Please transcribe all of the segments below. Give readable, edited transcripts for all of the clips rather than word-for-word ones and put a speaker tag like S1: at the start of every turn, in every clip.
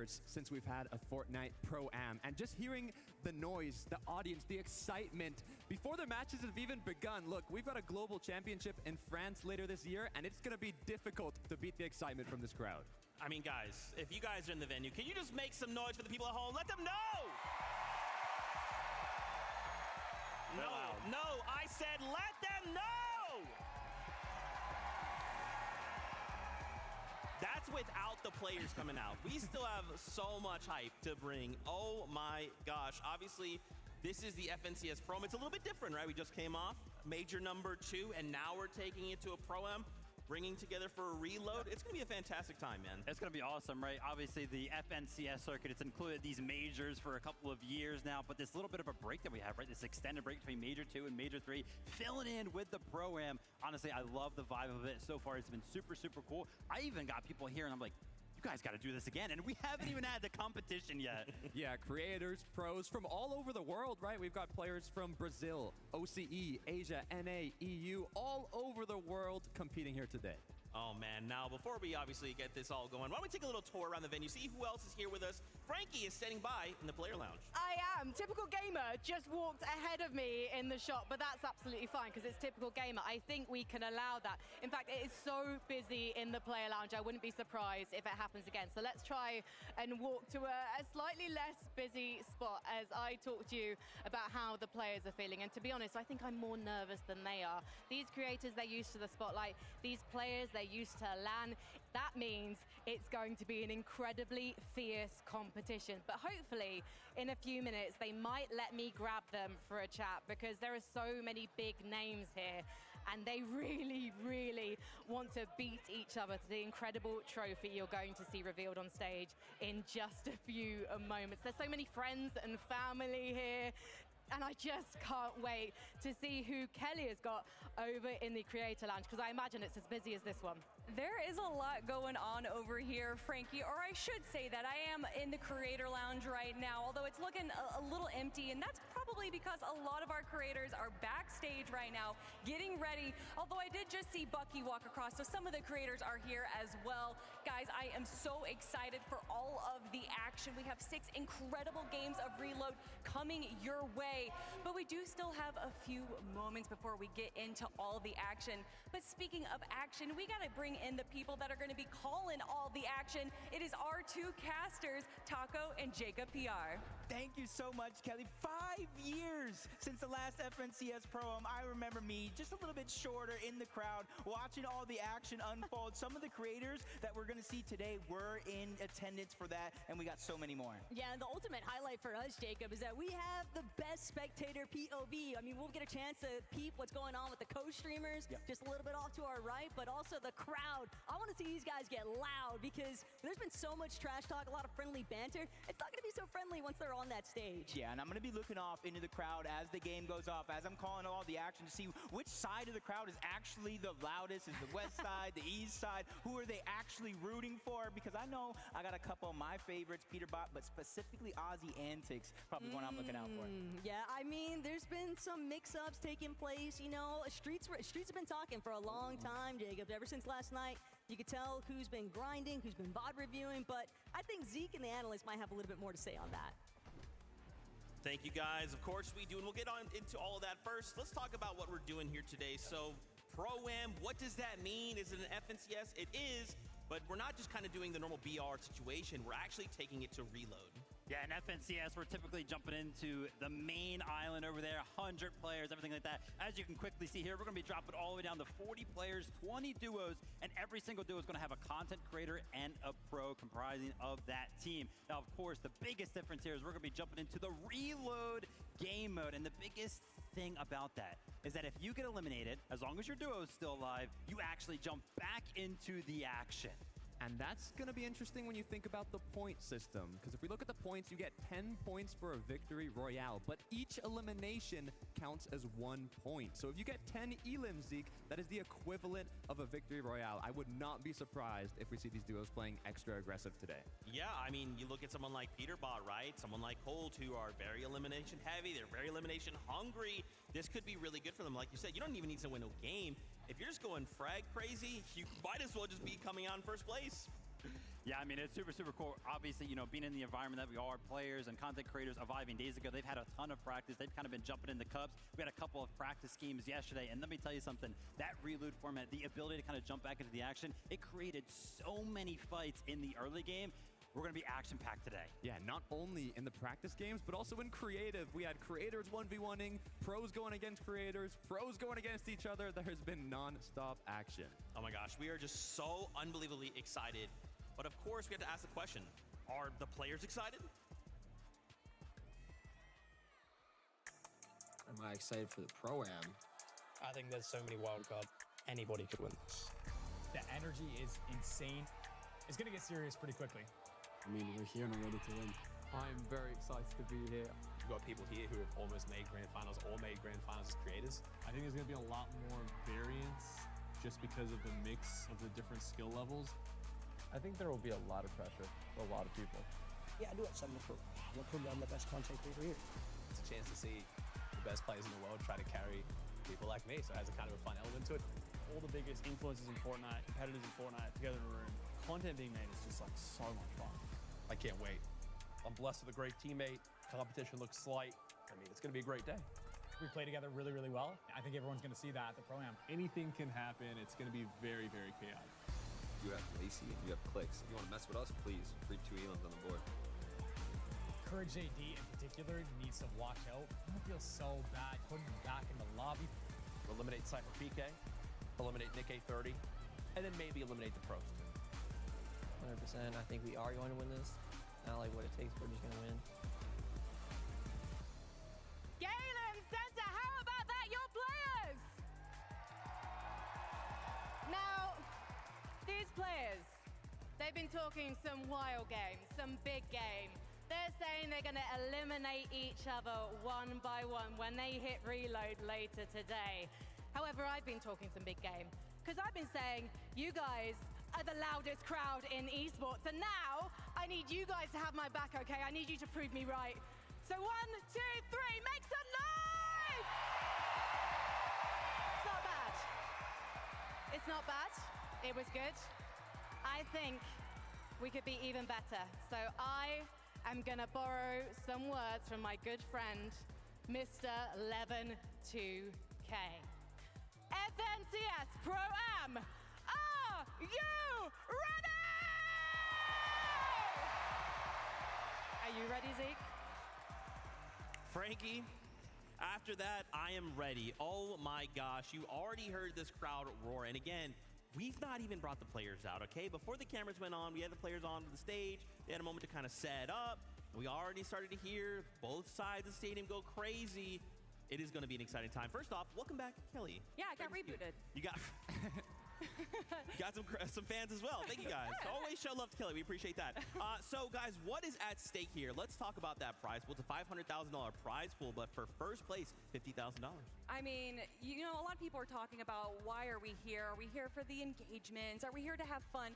S1: years since we've had a Fortnite Pro-Am, and just hearing the noise, the audience, the excitement before the matches have even begun. Look, we've got a global championship in France later this year, and it's going to be difficult to beat the excitement from this crowd.
S2: I mean, guys, if you guys are in the venue, can you just make some noise for the people at home? Let them know! No, I said let them know! That's without the players coming out. We still have so much hype to bring. Oh my gosh. Obviously, this is the FNCS Pro-Am. It's a little bit different, right? We just came off Major number 2, and now we're taking it to a Pro-Am, bringing together for a reload. It's going to be a fantastic time, man.
S3: It's going to be awesome, right? Obviously, the FNCS circuit, it's included these majors for a couple of years now, but this little bit of a break that we have, right? This extended break between Major 2 and Major 3, filling in with the Pro-Am. Honestly, I love the vibe of it. So far, it's been super, super cool. I even got people here, and I'm like, you guys got to do this again, and we haven't even had the competition yet.
S1: Yeah, creators, pros from all over the world, right? We've got players from Brazil, OCE, Asia, NA, EU, all over the world competing here today.
S2: Oh man, now before we obviously get this all going, why don't we take a little tour around the venue, see who else is here with us. Frankie is standing by in the player lounge.
S4: I am. Typical Gamer just walked ahead of me in the shop, but that's absolutely fine because it's Typical Gamer. I think we can allow that. In fact, it is so busy in the player lounge, I wouldn't be surprised if it happens again. So let's try and walk to a slightly less busy spot as I talk to you about how the players are feeling. And to be honest, I think I'm more nervous than they are. These creators, they're used to the spotlight. These players, they're used to LAN. That means it's going to be an incredibly fierce competition. But hopefully, in a few minutes, they might let me grab them for a chat because there are so many big names here and they really, really want to beat each other to the incredible trophy you're going to see revealed on stage in just a few moments. There's so many friends and family here. And I just can't wait to see who Kelly has got over in the Creator Lounge, because I imagine it's as busy as this one.
S5: There is a lot going on over here, Frankie, or I should say that I am in the Creator Lounge right now, although it's looking a little empty, and that's probably because a lot of our creators are backstage right now getting ready, although I did just see Bucky walk across, so some of the creators are here as well. Guys, I am so excited for all of the action. We have 6 incredible games of Reload coming your way. But we do still have a few moments before we get into all the action. But speaking of action, we gotta bring in the people that are gonna be calling all the action. It is our 2 casters, Taco and Jacob PR.
S6: Thank you so much, Kelly. 5 years since the last FNCS Pro-Am. I remember me just a little bit shorter in the crowd, watching all the action unfold. Some of the creators that we're gonna see today were in attendance for that, and we got so many more.
S7: Yeah, and the ultimate highlight for us, Jacob, is that we have the best spectator POV. I mean, we'll get a chance to peep what's going on with the co-streamers, just a little bit off to our right, but also the crowd. I want to see these guys get loud because there's been so much trash talk, a lot of friendly banter. It's not going to be so friendly once they're on that stage.
S6: Yeah, and I'm going to be looking off into the crowd as the game goes off, as I'm calling all the action to see which side of the crowd is actually the loudest. Is the west side, the east side? Who are they actually rooting for? Because I know I got a couple of my favorites, Peterbot, but specifically Aussie Antics, probably one I'm looking out for.
S7: Yeah, I mean, there's been some mix-ups taking place. You know, Streets have been talking for a long time, Jacob. Ever since last night, you could tell who's been grinding, who's been VOD reviewing, but I think Zeke and the analysts might have a little bit more to say on that.
S2: Thank you, guys. Of course we do, and we'll get on into all of that first. Let's talk about what we're doing here today. So, Pro-Am, what does that mean? Is it an FNCS? It is, but we're not just kind of doing the normal BR situation. We're actually taking it to Reload.
S3: Yeah, in FNCS, we're typically jumping into the main island over there, 100 players, everything like that. As you can quickly see here, we're going to be dropping all the way down to 40 players, 20 duos, and every single duo is going to have a content creator and a pro comprising of that team. Now, of course, the biggest difference here is we're going to be jumping into the Reload game mode, and the biggest thing about that is that if you get eliminated, as long as your duo is still alive, you actually jump back into the action.
S1: And that's going to be interesting when you think about the point system, because if we look at the points, you get 10 points for a victory royale, but each elimination counts as 1 point. So if you get 10 elims, Zeke, that is the equivalent of a victory royale. I would not be surprised if we see these duos playing extra aggressive today.
S2: Yeah, I mean, you look at someone like Peterbot, right? Someone like Colt, who are very elimination heavy. They're very elimination hungry. This could be really good for them. Like you said, you don't even need to win a game. If you're just going frag crazy, you might as well just be coming out in first place.
S3: Yeah, I mean, it's super, super cool. Obviously, you know, being in the environment that we are, players and content creators arriving days ago, they've had a ton of practice. They've kind of been jumping in the cups. We had a couple of practice schemes yesterday, and let me tell you something. That reload format, the ability to kind of jump back into the action, it created so many fights in the early game. We're going to be action-packed today.
S1: Yeah, not only in the practice games, but also in creative. We had creators 1v1ing, pros going against creators, pros going against each other. There has been non-stop action.
S2: Oh my gosh, we are just so unbelievably excited. But of course, we have to ask the question, are the players excited?
S8: Am I excited for the Pro-Am?
S9: I think there's so many wild cards. Anybody could win this.
S10: The energy is insane. It's going to get serious pretty quickly.
S8: I mean, we're here and we're ready to win.
S11: I'm very excited to be here.
S9: We've got people here who have almost made grand finals or made grand finals as creators.
S12: I think there's going to be a lot more variance just because of the mix of the different skill levels.
S11: I think there will be a lot of pressure for a lot of people.
S13: Yeah, I do have something to prove. I'm the best content creator here.
S9: It's a chance to see the best players in the world try to carry people like me, so it has a kind of a fun element to it.
S12: All the biggest influencers in Fortnite, competitors in Fortnite together in a room. Content being made is just like so much fun.
S14: I can't wait. I'm blessed with a great teammate. Competition looks slight. I mean, it's going to be a great day.
S10: We play together really, really well. I think everyone's going to see that at the Pro-Am.
S12: Anything can happen. It's going to be very, very chaotic.
S15: You have Lacey and you have Clicks. If you want to mess with us, please. Free 2 elims on the board.
S10: Courage AD in particular needs to watch out. I'm going to feel so bad putting him back in the lobby.
S14: Eliminate Cypher PK, eliminate Nick A30, and then maybe eliminate the pros too.
S13: 100%. I think we are going to win this. Not like what it takes, we're just going to win.
S4: Galen Center, how about that, your players? Now, these players, they've been talking some wild games, some big game. They're saying they're going to eliminate each other one by one when they hit reload later today. However, I've been talking some big game because I've been saying you guys are the loudest crowd in esports, and now I need you guys to have my back, okay? I need you to prove me right. So 1, 2, 3, make some noise! It's not bad. It's not bad. It was good. I think we could be even better. So I am gonna borrow some words from my good friend, Mr. Levin 2K. FNCS Pro-Am, are you ready? Are you ready, Zeke?
S2: Frankie, after that, I am ready. Oh my gosh, you already heard this crowd roar. And again, we've not even brought the players out, okay? Before the cameras went on, we had the players on the stage. They had a moment to kind of set up. We already started to hear both sides of the stadium go crazy. It is going to be an exciting time. First off, welcome back, Kelly.
S5: Yeah, I got rebooted.
S2: You got some fans as well. Thank you, guys. Always show love to Kelly. We appreciate that. So, guys, what is at stake here? Let's talk about that prize pool. It's a $500,000 prize pool, but for first place, $50,000.
S5: I mean, you know, a lot of people are talking about why are we here? Are we here for the engagements? Are we here to have fun?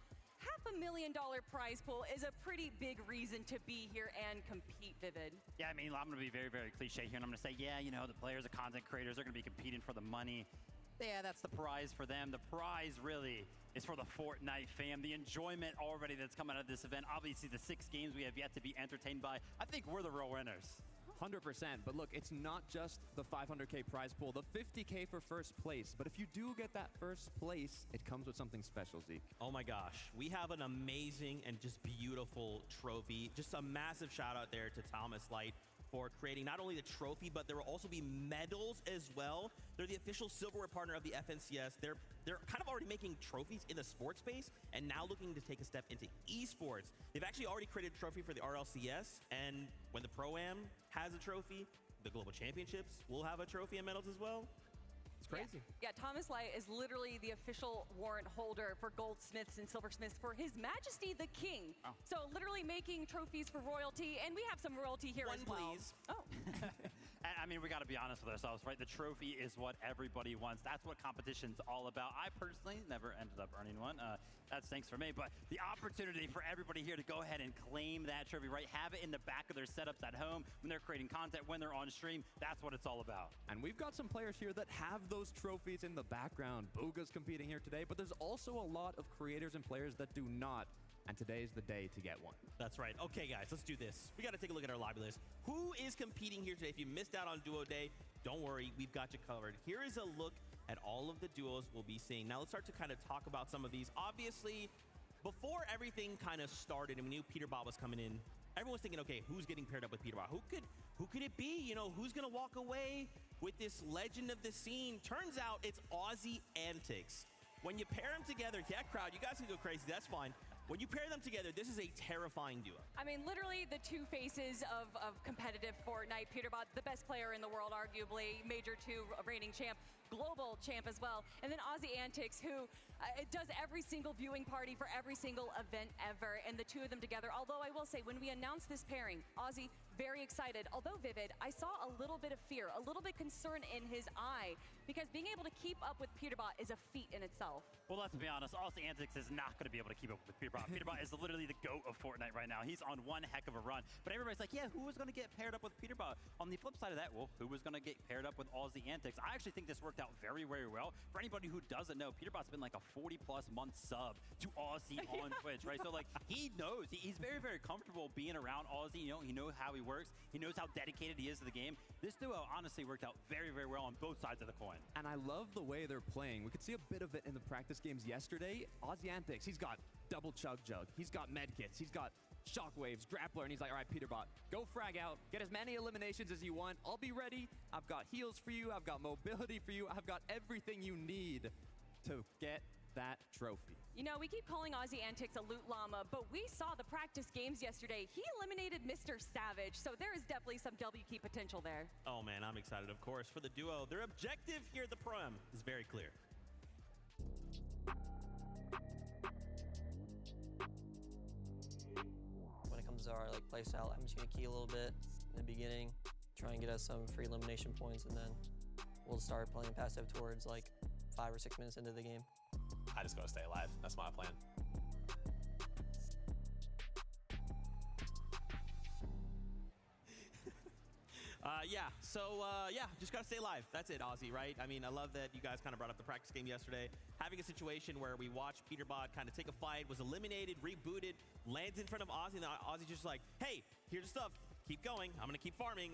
S5: $500,000 prize pool is a pretty big reason to be here and compete, Vivid.
S3: Yeah, I mean, I'm going to be very, very cliche here, and I'm going to say, yeah, you know, the players, the content creators, they're going to be competing for the money. Yeah, that's the prize for them. The prize really is for the Fortnite fam. The enjoyment already that's come out of this event. Obviously, the 6 games we have yet to be entertained by. I think we're the real winners.
S1: 100%. But look, it's not just the 500K prize pool, the 50K for first place. But if you do get that first place, it comes with something special, Zeke.
S2: Oh my gosh, we have an amazing and just beautiful trophy. Just a massive shout out there to Thomas Light for creating not only the trophy, but there will also be medals as well. They're the official silverware partner of the FNCS. They're kind of already making trophies in the sports space and now looking to take a step into esports. They've actually already created a trophy for the RLCS, and when the Pro-Am has a trophy, the Global Championships will have a trophy and medals as well. It's crazy.
S5: Yeah, Thomas Light is literally the official warrant holder for goldsmiths and silversmiths for His Majesty the King.
S3: Oh.
S5: So literally making trophies for royalty, and we have some royalty here
S2: One,
S5: as well.
S2: please.
S5: Oh.
S3: I mean, we got to be honest with ourselves, right? The trophy is what everybody wants. That's what competition's all about. I personally never ended up earning one. That stinks for me. But the opportunity for everybody here to go ahead and claim that trophy, right? Have it in the back of their setups at home when they're creating content, when they're on stream. That's what it's all about.
S1: And we've got some players here that have those trophies in the background. Booga's competing here today, but there's also a lot of creators and players that do not. and today is the day to get one.
S2: That's right. Okay, guys, let's do this. We got to take a look at our lobby list. Who is competing here today? If you missed out on Duo Day, don't worry. We've got you covered. Here is a look at all of the duos we'll be seeing. Now, let's start to kind of talk about some of these. Obviously, before everything kind of started and we knew Peterbot was coming in, everyone was thinking, okay, who's getting paired up with Peterbot? Who could it be? You know, who's going to walk away with this legend of the scene? Turns out it's Aussie Antics. When you pair them together, yeah, crowd, you guys can go crazy. That's fine. When you pair them together, this is a terrifying duo.
S5: I mean, literally the two faces of competitive Fortnite. Peterbot, the best player in the world, arguably, Major 2 reigning champ, global champ as well. And then Aussie Antics, who does every single viewing party for every single event ever. And the two of them together, although I will say, when we announced this pairing, Aussie, very excited. Although Vivid, I saw a little bit of fear, a little bit concern in his eye, because being able to keep up with Peterbot is a feat in itself.
S3: Well, let's be honest, Aussie Antics is not going to be able to keep up with Peterbot. Peterbot is literally the GOAT of Fortnite right now. He's on one heck of a run. But everybody's like, yeah, who was going to get paired up with Peterbot? On the flip side of that, well, who was going to get paired up with Aussie Antics? I actually think this worked out very, very well. For anybody who doesn't know, Peterbot's been like a 40-plus month sub to Aussie on Twitch, right? So, like, he knows. He's very, very comfortable being around Aussie. You know, he knows how he works. He knows how dedicated he is to the game. This duo honestly worked out very, very well on both sides of the coin.
S1: And I love the way they're playing. We could see a bit of it in the practice games yesterday. Aussie Antics, he's got double Chug Jug. He's got medkits. He's got shockwaves, grappler, and he's like, all right, Peterbot, go frag out. Get as many eliminations as you want. I'll be ready. I've got heals for you. I've got mobility for you. I've got everything you need to get that trophy.
S5: You know, we keep calling Aussie Antics a loot llama, but we saw the practice games yesterday. He eliminated Mr. Savage, so there is definitely some W key potential there.
S2: Oh, man, I'm excited, of course, for the duo. Their objective here at the Pro-Am is very clear.
S13: When it comes to our play style, I'm just gonna key a little bit in the beginning, try and get us some free elimination points, and then we'll start playing passive towards 5 or 6 minutes into the game.
S9: I just gotta stay alive. That's my plan.
S2: Just gotta stay alive. That's it, Aussie, right? I mean, I love that you guys kind of brought up the practice game yesterday. Having a situation where we watched Peterbot kind of take a fight, was eliminated, rebooted, lands in front of Aussie, and Aussie's just like, hey, here's the stuff. Keep going. I'm gonna keep farming.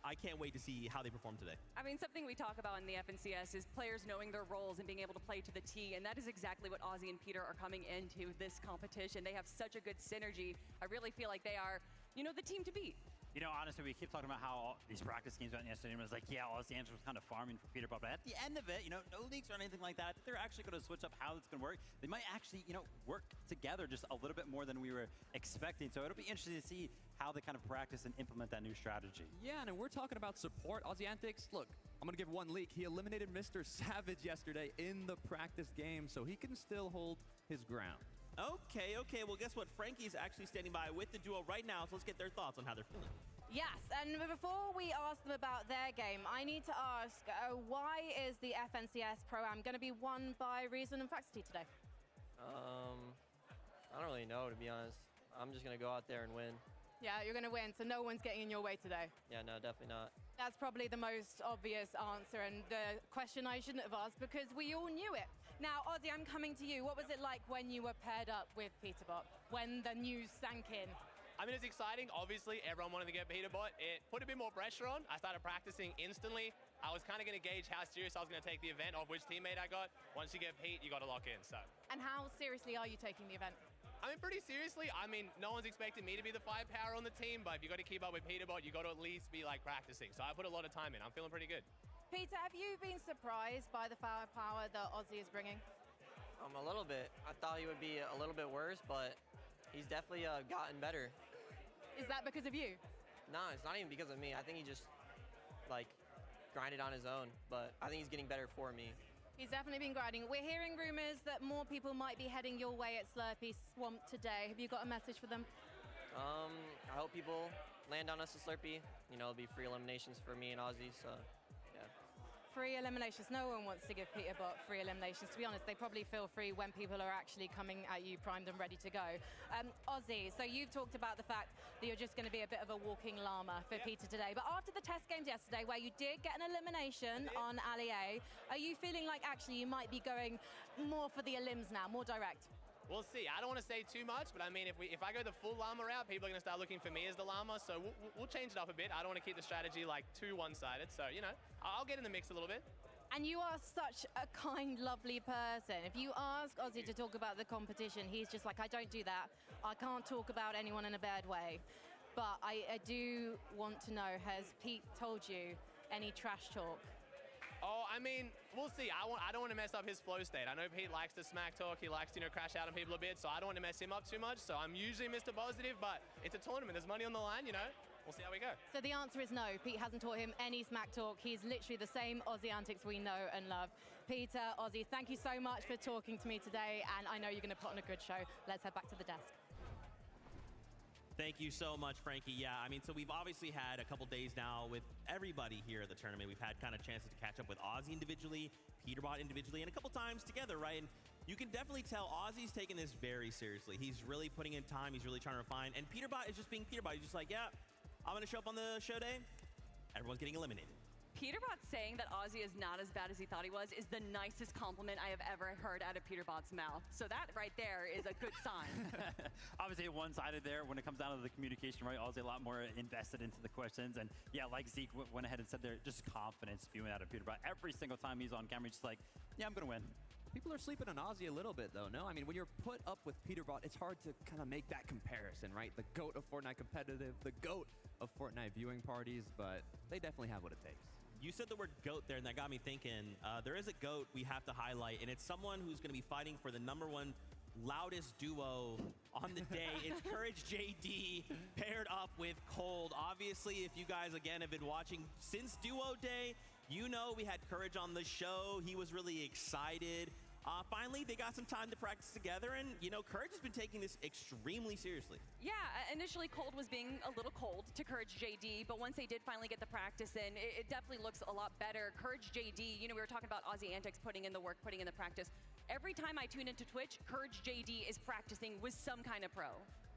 S2: I can't wait to see how they perform today.
S5: I mean, something we talk about in the FNCS is players knowing their roles and being able to play to the T, and that is exactly what Aussie and Peter are coming into this competition. They have such a good synergy. I really feel like they are, the team to beat.
S3: You know, honestly, we keep talking about how these practice games went yesterday, and it was like, yeah, Aussie Antics was kind of farming for Peterbot, but at the end of it, no leaks or anything like that. They're actually going to switch up how it's going to work. They might actually, work together just a little bit more than we were expecting. So it'll be interesting to see how they kind of practice and implement that new strategy.
S1: Yeah, and we're talking about support. Aussie Antics, look, I'm going to give one leak. He eliminated Mr. Savage yesterday in the practice game, so he can still hold his ground.
S2: Okay. Well, guess what? Frankie's actually standing by with the duo right now, so let's get their thoughts on how they're feeling.
S4: Yes, and before we ask them about their game, I need to ask, why is the FNCS Pro-Am going to be won by Reason and Faxity today?
S13: I don't really know, to be honest. I'm just going to go out there and win.
S4: Yeah, you're going to win, so no one's getting in your way today.
S13: Yeah, no, definitely not.
S4: That's probably the most obvious answer and the question I shouldn't have asked because we all knew it. Now, Aussie, I'm coming to you. What was it like when you were paired up with Peterbot, when the news sank in?
S16: I mean, it's exciting. Obviously, everyone wanted to get Peterbot. It put a bit more pressure on. I started practicing instantly. I was kind of going to gauge how serious I was going to take the event, of which teammate I got. Once you get Pete, you got to lock in, so.
S4: And how seriously are you taking the event?
S16: I mean, pretty seriously. I mean, no one's expecting me to be the firepower on the team, but if you got to keep up with Peterbot, you got to at least be, practicing. So I put a lot of time in. I'm feeling pretty good.
S4: Peter, have you been surprised by the firepower that Aussie is bringing?
S13: A little bit. I thought he would be a little bit worse, but he's definitely gotten better.
S4: Is that because of you?
S13: No, it's not even because of me. I think he just, grinded on his own, but I think he's getting better for me.
S4: He's definitely been grinding. We're hearing rumors that more people might be heading your way at Slurpee Swamp today. Have you got a message for them?
S13: I hope people land on us at Slurpee. It'll be free eliminations for me and Aussie, so yeah.
S4: Free eliminations. No one wants to give Peterbot free eliminations. To be honest, they probably feel free when people are actually coming at you primed and ready to go. Aussie, so you've talked about the fact that you're just going to be a bit of a walking llama for Peter today. But after the test games yesterday, where you did get an elimination on Ali A, are you feeling like actually you might be going more for the elims now, more direct?
S16: We'll see. I don't want to say too much, but I mean, if I go the full llama route, people are going to start looking for me as the llama. So we'll change it up a bit. I don't want to keep the strategy like too one-sided. So, you know, I'll get in the mix a little bit.
S4: And you are such a kind, lovely person. If you ask Ozzy to talk about the competition, he's just like, I don't do that. I can't talk about anyone in a bad way. But I do want to know, has Pete told you any trash talk?
S16: Oh, I mean, we'll see. I don't want to mess up his flow state. I know Pete likes to smack talk. He likes to, crash out on people a bit. So I don't want to mess him up too much. So I'm usually Mr. Positive, but it's a tournament. There's money on the line, We'll see how we go.
S4: So the answer is no. Pete hasn't taught him any smack talk. He's literally the same Ozzy antics we know and love. Peter, Ozzy, thank you so much for talking to me today. And I know you're going to put on a good show. Let's head back to the desk.
S2: Thank you so much, Frankie. Yeah, I mean, so we've obviously had a couple days now with everybody here at the tournament. We've had kind of chances to catch up with Ozzy individually, Peterbot individually, and a couple times together, right? And you can definitely tell Ozzy's taking this very seriously. He's really putting in time. He's really trying to refine. And Peterbot is just being Peterbot. He's just like, yeah, I'm going to show up on the show day. Everyone's getting eliminated.
S5: Peterbot saying that Ozzy is not as bad as he thought he was is the nicest compliment I have ever heard out of Peterbot's mouth. So that right there is a good sign.
S3: Obviously one-sided there when it comes down to the communication, right? Ozzy a lot more invested into the questions. And yeah, like Zeke went ahead and said there, just confidence spewing out of Peterbot. Every single time he's on camera, he's just like, yeah, I'm going to win.
S1: People are sleeping on Ozzy a little bit, though, no? I mean, when you're put up with Peterbot, it's hard to kind of make that comparison, right? The GOAT of Fortnite competitive, the GOAT of Fortnite viewing parties, but they definitely have what it takes.
S2: You said the word GOAT there, and that got me thinking. There is a GOAT we have to highlight, and it's someone who's going to be fighting for the #1 loudest duo on the day. It's Courage JD paired up with Cold. Obviously, if you guys, again, have been watching since Duo Day, you know we had Courage on the show. He was really excited. Finally, they got some time to practice together, and, Courage has been taking this extremely seriously.
S5: Yeah, initially Cold was being a little cold to Courage JD, but once they did finally get the practice in, it definitely looks a lot better. Courage JD, we were talking about Ozzy Antics putting in the work, putting in the practice. Every time I tune into Twitch, Courage JD is practicing with some kind of pro.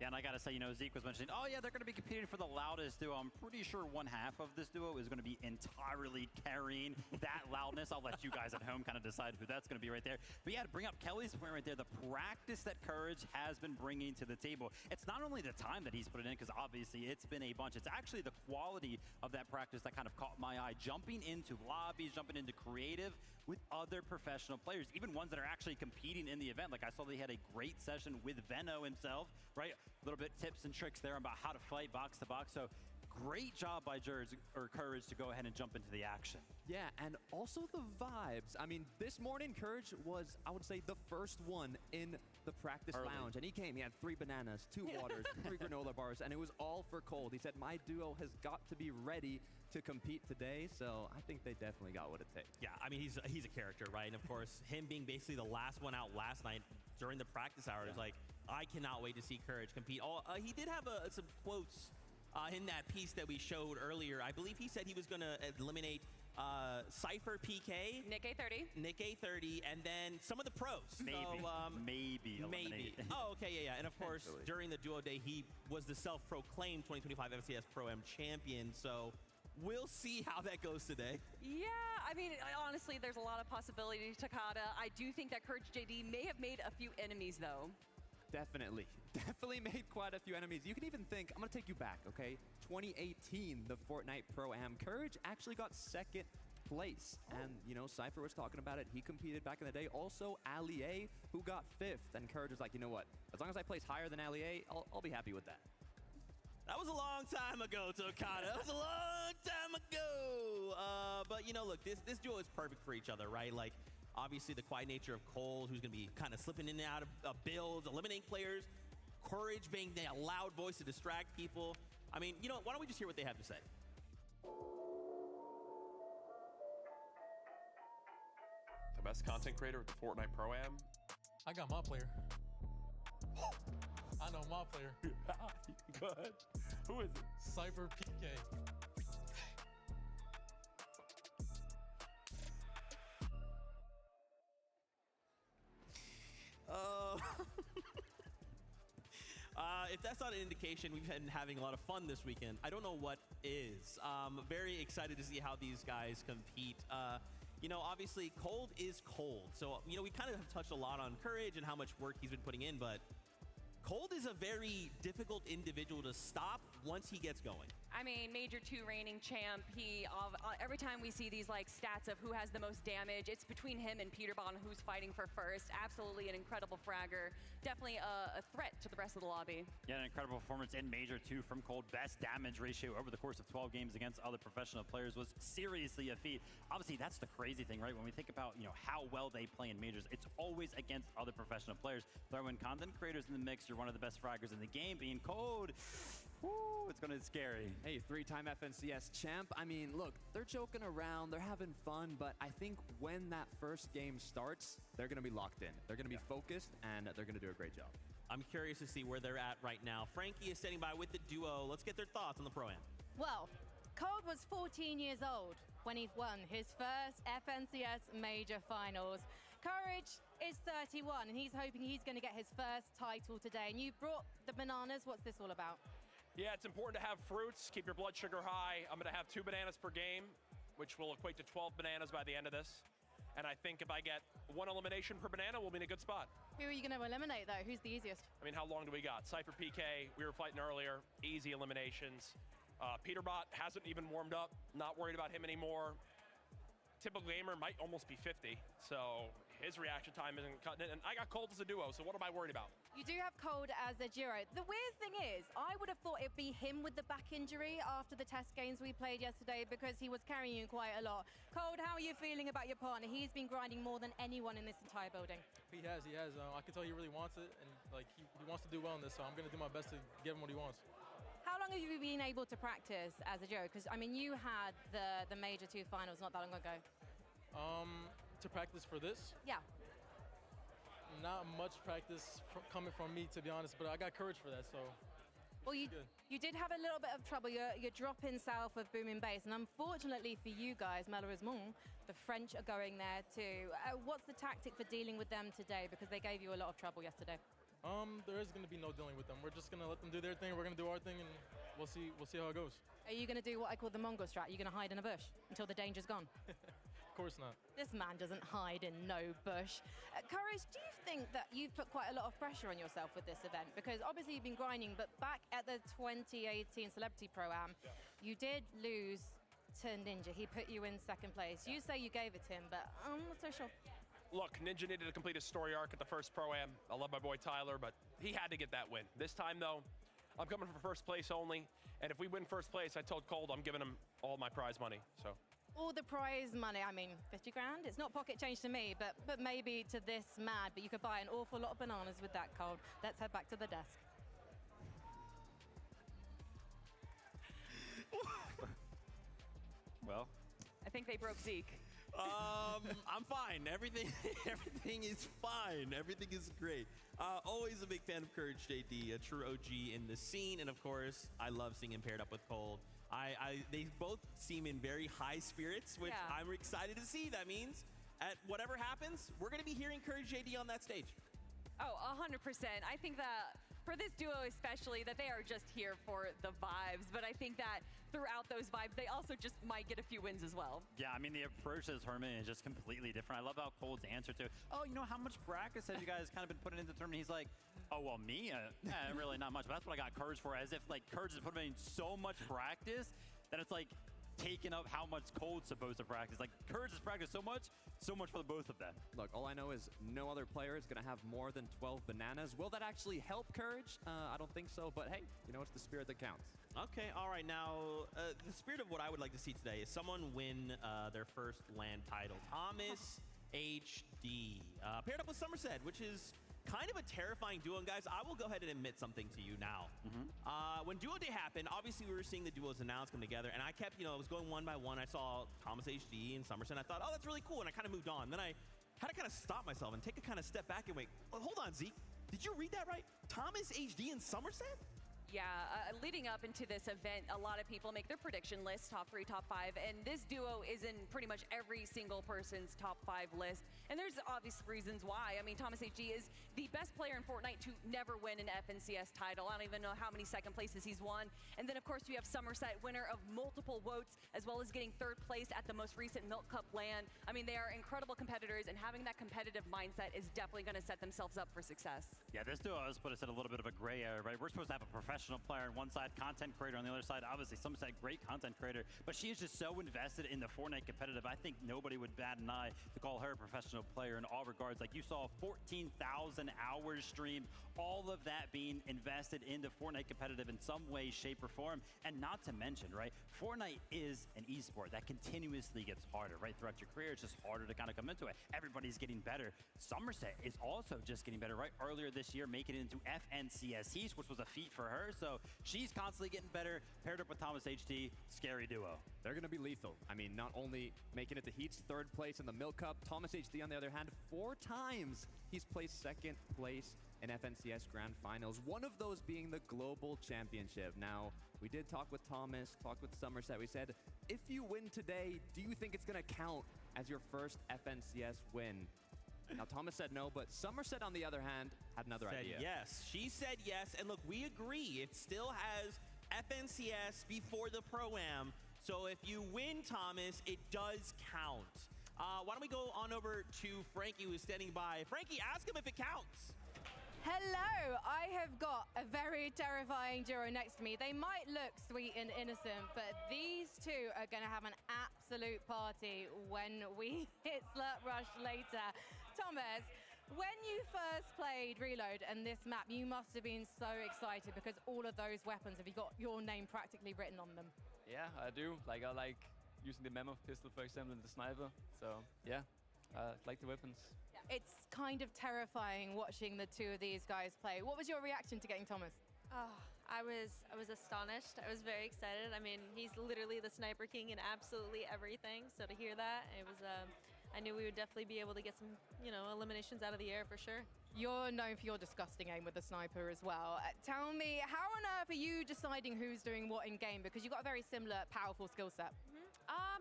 S3: Yeah, and I got to say, Zeke was mentioning, oh, yeah, they're going to be competing for the loudest duo. I'm pretty sure one half of this duo is going to be entirely carrying that loudness. I'll let you guys at home kind of decide who that's going to be right there. But yeah, to bring up Kelly's point right there, the practice that Courage has been bringing to the table. It's not only the time that he's put it in, because obviously it's been a bunch. It's actually the quality of that practice that kind of caught my eye. Jumping into lobbies, jumping into creative with other professional players, even ones that are actually competing in the event. Like I saw they had a great session with Venno himself, right? A little bit tips and tricks there about how to fight box to box. So great job by Courage to go ahead and jump into the action.
S1: Yeah, and also the vibes. I mean, this morning, Courage was, I would say, the first one in the practice lounge. And he came, he had 3 bananas, 2 waters, 3 granola bars, and it was all for Cold. He said, my duo has got to be ready to compete today, so I think they definitely got what it takes.
S2: Yeah, I mean, he's a character, right? And of course, him being basically the last one out last night during the practice hours, like, I cannot wait to see Courage compete. He did have some quotes in that piece that we showed earlier. I believe he said he was going to eliminate Cypher PK,
S5: Nick A30,
S2: and then some of the pros.
S3: Maybe.
S2: Oh, okay, yeah. And of course, during the Duo Day, he was the self-proclaimed 2025 FCS Pro-Am champion. So we'll see how that goes today.
S5: Yeah, I mean, honestly, there's a lot of possibility, Takada. I do think that Courage JD may have made a few enemies, though.
S1: Definitely made quite a few enemies. You can even think, I'm going to take you back, okay? 2018, the Fortnite Pro-Am. Courage actually got 2nd place. And, Cypher was talking about it. He competed back in the day. Also, Ali A, who got 5th. And Courage was like, you know what? As long as I place higher than Ali A, I'll be happy with that.
S2: That was a long time ago, Tokata. That was a long time ago. But, look, this duo is perfect for each other, right? Like, obviously, the quiet nature of Cold, who's going to be kind of slipping in and out of builds, eliminating players. Courage being a loud voice to distract people. I mean, why don't we just hear what they have to say?
S14: The best content creator at the Fortnite Pro-Am?
S17: I got my player. I know my player.
S14: Go ahead. Who is it?
S17: Cypher PK.
S2: If that's not an indication we've been having a lot of fun this weekend, I don't know what is. Very excited to see how these guys compete. you know, obviously Cold is Cold. So, you know, we kind of have touched a lot on Courage and how much work he's been putting in, but Cold is a very difficult individual to stop once he gets going.
S5: I mean, Major 2 reigning champ. He every time we see these like stats of who has the most damage, it's between him and Peterbon who's fighting for first. Absolutely an incredible fragger. Definitely a threat to the rest of the lobby.
S3: Yeah, an incredible performance in Major 2 from Cold. Best damage ratio over the course of 12 games against other professional players was seriously a feat. Obviously, that's the crazy thing, right? When we think about, you know, how well they play in Majors, it's always against other professional players. Throw in content creators in the mix, you're one of the best fraggers in the game. Being Cold, woo, it's gonna be scary.
S1: Hey, 3-time FNCS champ. I mean, look, they're joking around, they're having fun, but I think when that first game starts, they're gonna be locked in. They're gonna be focused, and they're gonna do a great job.
S2: I'm curious to see where they're at right now. Frankie is standing by with the duo. Let's get their thoughts on the Pro-Am.
S4: Well, Cold was 14 years old when he won his first FNCS Major Finals. Courage is 31, and he's hoping he's going to get his first title today. And you brought the bananas. What's this all about?
S14: Yeah, it's important to have fruits, keep your blood sugar high. I'm going to have 2 bananas per game, which will equate to 12 bananas by the end of this. And I think if I get 1 elimination per banana, we'll be in a good spot.
S4: Who are you going to eliminate, though? Who's the easiest?
S14: I mean, how long do we got? Cypher PK, we were fighting earlier, easy eliminations. Peterbot hasn't even warmed up, not worried about him anymore. Typical gamer might almost be 50, so his reaction time isn't cutting it. And I got Cold as a duo, so what am I worried about?
S4: You do have Cold as a duo. The weird thing is, I would have thought it'd be him with the back injury after the test games we played yesterday because he was carrying you quite a lot. Cold, how are you feeling about your partner? He's been grinding more than anyone in this entire building.
S17: He has. I can tell he really wants it, and like he wants to do well in this, so I'm gonna do my best to give him what he wants.
S4: How long have you been able to practice as a duo? Because, I mean, you had the Major 2 finals not that long ago.
S17: To practice for this?
S4: Yeah.
S17: Not much practice coming from me, to be honest, but I got Courage for that, so.
S4: Well, you did have a little bit of trouble. You're dropping south of Booming Base, and unfortunately for you guys, Malheureusement, the French are going there too. What's the tactic for dealing with them today? Because they gave you a lot of trouble yesterday.
S17: There is going to be no dealing with them. We're just going to let them do their thing. We're going to do our thing, and we'll see how it goes.
S4: Are you going to do what I call the Mongol strat? Are you going to hide in a bush until the danger's gone?
S17: Of course not.
S4: This man doesn't hide in no bush. Courage, do you think that you've put quite a lot of pressure on yourself with this event? Because obviously you've been grinding, but back at the 2018 Celebrity Pro-Am, you did lose to Ninja. He put you in second place. You say you gave it to him, but I'm not so sure.
S14: Look, Ninja needed to complete his story arc at the first Pro-Am. I love my boy Tyler, but he had to get that win. This time, though, I'm coming for first place only. And if we win first place, I told Cold I'm giving him all my prize money. So.
S4: All the prize money, I mean, 50 grand? It's not pocket change to me, but maybe to this man. But you could buy an awful lot of bananas with that, Cold. Let's head back to the desk.
S3: Well,
S5: I think they broke Zeke.
S2: I'm fine. Everything is fine. Everything is great. Always a big fan of Courage JD, a true OG in the scene, and of course, I love seeing him paired up with Cold. They both seem in very high spirits, which I'm excited to see. That means, at whatever happens, we're going to be hearing Courage JD on that stage.
S5: Oh, 100%. I think that for this duo especially, that they are just here for the vibes. But I think that throughout those vibes, they also just might get a few wins as well.
S3: Yeah, I mean, the approach to the tournament is just completely different. I love how Cold's answer to, oh, you know, how much practice have you guys kind of been putting into the tournament? He's like, oh, well, me? Really not much. But that's what I got Courage for, as if, like, Courage has put in so much practice that it's, like, taking up how much Cold's supposed to practice. Like, Courage has practiced so much for the both of them.
S1: Look, all I know is no other player is going to have more than 12 bananas. Will that actually help Courage? I don't think so, but hey, you know, it's the spirit that counts.
S2: Okay, all right. Now, the spirit of what I would like to see today is someone win their first LAN title. Thomas HD, paired up with Somerset, which is kind of a terrifying duo. And guys, I will go ahead and admit something to you now. When Duo Day happened, obviously we were seeing the duos announced come together, and I kept, you know, I was going one by one. I saw Thomas HD and Somerset, and I thought, oh, that's really cool, and I kind of moved on. Then I had to kind of stop myself and take a kind of step back and wait. Oh, hold on, Zeke. Did you read that right? Thomas HD and Somerset?
S5: Yeah, leading up into this event, a lot of people make their prediction lists, top 3, top 5, and this duo is in pretty much every single person's top 5 list. And there's obvious reasons why. I mean, Thomas HG is the best player in Fortnite to never win an FNCS title. I don't even know how many second places he's won. And then, of course, you have Somerset, winner of multiple votes, as well as getting 3rd place at the most recent Milk Cup LAN. I mean, they are incredible competitors, and having that competitive mindset is definitely going to set themselves up for success.
S3: Yeah, this duo has put us in a little bit of a gray area, right? We're supposed to have a professional player on one side, content creator on the other side. Obviously, Somerset, great content creator, but she is just so invested in the Fortnite competitive. I think nobody would bat an eye to call her a professional player in all regards. Like, you saw 14,000 hours streamed, all of that being invested into Fortnite competitive in some way, shape, or form. And not to mention, right, Fortnite is an esport that continuously gets harder, right? Throughout your career, it's just harder to kind of come into it. Everybody's getting better. Somerset is also just getting better, right? Earlier this year, making it into FNCS East, which was a feat for her. So she's constantly getting better, paired up with Thomas HD, scary duo.
S1: They're going to be lethal. I mean, not only making it to Heats 3rd place in the Milk Cup, Thomas HD, on the other hand, 4 times he's placed 2nd place in FNCS Grand Finals, one of those being the Global Championship. Now, we did talk with Thomas, talked with Somerset. We said, if you win today, do you think it's going to count as your first FNCS win? Now, Thomas said no, but Somerset, on the other hand, had another idea.
S2: Yes. She said yes, and look, we agree. It still has FNCS before the Pro-Am, so if you win, Thomas, it does count. Why don't we go on over to Frankie, who's standing by. Frankie, ask him if it counts.
S4: Hello, I have got a very terrifying duo next to me. They might look sweet and innocent, but these two are going to have an absolute party when we hit Slurp Rush later. Thomas, when you first played Reload and this map, you must have been so excited because all of those weapons, have you got your name practically written on them?
S11: Yeah, I do. Like, I like using the Mammoth pistol, for example, and the sniper. So, yeah, I like the weapons.
S4: It's kind of terrifying watching the two of these guys play. What was your reaction to getting Thomas?
S18: Oh, I was astonished. I was very excited. I mean, he's literally the Sniper King in absolutely everything. So to hear that, it was I knew we would definitely be able to get some, eliminations out of the air for sure.
S4: You're known for your disgusting aim with the sniper as well. Tell me, how on earth are you deciding who's doing what in game? Because you've got a very similar, powerful skill set.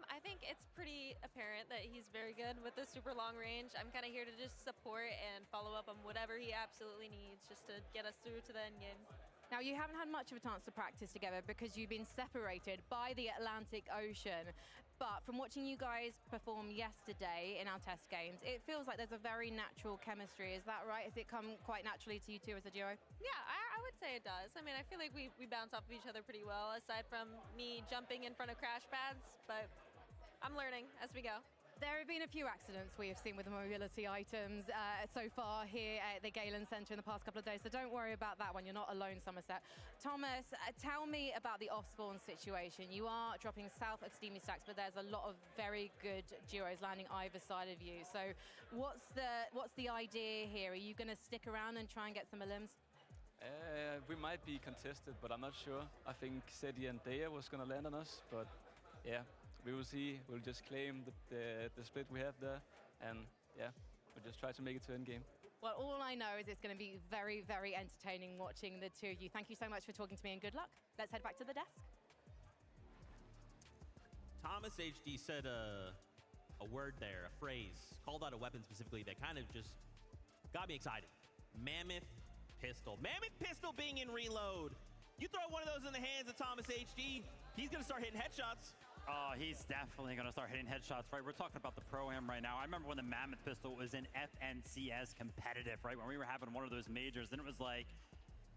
S18: I think it's pretty apparent that he's very good with the super long range. I'm kind of here to just support and follow up on whatever he absolutely needs just to get us through to the end game.
S4: Now, you haven't had much of a chance to practice together because you've been separated by the Atlantic Ocean. But from watching you guys perform yesterday in our test games, it feels like there's a very natural chemistry. Is that right? Has it come quite naturally to you two as a duo?
S18: Yeah, I would say it does. I mean, I feel like we bounce off of each other pretty well, aside from me jumping in front of crash pads. But I'm learning as we go.
S4: There have been a few accidents we have seen with the mobility items so far here at the Galen Center in the past couple of days, so don't worry about that one. You're not alone, Somerset. Thomas, tell me about the off-spawn situation. You are dropping south of Steamy Stacks, but there's a lot of very good duos landing either side of you. So what's the idea here? Are you going to stick around and try and get some elims?
S11: We might be contested, but I'm not sure. I think Seti and Daya was going to land on us, but yeah. We will see. We'll just claim the split we have there, and yeah, we'll just try to make it to endgame.
S4: Well, all I know is it's going to be very, very entertaining watching the two of you. Thank you so much for talking to me, and good luck. Let's head back to the desk.
S2: Thomas HD said a word there, a phrase, called out a weapon specifically that kind of just got me excited. Mammoth pistol. Mammoth pistol being in Reload. You throw one of those in the hands of Thomas HD, he's going to start hitting headshots.
S3: Oh, he's definitely going to start hitting headshots, right? We're talking about the Pro-Am right now. I remember when the Mammoth pistol was in FNCS competitive, right? When we were having one of those majors, then it was like,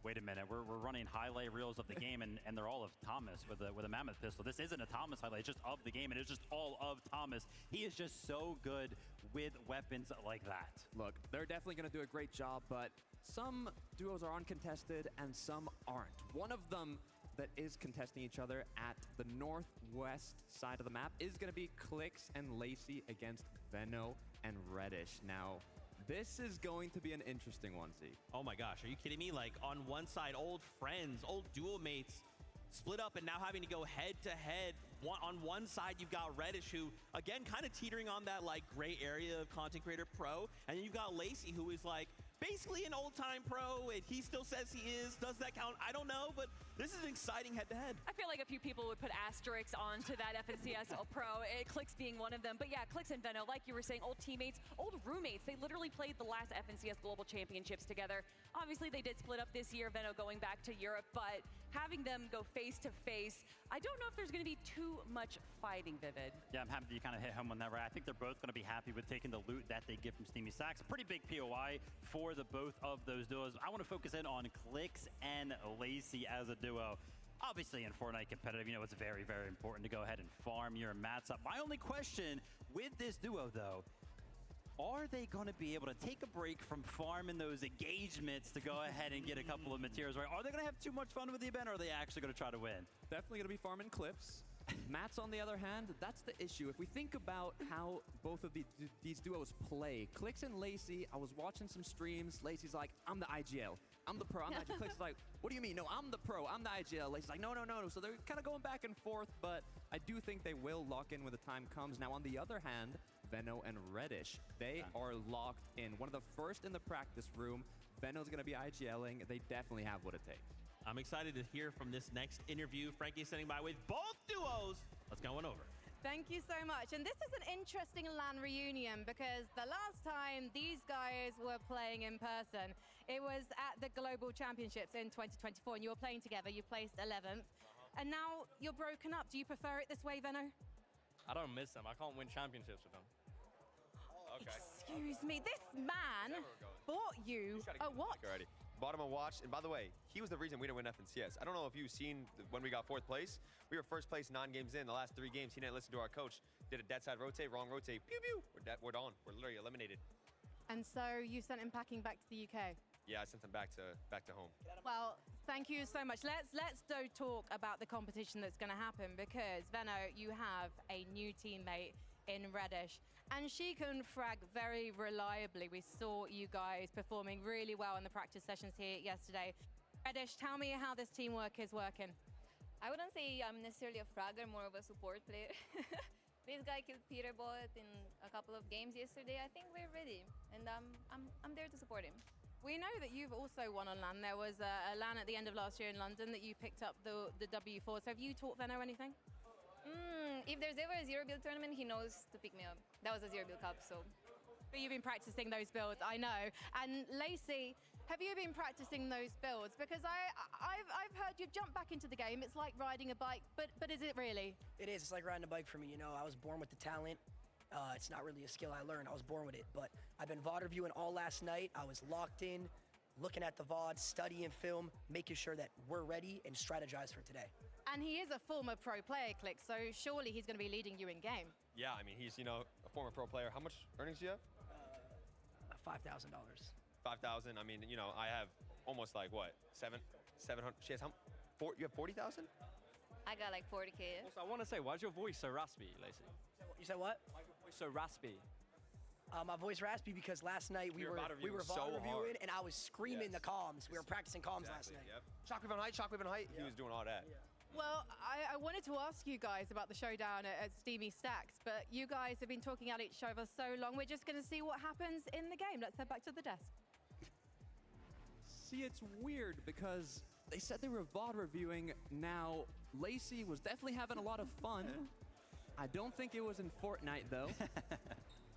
S3: wait a minute, we're running highlight reels of the game, and they're all of Thomas with a Mammoth pistol. This isn't a Thomas highlight, it's just of the game, and it's just all of Thomas. He is just so good with weapons like that.
S1: Look, they're definitely going to do a great job, but some duos are uncontested and some aren't. One of them that is contesting each other at the northwest side of the map is going to be Clix and Lacey against Veno and Reddish. Now, this is going to be an interesting one, Z.
S2: Oh my gosh, are you kidding me? Like, on one side, old friends, old duo mates split up and now having to go head to head. On one side, you've got Reddish, who, again, kind of teetering on that, like, gray area of content creator pro. And then you've got Lacey, who is, like, basically an old-time pro. He still says he is. Does that count? I don't know, but this is an exciting head-to-head.
S5: I feel like a few people would put asterisks onto that FNCS Pro, Clix being one of them. But yeah, Clix and Veno, like you were saying, old teammates, old roommates. They literally played the last FNCS Global Championships together. Obviously, they did split up this year, Veno going back to Europe, but having them go face-to-face, I don't know if there's going to be too much fighting, Vivid.
S3: Yeah, I'm happy that you kind of hit home on that, right? I think they're both going to be happy with taking the loot that they get from Steamy Stacks. A pretty big POI for the both of those duos. I want to focus in on Clix and Lacey as a duo. Obviously, in Fortnite competitive, you know, it's very, very important to go ahead and farm your mats up. My only question with this duo, though, are they going to be able to take a break from farming those engagements to go ahead and get a couple of materials right? Are they going to have too much fun with the event, or are they actually going to try to win?
S1: Definitely going to be farming clips. Mats, on the other hand, that's the issue. If we think about how both of these duos play, Clix and Lacey, I was watching some streams. Lacey's like, I'm the IGL. I'm the pro. I'm the IGL. Clix is like, what do you mean? No, I'm the pro. I'm the IGL. Lacey's like, no, no, no. So they're kind of going back and forth, but I do think they will lock in when the time comes. Now, on the other hand, Veno and Reddish, they are locked in. One of the first in the practice room. Veno's going to be IGLing. They definitely have what it takes.
S2: I'm excited to hear from this next interview. Frankie is standing by with both duos. Let's go on over.
S4: Thank you so much. And this is an interesting LAN reunion because the last time these guys were playing in person, it was at the Global Championships in 2024, and you were playing together. You placed 11th. And now you're broken up. Do you prefer it this way, Veno?
S19: I don't miss them. I can't win championships with them. Okay.
S4: Excuse me. This man bought you a watch.
S20: Already. Bought him a watch, and by the way, he was the reason we didn't win FNCS. I don't know if you've seen when we got 4th place. We were 1st place 9 games in. The last 3 games, he didn't listen to our coach. Did a dead side rotate, wrong rotate, pew pew. We're done. We're literally eliminated.
S4: And so you sent him packing back to the UK.
S20: Yeah, I sent him back to home.
S4: Well, thank you so much. Let's talk about the competition that's going to happen because Veno, you have a new teammate in Reddish, and she can frag very reliably. We saw you guys performing really well in the practice sessions here yesterday. Reddish, tell me how this teamwork is working.
S21: I wouldn't say I'm necessarily a fragger, more of a support player. This guy killed Peterbot in a couple of games yesterday. I think we're ready, and I'm there to support him.
S4: We know that you've also won on LAN. There was a LAN at the end of last year in London that you picked up the W4. So have you taught Veno anything?
S21: If there's ever a zero build tournament, he knows to pick me up. That was a zero build cup, so.
S4: But you've been practicing those builds, I know. And Lacey, have you been practicing those builds? Because I've heard you've jumped back into the game. It's like riding a bike, but is it really?
S22: It is. It's like riding a bike for me. You know, I was born with the talent. It's not really a skill I learned. I was born with it. But I've been VOD reviewing all last night. I was locked in, looking at the VOD, studying film, making sure that we're ready and strategize for today.
S4: And he is a former pro player, Clix, so surely he's going to be leading you in game.
S20: Yeah, I mean, he's, you know, a former pro player. How much earnings do you have?
S22: $5,000.
S20: 5,000. I mean, you know, I have almost like what, 700. She has you have 40,000?
S21: I got like 40K.
S19: Also, I want to say, why is your voice so raspy, Lacey?
S22: You said what?
S19: Why is your voice so raspy?
S22: My voice raspy because last night we were VOD reviewing and I was screaming the comms. We were practicing comms last night.
S20: Yep. Shockwave on height, shockwave on height. Yeah. He was doing all that. Yeah.
S4: Well, I wanted to ask you guys about the showdown at Steamy Stacks, but you guys have been talking at each other so long. We're just going to see what happens in the game. Let's head back to the desk.
S1: See, it's weird because they said they were VOD reviewing. Now, Lacey was definitely having a lot of fun. I don't think it was in Fortnite, though.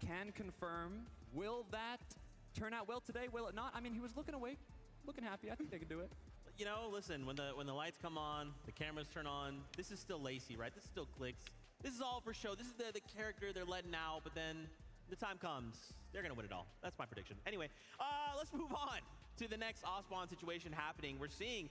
S1: Can confirm. Will that turn out well today? Will it not? I mean, he was looking awake, looking happy. I think they can do it.
S2: You know, listen, when the lights come on, the cameras turn on, this is still Lacey, right? This is still Clix. This is all for show. This is the character they're letting out, but then the time comes, they're going to win it all. That's my prediction. Anyway, let's move on to the next Ospawn situation happening. We're seeing,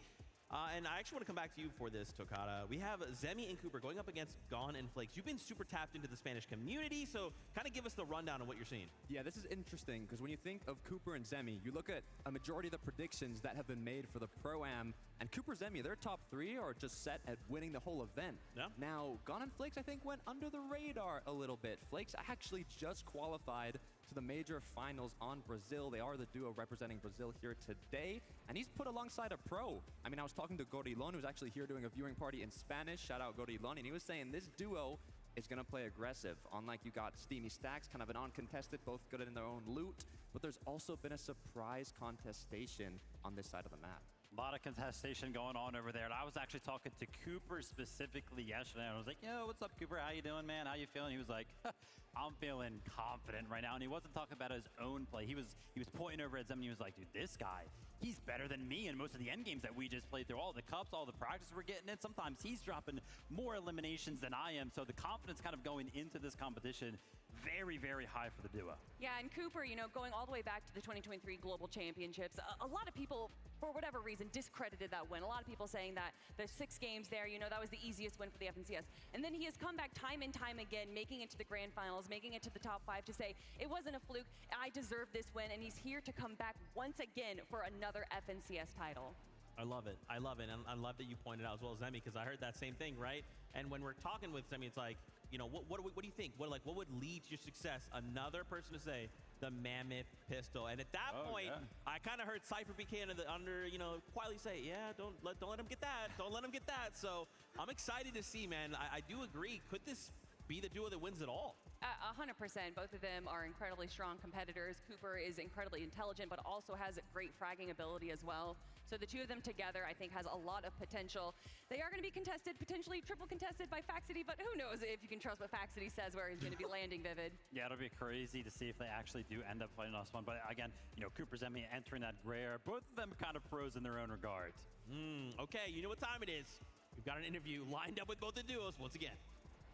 S2: and I actually want to come back to you for this, Tokata. We have Zemi and Cooper going up against Gone and Flakes. You've been super tapped into the Spanish community, so kind of give us the rundown of what you're seeing.
S1: Yeah, this is interesting because when you think of Cooper and Zemi, you look at a majority of the predictions that have been made for the Pro-Am, and Cooper Zemi, their top 3 are just set at winning the whole event.
S2: Yeah.
S1: Now, Gone and Flakes, I think, went under the radar a little bit. Flakes actually just qualified to the major finals on Brazil. They are the duo representing Brazil here today, and he's put alongside a pro. I mean, I was talking to Gorilon, who's actually here doing a viewing party in Spanish. Shout out Gorilon, and he was saying this duo is going to play aggressive. Unlike you got Steamy Stacks, kind of an uncontested, both good in their own loot, but there's also been a surprise contestation on this side of the map.
S3: A lot of contestation going on over there. And I was actually talking to Cooper specifically yesterday. I was like, yo, what's up, Cooper? How you doing, man? How you feeling? He was like, I'm feeling confident right now. And he wasn't talking about his own play. He was pointing over at Zemi. He was like, dude, this guy, he's better than me in most of the end games that we just played through. All the cups, all the practice we're getting in. Sometimes he's dropping more eliminations than I am. So the confidence kind of going into this competition, very, very high for the duo.
S5: Yeah, and Cooper, you know, going all the way back to the 2023 Global Championships, a lot of people, for whatever reason, discredited that win. A lot of people saying that the 6 games there, you know, that was the easiest win for the FNCS. And then he has come back time and time again, making it to the grand finals, making it to the top 5 to say, it wasn't a fluke, I deserve this win, and he's here to come back once again for another FNCS title.
S2: I love it. I love it. And I love that you pointed out as well as Zemi, because I heard that same thing, right? And when we're talking with Zemi, it's like, you know, what do you think? What would lead to your success? Another person to say the Mammoth pistol. And at that point, I kind of heard Cypher PK under, you know, quietly say, yeah, don't let him get that. Don't let him get that. So I'm excited to see, man. I do agree. Could this be the duo that wins it all?
S5: 100%. Both of them are incredibly strong competitors. Cooper is incredibly intelligent, but also has great fragging ability as well. So the two of them together, I think, has a lot of potential. They are going to be contested, potentially triple contested by Faxity, but who knows if you can trust what Faxity says where he's going to be landing, Vivid.
S3: Yeah, it'll be crazy to see if they actually do end up fighting us one. But again, you know, Cooper Zemi entering that gray area, both of them kind of pros in their own regards.
S2: Okay, you know what time it is. We've got an interview lined up with both the duos once again.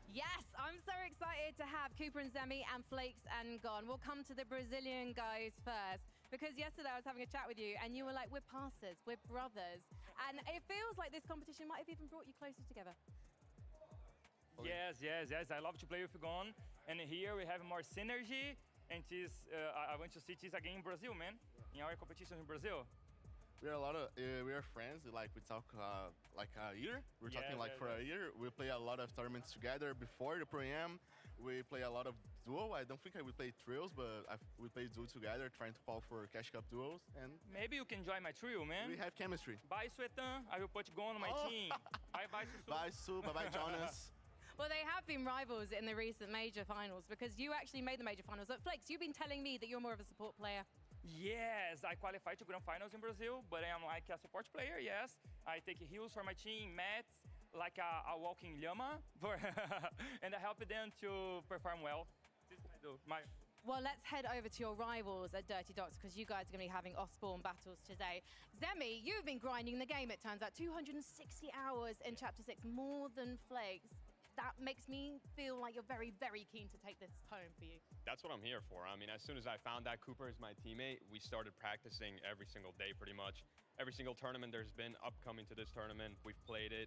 S4: Yes, I'm so excited to have Cooper and Zemi and Flakes and Gon. We'll come to the Brazilian guys first, because yesterday I was having a chat with you and you were like, we're passers, we're brothers. And it feels like this competition might have even brought you closer together.
S6: Yes. I love to play with Gon. And here we have more synergy. And I want to see this again in Brazil, man. In our competition in Brazil.
S7: We are friends. Like we talk like a year. We're talking like for a year. We play a lot of tournaments together before the Pro-Am. We play a lot of duo. I don't think we play trios, but we play duo together, trying to call for Cash Cup duos. And
S6: maybe you can join my trio, man.
S7: We have chemistry.
S6: Bye, Swetan. I will put Gon on my team. Bye, Susu.
S7: Bye, Su. Bye, Jonas.
S4: Well, they have been rivals in the recent major finals because you actually made the major finals. But Flakes, you've been telling me that you're more of a support player.
S6: Yes, I qualified to grand finals in Brazil, but I am like a support player, yes. I take heals for my team, mats, like a walking llama, and I help them to perform well. This is what I do.
S4: Well, let's head over to your rivals at Dirty Docks because you guys are going to be having off-spawn battles today. Zemi, you've been grinding the game, it turns out. 260 hours in Chapter 6, more than Flakes. That makes me feel like you're very, very keen to take this home for you.
S23: That's what I'm here for. I mean, as soon as I found out Cooper is my teammate, we started practicing every single day pretty much. Every single tournament there's been upcoming to this tournament, we've played it.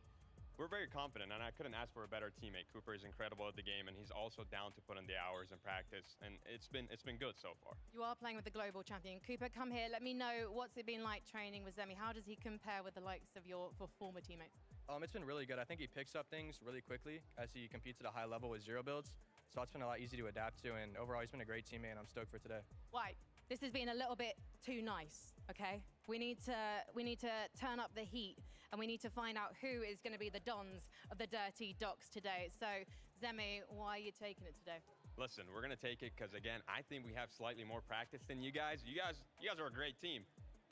S23: We're very confident, and I couldn't ask for a better teammate. Cooper is incredible at the game, and he's also down to put in the hours and practice, and it's been good so far.
S4: You are playing with the global champion. Cooper, come here. Let me know, what's it been like training with Zemi? How does he compare with the likes of your former teammates?
S24: It's been really good. I think he picks up things really quickly as he competes at a high level with zero builds. So it's been a lot easy to adapt to, and overall he's been a great teammate, and I'm stoked for today.
S4: Right, this has been a little bit too nice, okay? We need to turn up the heat, and we need to find out who is going to be the dons of the Dirty Docks today. So, Zemi, why are you taking it today?
S23: Listen, we're gonna take it because again, I think we have slightly more practice than you guys. You guys are a great team,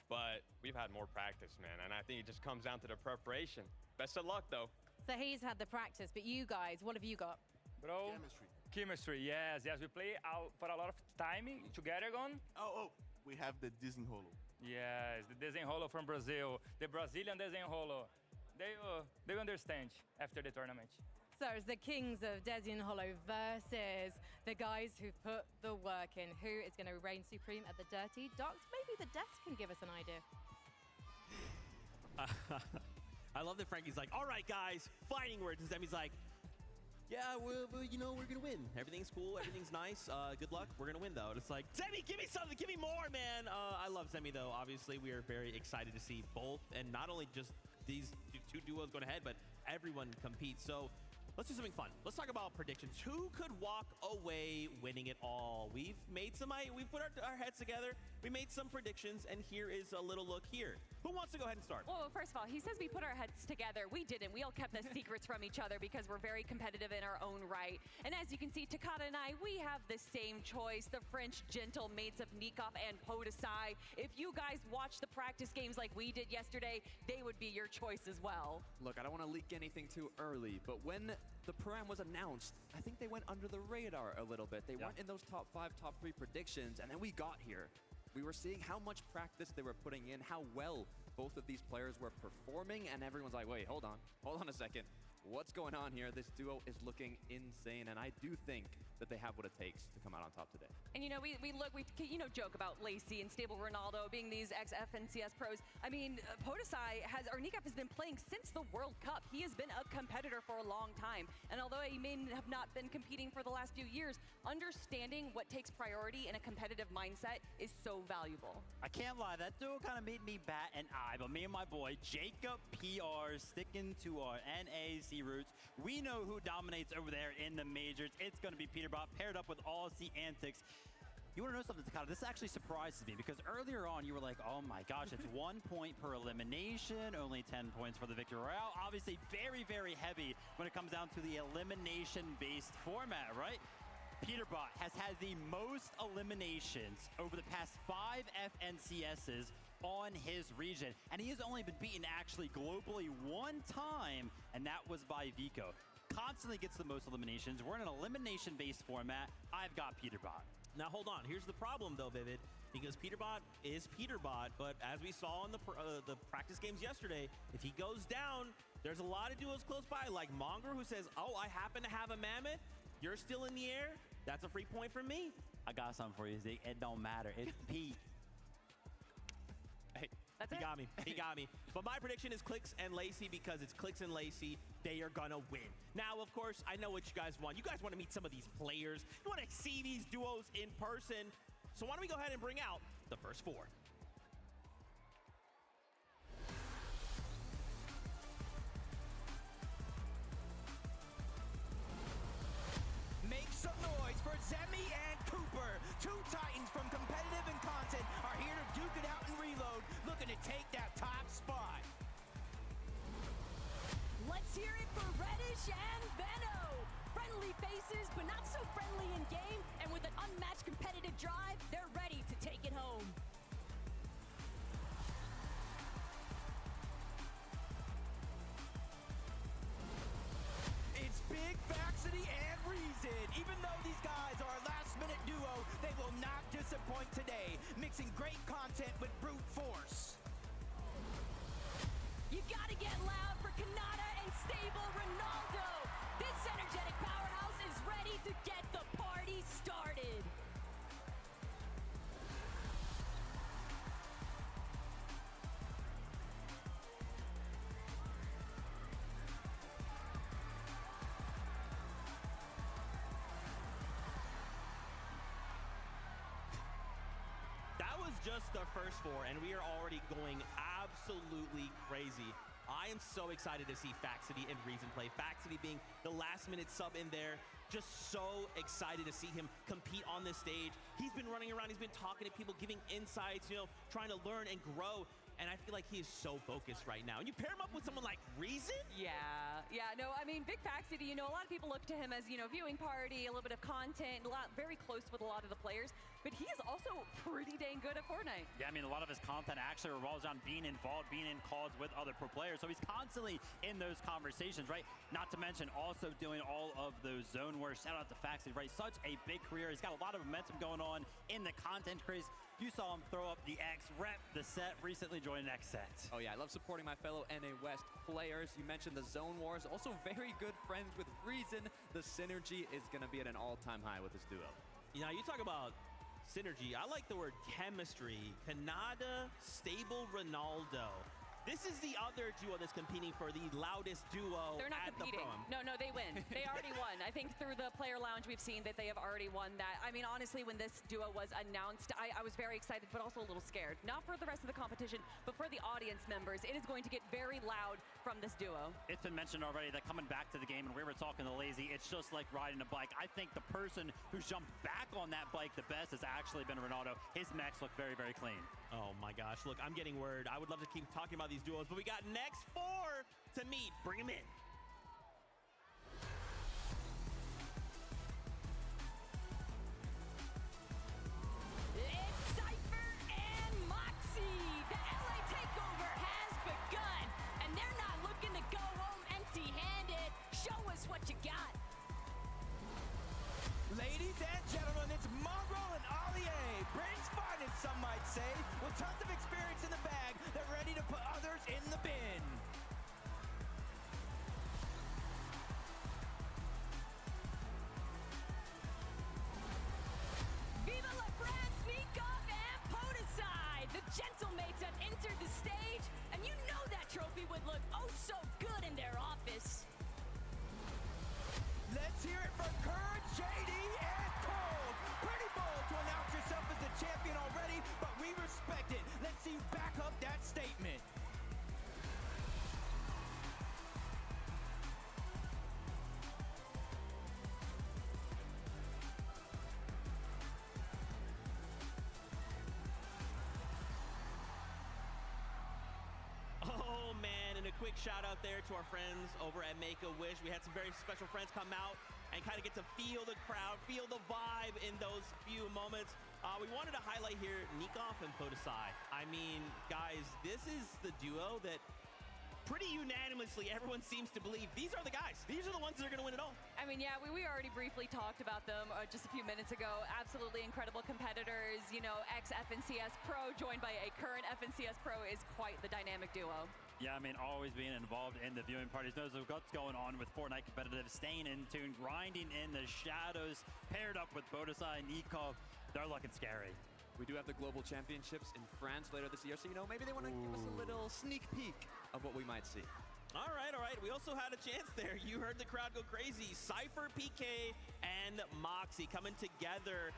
S23: but we've had more practice, man, and I think it just comes down to the preparation. Best of luck, though.
S4: So he's had the practice, but you guys, what have you got?
S6: Bro, chemistry, yes. We play for a lot of time together, Gon.
S7: We have the Desenrolo.
S6: Yes, the Desenrolo from Brazil, the Brazilian Desenrolo. They understand after the tournament.
S4: So it's the kings of Desenrolo versus the guys who put the work in. Who is going to reign supreme at the Dirty Docks? Maybe the Deaths can give us an idea.
S2: I love that Frankie's like, all right, guys, fighting words. And Zemi's like, yeah, we're going to win. Everything's cool. Everything's nice. Good luck. We're going to win, though. And it's like, Zemi, give me something. Give me more, man. I love Zemi, though. Obviously, we are very excited to see both. And not only just these two duos going ahead, but everyone compete. So let's do something fun. Let's talk about predictions. Who could walk away winning it all? We've put our heads together. We made some predictions, and here is a little look here. Who Who wants to go ahead and start?
S5: Well, first of all, he says we put our heads together. We didn't. We all kept the secrets from each other because we're very competitive in our own right. And as you can see, Takada and I, we have the same choice, the French gentle mates of Nikov and Podesai. If you guys watch the practice games like we did yesterday, they would be your choice as well.
S1: Look, I don't want to leak anything too early, but when the Pro-Am was announced, I think they went under the radar a little bit. They weren't in those top 5, top 3 predictions, and then we got here. We were seeing how much practice they were putting in, how well both of these players were performing, and everyone's like, wait, hold on a second. What's going on here? This duo is looking insane, and I do think that they have what it takes to come out on top today.
S5: And you know, we joke about Lacey and Stable Ronaldo being these ex-FNCS pros. I mean, Podesai or Nikov has been playing since the World Cup. He has been a competitor for a long time. And although he may have not been competing for the last few years, understanding what takes priority in a competitive mindset is so valuable.
S3: I can't lie, that duo kind of made me bat an eye, but me and my boy, Jacob PR, sticking to our NAC roots. We know who dominates over there in the majors. It's going to be Peterbot paired up with Aussie Antics. You want to know something, Takada? This actually surprises me because earlier on you were like, oh my gosh, it's 1 point per elimination, only 10 points for the Victory Royale. Obviously very, very heavy when it comes down to the elimination-based format, right? Peterbot has had the most eliminations over the past 5 FNCSs on his region, and he has only been beaten actually globally 1 time, and that was by Vico. Constantly gets the most eliminations. We're in an elimination-based format. I've got Peterbot.
S2: Now hold on. Here's the problem though, Vivid, because Peterbot is Peterbot, but as we saw in the practice games yesterday, if he goes down, there's a lot of duos close by, like Monger, who says, oh, I happen to have a Mammoth. You're still in the air. That's a free point for me.
S3: I got something for you, Zeke. It don't matter. It's Pete.
S2: Hey, he got me. But my prediction is Clix and Lacey because it's Clix and Lacey. They are gonna win. Now, of course, I know what you guys want. You guys want to meet some of these players. You want to see these duos in person. So why don't we go ahead and bring out the first 4.
S8: Make some noise for Zemi and Cooper. 2 Titans from competitive and content are here to duke it out and reload, looking to take that top spot.
S10: Let's hear it for Reddish and Benno. Friendly faces, but not so friendly in game, and with an unmatched competitive drive, they're ready to take it home.
S8: It's Big Vaxity and Reason. Even though these guys are a last-minute duo, they will not disappoint today, mixing great content with brute force.
S10: You gotta get loud for Kanata and Stable Ronaldo. This energetic powerhouse is ready to get the party started.
S2: That was just the first 4, and we are already going absolutely crazy. I am so excited to see Faxity and Reason play. Faxity being the last-minute sub in there. Just so excited to see him compete on this stage. He's been running around. He's been talking to people, giving insights, trying to learn and grow. And I feel like he is so focused right now. And you pair him up with someone like Reason?
S5: Yeah, no, I mean, Big Faxity, a lot of people look to him as, viewing party, a little bit of content, very close with a lot of the players, but he is also pretty dang good at Fortnite.
S3: Yeah, I mean, a lot of his content actually revolves on being involved, being in calls with other pro players, so he's constantly in those conversations, right? Not to mention also doing all of those zone wars. Shout out to Faxity, right? Such a big career. He's got a lot of momentum going on in the content craze. You saw him throw up the X, rep the set, recently joined X-Set.
S1: Oh yeah, I love supporting my fellow NA West players. You mentioned the Zone Wars, also very good friends with Reason. The synergy is gonna be at an all-time high with this duo.
S2: You talk about synergy. I like the word chemistry. Kanada, Stable Ronaldo. This is the other duo that's competing for the loudest duo
S5: They're not
S2: at
S5: competing.
S2: the Pro-Am.
S5: No, they win. They already won. I think through the player lounge, we've seen that they have already won that. I mean, honestly, when this duo was announced, I was very excited, but also a little scared. Not for the rest of the competition, but for the audience members. It is going to get very loud from this duo.
S3: It's been mentioned already that coming back to the game, and we were talking to Lazy, it's just like riding a bike. I think the person who's jumped back on that bike the best has actually been Ronaldo. His mechs look very, very clean.
S2: Oh my gosh, look, I'm getting word. I would love to keep talking about these duos, but we got next 4 to meet. Bring them in.
S10: It's Cypher and Moxie. The LA takeover has begun, and they're not looking to go home empty-handed. Show us what you got.
S8: Ladies and gentlemen, it's Mongrel and Allier, Britain's finest, some might say, with tons of experience in the bag. They're ready to put others in the bin.
S10: Viva la France, Sneakoff, and Podesai. The Gentlemates have entered the stage, and you know that trophy would look oh so good in their office.
S8: Let's hear it for Courage, JD, and Cold. Pretty bold to announce yourself as the champion already, but we respect it. Let's see you back up that statement.
S2: Oh man, and a quick shout out there to our friends over at Make-A-Wish. We had some very special friends come out and kind of get to feel the crowd, feel the vibe in those few moments. We wanted to highlight here Nikoff and Podesai. I mean, guys, this is the duo that pretty unanimously everyone seems to believe these are the guys. These are the ones that are going to win it all.
S5: I mean, yeah, we already briefly talked about them just a few minutes ago. Absolutely incredible competitors. You know, ex-FNCS Pro joined by a current FNCS Pro is quite the dynamic duo.
S3: Yeah, I mean, always being involved in the viewing parties, knows what's going on with Fortnite competitive, staying in tune, grinding in the shadows, paired up with Podesai and Nikov. They're looking scary.
S1: We do have the Global Championships in France later this year, so, you know, maybe they want to give us a little sneak peek of what we might see.
S2: All right, all right. We also had a chance there. You heard the crowd go crazy. Cypher, PK, and Moxie coming together.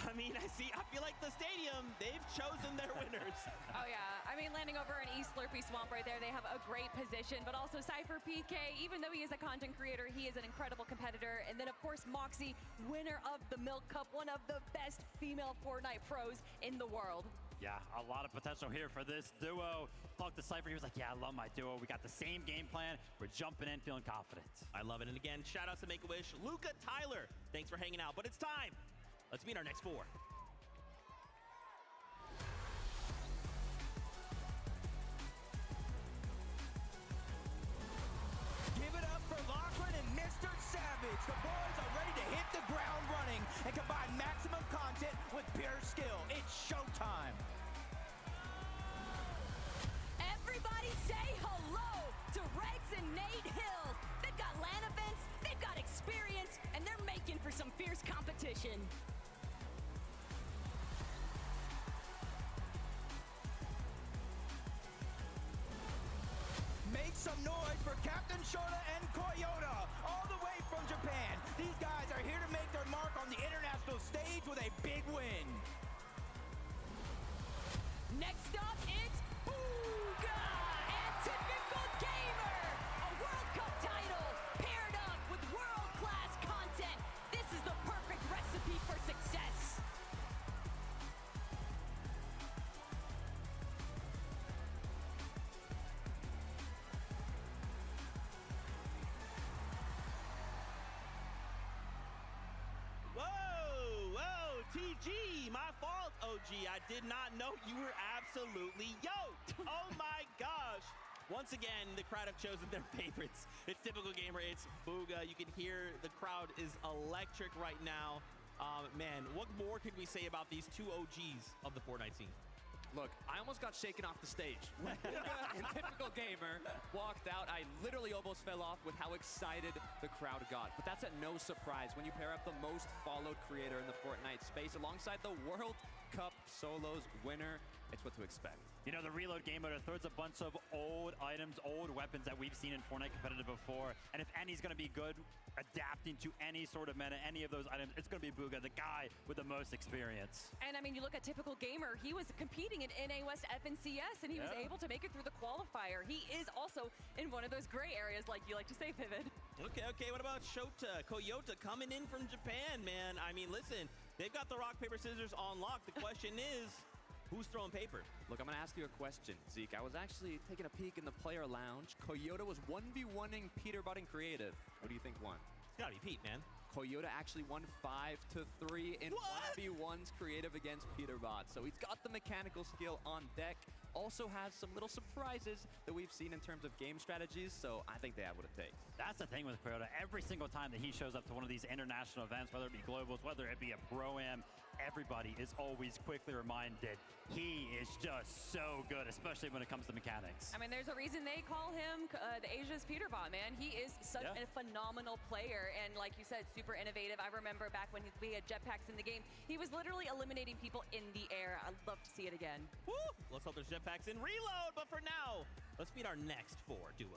S2: I mean, I feel like the stadium, they've chosen their winners.
S5: Oh, yeah. I mean, landing over in East Slurpee Swamp right there, they have a great position, but also Cypher PK, even though he is a content creator, he is an incredible competitor. And then, of course, Moxie, winner of the Milk Cup, one of the best female Fortnite pros in the world.
S3: Yeah, a lot of potential here for this duo. Talked to Cypher, he was like, yeah, I love my duo. We got the same game plan. We're jumping in, feeling confident.
S2: I love it. And again, shout outs to Make-A-Wish. Luca, Tyler, thanks for hanging out. But it's time. Let's meet our next 4.
S8: Give it up for Lachlan and Mr. Savage. The boys are ready to hit the ground running and combine maximum content with pure skill. It's showtime.
S10: Everybody say hello to Regs and Nate Hill. They've got LAN events, they've got experience, and they're making for some fierce competition.
S8: Make some noise for Captain Shota and Koyota, all the way from Japan. These guys are here to make their mark on the international stage with a big win.
S10: Next up, it's Booga and Typical Gamer, a World Cup title paired up with world-class content. This is the perfect recipe for success.
S2: TG, my fault, OG. I did not know you were absolutely yoked. Oh my gosh. Once again, the crowd have chosen their favorites. It's Typical Gamer, it's Booga. You can hear the crowd is electric right now. Man, what more could we say about these 2 OGs of the Fortnite scene?
S9: Look, I almost got shaken off the stage. When Booga and Typical Gamer walked out, I literally almost fell off with how excited the crowd got. But that's at no surprise when you pair up the most followed creator in the Fortnite space alongside the World Cup Solos winner. It's what to expect.
S3: You know, the reload game mode throws a bunch of old items, old weapons that we've seen in Fortnite competitive before. And if any's going to be good adapting to any sort of meta, any of those items, it's going to be Bugha, the guy with the most experience.
S5: And I mean, you look at Typical Gamer, he was competing in NA West FNCS, and he was able to make it through the qualifier. He is also in one of those gray areas, like you like to say, Vivid.
S2: Okay, what about Shota, Koyota coming in from Japan, man? I mean, listen, they've got the rock, paper, scissors on lock. The question is, who's throwing paper?
S1: Look, I'm going to ask you a question, Zeke. I was actually taking a peek in the player lounge. Koyota was 1v1ing Peterbot in creative. Who do you think won?
S2: It's got to be Pete, man.
S1: Koyota actually won 5-3 in 1v1's creative against Peterbot. So he's got the mechanical skill on deck. Also has some little surprises that we've seen in terms of game strategies, so I think they have what it takes.
S3: That's the thing with Koyota. Every single time that he shows up to one of these international events, whether it be globals, whether it be a Pro-Am, everybody is always quickly reminded he is just so good, especially when it comes to mechanics.
S5: I mean, there's a reason they call him the Asia's Peterbot, man. He is such a phenomenal player, and like you said, super innovative. I remember back when we had jetpacks in the game, he was literally eliminating people in the air. I'd love to see it again.
S2: Woo! Let's hope there's jetpacks in reload, but for now, let's meet our next 4 duos.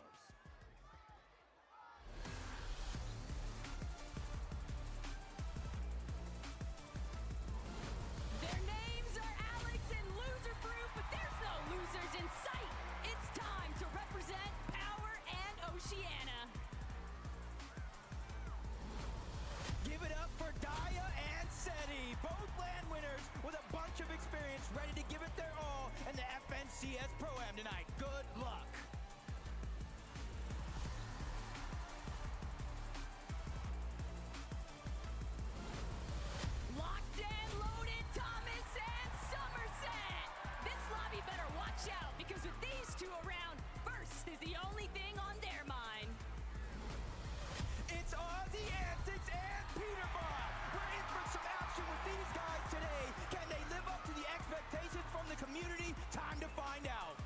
S10: Their names are Alex and Loser Fruit, but there's no losers in sight. It's time to represent Power and Oceania.
S8: Give it up for Daya and Seti, both land winners with a bunch of experience, ready to give it their all in the FNCS Pro-Am tonight. Good luck.
S10: Locked and loaded, Thomas and Somerset. This lobby better watch out, because with these two around, first is the only thing on their mind.
S8: It's Aussie Antics and Peterbot. We're in for some action with these guys today. Can they live up to the expectations from the community? Time to find out.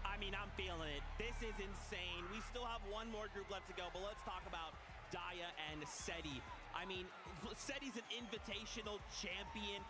S2: I mean, I'm feeling it. This is insane. We still have one more group left to go, but let's talk about Daya and Seti. I mean, Seti's an invitational champion,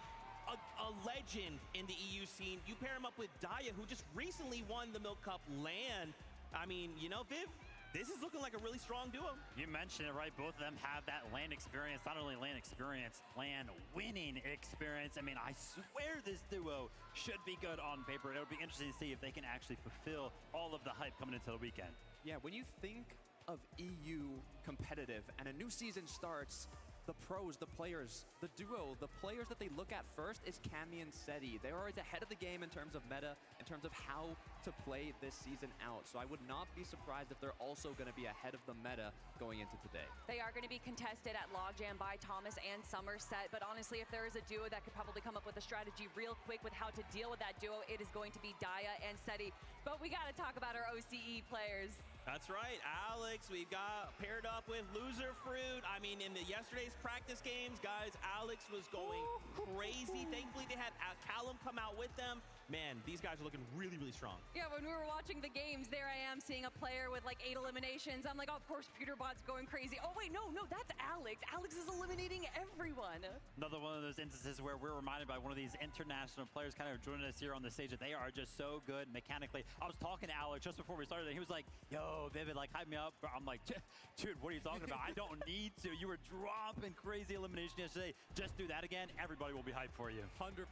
S2: a legend in the EU scene. You pair him up with Daya, who just recently won the Milk Cup LAN. I mean, you know, Viv, this is looking like a really strong duo.
S3: You mentioned it, right? Both of them have that LAN experience, not only LAN experience, LAN winning experience. I mean, I swear this duo should be good on paper. It'll be interesting to see if they can actually fulfill all of the hype coming into the weekend.
S1: Yeah, when you think of EU competitive and a new season starts, the pros, the players, the duo, the players that they look at first is Cammy and Seti. They're always ahead of the game in terms of meta, in terms of how to play this season out. So I would not be surprised if they're also going to be ahead of the meta going into today.
S5: They are going to be contested at Logjam by Thomas and Somerset, but honestly, if there is a duo that could probably come up with a strategy real quick with how to deal with that duo, it is going to be Daya and Seti. But we got to talk about our OCE players.
S2: That's right, Alex. We've got paired up with Loser Fruit. I mean, in yesterday's practice games, guys, Alex was going crazy. Thankfully, they had Callum come out with them. Man, these guys are looking really, really strong.
S5: Yeah, when we were watching the games, there I am seeing a player with like 8 eliminations. I'm like, oh, of course, Peterbot's going crazy. Oh, wait, no, that's Alex. Alex is eliminating everyone.
S3: Another one of those instances where we're reminded by one of these international players kind of joining us here on the stage that they are just so good mechanically. I was talking to Alex just before we started, and he was like, yo, Vivid, like, hype me up. I'm like, dude, what are you talking about? I don't need to. You were dropping crazy elimination yesterday. Just do that again. Everybody will be hyped for you.
S1: 100%.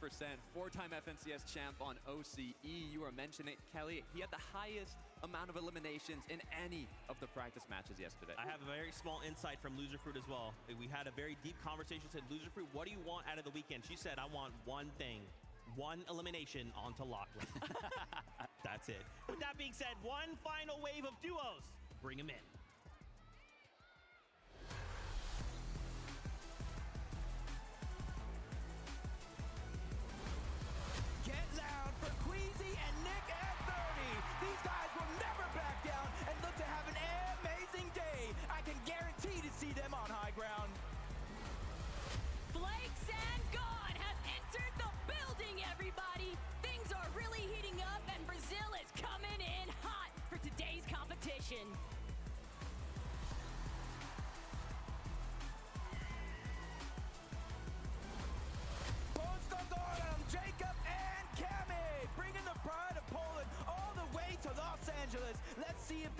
S1: 4-time FNCS champ on OCE. You were mentioning it, Kelly. He had the highest amount of eliminations in any of the practice matches yesterday.
S2: I have a very small insight from Loser Fruit as well. We had a very deep conversation. Said, Loser Fruit, what do you want out of the weekend? She said, I want one thing. One elimination onto Lachlan. That's it. With that being said, one final wave of duos. Bring him in.
S8: Get loud for Queasy and Nick at 30. These guys will never back down and look to have an amazing day. I can guarantee to see them on high ground.
S10: Flakes and God have entered the building, everybody. Things are really heating up,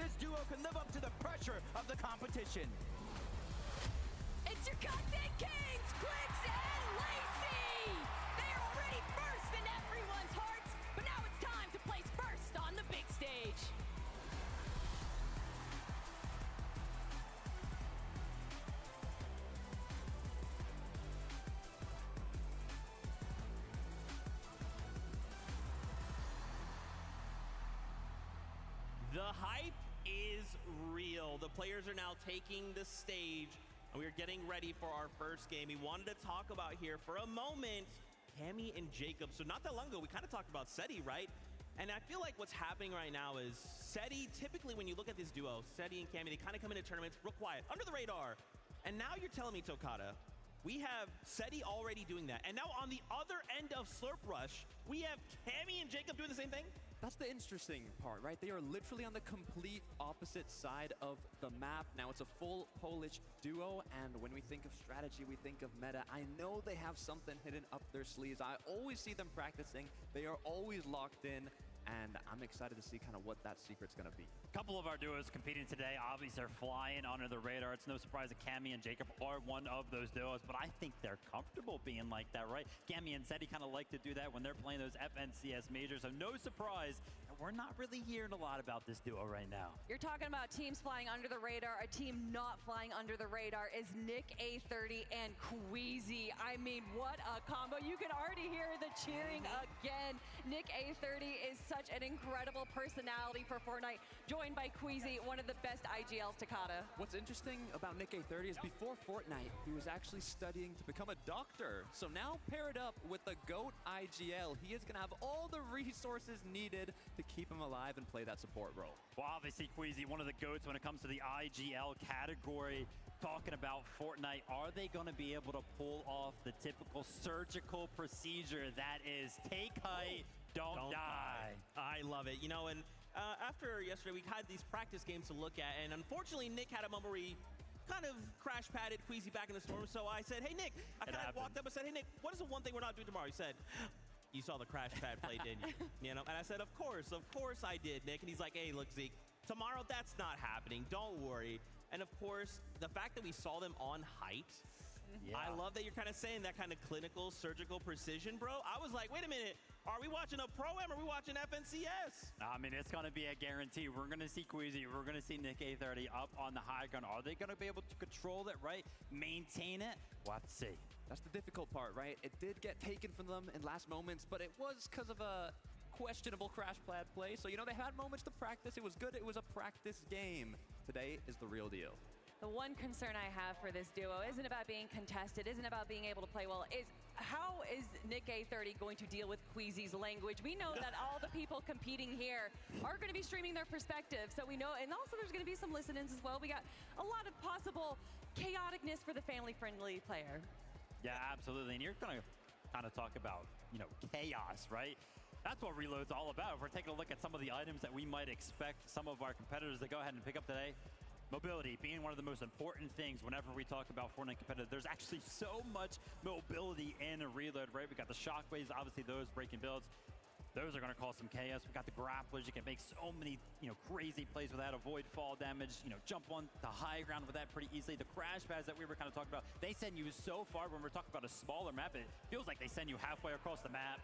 S8: this duo can live up to the pressure of the competition.
S10: It's your content kings, Quicks and Lacey! They are already first in everyone's hearts, but now it's time to place first on the big stage.
S2: The hype is real. The players are now taking the stage, and we are getting ready for our first game. We wanted to talk about here for a moment Cammy and Jacob. So not that long ago, we kind of talked about Seti, right? And I feel like what's happening right now is Seti, typically when you look at this duo, Seti and Cammy, they kind of come into tournaments real quiet, under the radar. And now you're telling me, Tokata, we have Seti already doing that. And now on the other end of Slurp Rush, we have Cammy and Jacob doing the same thing?
S1: That's the interesting part, right? They are literally on the complete opposite side of the map. Now it's a full Polish duo, and when we think of strategy, we think of meta. I know they have something hidden up their sleeves. I always see them practicing. They are always locked in, and I'm excited to see kind of what that secret's gonna be.
S3: A couple of our duos competing today, obviously they're flying under the radar. It's no surprise that Cammy and Jacob are one of those duos, but I think they're comfortable being like that, right? Cammy and Seti kind of like to do that when they're playing those FNCS majors, so no surprise that we're not really hearing a lot about this duo right now.
S5: You're talking about teams flying under the radar. A team not flying under the radar is Nick A30 and Queasy. I mean, what a combo. You can already hear the cheering again. Nick A30 is such an incredible personality for Fortnite, joined by Queasy, one of the best IGLs Takata.
S1: What's interesting about Nick A30 is before Fortnite, he was actually studying to become a doctor. So now paired up with the GOAT IGL, he is gonna have all the resources needed to keep him alive and play that support role.
S3: Well, obviously Queasy, one of the GOATs when it comes to the IGL category. Talking about Fortnite, are they going to be able to pull off the typical surgical procedure that is take height, don't die?
S2: I love it. You know, and after yesterday, we had these practice games to look at, and unfortunately, Nick had a moment where he kind of crash padded Queasy back in the storm. So I said, hey, Nick, I kind of walked up and said, hey, Nick, what is the one thing we're not doing tomorrow? He said, you saw the crash pad play, didn't you? You know, and I said, of course I did, Nick. And he's like, hey, look, Zeke, tomorrow that's not happening. Don't worry. And of course, the fact that we saw them on height, I love that you're kind of saying that kind of clinical, surgical precision, bro. I was like, wait a minute, are we watching a Pro-Am or are we watching FNCS?
S3: I mean, it's going to be a guarantee. We're going to see Queasy, we're going to see Nick A30 up on the high ground. Are they going to be able to control it, right? Maintain it? We'll have to see.
S1: That's the difficult part, right? It did get taken from them in last moments, but it was because of a questionable crash pad play. So, you know, they had moments to practice. It was good. It was a practice game. Today is the real deal.
S5: The one concern I have for this duo isn't about being contested, isn't about being able to play well, is how is Nick A30 going to deal with Queasy's language? We know that all the people competing here are going to be streaming their perspective, so we know, and also there's going to be some listen-ins as well. We got a lot of possible chaoticness for the family-friendly player.
S3: Yeah, absolutely, and you're going to kind of talk about, you know, chaos, right? That's what Reload's all about. If we're taking a look at some of the items that we might expect some of our competitors to go ahead and pick up today, mobility being one of the most important things whenever we talk about Fortnite competitive. There's actually so much mobility in a Reload, right? We got the shockwaves, obviously those breaking builds. Those are going to cause some chaos. We got the grapplers. You can make so many, you know, crazy plays with that. Avoid fall damage, you know, jump on the high ground with that pretty easily. The crash pads that we were kind of talking about, they send you so far. When we're talking about a smaller map, it feels like they send you halfway across the map.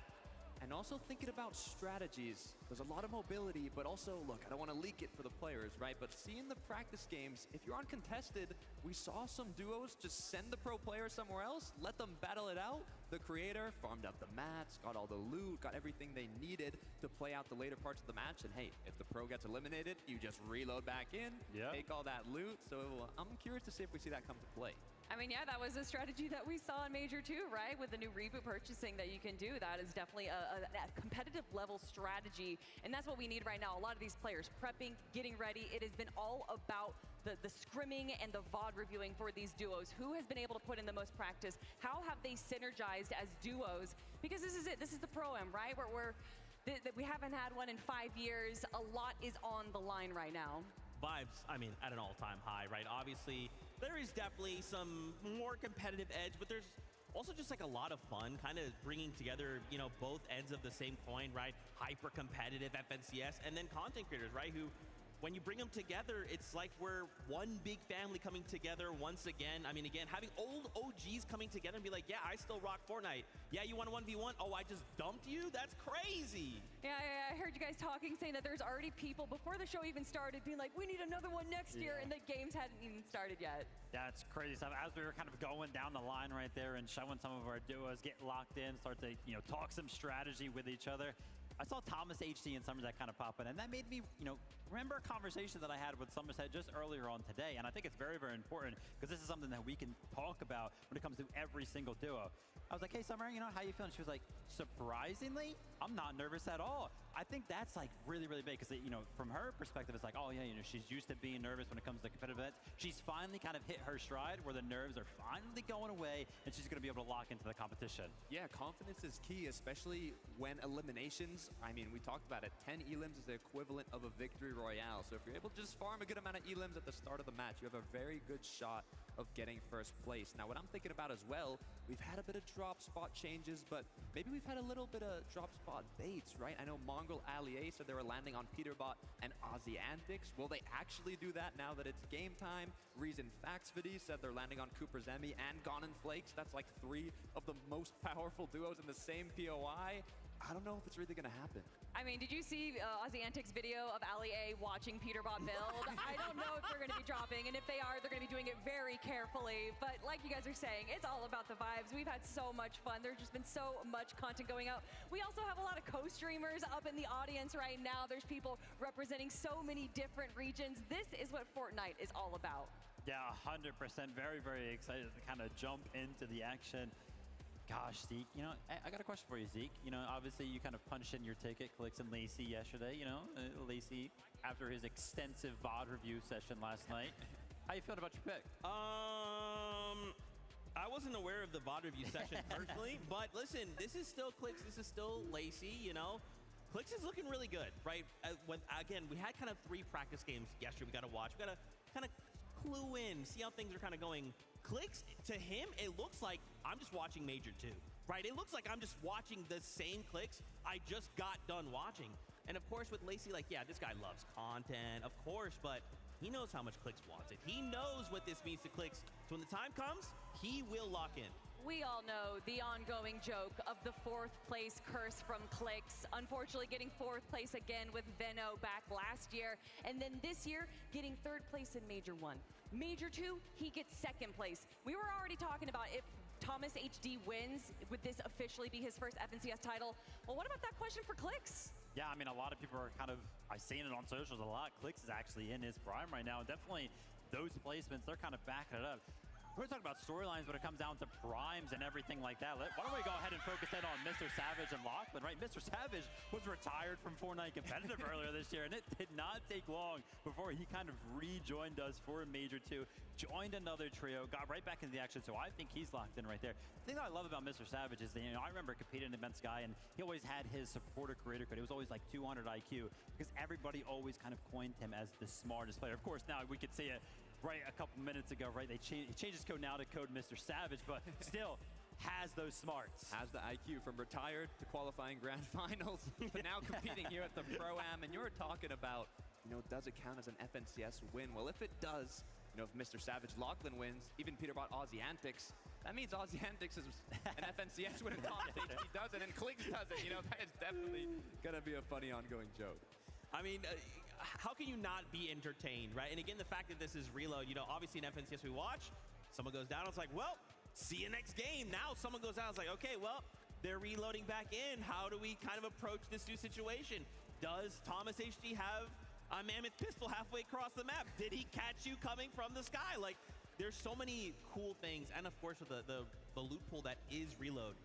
S1: And also thinking about strategies. There's a lot of mobility, but also, look, I don't want to leak it for the players, right? But seeing the practice games, if you're uncontested, we saw some duos just send the pro player somewhere else, let them battle it out. The creator farmed up the mats, got all the loot, got everything they needed to play out the later parts of the match. And hey, if the pro gets eliminated, you just reload back in, take all that loot. So I'm curious to see if we see that come to play.
S5: I mean, yeah, that was a strategy that we saw in Major 2, right? With the new reboot purchasing that you can do. That is definitely a competitive level strategy. And that's what we need right now. A lot of these players prepping, getting ready. It has been all about the scrimming and the VOD reviewing for these duos. Who has been able to put in the most practice? How have they synergized as duos? Because this is it. This is the Pro-Am, right? We haven't had one in 5 years. A lot is on the line right now.
S2: Vibes, I mean, at an all-time high, right? Obviously, there is definitely some more competitive edge, but there's also just like a lot of fun, kind of bringing together, you know, both ends of the same coin, right? Hyper-competitive FNCS, and then content creators, right? Who, when you bring them together, it's like we're one big family coming together once again. I mean, again, having old OGs coming together and be like, yeah, I still rock Fortnite. Yeah, you want a 1v1? Oh, I just dumped you? That's crazy.
S5: Yeah, I heard you guys talking, saying that there's already people before the show even started being like, we need another one next year, and the games hadn't even started yet.
S3: That's crazy stuff. As we were kind of going down the line right there and showing some of our duos get locked in, start to, talk some strategy with each other, I saw Thomas HD and Somerset kind of pop in, and that made me, remember a conversation that I had with Somerset just earlier on today, and I think it's very, very important because this is something that we can talk about when it comes to every single duo. I was like, hey, Summer, how you feeling? She was like, surprisingly, I'm not nervous at all. I think that's like really, really big because, from her perspective, it's like, oh yeah, she's used to being nervous when it comes to competitive events. She's finally kind of hit her stride where the nerves are finally going away and she's going to be able to lock into the competition.
S1: Yeah, confidence is key, especially when eliminations, we talked about it, 10 elims is the equivalent of a victory royale. So if you're able to just farm a good amount of elims at the start of the match, you have a very good shot of getting first place. Now, what I'm thinking about as well, we've had a bit of drop spot changes, but maybe we've had a little bit of drop spot baits, right? I know Mongol Allier said they were landing on Peterbot and Aussie Antics. Will they actually do that now that it's game time? Reason Faxvidi said they're landing on Cooper's Emmy and Gone and Flakes. That's like 3 of the most powerful duos in the same POI. I don't know if it's really going to happen.
S5: Did you see Aussie Antics video of Ali A watching Peterbot build? I don't know if they're going to be dropping, and if they are, they're going to be doing it very carefully. But like you guys are saying, it's all about the vibes. We've had so much fun. There's just been so much content going out. We also have a lot of co-streamers up in the audience right now. There's people representing so many different regions. This is what Fortnite is all about.
S3: Yeah, 100%. Very, very excited to kind of jump into the action. Gosh, Zeke, I got a question for you, Zeke. Obviously you kind of punched in your ticket, Clix and Lacey yesterday. Lacey, after his extensive VOD review session last night, how you feeling about your pick?
S2: I wasn't aware of the VOD review session personally, but listen, this is still Clix, this is still Lacey, Clix is looking really good, right? Again, we had kind of 3 practice games yesterday we got to watch. We got to kind of clue in, see how things are kind of going. Clix, to him, it looks like I'm just watching Major 2, right? It looks like I'm just watching the same Clix I just got done watching. And of course, with Lacey, yeah, this guy loves content, of course, but he knows how much Clix wants it. He knows what this means to Clix. So when the time comes, he will lock in.
S5: We all know the ongoing joke of the 4th place curse from Clix. Unfortunately, getting 4th place again with Veno back last year. And then this year, getting 3rd place in Major 1. Major 2, he gets 2nd place. We were already talking about if Thomas HD wins, would this officially be his first FNCS title? Well, what about that question for Clix?
S3: Yeah, a lot of people are kind of, I've seen it on socials a lot. Clix is actually in his prime right now. And definitely those placements, they're kind of backing it up. We're talking about storylines when it comes down to primes and everything like that. Why don't we go ahead and focus in on Mr. Savage and Lachlan, right? Mr. Savage was retired from Fortnite Competitive earlier this year, and it did not take long before he kind of rejoined us for Major 2, joined another trio, got right back into the action, so I think he's locked in right there. The thing that I love about Mr. Savage is that, I remember competing in Event Sky, and he always had his supporter creator code. It was always like 200 IQ, because everybody always kind of coined him as the smartest player. Of course, now we could see it right a couple minutes ago, right? He changed his code now to code Mr. Savage, but still has those smarts.
S1: Has the IQ from retired to qualifying grand finals, but now competing here at the Pro-Am. And you were talking about, does it count as an FNCS win? Well, if it does, if Mr. Savage Lachlan wins, even Peterbot Aussie Antics, that means Aussie Antics is an FNCS win. Thomas HD does it, and Clix does it. That is definitely going to be a funny ongoing joke.
S2: How can you not be entertained, right? And again, the fact that this is reload, obviously in FNCS we watch, someone goes down, it's like, well, see you next game. Now someone goes down, it's like, okay, well, they're reloading back in. How do we kind of approach this new situation? Does Thomas HD have a mammoth pistol halfway across the map? Did he catch you coming from the sky? There's so many cool things. And of course, with the loot pool that is reload,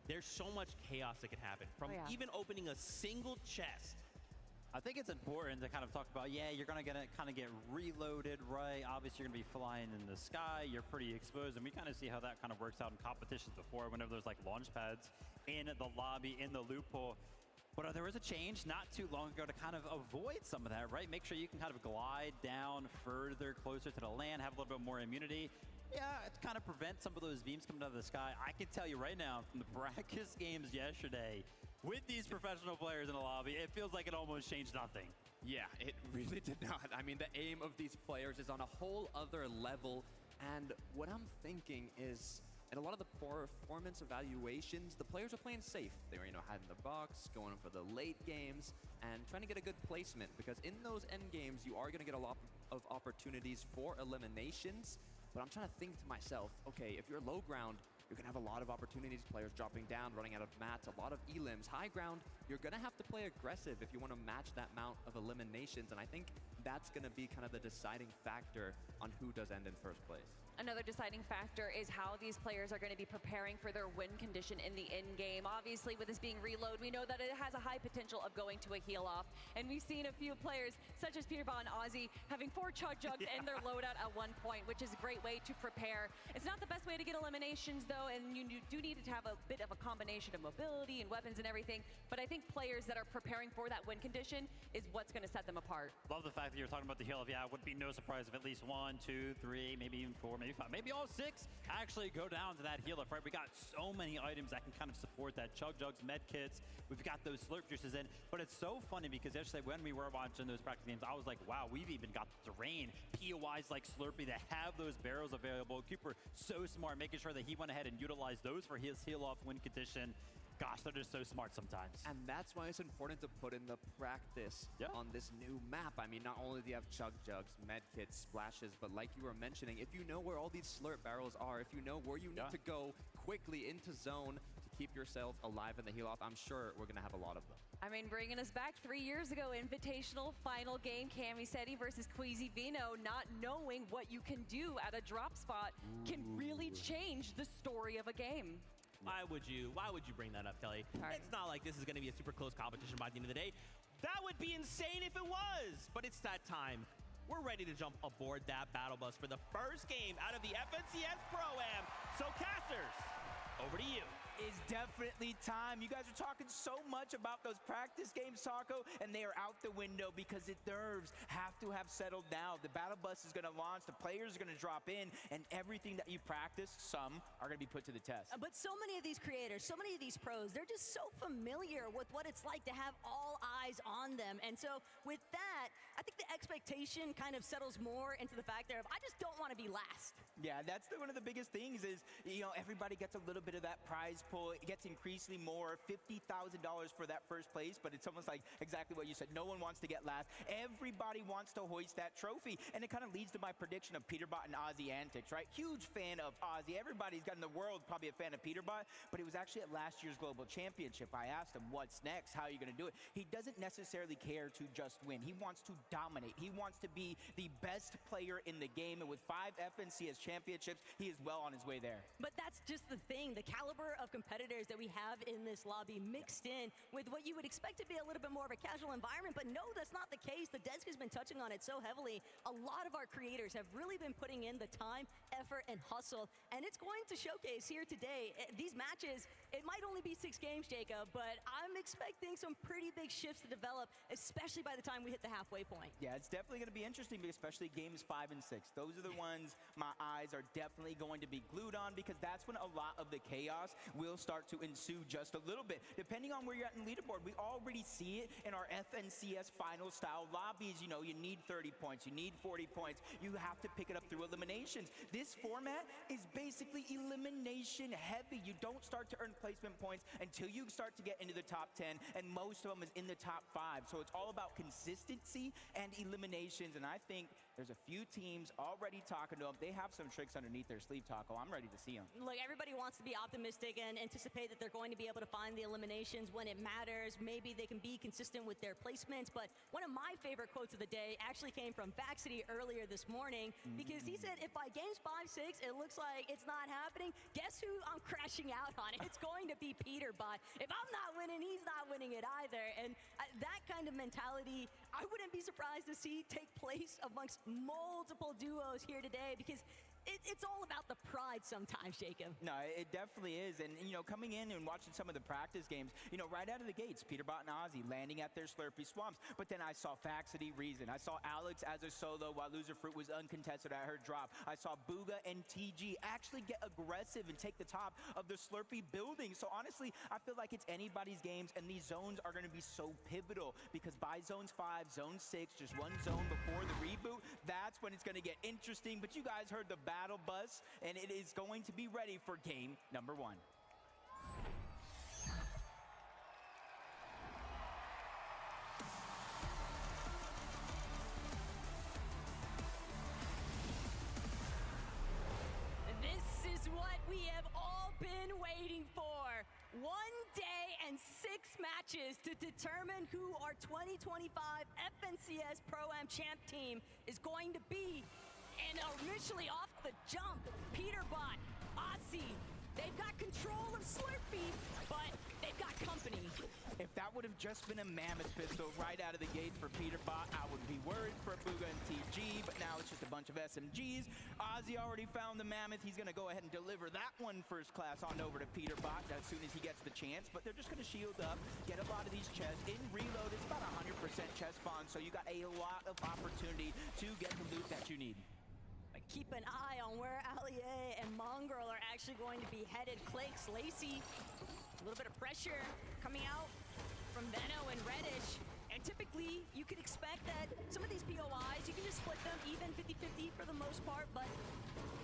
S2: there's so much chaos that can happen. From even opening a single chest.
S3: I think it's important to kind of talk about, you're going to kind of get reloaded, right? Obviously, you're going to be flying in the sky. You're pretty exposed, and we kind of see how that kind of works out in competitions before, whenever there's launch pads in the lobby, in the loophole. But there was a change not too long ago to kind of avoid some of that, right? Make sure you can kind of glide down further, closer to the land, have a little bit more immunity. Yeah, to kind of prevent some of those beams coming out of the sky. I can tell you right now, from the practice games yesterday, with these professional players in the lobby, it feels like it almost changed nothing.
S1: Yeah, it really did not. I mean, the aim of these players is on a whole other level. And what I'm thinking is, in a lot of the performance evaluations, the players are playing safe. They were, hiding the box, going for the late games, and trying to get a good placement. Because in those end games, you are going to get a lot of opportunities for eliminations. But I'm trying to think to myself, okay, if you're low ground, you're going to have a lot of opportunities, players dropping down, running out of mats, a lot of elims. High ground, you're going to have to play aggressive if you want to match that amount of eliminations. And I think that's going to be kind of the deciding factor on who does end in first place.
S10: Another deciding factor is how these players are going to be preparing for their win condition in the end game. Obviously, with this being reload, we know that it has a high potential of going to a heal off. And we've seen a few players, such as Peterbot and Ozzy, having 4 Chug Jugs in their loadout at one point, which is a great way to prepare. It's not the best way to get eliminations, though, and you do need to have a bit of a combination of mobility and weapons and everything. But I think players that are preparing for that win condition is what's going to set them apart.
S3: Love the fact that you're talking about the heal off. Yeah, it would be no surprise if at least 1, 2, 3, maybe even 4, maybe 5, maybe all 6 actually go down to that heal off, right? We got so many items that can kind of support that. Chug Jugs, med kits, we've got those slurp juices in. But it's so funny because yesterday when we were watching those practice games, I was like, wow, we've even got the terrain, POIs like Slurpee that have those barrels available. Cooper so smart, making sure that he went ahead and utilized those for his heal off win condition. Gosh, they're just so smart sometimes.
S1: And that's why it's important to put in the practice on this new map. I mean, not only do you have Chug Jugs, med kits, splashes, but like you were mentioning, if you know where all these slurp barrels are, if you know where you need to go quickly into zone to keep yourself alive in the heal off, I'm sure we're going to have a lot of them.
S10: I mean, bringing us back 3 years ago, Invitational final game, Camiseti versus Queasy Vino, not knowing what you can do at a drop spot can really change the story of a game.
S2: Why would you bring that up, Kelly? It's not like this is going to be a super close competition by the end of the day. That would be insane if it was. But it's that time. We're ready to jump aboard that battle bus for the first game out of the FNCS Pro-Am. So casters, over to you.
S8: Is definitely time. You guys are talking so much about those practice games, Taco, and they are out the window because the nerves have to have settled now. The battle bus is going to launch, the players are going to drop in, and everything that you practice, some are going to be put to the test.
S12: But so many of these creators, so many of these pros, they're just so familiar with what it's like to have all eyes on them. And so with that, I think the expectation kind of settles more into the fact that I just don't want to be last.
S8: Yeah, that's one of the biggest things is, everybody gets a little bit of that prize pool. It gets increasingly more, $50,000 for that first place, but it's almost like exactly what you said. No one wants to get last. Everybody wants to hoist that trophy, and it kind of leads to my prediction of Peterbot and Ozzy antics, right? Huge fan of Ozzy. Everybody's got in the world probably a fan of Peterbot, but it was actually at last year's Global Championship. I asked him, what's next? How are you going to do it? He doesn't necessarily care to just win. He wants to dominate. He wants to be the best player in the game, and with 5 FNCS championships, he is well on his way there.
S12: But that's just the thing. The caliber of competitors that we have in this lobby mixed in with what you would expect to be a little bit more of a casual environment, but no, that's not the case. The desk has been touching on it so heavily. A lot of our creators have really been putting in the time, effort, and hustle, and it's going to showcase here today. These matches, it might only be 6 games, Jacob, but I'm expecting some pretty big shifts to develop, especially by the time we hit the halfway point.
S8: Yeah, it's definitely going to be interesting, especially games 5 and 6. Those are the ones my eyes are definitely going to be glued on because that's when a lot of the chaos will start to ensue just a little bit. Depending on where you're at in leaderboard, we already see it in our FNCS final style lobbies. You need 30 points, you need 40 points. You have to pick it up through eliminations. This format is basically elimination heavy. You don't start to earn placement points until you start to get into the top 10, and most of them is in the top 5. So it's all about consistency and eliminations, and I think there's a few teams already talking to them. They have some tricks underneath their sleeve, Taco. I'm ready to see them.
S12: Look, everybody wants to be optimistic and anticipate that they're going to be able to find the eliminations when it matters. Maybe they can be consistent with their placements, but one of my favorite quotes of the day actually came from Vaxity earlier this morning because he said, if by games 5-6 it looks like it's not happening, guess who I'm crashing out on? It's going to be Peterbot. If I'm not winning, he's not winning it either. And that kind of mentality, I wouldn't be surprised to see take place amongst multiple duos here today because it's all about the pride. side sometimes, Jacob.
S8: No, it definitely is. And, you know, coming in and watching some of the practice games, you know, right out of the gates, Peterbot and Ozzy landing at their Slurpee Swamps. But then I saw Faxity Reason. I saw Alex as a solo while Loserfruit was uncontested at her drop. I saw Booga and TG actually get aggressive and take the top of the Slurpee building. So honestly, I feel like it's anybody's games, and these zones are going to be so pivotal because by zones 5, zone 6, just one zone before the reboot, that's when it's going to get interesting. But you guys heard the battle bus, and it is going to be ready for game number 1.
S12: This is what we have all been waiting for. 1 day and 6 matches to determine who our 2025 FNCS Pro-Am champ team is going to be. And initially off the jump, Peterbot, Aussie, they've got control of Slurpee, but they've got company.
S8: If that would have just been a Mammoth pistol right out of the gate for Peterbot, I would be worried for Booga and TG, but now it's just a bunch of SMGs. Ozzy already found the Mammoth. He's going to go ahead and deliver that one first class on over to Peterbot as soon as he gets the chance, but they're just going to shield up, get a lot of these chests. In reload, it's about 100% chest spawn, so you got a lot of opportunity to get the loot that you need.
S12: Keep an eye on where Allier and Mongrel are actually going to be headed. Clake's Lacey, a little bit of pressure coming out from Veno and Reddish. And typically, you could expect that some of these POIs, you can just split them even 50-50 for the most part, but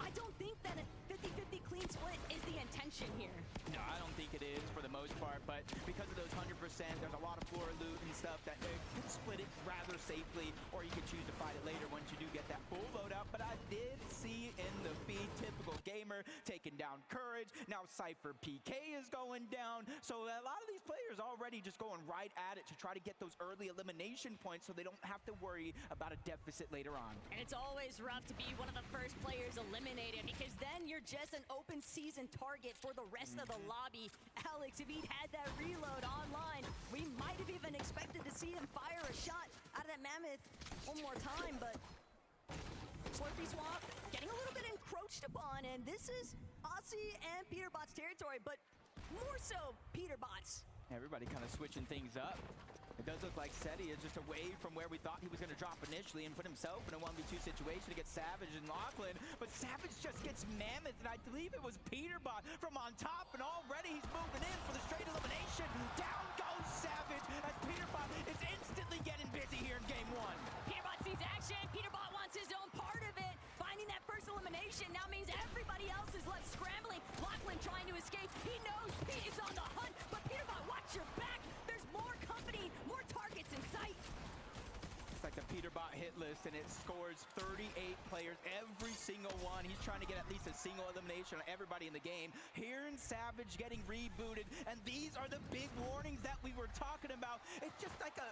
S12: I don't think that a 50-50 clean split is the intention here.
S8: No, I don't think it is for the most part, but because of those 100%, there's a lot of floor loot and stuff that you can split it rather safely, or you can choose to fight it later once you do get that full loadout. But I did see in the feed, typical gamer taking down Courage. Now Cypher PK is going down. So a lot of these players already just going right at it to try to get those early elimination points so they don't have to worry about a deficit later on.
S12: And it's always rough to be one of the first players eliminated because then you're just an open season target for the rest of the lobby. Alex, if he'd had that reload online, we might have even expected to see him fire a shot out of that Mammoth one more time, but Slurpee Swamp getting a little bit encroached upon, and this is Aussie and Peterbot's territory, but more so Peterbot's.
S8: Everybody kind of switching things up. It does look like Seti is just away from where we thought he was going to drop initially and put himself in a 1v2 situation against Savage and Lachlan. But Savage just gets Mammoth, and I believe it was Peterbot from on top, and already he's moving in for the straight elimination. Down goes Savage as Peterbot is instantly getting busy here in game 1.
S12: Peterbot sees action. Peterbot wants his own part of it. Finding that first elimination now means everybody else is left scrambling. Lachlan trying to escape. He knows Pete is on the hunt, but Peterbot, watch your back. There's more company, more targets in sight.
S8: It's like the Peterbot hit list, and it scores 38 players, every single one. He's trying to get at least a single elimination on everybody in the game. Here in Savage getting rebooted, and these are the big warnings that we were talking about. It's just like a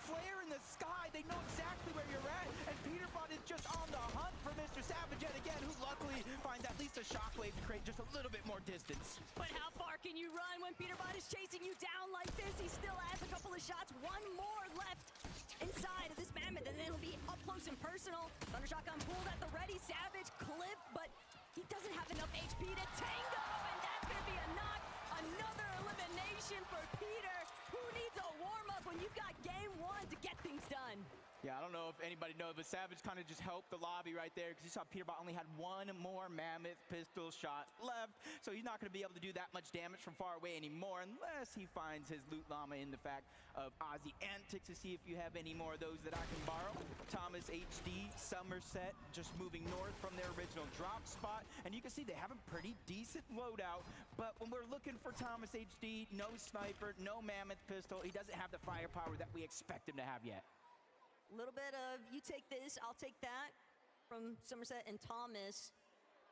S8: flare in the sky. They know exactly where you're at, and Peterbot is just on the hunt for Mr. Savage yet again, who luckily finds at least a shockwave to create just a little bit more distance.
S12: But how far can you run when Peterbot is chasing you down like this? He still has a couple of shots, one more left inside of this Mammoth, and then it'll be up close and personal. Thunder Shotgun pulled at the ready. Savage clip, but he doesn't have enough HP to tango, and that's gonna be a knock. Another elimination for Peter. Who needs a warm-up when you've got game 1 to get things done?
S8: Yeah, I don't know if anybody knows, but Savage kind of just helped the lobby right there because you saw Peterbot only had one more Mammoth pistol shot left, so he's not going to be able to do that much damage from far away anymore unless he finds his loot llama in the fact of Ozzy Antics to see if you have any more of those that I can borrow. Thomas HD, Somerset, just moving north from their original drop spot, and you can see they have a pretty decent loadout, but when we're looking for Thomas HD, no sniper, no Mammoth pistol, he doesn't have the firepower that we expect him to have yet.
S12: A little bit of you take this, I'll take that from Somerset and Thomas.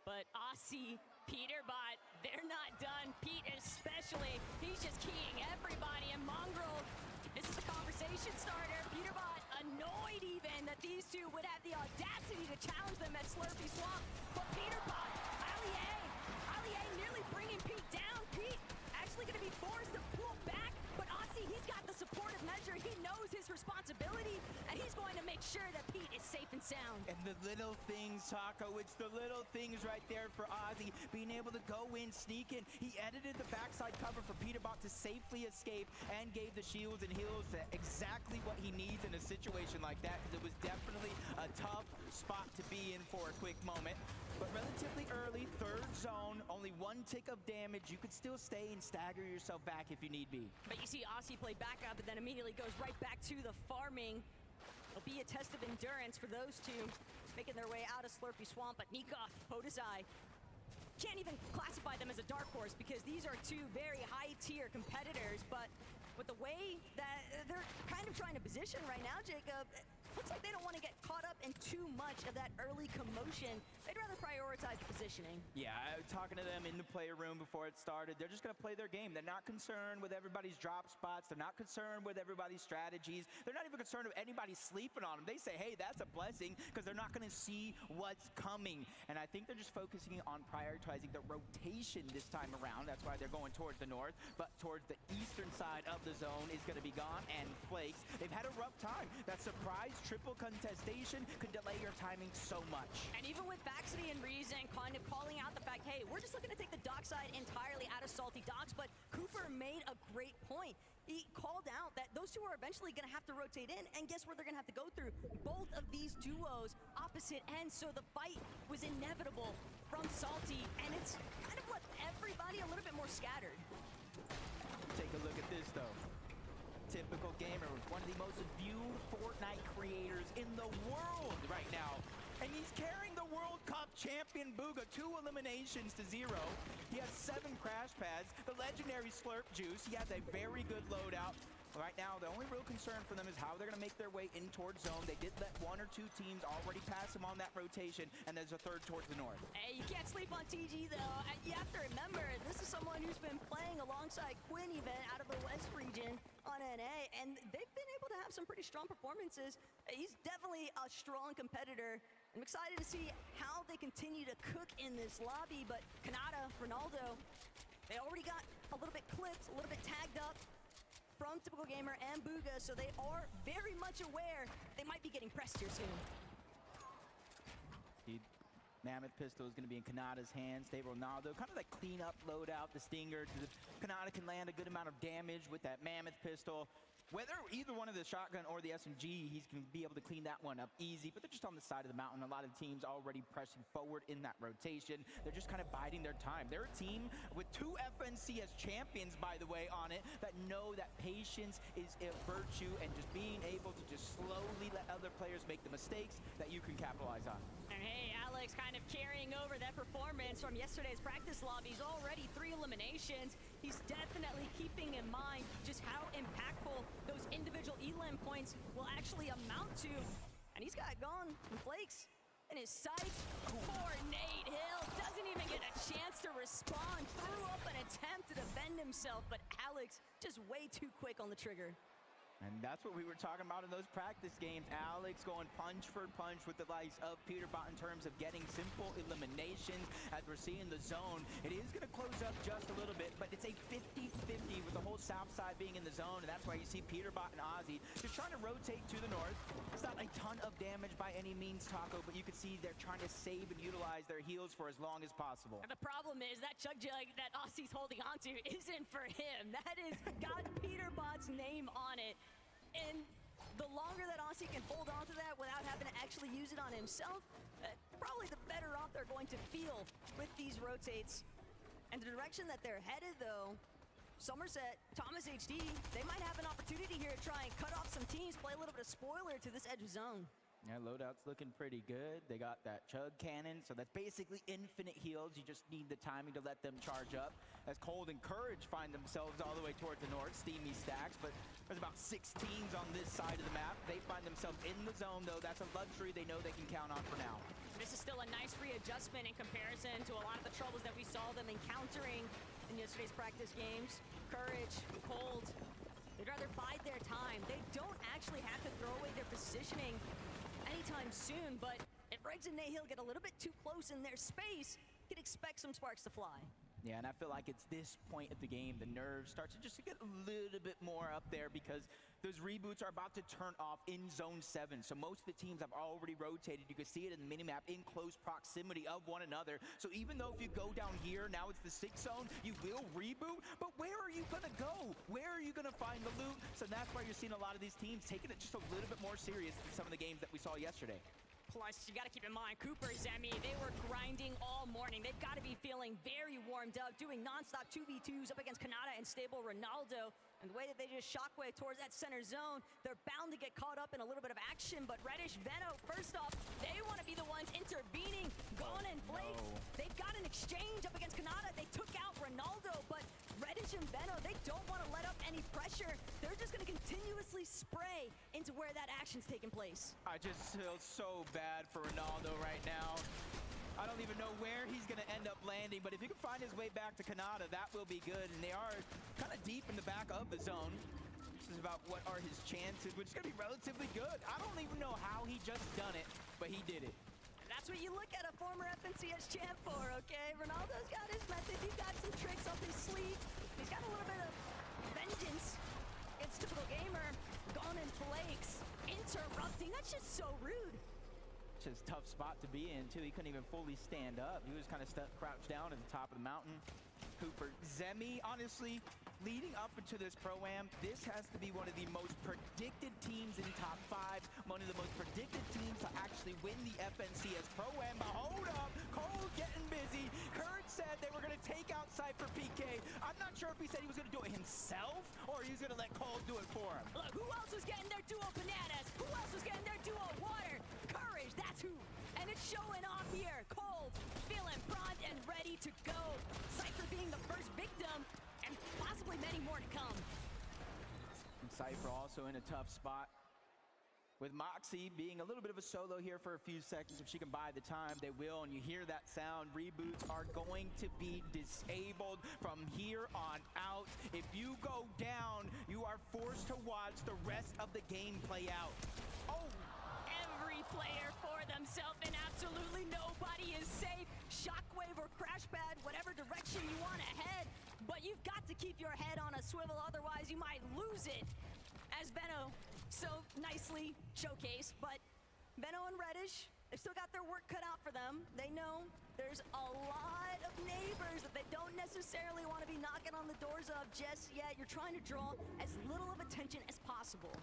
S12: But Aussie, Peterbot, they're not done. Pete especially, he's just keying everybody. And Mongrel, this is a conversation starter. Peterbot annoyed even that these two would have the audacity to challenge them at Slurpee Swamp. But Peterbot, Allier nearly bringing Pete down. Pete actually going to be forced to pull back. But Aussie, he's got the supportive measure. He knows his responsibility, and he's going to make sure that Pete is safe and down.
S8: And the little things, Taco, it's the little things right there for Ozzy. Being able to go in, sneak in. He edited the backside cover for Peterbot to safely escape and gave the shields and heals exactly what he needs in a situation like that, because it was definitely a tough spot to be in for a quick moment. But relatively early, third zone, only one tick of damage. You could still stay and stagger yourself back if you need be.
S12: But you see Aussie play back up and then immediately goes right back to the farming. It'll be a test of endurance for those two, making their way out of Slurpy Swamp. But Nikov, Podesai, can't even classify them as a dark horse because these are two very high-tier competitors. But with the way that they're kind of trying to position right now, Jacob, looks like they don't want to get caught up in too much of that early commotion. They'd rather prioritize the positioning.
S8: Yeah, talking to them in the player room before it started, they're just going to play their game. They're not concerned with everybody's drop spots. They're not concerned with everybody's strategies. They're not even concerned with anybody sleeping on them. They say, hey, that's a blessing, because they're not going to see what's coming. And I think they're just focusing on prioritizing the rotation this time around. That's why they're going towards the north. But towards the eastern side of the zone is going to be gone. And Flakes, they've had a rough time. That surprise triple contestation could delay your timing so much.
S12: And even with Baxity and Reason kind of calling out the fact, hey, we're just looking to take the dockside entirely out of Salty Docks, but Cooper made a great point. He called out that those two are eventually going to have to rotate in, and guess where they're going to have to go through? Both of these duos opposite ends, so the fight was inevitable from Salty, and it's kind of left everybody a little bit more scattered.
S8: Take a look at this, though. Typical Gamer, one of the most viewed Fortnite creators in the world right now. And he's carrying the World Cup champion Bugha 2 eliminations to 0. He has 7 crash pads, the legendary Slurp Juice. He has a very good loadout. Right now, the only real concern for them is how they're going to make their way in towards zone. They did let 1 or 2 teams already pass him on that rotation, and there's a third towards the north.
S12: Hey, you can't sleep on TG, though. You have to remember, this is someone who's been playing alongside Quinn even out of the West region on NA, and they've been able to have some pretty strong performances. He's definitely a strong competitor. I'm excited to see how they continue to cook in this lobby, but Kanata, Ronaldo, they already got a little bit clipped, a little bit tagged up from Typical Gamer and Bugha, so they are very much aware they might be getting pressed here soon.
S8: Mammoth pistol is going to be in Kanata's hands. Stay Ronaldo, kind of like clean up loadout, the Stinger. Kanata can land a good amount of damage with that Mammoth pistol. Whether either one of the shotgun or the SMG, he's going to be able to clean that one up easy, but they're just on the side of the mountain. A lot of teams already pressing forward in that rotation. They're just kind of biding their time. They're a team with 2 FNCS champions, by the way, on it, that know that patience is a virtue, and just being able to just slowly let other players make the mistakes that you can capitalize on.
S12: And hey, Alex kind of carrying over that performance from yesterday's practice lobbies. Already 3 eliminations. He's definitely keeping in mind just how impactful those individual elim points will actually amount to. And he's got Gone and Flakes in his sights. Poor Nate Hill doesn't even get a chance to respond. Threw up an attempt to defend himself, but Alex just way too quick on the trigger.
S8: And that's what we were talking about in those practice games. Alex going punch for punch with the likes of Peterbot in terms of getting simple eliminations. As we're seeing the zone, it is going to close up just a little bit, but it's a 50-50 with the whole south side being in the zone, and that's why you see Peterbot and Ozzy just trying to rotate to the north. It's not a ton of damage by any means, Taco, but you can see they're trying to save and utilize their heals for as long as possible.
S12: And the problem is that Chug Jug that Ozzy's holding onto isn't for him. That is got Peterbot's name on it. And the longer that Aussie can hold on to that without having to actually use it on himself, probably the better off they're going to feel with these rotates. And the direction that they're headed, though, Somerset, Thomas HD, they might have an opportunity here to try and cut off some teams, play a little bit of spoiler to this edge of zone.
S8: Yeah, loadout's looking pretty good. They got that Chug Cannon, so that's basically infinite heals. You just need the timing to let them charge up. As Cold and Courage find themselves all the way towards the north, Steamy stacks, but there's about 6 teams on this side of the map. They find themselves in the zone, though. That's a luxury they know they can count on for now.
S12: This is still a nice readjustment in comparison to a lot of the troubles that we saw them encountering in yesterday's practice games. Courage, Cold, they'd rather bide their time. They don't actually have to throw away their positioning anytime soon, but if Regs and Nahil get a little bit too close in their space, you can expect some sparks to fly.
S8: Yeah, and I feel like it's this point of the game, the nerves start to just get a little bit more up there because those reboots are about to turn off in Zone 7. So most of the teams have already rotated. You can see it in the minimap in close proximity of one another. So even though if you go down here, now it's the 6 zone, you will reboot, but where are you gonna go? Where are you gonna find the loot? So that's why you're seeing a lot of these teams taking it just a little bit more serious than some of the games that we saw yesterday.
S12: Plus, you got to keep in mind, Cooper, Zemi, they were grinding all morning. They've got to be feeling very warmed up, doing nonstop 2v2s up against Kanata and stable Ronaldo. And the way that they just shockwave towards that center zone, they're bound to get caught up in a little bit of action. But Reddish, Veno, first off, they want to be the ones intervening. Gone and Flakes, they've got an exchange up against Kanata. They took out Ronaldo, but Reddish and Veno, they don't want to let up any pressure. They're just going to continuously spray into where that action's taking place.
S8: I just feel so bad for Ronaldo right now. I don't even know where he's going to end up landing, but if he can find his way back to Kanata, that will be good. And they are kind of deep in the back of the zone. This is about what are his chances, which is going to be relatively good. I don't even know how he just done it, but he did it.
S12: And that's what you look at a former FNCS champ for, okay? Ronaldo's got his method. He's got some tricks up his sleeve. He's got a little bit of vengeance. It's typical gamer. Gone and Flakes. Interrupting. That's just so rude.
S8: His tough spot to be in, too. He couldn't even fully stand up. He was kind of crouched down at the top of the mountain. Cooper, Zemi, honestly, leading up into this Pro-Am, this has to be one of the most predicted teams in top 5, one of the most predicted teams to actually win the FNCS Pro-Am. But hold up, Cole getting busy. Courage said they were going to take out Cypher PK. I'm not sure if he said he was going to do it himself or he was going to let Cole do it for him.
S12: Look, who else was getting their duo bananas? Who else was getting their duo water? Courage, that's who. And it's showing off here. Cold, feeling primed and ready to go. Cypher being the first victim, and possibly many more to come.
S8: And Cypher also in a tough spot. With Moxie being a little bit of a solo here for a few seconds, if she can buy the time, they will. And you hear that sound, reboots are going to be disabled from here on out. If you go down, you are forced to watch the rest of the game play out. Oh!
S12: Every player for themselves, and absolutely nobody is safe. Shockwave or crash pad, whatever direction you want to head. But you've got to keep your head on a swivel, otherwise you might lose it. As Veno so nicely showcased, but Veno and Reddish, they've still got their work cut out for them. They know there's a lot of neighbors that they don't necessarily want to be knocking on the doors of just yet. You're trying to draw as little of attention as possible.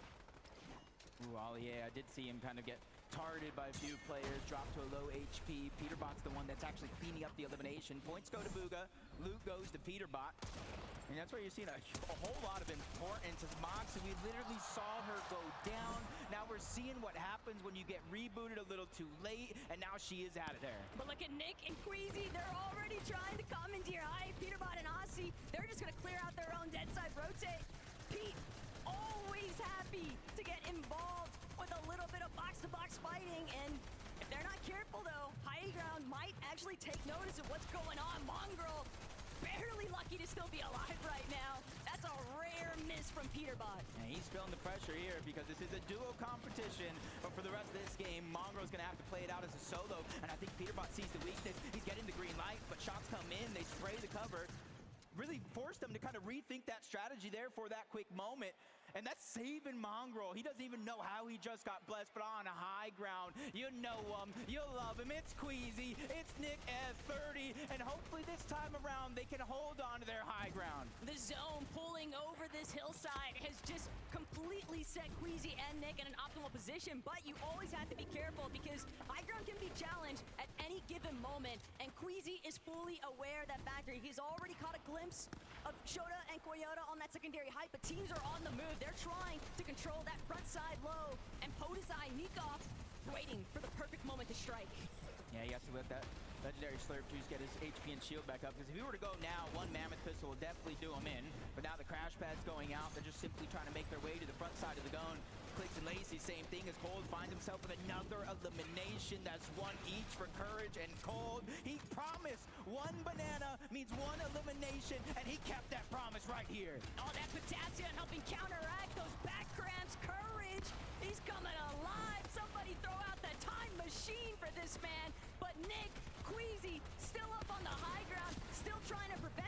S8: Ooh, Ollie, I did see him kind of get targeted by a few players, dropped to a low HP. Peterbot's the one that's actually cleaning up the elimination. Points go to Bugha, loot goes to Peterbot. And that's where you're seeing a whole lot of importance as Moxie. We literally saw her go down. Now we're seeing what happens when you get rebooted a little too late, and now she is out of there.
S12: But look at Nick and Queasy. They're already trying to come into your eye. Peterbot and Aussie, they're just going to clear out their own dead side rotate. Pete, always happy to get involved with a little bit of box-to-box fighting. And if they're not careful, though, High Ground might actually take notice of what's going on. Mongrel, barely lucky to still be alive right now. That's a rare miss from Peterbot.
S8: And he's feeling the pressure here because this is a duo competition. But for the rest of this game, Mongrel's going to have to play it out as a solo. And I think Peterbot sees the weakness. He's getting the green light, but shots come in. They spray the cover. Really forced them to kind of rethink that strategy there for that quick moment. And that's saving Mongrel. He doesn't even know how he just got blessed, but on a High Ground, you know him, you love him. It's Queasy, it's Nick F30, and hopefully this time around they can hold on to their high ground.
S12: The zone pulling over this hillside has just completely set Queasy and Nick in an optimal position, but you always have to be careful because High Ground can be challenged at any given moment, and Queasy is fully aware of that factor. He's already caught a glimpse of Shota and Koyota on that secondary height, but teams are on the move. They're trying to control that front side low, and Podesai, Nikov, waiting for the perfect moment to strike.
S8: Yeah, he has to let that legendary Slurp Juice get his HP and shield back up, because if he were to go now, one Mammoth Pistol will definitely do him in, but now the crash pad's going out. They're just simply trying to make their way to the front side of the gun. Clicks and Lacey, same thing as Cold finds himself with another elimination. That's one each for Courage and Cold. He promised one banana means one elimination, and he kept that promise right here.
S12: Oh, that potassium helping counteract those back cramps. Courage, he's coming alive. Somebody throw out the time machine for this man. But Nick, Queasy, still up on the high ground, still trying to prevent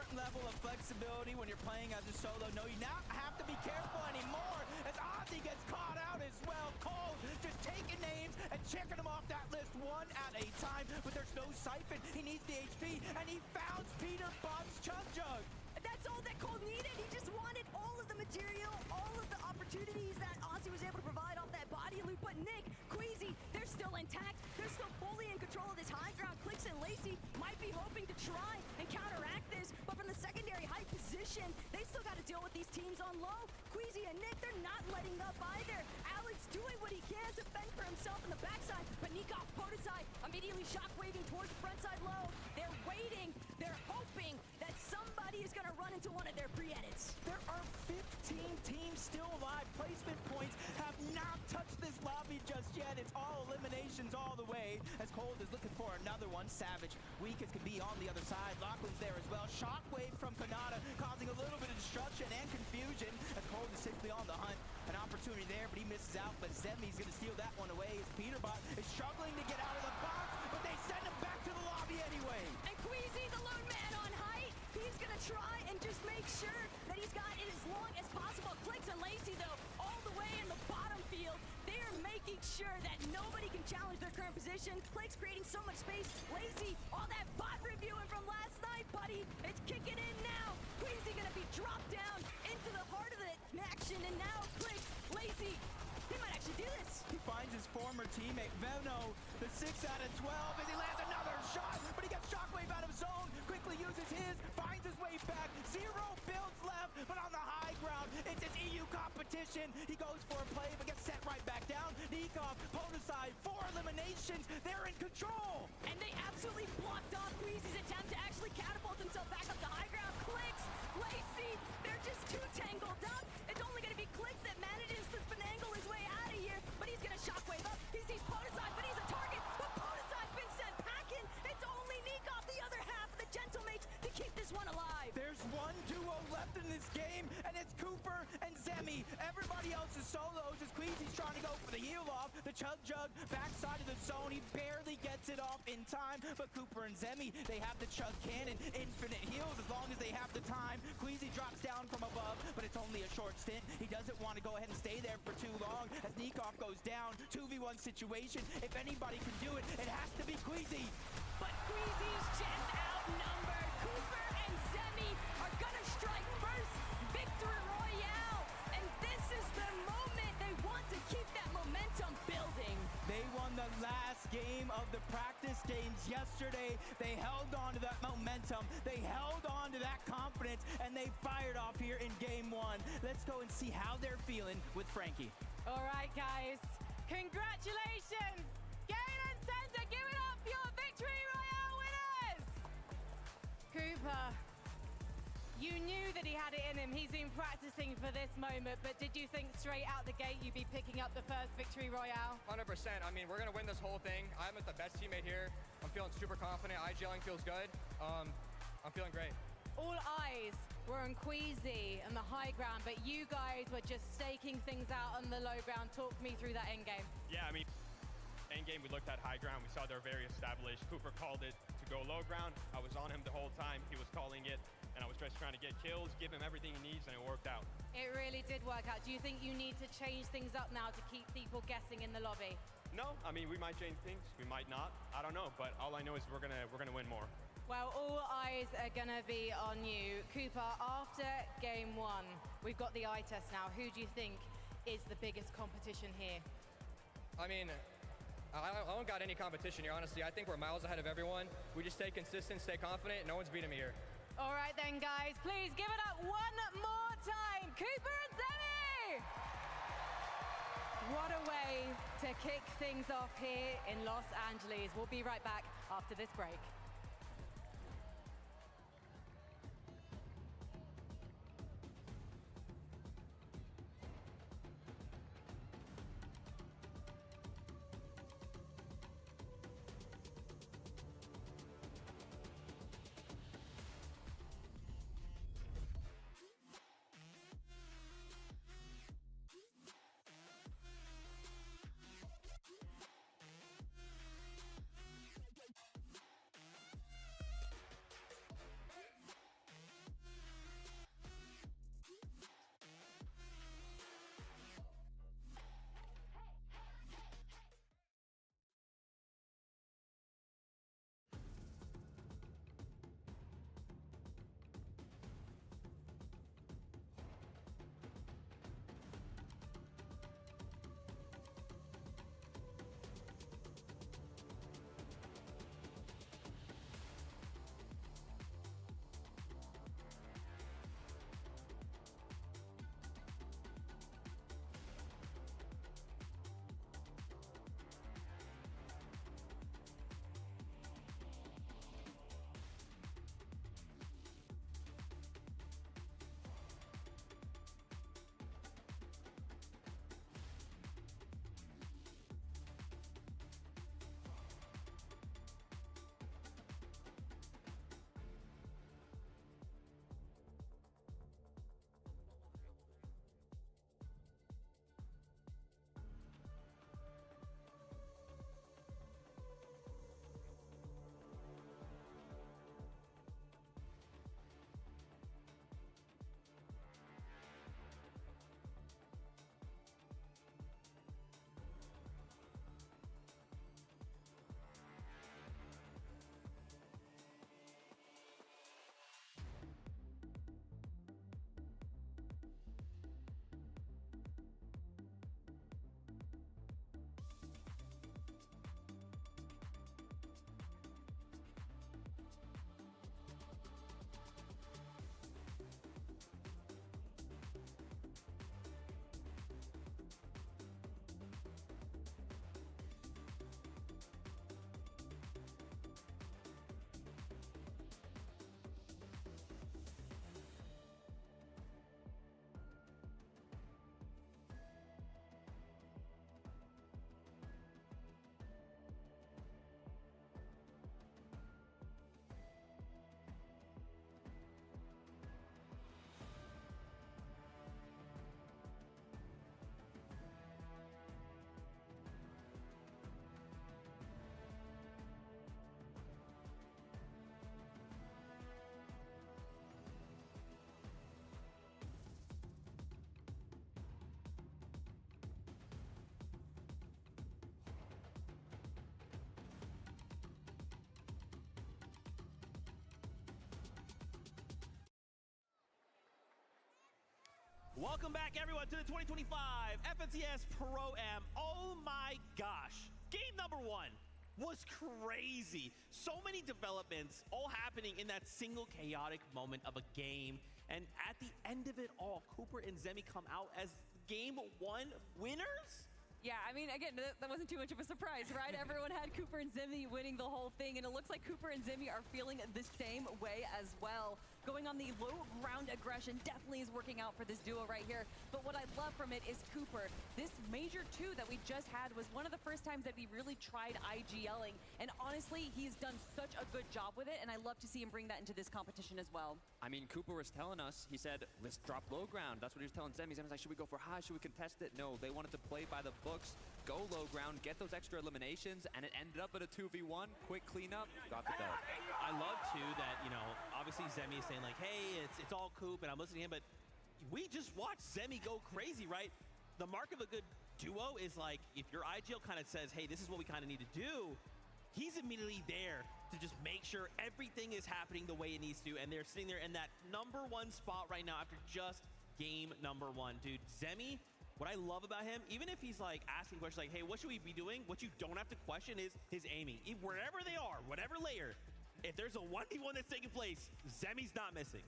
S8: different level of flexibility when you're playing as a solo. No, you now have to be careful anymore as Ozzy gets caught out as well. Cole just taking names and checking them off that list one at a time, but there's no Siphon. He needs the HP, and he found Peter Bob's Chug Jug.
S12: That's all that Cole needed. He just wanted all of the material, all of the opportunities that Ozzy was able to provide off that body loop. But Nick, Queasy, they're still intact. They're still fully in control of this high ground. Clix and Lacey might be hoping to try and counteract this, but from the secondary high position, they still got to deal with these teams on low. Queasy and Nick, they're not letting up either. Alex doing what he can to fend for himself in the backside, but Nikov Podesai immediately shockwaving towards the front side low. They're waiting. They're hoping that somebody is going to run into one of their pre-edits.
S8: There are 15 teams still alive. Placement points have not touched this lobby just yet. It's all eliminations all the way as Cold is looking for another one. Savage, weak as can be on the other side. Lachlan's there as well. Shockwave from Kanata causing a little bit of destruction and confusion as Cold is simply on the hunt. An opportunity there, but he misses out. But Zemi's going to steal that one away as Peterbot is struggling to get out of the box, but they send him back to the lobby anyway.
S12: And Queasy, the lone man on height, he's going to try and just make sure that he's got it as long as possible. Clix and Lacey, though, all the way in the bottom field, they are making sure that nobody can challenge their current position. Clix creating so much space. Lacey, all that bot reviewing from last night, buddy. It's kicking in now. Queasy going to be dropped down into the heart of the action, and now Clix, Lacey, he might actually do this.
S8: He finds his former teammate, Veno, the 6 out of 12 as he lands another shot, but he gets Shockwave out of zone, quickly uses his, finds his way back, 0 builds left, but on the high ground, it's his EU competition. He goes for a play, but gets set right back down. Nikov, Podesai, 4 eliminations, they're in control.
S12: And they absolutely blocked off Queasy's attempt to actually catapult himself back up the high ground. Clix, Lacey, they're just too tangled up. It's only going to be Clix that manages to finagle his way out of here, but he's going to shockwave up. He sees Podesai, but he's a target. But Podesai's been sent packing. It's only Nikov, the other half of the Gentlemates, to keep this one alive.
S8: There's one duo left in this game, and it's Cooper and Zemi. Everybody else is solos as Queasy's trying to go for the heal off. The Chug Jug backside of the zone. He barely gets it off in time, but Cooper and Zemi, they have the Chug Cannon. Infinite heals as long as they have the time. Queasy drops down from above, but it's only a short stint. He doesn't want to go ahead and stay there for too long as Nikov goes down. 2v1 situation. If anybody can do it, it has to be Queasy.
S12: But Queasy's just outnumbered. Cooper and Zemi are gonna strike first. Victory Royale. And this is the moment they want to keep that momentum building.
S8: They won the last game of the practice games yesterday. They held on to that momentum. They held on to that confidence, and they fired off here in game 1. Let's go and see how they're feeling with Frankie.
S4: All right, guys. Congratulations. Galen Center, give it up for your Victory Royale winners. Cooper, you knew that he had it in him. He's been practicing for this moment, but did you think straight out the gate you'd be picking up the first Victory Royale?
S24: 100%. I mean, we're going to win this whole thing. I'm with the best teammate here. I'm feeling super confident. IGLing feels good. I'm feeling great.
S4: All eyes were on Queasy and the high ground, but you guys were just staking things out on the low ground. Talk me through that end game.
S23: Yeah, I mean, end game, we looked at high ground. We saw they're very established. Cooper called it to go low ground. I was on him the whole time. He was calling it, and I was just trying to get kills, give him everything he needs, and it worked out.
S4: It really did work out. Do you think you need to change things up now to keep people guessing in the lobby?
S23: No, I mean, we might change things. We might not. I don't know, but all I know is we're gonna win more.
S4: Well, all eyes are going to be on you. Cooper, after game 1, we've got the eye test now. Who do you think is the biggest competition here?
S24: I mean, I don't got any competition here, honestly. I think we're miles ahead of everyone. We just stay consistent, stay confident. No one's beating me here.
S4: All right then, guys. Please give it up one more time. Cooper and Zemi! What a way to kick things off here in Los Angeles. We'll be right back after this break.
S2: Welcome back, everyone, to the 2025 FNCS Pro-Am. Oh my gosh. Game number 1 was crazy. So many developments all happening in that single chaotic moment of a game. And at the end of it all, Cooper and Zemi come out as Game 1 winners?
S5: Yeah, I mean, again, that wasn't too much of a surprise, right? Everyone had Cooper and Zemi winning the whole thing, and it looks like Cooper and Zemi are feeling the same way as well. Going on the low ground aggression definitely is working out for this duo right here. But what I love from it is Cooper. This Major 2 that we just had was one of the first times that we really tried IGLing. And honestly, he's done such a good job with it, and I love to see him bring that into this competition as well.
S1: I mean, Cooper was telling us, he said, let's drop low ground. That's what he was telling Zemi. Zemi's like, should we go for high? Should we contest it? No, they wanted to play by the books, go low ground, get those extra eliminations, and it ended up at a 2v1. Quick cleanup, got the dub.
S2: I love, too, that, you know, obviously Zemi is saying, like, hey, it's all Coop, and I'm listening to him, but we just watched Zemi go crazy, right? The mark of a good duo is, like, if your IGL kind of says, hey, this is what we kind of need to do, he's immediately there to just make sure everything is happening the way it needs to, and they're sitting there in that #1 spot right now after just game #1. Dude, Zemi, what I love about him, even if he's like asking questions like, hey, what should we be doing? What you don't have to question is his aiming. Wherever they are, whatever layer, if there's a 1v1 that's taking place, Zemi's not missing.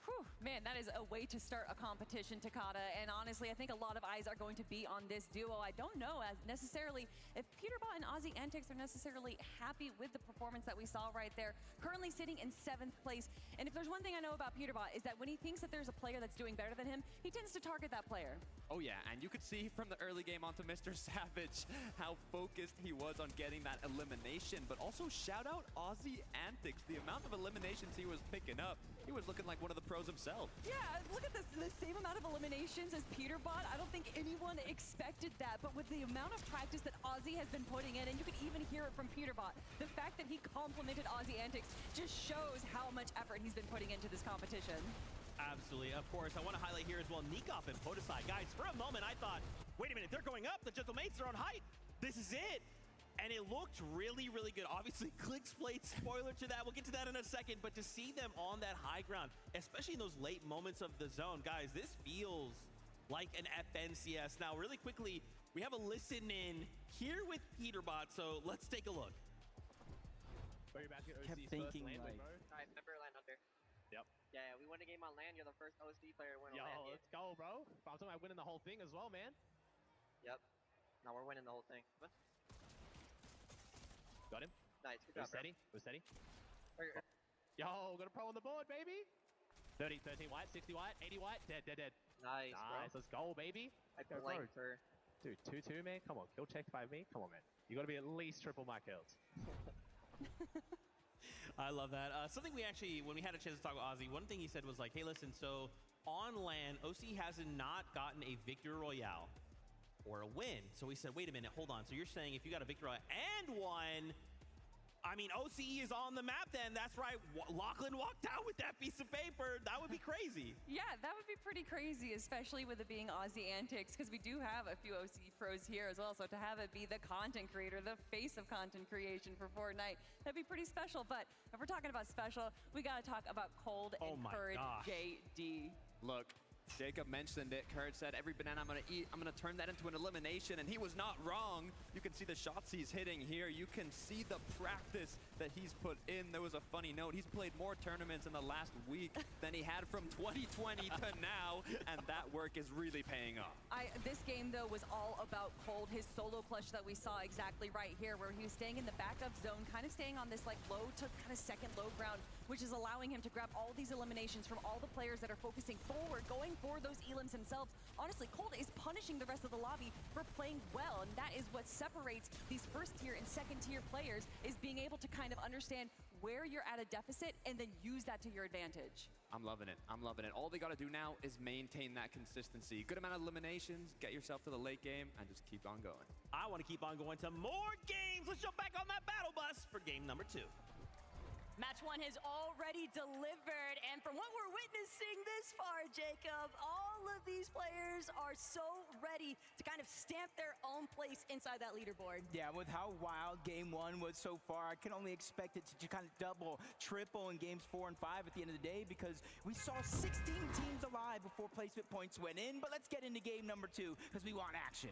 S5: Whew, man, that is a way to start a competition, Takada. And honestly, I think a lot of eyes are going to be on this duo. I don't know as necessarily if Peterbot and Aussie Antics are necessarily happy with the performance that we saw right there. Currently sitting in 7th place. And if there's one thing I know about Peterbot is that when he thinks that there's a player that's doing better than him, he tends to target that player.
S1: Oh yeah, and you could see from the early game onto Mr. Savage how focused he was on getting that elimination. But also shout out Aussie Antics. The amount of eliminations he was picking up, he was looking like one of the pros himself.
S5: Yeah, look at this, the same amount of eliminations as Peterbot. I don't think anyone expected that, but with the amount of practice that Aussie has been putting in, and you can even hear it from Peterbot, the fact that he complimented Aussie Antics just shows how much effort he's been putting into this competition.
S2: Absolutely. Of course, I want to highlight here as well Nikov and Podesai. Guys, for a moment, I thought, wait a minute, they're going up. The Gentlemates are on height. This is it. And it looked really, really good. Obviously, Clix played spoiler to that. We'll get to that in a second. But to see them on that high ground, especially in those late moments of the zone, guys, this feels like an FNCS. Now, really quickly, we have a listen in here with Peterbot. So let's take a look.
S13: Kept thinking, like... Alright, remember land under.
S15: Yep.
S13: Yeah, we win a game on land. You're the first OC player to win on land.
S15: Yo, let's go, bro. I'm talking about winning the whole thing as well, man.
S13: Yep. Now we're winning the whole thing. What?
S15: Got him.
S13: Nice. Good job,
S15: steady. We're steady. Yo, got a pro on the board, baby. 30, 13 white, 60 white, 80 white. Dead, dead, dead.
S13: Nice, bro.
S15: Let's go, baby.
S13: I
S15: Go, bro.
S13: blanked her.
S15: Dude, 2-2, man. Come on, kill checked by me. Come on, man. You got to be at least triple my kills.
S2: I love that. Something we actually, when we had a chance to talk with Ozzy, one thing he said was like, hey, listen, so on land, OC has not gotten a Victory Royale or a win. So we said, wait a minute, hold on. So you're saying if you got a Victory Royale and won, I mean, OCE is on the map then. That's right. Lachlan walked out with that piece of paper. That would be crazy.
S5: Yeah, that would be pretty crazy, especially with it being Aussie Antics, because we do have a few OC pros here as well. So to have it be the content creator, the face of content creation for Fortnite, that'd be pretty special. But if we're talking about special, we got to talk about Cold and Courage JD.
S1: Look, Jacob mentioned it. Courage said, every banana I'm going to eat, I'm going to turn that into an elimination. And he was not wrong. You can see the shots he's hitting here. You can see the practice that he's put in. There was a funny note. He's played more tournaments in the last week than he had from 2020 to now. And that work is really paying off.
S5: This game, though, was all about Cold. His solo clutch that we saw exactly right here, where he was staying in the backup zone, kind of staying on this like low to kind of second low ground, which is allowing him to grab all these eliminations from all the players that are focusing forward, going for those elims themselves. Honestly, Cold is punishing the rest of the lobby for playing well, and that is what separates these first tier and second tier players, is being able to kind of understand where you're at a deficit and then use that to your advantage.
S1: I'm loving it. I'm loving it. All they got to do now is maintain that consistency. Good amount of eliminations, get yourself to the late game, and just keep on going.
S2: I want to keep on going to more games. Let's jump back on that battle bus for game number 2.
S12: Match 1 has already delivered, and from what we're witnessing this far, Jacob, all of these players are so ready to kind of stamp their own place inside that leaderboard.
S8: Yeah, with how wild game 1 was so far, I can only expect it to kind of double, triple in games 4 and 5 at the end of the day, because we saw 16 teams alive before placement points went in. But let's get into game number 2, because we want action.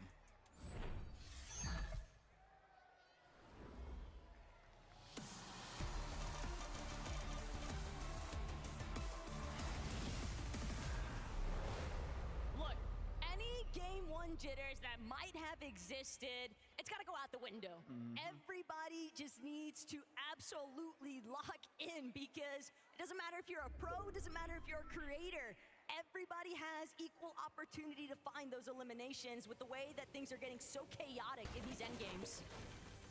S12: Game 1 jitters that might have existed, it's got to go out the window. Everybody just needs to absolutely lock in, because it doesn't matter if you're a pro, it doesn't matter if you're a creator. Everybody has equal opportunity to find those eliminations with the way that things are getting so chaotic in these end games.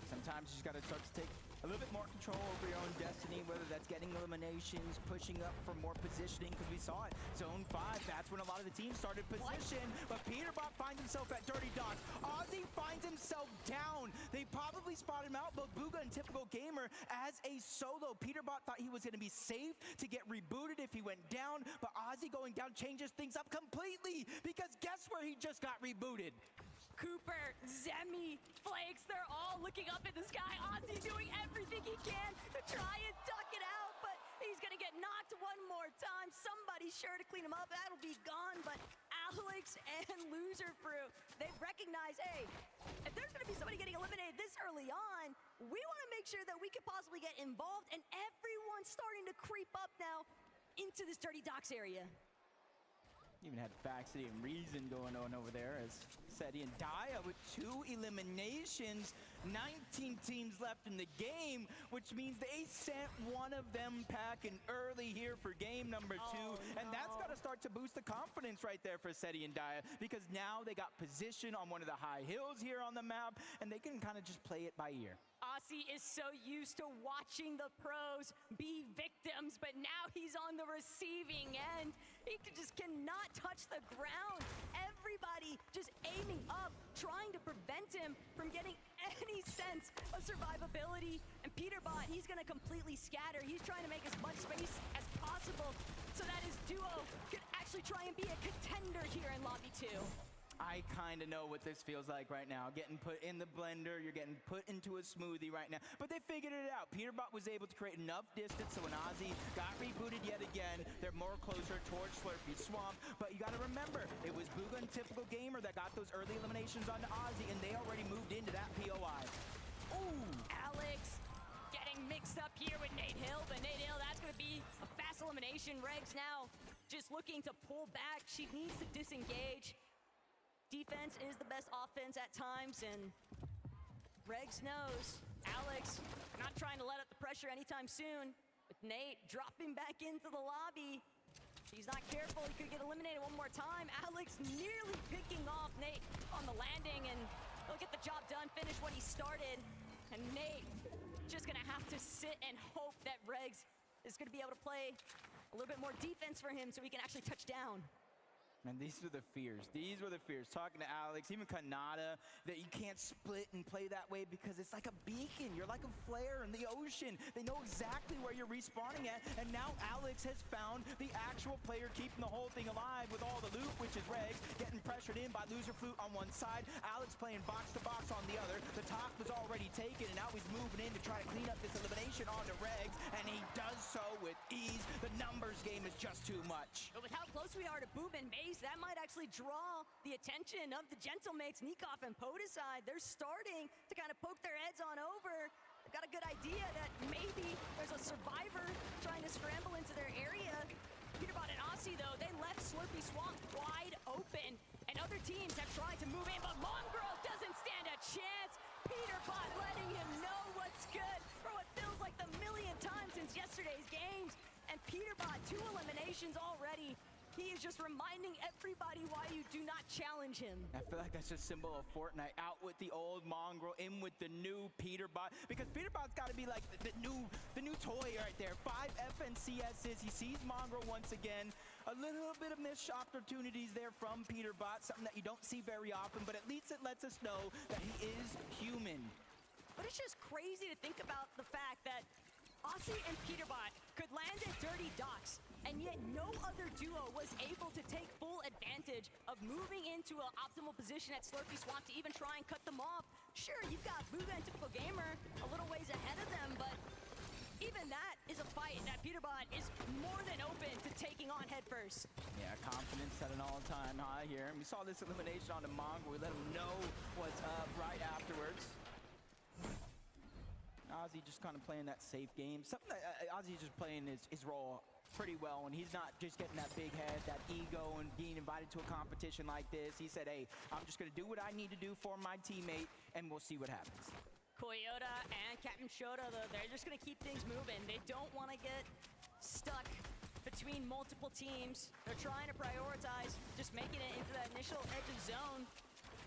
S8: Sometimes you just got to start to take a little bit more control over your own destiny, whether that's getting eliminations, pushing up for more positioning, because we saw it. Zone 5, that's when a lot of the teams started position, but Peterbot finds himself at Dirty Dots. Ozzy finds himself down. They probably spotted him out, both Bugha and Typical Gamer, as a solo. Peterbot thought he was going to be safe to get rebooted if he went down, but Ozzy going down changes things up completely, because guess where he just got rebooted?
S12: Cooper, Zemi, Flakes, they're all looking up in the sky. Ozzy doing everything he can to try and duck it out, but he's gonna get knocked one more time. Somebody's sure to clean him up. That'll be gone, but Alex and Loser Fruit, they recognize, hey, if there's gonna be somebody getting eliminated this early on, we wanna make sure that we could possibly get involved, and everyone's starting to creep up now into this Dirty Docks area.
S8: Even had Faxity and Reason going on over there, as Seti and Daya with 2 eliminations. 19 teams left in the game, which means they sent one of them packing early here for game number 2. And that's got to start to boost the confidence right there for Seti and Daya, because now they got position on one of the high hills here on the map, and they can kind of just play it by ear.
S12: Aussie is so used to watching the pros be victims, but now he's on the receiving end. He just cannot touch the ground. Everybody just aiming up, trying to prevent him from getting any sense of survivability. And Peterbot, he's gonna completely scatter. He's trying to make as much space as possible so that his duo could actually try and be a contender here in Lobby 2.
S8: I kind of know what this feels like right now. Getting put in the blender, you're getting put into a smoothie right now. But they figured it out. Peterbot was able to create enough distance so when Ozzy got rebooted yet again, they're more closer towards Slurpy Swamp. But you got to remember, it was Bugha and Typical Gamer that got those early eliminations onto Ozzy, and they already moved into that POI.
S12: Ooh, Alex getting mixed up here with Nate Hill, but Nate Hill, that's going to be a fast elimination. Regs now just looking to pull back. She needs to disengage. Defense is the best offense at times, and Regs knows. Alex not trying to let up the pressure anytime soon, with Nate dropping back into the lobby. He's not careful, he could get eliminated one more time. Alex nearly picking off Nate on the landing, and he'll get the job done, finish what he started. And Nate just gonna have to sit and hope that Regs is gonna be able to play a little bit more defense for him so he can actually touch down.
S8: And these were the fears. These were the fears. Talking to Alex, even Kanata, that you can't split and play that way because it's like a beacon. You're like a flare in the ocean. They know exactly where you're respawning at. And now Alex has found the actual player keeping the whole thing alive with all the loot, which is Regs, getting pressured in by Loser Flute on one side. Alex playing box to box on the other. The top was already taken, and now he's moving in to try to clean up this elimination onto Regs, and he does so with ease. The numbers game is just too much.
S12: But with how close we are to Boom and Maze, that might actually draw the attention of the Gentlemates, Nikov and Podicide. They're starting to kind of poke their heads on over. They've got a good idea that maybe there's a survivor trying to scramble into their area. Peterbot and Aussie, though, they left Slurpy Swamp wide open, and other teams have tried to move in, but Mongrel doesn't stand a chance. Peterbot letting him know what's good for what feels like the millionth time since yesterday's games. And Peterbot, 2 eliminations already. He is just reminding everybody why you do not challenge him.
S8: I feel like that's a symbol of Fortnite. Out with the old Mongrel, in with the new Peterbot. Because Peterbot's got to be like the new toy right there. 5 FNCSs. He sees Mongrel once again. A little bit of missed opportunities there from Peterbot. Something that you don't see very often, but at least it lets us know that he is human.
S12: But it's just crazy to think about the fact that Aussie and Peterbot could land at Dirty Docks, and yet no other duo was able to take full advantage of moving into an optimal position at Slurpy Swamp to even try and cut them off. Sure, you've got Booga and Typical Gamer a little ways ahead of them, but even that is a fight that Peterbot is more than open to taking on head first.
S8: Yeah, confidence at an all-time high here. And we saw this elimination on the Mongo. We let him know what's up right afterwards. Ozzy just kind of playing that safe game. Something that Ozzy's just playing his role pretty well, and he's not just getting that big head, that ego, and being invited to a competition like this. He said, hey, I'm just going to do what I need to do for my teammate, and we'll see what happens.
S12: Koyota and Captain Shota, though, they're just going to keep things moving. They don't want to get stuck between multiple teams. They're trying to prioritize just making it into that initial edge of zone.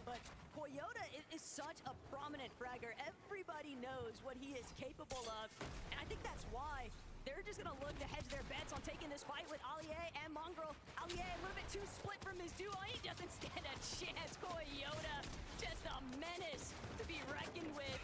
S12: But Koyota is such a prominent fragger. Everybody knows what he is capable of. And I think that's why they're just going to look to hedge their bets on taking this fight with Allier and Mongrel. Allier a little bit too split from his duo. He doesn't stand a chance. Koyota, just a menace to be reckoned with.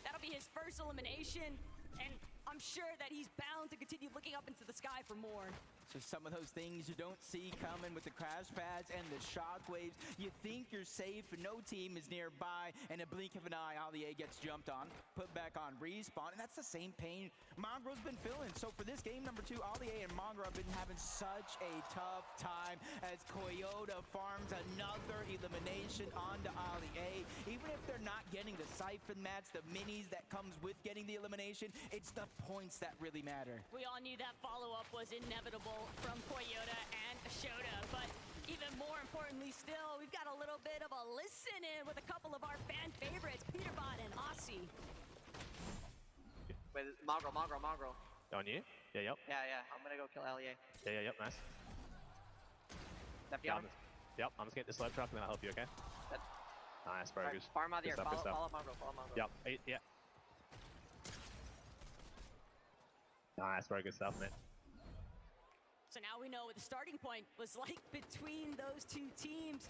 S12: That'll be his first elimination. And I'm sure that he's bound to continue looking up into the sky for more.
S8: So some of those things you don't see coming with the crash pads and the shockwaves. You think you're safe, no team is nearby, and a blink of an eye, Allier gets jumped on, put back on respawn, and that's the same pain Mongrel's been feeling. So for this game number 2, Allier and Mongrel have been having such a tough time as Koyota farms another elimination onto Allier. Even if they're not getting the siphon mats, the minis that comes with getting the elimination, it's the points that really matter.
S12: We all knew that follow-up was inevitable from Koyota and Shota, but even more importantly still, we've got a little bit of a listen in with a couple of our fan favorites, Peterbot and Aussie.
S13: Wait, Mongrel.
S15: On you? Yeah, yep.
S13: Yeah. I'm gonna go kill Allier.
S15: Yeah, yep, nice.
S13: That
S15: Yeah,
S13: beyond?
S15: yep, I'm just getting the slurp truck and then I'll help you, okay? Nice, very good.
S13: Farm out
S15: Good
S13: here.
S15: stuff, good stuff.
S13: Follow Mongrel.
S15: Yep, yeah. Nice, very good stuff, man.
S12: So now we know what the starting point was like between those two teams.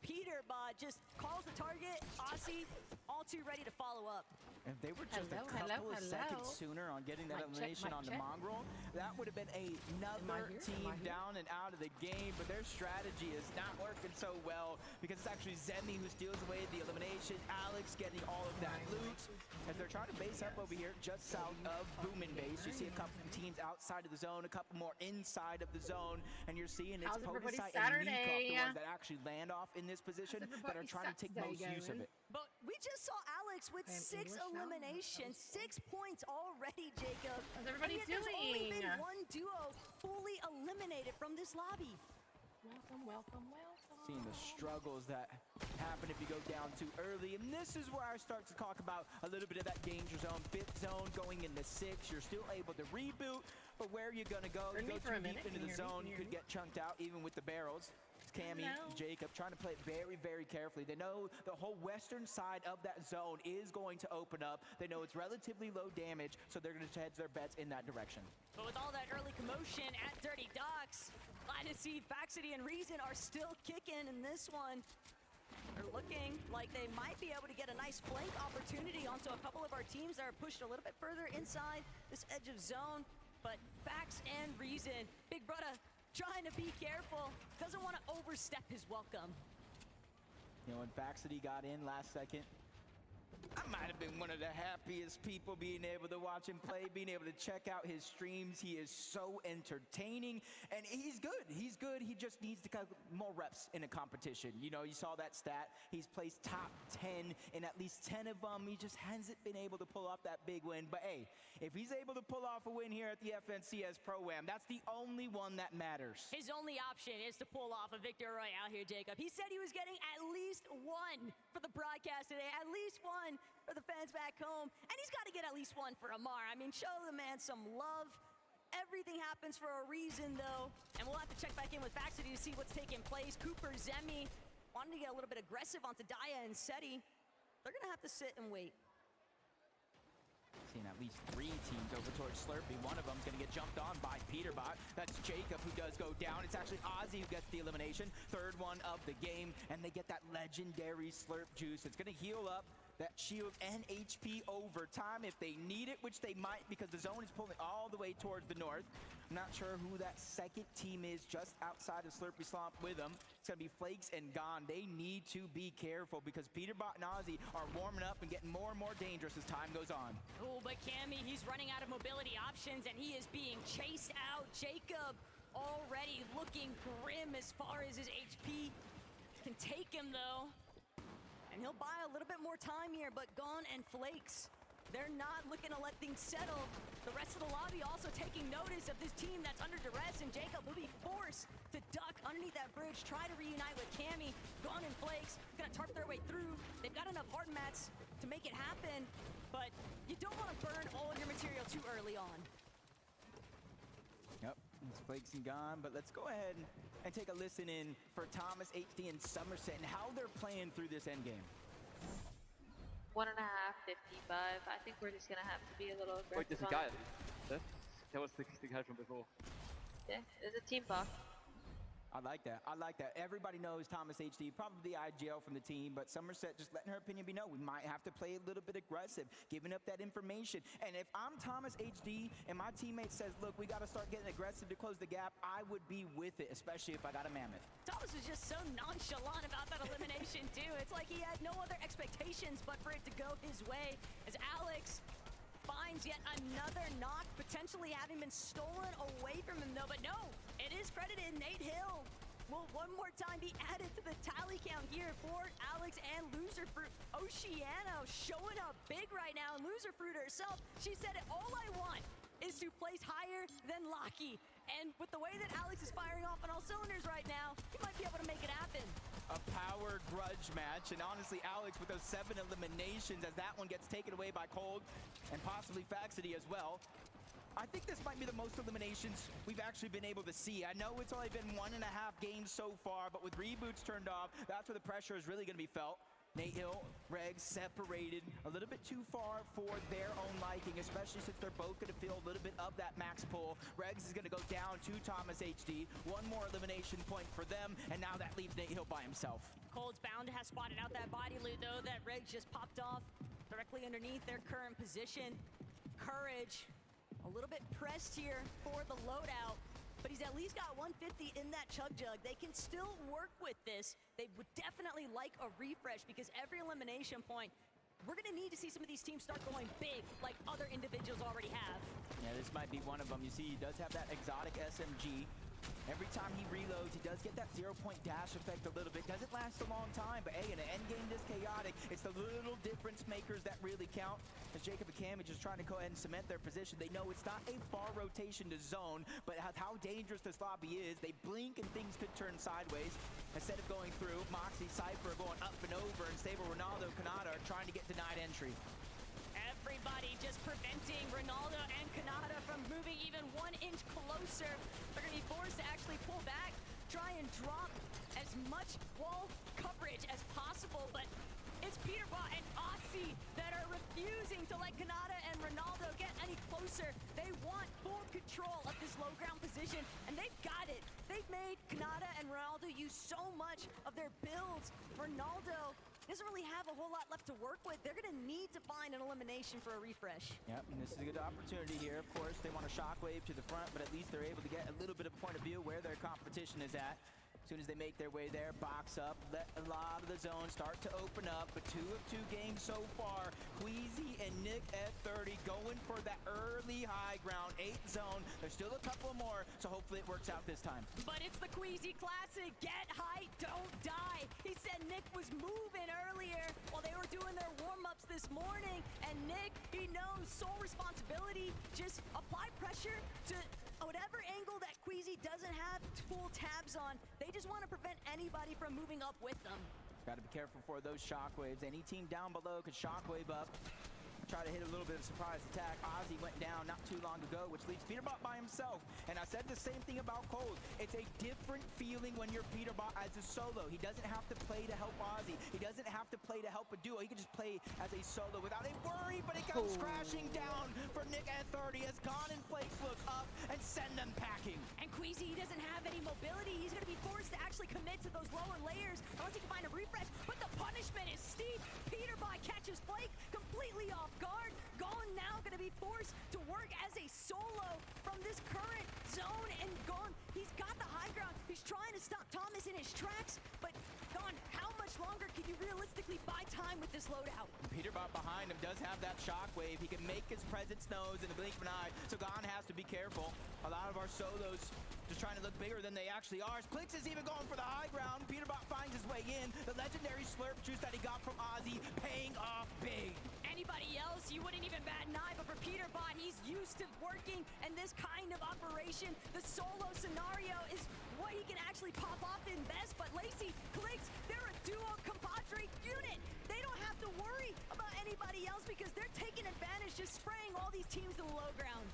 S12: Peterbot just calls the target. Aussie, all too ready to follow up.
S8: If they were just a couple of seconds sooner on getting that elimination on the Mongrel, that would have been another team down and out of the game, but their strategy is not working so well because it's actually Zemi who steals away the elimination, Alex getting all of that loot. As they're trying to base up over here just south of Boomin Base, you see a couple of teams outside of the zone, a couple more inside of the zone, and you're seeing it's Pogasite and Nikov, the ones that actually land off in this position that are trying to take most use of it.
S12: But we just saw Alex with 6 eliminations, 6 points already, Jacob.
S14: How's everybody
S12: and yet
S14: doing?
S12: There's only been one duo fully eliminated from this lobby.
S14: Welcome.
S8: Seeing the struggles that happen if you go down too early. And this is where I start to talk about a little bit of that danger zone, 5th zone, going into 6. You're still able to reboot, but where are you going to go? You go too deep into the zone, you could get chunked out even with the barrels. Cammy, Jacob trying to play it very, very carefully. They know the whole western side of that zone is going to open up. They know it's relatively low damage, so they're going to hedge their bets in that direction.
S12: But with all that early commotion at Dirty Docks, Dynasty, Faxity, and Reason are still kicking in this one. They're looking like they might be able to get a nice flank opportunity onto a couple of our teams that are pushed a little bit further inside this edge of zone. But Fax and Reason, Big Brother, trying to be careful, doesn't want to overstep his welcome.
S8: You know, when Faxity got in last second, I might have been one of the happiest people being able to watch him play, being able to check out his streams. He is so entertaining, and he's good. He's good. He just needs to get more reps in a competition. You know, you saw that stat. He's placed top 10 in at least 10 of them. He just hasn't been able to pull off that big win. But hey, if he's able to pull off a win here at the FNCS Pro-Am, that's the only one that matters.
S12: His only option is to pull off a Victor Royale here, Jacob. He said he was getting at least 1 for the broadcast today, at least 1 for the fans back home, and he's got to get at least 1 for Amar. I mean, show the man some love. Everything happens for a reason, though, and we'll have to check back in with Faxity to see what's taking place. Cooper, Zemi, wanting to get a little bit aggressive onto Daya and Seti. They're going to have to sit and wait.
S8: Seeing at least 3 teams over towards Slurpy. One of them's going to get jumped on by Peterbot. That's Jacob who does go down. It's actually Ozzy who gets the elimination. 3rd one of the game, and they get that legendary Slurp juice. It's going to heal up that shield and HP over time if they need it, which they might because the zone is pulling all the way towards the north. I'm not sure who that second team is just outside of Slurpy Swamp with them. It's going to be Flakes and Gone. They need to be careful because Peterbot and Ozzy are warming up and getting more and more dangerous as time goes on.
S12: Oh, but Cammy, he's running out of mobility options and he is being chased out. Jacob already looking grim as far as his HP can take him though. And he'll buy a little bit more time here, but Gone and Flakes, they're not looking to let things settle. The rest of the lobby also taking notice of this team that's under duress, and Jacob will be forced to duck underneath that bridge, try to reunite with Cammy. Gone and Flakes gonna tarp their way through. They've got enough hard mats to make it happen, but you don't want to burn all of your material too early on.
S8: Yep, it's Flakes and Gone, but let's go ahead and take a listen in for Thomas HD and Somerset and how they're playing through this endgame.
S14: 1.5, 55. I think we're just gonna have to be a little aggressive.
S11: Wait, there's a guy. That was the guy from before.
S14: Yeah, there's a team buff.
S8: I like that. I like that. Everybody knows Thomas HD, probably the IGL from the team, but Somerset just letting her opinion be known. We might have to play a little bit aggressive, giving up that information. And if I'm Thomas HD and my teammate says, look, we got to start getting aggressive to close the gap, I would be with it, especially if I got a Mammoth.
S12: Thomas was just so nonchalant about that elimination too. It's like he had no other expectations but for it to go his way as Alex finds yet another knock, potentially having been stolen away from him though, but no, it is credited. Nate Hill will one more time be added to the tally count here for Alex and Loserfruit. Oceano showing up big right now, and Loserfruit herself, she said it, all I want is to place higher than Locky. And with the way that Alex is firing off on all cylinders right now, he might be able to make it happen.
S8: A power grudge match, and honestly, Alex with those 7 eliminations as that one gets taken away by Cold and possibly Faxity as well. I think this might be the most eliminations we've actually been able to see. I know it's only been 1.5 games so far, but with reboots turned off, that's where the pressure is really going to be felt. Nate Hill, Regs separated a little bit too far for their own liking, especially since they're both going to feel a little bit of that max pull. Regs is going to go down to Thomas HD. One more elimination point for them, and now that leaves Nate Hill by himself.
S12: Cold's Bound has spotted out that body loot though that Regs just popped off directly underneath their current position. Courage, a little bit pressed here for the loadout, but he's at least got 150 in that Chug Jug. They can still work with this. They would definitely like a refresh because every elimination point, we're gonna need to see some of these teams start going big like other individuals already have.
S8: Yeah, this might be one of them. You see, he does have that exotic SMG. Every time he reloads, he does get that 0-point dash effect a little bit. Doesn't last a long time, but hey, in an endgame this chaotic, it's the little difference makers that really count. As Jacob and Cammy just trying to go ahead and cement their position. They know it's not a far rotation to zone, but how dangerous this lobby is. They blink and things could turn sideways. Instead of going through, Moxie, Cypher going up and over, and Stable, Ronaldo, Kanata are trying to get denied entry.
S12: Everybody just preventing Ronaldo and Kanata from moving even 1 inch closer. They're gonna be forced to actually pull back, try and drop as much wall coverage as possible, but it's Peterbot and Ozzy that are refusing to let Kanata and Ronaldo get any closer. They want full control of this low ground position, and they've got it. They've made Kanata and Ronaldo use so much of their builds. Ronaldo doesn't really have a whole lot left to work with. They're gonna need to find an elimination for a refresh.
S8: Yep, and this is a good opportunity here. Of course, they want a shockwave to the front, but at least they're able to get a little bit of a point of view where their competition is at. As soon as they make their way there, box up, let a lot of the zone start to open up. But 2 of 2 games so far. Queasy and Nick at 30 going for that early high ground 8 zone. There's still a couple more, so hopefully it works out this time.
S12: But it's the Queasy Classic. Get high, don't die. He said Nick was moving earlier while they were doing their warm-ups this morning. And Nick, he knows sole responsibility. Just apply pressure to whatever angle that Queasy doesn't have full tabs on. They just want to prevent anybody from moving up with them.
S8: Got to be careful for those shockwaves. Any team down below could shockwave up. Try to hit a little bit of surprise attack. Ozzy went down not too long ago, which leaves Peterbot by himself. And I said the same thing about Cold. It's a different feeling when you're Peterbot as a solo. He doesn't have to play to help Ozzy. He doesn't have to play to help a duo. He can just play as a solo without a worry, but it comes crashing down for Nick at 30 as Gone and Flakes look up and send them packing.
S12: And Queasy, he doesn't have any mobility. He's going to be forced to actually actually commit to those lower layers unless he can find a refresh. But the punishment is steep. Peterbot catches Flake completely off guard. Gone now going to be forced to work as a solo from this current zone. And Gone, he's got the high ground. He's trying to stop Thomas in his tracks. But Gone, how much longer can you realistically buy time with this loadout?
S8: Peterbot behind him does have that shockwave. He can make his presence known in the blink of an eye, so Gone has to be careful. A lot of our solos just trying to look bigger than they actually are. Clix is even going for the high ground. Peterbot finds his way in. The legendary slurp juice that he got from Ozzy paying off big.
S12: Anybody else, you wouldn't even bat an eye, but for Peterbot, he's used to working in this kind of operation. The solo scenario is what he can actually pop off in best, but Lacey, Clix, they're a duo compadre unit. They don't have to worry about anybody else because they're taking advantage, just spraying all these teams to the low ground.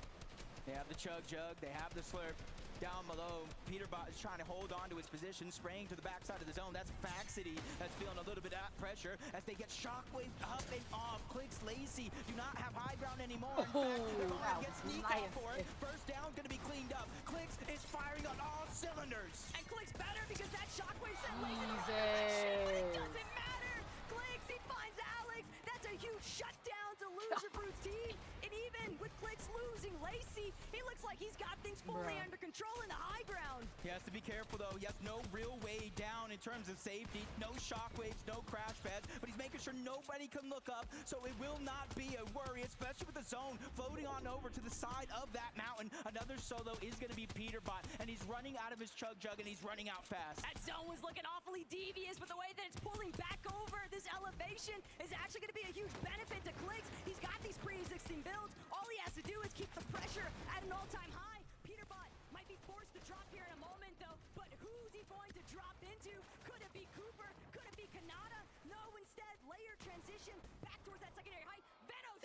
S8: They have the Chug Jug, they have the Slurp down below. Peterbot is trying to hold on to his position, spraying to the backside of the zone. That's Faxity that's feeling a little bit of pressure as they get shockwave up and off. Clix, Lacey do not have high ground anymore. In fact, they're going to get sneak off for it. First down going to be cleaned up. Clix is firing on all cylinders.
S12: And Clix better because that shockwave sent Lacey in the wrong direction, but it doesn't matter. Clix, he finds Alex. That's a huge shutdown to lose your Brute's team. And even with Clix losing Lacey, he looks like he's got things fully under control in the high ground.
S8: He has to be careful though. He has no real way down in terms of safety. No shockwaves, no crash pads, but he's making sure nobody can look up, so it will not be a worry, especially with the zone floating on over to the side of that mountain. Another solo is going to be Peterbot, and he's running out of his Chug Jug, and he's running out fast.
S12: That zone was looking awfully devious, but the way that it's pulling back over this elevation is actually going to be a huge benefit to Clix. He's got these pre-existing builds. All he has to do is keep the pressure at an all-time high. Peterbot might be forced to drop here in a moment, though, but who's he going to drop into? Could it be Cooper? Could it be Kanata? No, instead, layer transition back towards that secondary height. Venos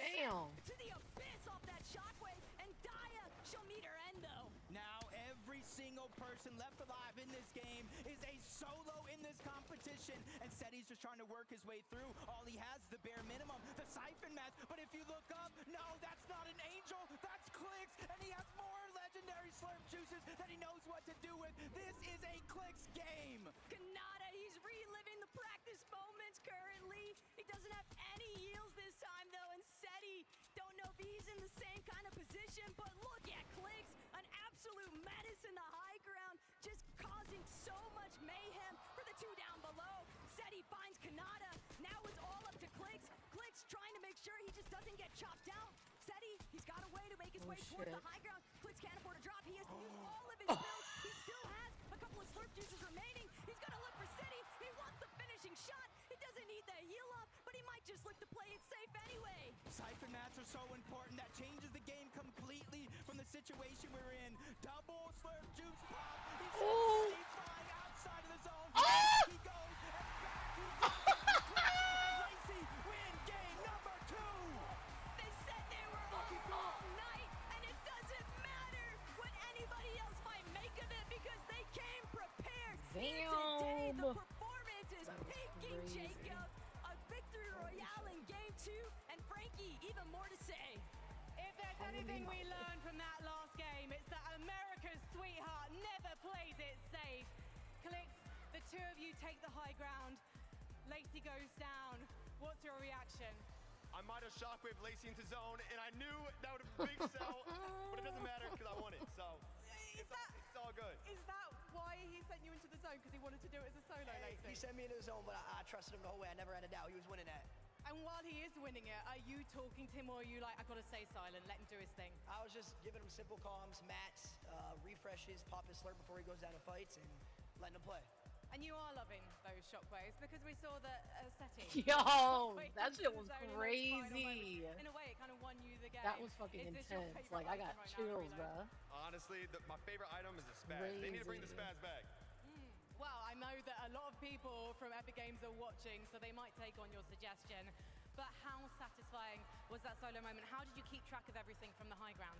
S12: to the abyss off that shockwave, and Daya, she'll meet her end, though.
S8: Now every single person left alive in this game is a solo in this competition, and Seti's just trying to work his way through. All he has is the bare minimum, the Siphon match, but if you look up, no, that's not an Angel, that's Clix, and he has more legendary slurp juices that he knows what to do with. This is a Clix game.
S12: Kanata, he's reliving the practice moments currently. He doesn't have any heals this time, though, and Seti, don't know if he's in the same kind of position, but look at Clix, an absolute menace in the high ground, just causing so much mayhem for the two down below. Seti finds Kanata. Now it's all up to Clix. Clix trying to make sure he just doesn't get chopped down. Seti, he's got a way to make his way towards the high ground. Clix can't afford a drop. He has to use all of his builds. He still has a couple of slurp juices remaining. He's going to look for Seti. He wants the finishing shot. He doesn't need the heal up, but he might just look to play it safe anyway.
S8: Siphon mats are so important. That changes the game completely from the situation we're in. Double slurp juice pop. He's flying outside of the zone. He goes and back. Lacey win game number 2.
S12: They said they were up all night, and it doesn't matter what anybody else might make of it because they came prepared. Here today, the performance is peaking, Jacob. A victory royale in game 2, and Frankie, even more to say.
S4: If there's anything we learned from that last game, it's that America's sweetheart never plays it safe. Clix, the two of you take the high ground. Lacey goes down. What's your reaction?
S20: I might have shockwave Lacey into zone, and I knew that would have been a big sell, but it doesn't matter because I won it, so it's all good.
S4: Is that why he sent you into the zone? Because he wanted to do it as a solo, Lacey?
S22: He sent me into the zone, but I trusted him the whole way. I never had a doubt. He was winning that.
S4: And while he is winning it, are you talking to him or are you like, I gotta stay silent, let him do his thing?
S22: I was just giving him simple comms, mats, refreshes, pop his slurp before he goes down to fights, and letting him play.
S4: And you are loving those shockwaves because we saw that Seti.
S16: Yo, that shit was crazy.
S4: In a way, it kind of won you the game.
S16: That was fucking intense. Like, I got chills, bro.
S20: Honestly, my favorite item is the spaz. They need to bring the spaz back.
S4: Well, I know that a lot of people from Epic Games are watching, so they might take on your suggestion. But how satisfying was that solo moment? How did you keep track of everything from the high ground?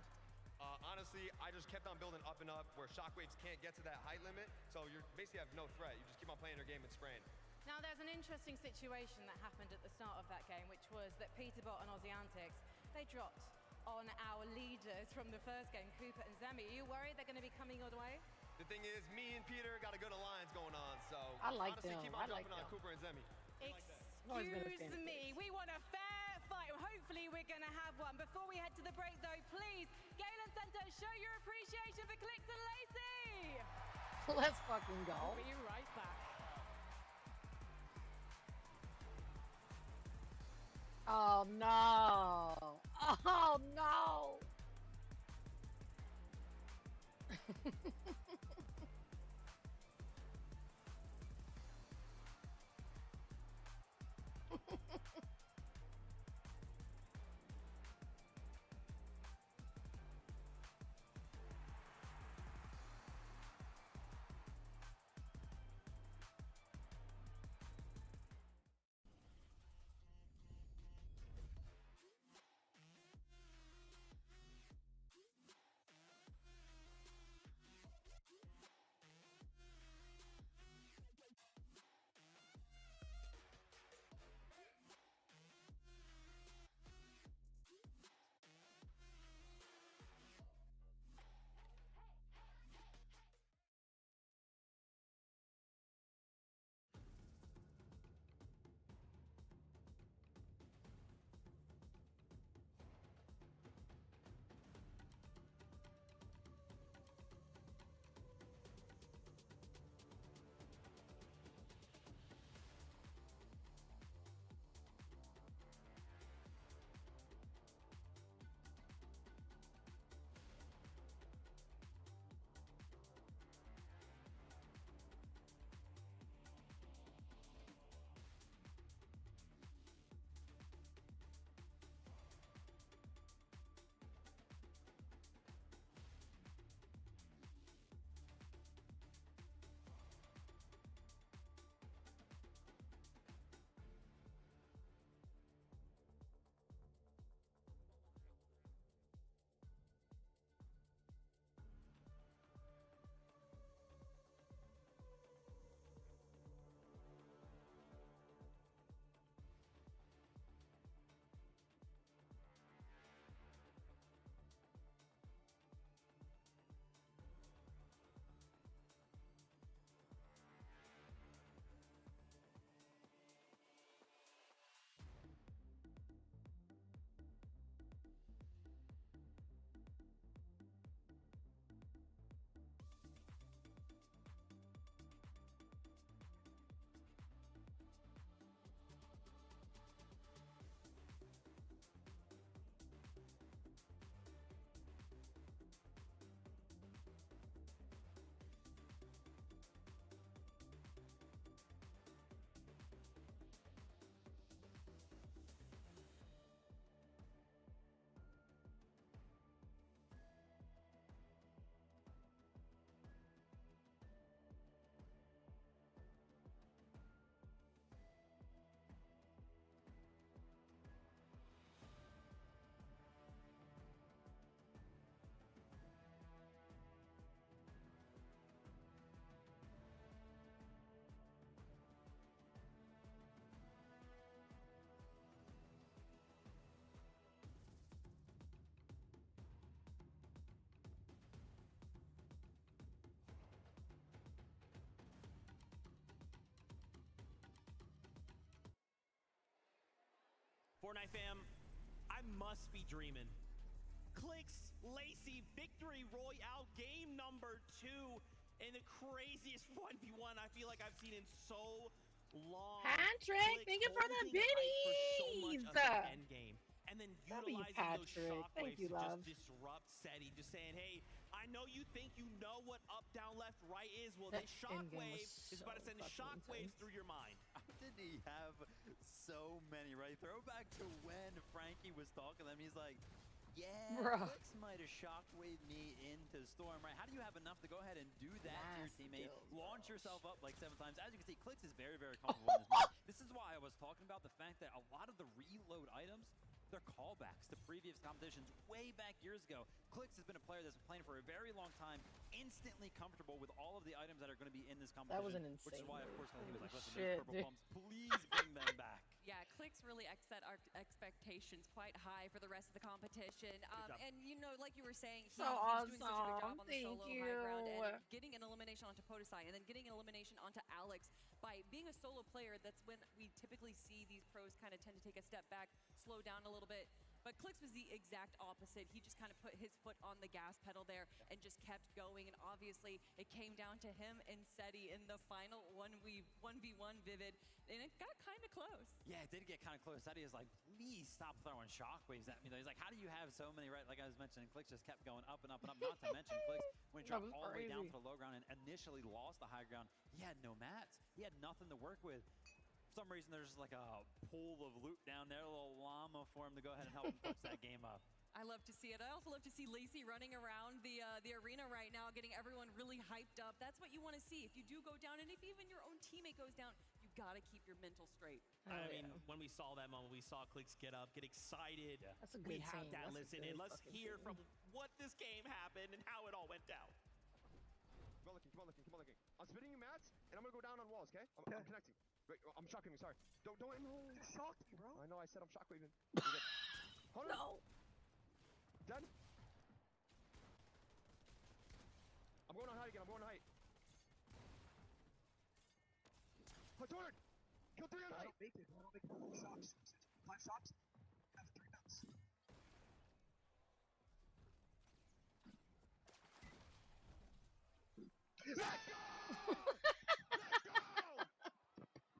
S20: Honestly, I just kept on building up and up where shockwaves can't get to that height limit, so you basically have no threat. You just keep on playing your game and spraying.
S4: Now, there's an interesting situation that happened at the start of that game, which was that Peterbot and Aussie Antics, they dropped on our leaders from the first game, Cooper and Zemi. Are you worried they're going to be coming your way?
S20: The thing is, me and Peter got a good alliance going on, so
S16: I like
S20: honestly,
S16: them.
S20: keep on
S16: I like
S20: jumping on
S16: them.
S20: Cooper and Zemi.
S16: always been a fan
S4: Excuse
S16: of
S4: me, we want a fair fight. Hopefully we're going to have one. Before we head to the break though, please, Galen Center, show your appreciation for Clix and Lacey.
S16: Let's fucking go.
S4: We'll be right back.
S16: Oh no. Oh no.
S2: Fortnite fam, I must be dreaming. Clix Lacey Victory Royale game number 2 in the craziest 1v1 I feel like I've seen in so long.
S16: Patrick, thank you for the biddies.
S2: Endgame. And then
S16: W,
S2: utilizing those
S16: Patrick.
S2: shockwaves
S16: Thank you,
S2: to
S16: love.
S2: just disrupt SETI, just saying, hey, I know you think you know what up, down, left, right is. Well, this shockwave is about to send shockwaves through your mind.
S3: How did he have so many, right? Throwback to when Frankie was talking to them. He's like, yeah,
S16: Bruh.
S3: Clix might have shockwave me into Storm, right? How do you have enough to go ahead and do that to your teammate? Launch yourself up like 7 times. As you can see, Clix is very, very comfortable in this map. This is why I was talking about the fact that a lot of the reload items, they're callbacks to previous competitions way back years ago. Clix has been a player that's been playing for a very long time, instantly comfortable with all of the items that are going to be in this competition.
S16: That was an
S3: Which is
S16: insane
S3: why, of
S16: move.
S3: course, he was like, listen,
S16: Shit,
S3: those purple
S16: dude.
S3: pumps, please bring them back.
S5: Yeah, Clix really set our expectations quite high for the rest of the competition. And you know, like you were saying, he's doing such a good job on the
S16: Thank
S5: solo high ground
S16: you.
S5: and getting an elimination onto Podesai and then getting an elimination onto Alex. By being a solo player, that's when we typically see these pros kind of tend to take a step back, slow down a little bit. But Clix was the exact opposite. He just kind of put his foot on the gas pedal there and just kept going. And obviously, it came down to him and Seti in the final 1v1 Vivid. And it got kind of close.
S3: Yeah, it did get kind of close. Seti is like, please stop throwing shockwaves at me. He's like, how do you have so many, right? Like I was mentioning, Clix just kept going up and up and up. Not to mention, Clix, when he dropped all the way down to the low ground and initially lost the high ground, he had no mats. He had nothing to work with. For some reason, there's like a pool of loot down there, a little llama for him to go ahead and help him fix that game up.
S5: I love to see it. I also love to see Lacey running around the arena right now, getting everyone really hyped up. That's what you want to see. If you do go down, and if even your own teammate goes down, you got to keep your mental straight.
S2: I mean, when we saw that moment, we saw Clix get up, get excited.
S16: Yeah. That's a
S2: We
S16: good
S2: have
S16: team.
S2: that
S16: That's a
S2: listening.
S16: good
S2: Let's
S16: fucking
S2: hear
S16: team.
S2: from what this game happened and how it all went down.
S23: Keep on looking, keep on looking, keep on looking. I'm spinning you mats, and I'm gonna go down on walls, okay? I'm connecting. Wait, I'm shockwaving, sorry. Don't, no.
S13: Shocked me, bro.
S23: I know, I said I'm shockwaving. You're good. Hold on.
S16: No.
S23: Done. I'm going on height again, I'm going on height. Torn! Kill 3 on height!
S13: I don't make it. I don't make 4 shocks. 5 shocks. I have 3 nuts.
S23: Let's go!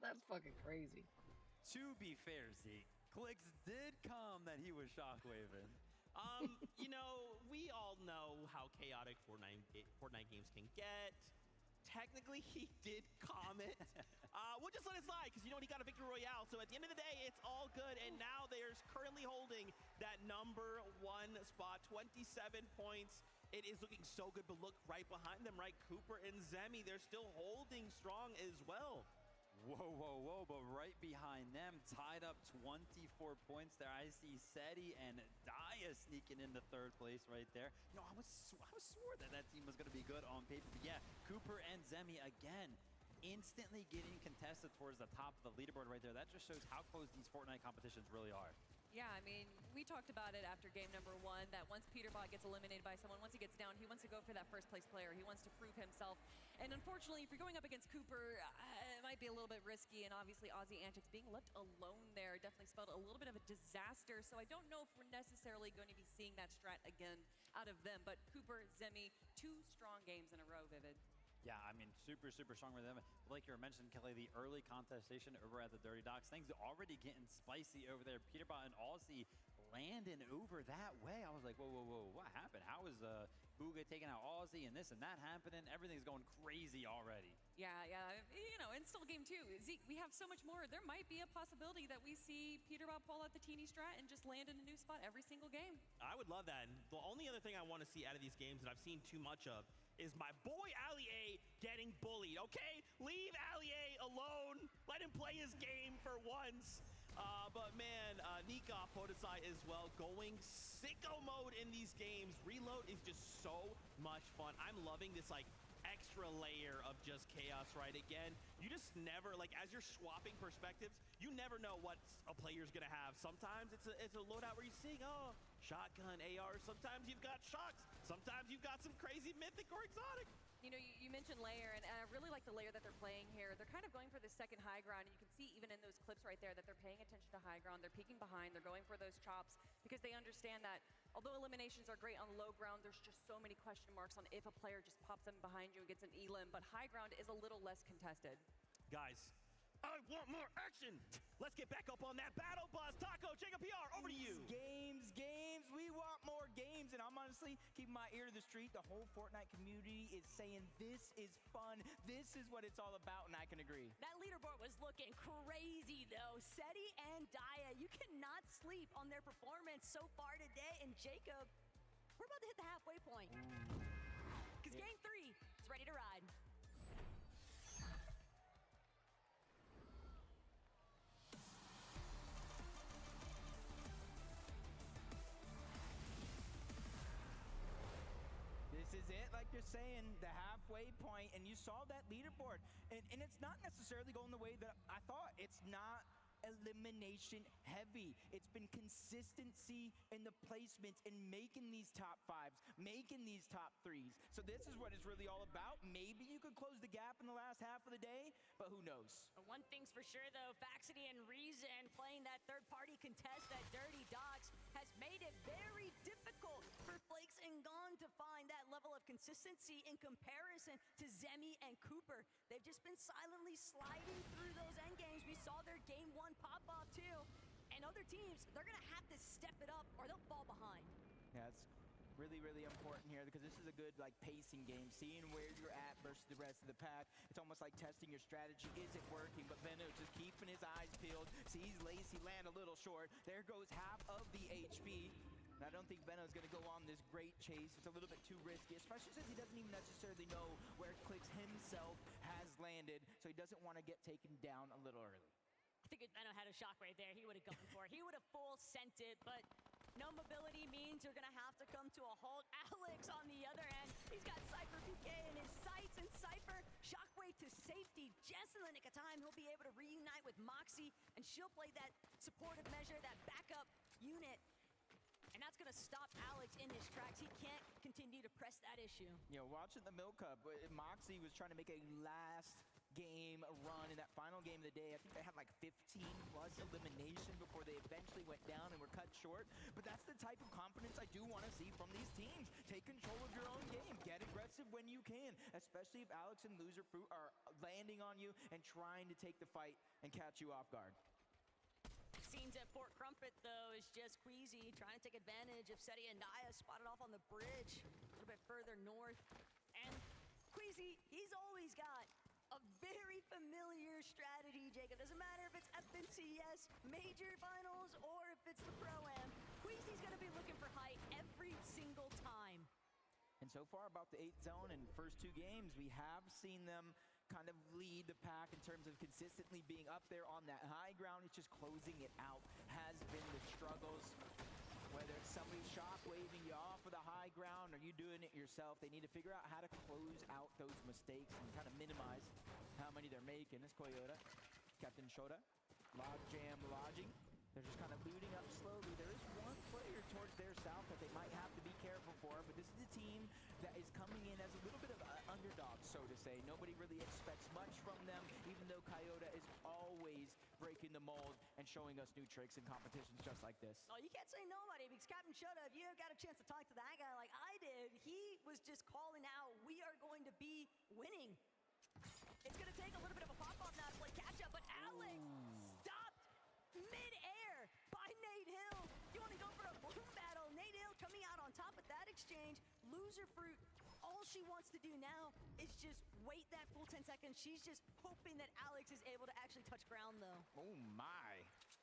S16: That's fucking crazy.
S3: To be fair, Zeke, Clix did come that he was shockwaving.
S2: You know, we all know how chaotic Fortnite games can get. Technically, he did comment. We'll just let it slide because, you know, he got a victory royale. So at the end of the day, it's all good. And now they're currently holding that number 1 spot, 27 points. It is looking so good, but look right behind them, right? Cooper and Zemi, they're still holding strong as well.
S3: Whoa, but right behind them, tied up 24 points there. I see Seti and Daya sneaking into 3rd place right there. You know, I was swore that team was going to be good on paper. But yeah, Cooper and Zemi again, instantly getting contested towards the top of the leaderboard right there. That just shows how close these Fortnite competitions really are.
S5: Yeah, I mean, we talked about it after game number 1, that once Peterbot gets eliminated by someone, once he gets down, he wants to go for that 1st place player. He wants to prove himself. And unfortunately, if you're going up against Cooper, it might be a little bit risky. And obviously, Aussie Antics being left alone there definitely spelled a little bit of a disaster. So I don't know if we're necessarily going to be seeing that strat again out of them. But Cooper, Zemi, 2 strong games in a row, Vivid.
S3: Yeah, I mean, super strong with them. Like you were mentioning, Kelly, the early contestation over at the Dirty Docks, things are already getting spicy over there. Peterbot and Aussie landing over that way. I was like, whoa, what happened? How is Bugha taking out Aussie and this and that happening? Everything's going crazy already.
S5: Yeah, you know, and still game 2. Zeke, we have so much more. There might be a possibility that we see Peterbot pull out the teeny strat and just land in a new spot every single game.
S2: I would love that. And the only other thing I want to see out of these games that I've seen too much of is my boy Ali A getting bullied, okay? Leave Ali A alone. Let him play his game for once. But man, Nika Podesai as well, going sicko mode in these games. Reload is just so much fun. I'm loving this like extra layer of just chaos, right? Again, you just never, like as you're swapping perspectives, you never know what a player's gonna have. Sometimes it's a loadout where you're seeing, oh, shotgun, AR. Sometimes you've got shocks. Sometimes you've got some crazy mythic or exotic.
S5: You know, you mentioned layer, and I really like the layer that they're playing here. They're kind of going for the 2nd high ground, and you can see even in those clips right there that they're paying attention to high ground. They're peeking behind. They're going for those chops because they understand that although eliminations are great on low ground, there's just so many question marks on if a player just pops in behind you and gets an elim, but high ground is a little less contested.
S2: Guys, I want more action. Let's get back up on that battle bus. Taco, Jacob PR, over to you.
S8: Games. We want more games. And I'm honestly keeping my ear to the street. The whole Fortnite community is saying this is fun. This is what it's all about, and I can agree.
S12: That leaderboard was looking crazy, though. Seti and Daya, you cannot sleep on their performance so far today. And Jacob, we're about to hit the halfway point. Because game 3 is ready to ride.
S8: This is it, like you're saying, the halfway point, and you saw that leaderboard. And it's not necessarily going the way that I thought. It's not elimination heavy. It's been consistency in the placements and making these top 5s, making these top 3s. So this is what it's really all about. Maybe you could close the gap in the last half of the day, but who knows?
S12: One thing's for sure, though, Vaxity and Reason playing that third-party contest at Dirty Dogs has made it very difficult for Flakes and Gone to find that level of consistency in comparison to Zemi and Cooper. They've just been silently sliding through those end games. We saw their game 1 pop-off, too. And other teams, they're going to have to step it up or they'll fall behind.
S8: Yeah, it's really, really important here because this is a good pacing game, seeing where you're at versus the rest of the pack. It's almost like testing your strategy. Is it working? But Veno just keeping his eyes peeled, sees Lacey land a little short. There goes half of the HP. And I don't think Veno's going to go on this great chase. It's a little bit too risky, especially since he doesn't even necessarily know where Clix himself has landed, so he doesn't want to get taken down a little early.
S12: I think if Veno had a shockwave there, he would have gone for it. He would have full sent it, but no mobility means you're going to have to come to a halt. Alex on the other end, he's got Cypher PK in his sights, and Cypher, shockwave to safety. Just in the nick of time, he'll be able to reunite with Moxie, and she'll play that supportive measure, that backup unit. And that's going to stop Alex in his tracks. He can't continue to press that issue.
S8: You know, watching the Milk Cup, Moxie was trying to make a last game run in that final game of the day. I think they had like 15 plus elimination before they eventually went down and were cut short. But that's the type of confidence I do want to see from these teams. Take control of your own game. Get aggressive when you can, especially if Alex and Loser Fruit are landing on you and trying to take the fight and catch you off guard.
S12: Scenes at Fort Crumpet, though, is just Queasy trying to take advantage of Seti and Naya spotted off on the bridge a little bit further north. And Queasy, he's always got a very familiar strategy, Jacob. Doesn't matter if it's FNCS, Major Finals, or if it's the Pro-Am. Queasy's going to be looking for height every single time.
S8: And so far about the 8th zone and first 2 games, we have seen them kind of lead the pack in terms of consistently being up there on that high ground. It's just closing it out has been the struggles. Whether it's somebody shock-waving you off of the high ground or you doing it yourself, they need to figure out how to close out those mistakes and kind of minimize how many they're making. It's Koyota, Captain Shota, Logjam lodging. They're just kind of looting up slowly. There is one player towards their south that they might have to be careful for, but this is a team that is coming in as a little bit of an underdog, so to say. Nobody really expects much from them, even though Coyote is always breaking the mold and showing us new tricks in competitions just like this.
S12: Oh, you can't say nobody, because Captain Shota, if you got a chance to talk to that guy like I did, he was just calling out, we are going to be winning. It's going to take a little bit of a pop-off now to play catch-up, but Alex stopped mid-air by Nate Hill. You want to go for a bloom battle. Nate Hill coming out on top of that exchange. Loser Fruit, all she wants to do now is just wait that full 10 seconds. She's just hoping that Alex is able to actually touch ground, though.
S8: Oh, my.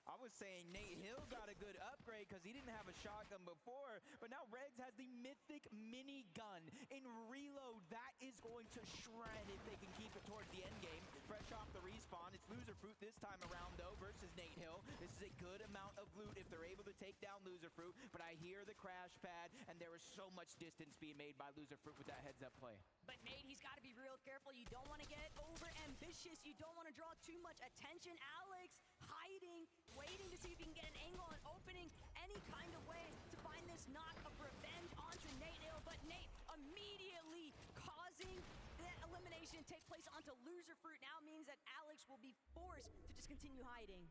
S8: I was saying Nate Hill got a good upgrade because he didn't have a shotgun before, but now Regs has the mythic mini gun in reload. That is going to shred if they can keep it towards the end game. Fresh off the respawn, it's Loser Fruit this time around, though, versus Nate Hill. This is a good amount of loot if they're able to take down Loser Fruit, but I hear the crash pad, and there is so much distance being made by Loser Fruit with that heads-up play.
S12: But Nate, he's got to be real careful. You don't want to get over-ambitious. You don't want to draw too much attention. Alex hiding, waiting to see if he can get an angle on opening any kind of way to find this knock of revenge onto Nate Hill. But Nate immediately causing that elimination to take place onto Loser Fruit now means that Alex will be forced to just continue hiding.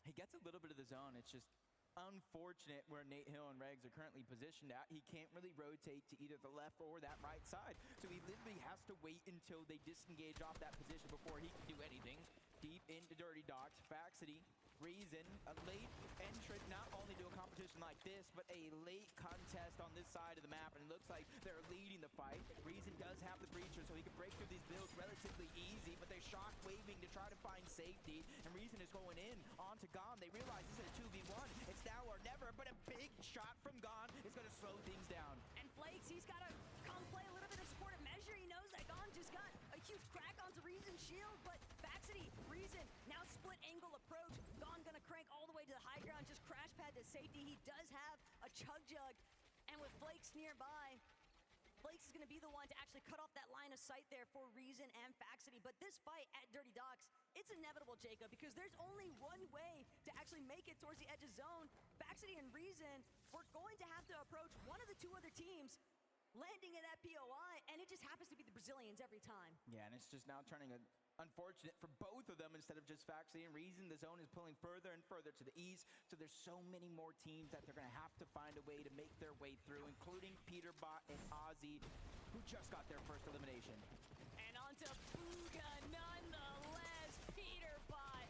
S8: He gets a little bit of the zone. It's just unfortunate where Nate Hill and Regs are currently positioned at. He can't really rotate to either the left or that right side. So he literally has to wait until they disengage off that position before he can do anything. Deep into Dirty Dogs, Vaxity, Reason, a late entrant not only to a competition like this, but a late contest on this side of the map, and it looks like they're leading the fight. Reason does have the breacher, so he can break through these builds relatively easy, but they're shock waving to try to find safety, and Reason is going in onto Gone. They realize this is a 2v1. It's now or never, but a big shot from Gone is going to slow things down.
S12: And Flakes, he's got to come play a little bit of supportive measure. He knows that Gone just got a huge crack onto Reason's shield, but Vaxity, Reason, now split angle approach. Gone gonna crank all the way to the high ground, just crash pad to safety. He does have a chug jug, and with Flakes nearby, Flakes is going to be the one to actually cut off that line of sight there for Reason and Faxity. But this fight at Dirty Docks, it's inevitable, Jacob, because there's only one way to actually make it towards the edge of zone. Faxity and Reason, we're going to have to approach one of the two other teams landing in that POI, and it just happens to be the Brazilians every time.
S8: Yeah, and it's just now turning unfortunate for both of them instead of just Faxity and Reason. The zone is pulling further and further to the east, so there's so many more teams that they're going to have to find a way to make their way through, including Peterbot and Ozzy, who just got their first elimination.
S12: And on to Bugha nonetheless. Peterbot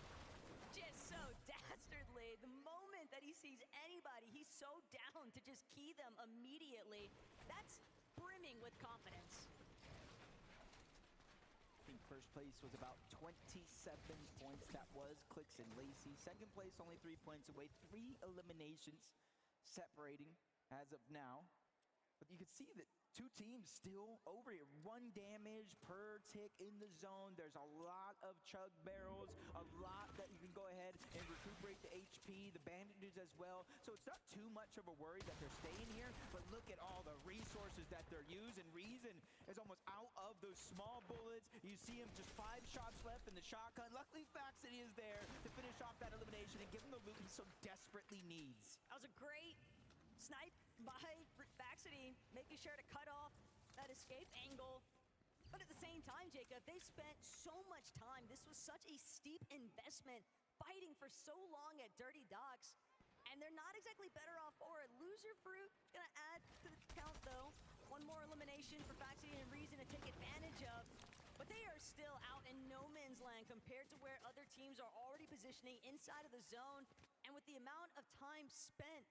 S12: just so dastardly. The moment that he sees anybody, he's so down to just key them immediately. That's brimming with confidence.
S8: I think first place was about 27 points. That was Clix and Lacey. Second place, only 3 points away. 3 eliminations separating as of now. But you can see that two teams still over here. 1 damage per tick in the zone. There's a lot of chug barrels, a lot that you can go ahead and recuperate the HP, the bandages as well. So it's not too much of a worry that they're staying here, but look at all the resources that they're using. Reason is almost out of those small bullets. You see him just 5 shots left in the shotgun. Luckily, Faxity is there to finish off that elimination and give him the loot he so desperately needs.
S12: That was a great snipe by Faxity, making sure to cut off that escape angle. But at the same time, Jacob, they spent so much time. This was such a steep investment, fighting for so long at Dirty Docks, and they're not exactly better off for it. Loser Fruit gonna add to the count, though. 1 more elimination for Faxity and Reason to take advantage of. But they are still out in no man's land compared to where other teams are already positioning inside of the zone. And with the amount of time spent,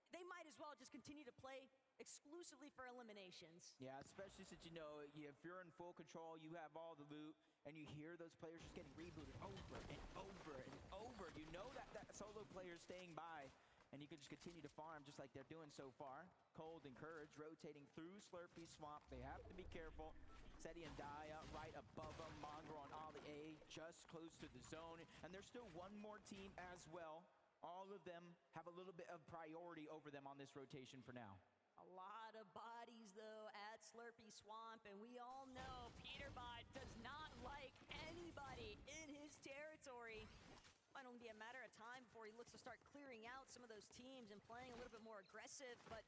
S12: they might as well just continue to play exclusively for eliminations.
S8: Yeah, especially since, you know, if you're in full control, you have all the loot, and you hear those players just getting rebooted over and over and over. You know that solo player is staying by, and you can just continue to farm just like they're doing so far. Cold and Courage rotating through Slurpy Swamp. They have to be careful. Seti and Daya right above them. Mongrel on Ollie A just close to the zone, and there's still one more team as well. All of them have a little bit of priority over them on this rotation for now.
S12: A lot of bodies, though, at Slurpy Swamp, and we all know Peterbot does not like anybody in his territory. Might only be a matter of time before he looks to start clearing out some of those teams and playing a little bit more aggressive, but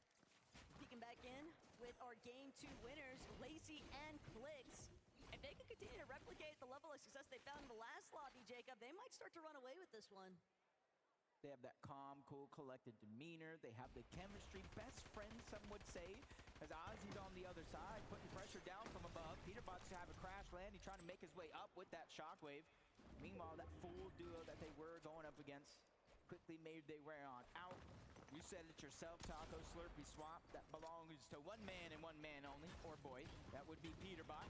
S12: peeking back in with our Game 2 winners, Lacey and Clix. If they can continue to replicate the level of success they found in the last lobby, Jacob, they might start to run away with this one.
S8: They have that calm, cool, collected demeanor. They have the chemistry. Best friends, some would say, as Ozzy's on the other side, putting pressure down from above. Peterbot's to have a crash land. He's trying to make his way up with that shockwave. Meanwhile, that full duo that they were going up against quickly made their way on out. You said it yourself, Taco. Slurpy Swamp, that belongs to one man and one man only, or boy. That would be Peterbot.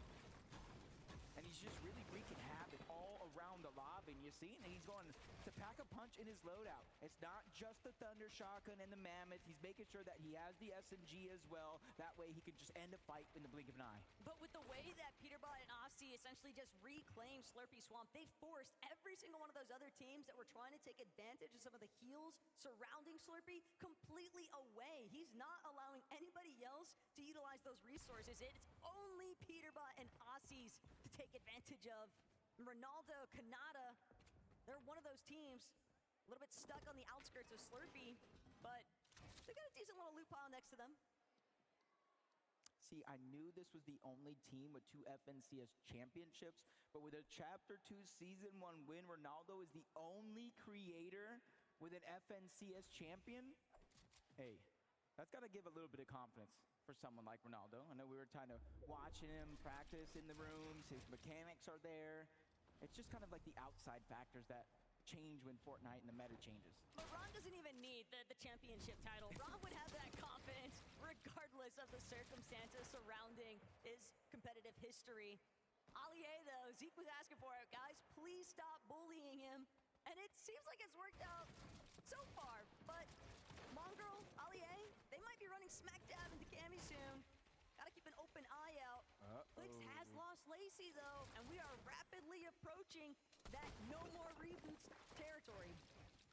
S8: And he's just really wreaking havoc all around the lobby. And you see, and he's going to pack a punch in his loadout. It's not just the Thunder Shotgun and the Mammoth. He's making sure that he has the SMG as well. That way he can just end a fight in the blink of an eye.
S12: But with the way that Peterbot and Aussie essentially just reclaimed Slurpy Swamp, they forced every single one of those other teams that were trying to take advantage of some of the heals surrounding Slurpy completely away. He's not allowing anybody else to utilize those resources. It's only Peterbot and Aussies to take advantage of. Ronaldo, Kanata, they're one of those teams a little bit stuck on the outskirts of Slurpy, but they got a decent little loot pile next to them.
S8: See, I knew this was the only team with 2 FNCS championships, but with a Chapter 2 Season 1 win, Ronaldo is the only creator with an FNCS champion. Hey, that's got to give a little bit of confidence for someone like Ronaldo. I know we were kind of watching him practice in the rooms. His mechanics are there. It's just kind of like the outside factors that change when Fortnite and the meta changes.
S12: But Ron doesn't even need the championship title. Ron would have that confidence regardless of the circumstances surrounding his competitive history. Ollie A, though, Zeke was asking for it. Guys, please stop bullying him. And it seems like it's worked out so far, but Mongrel, Ollie A, they might be running smack dab into Cammy soon. Gotta keep an open eye out. Clix has lost Lacey, though, and we are rapidly approaching that no more reboots territory.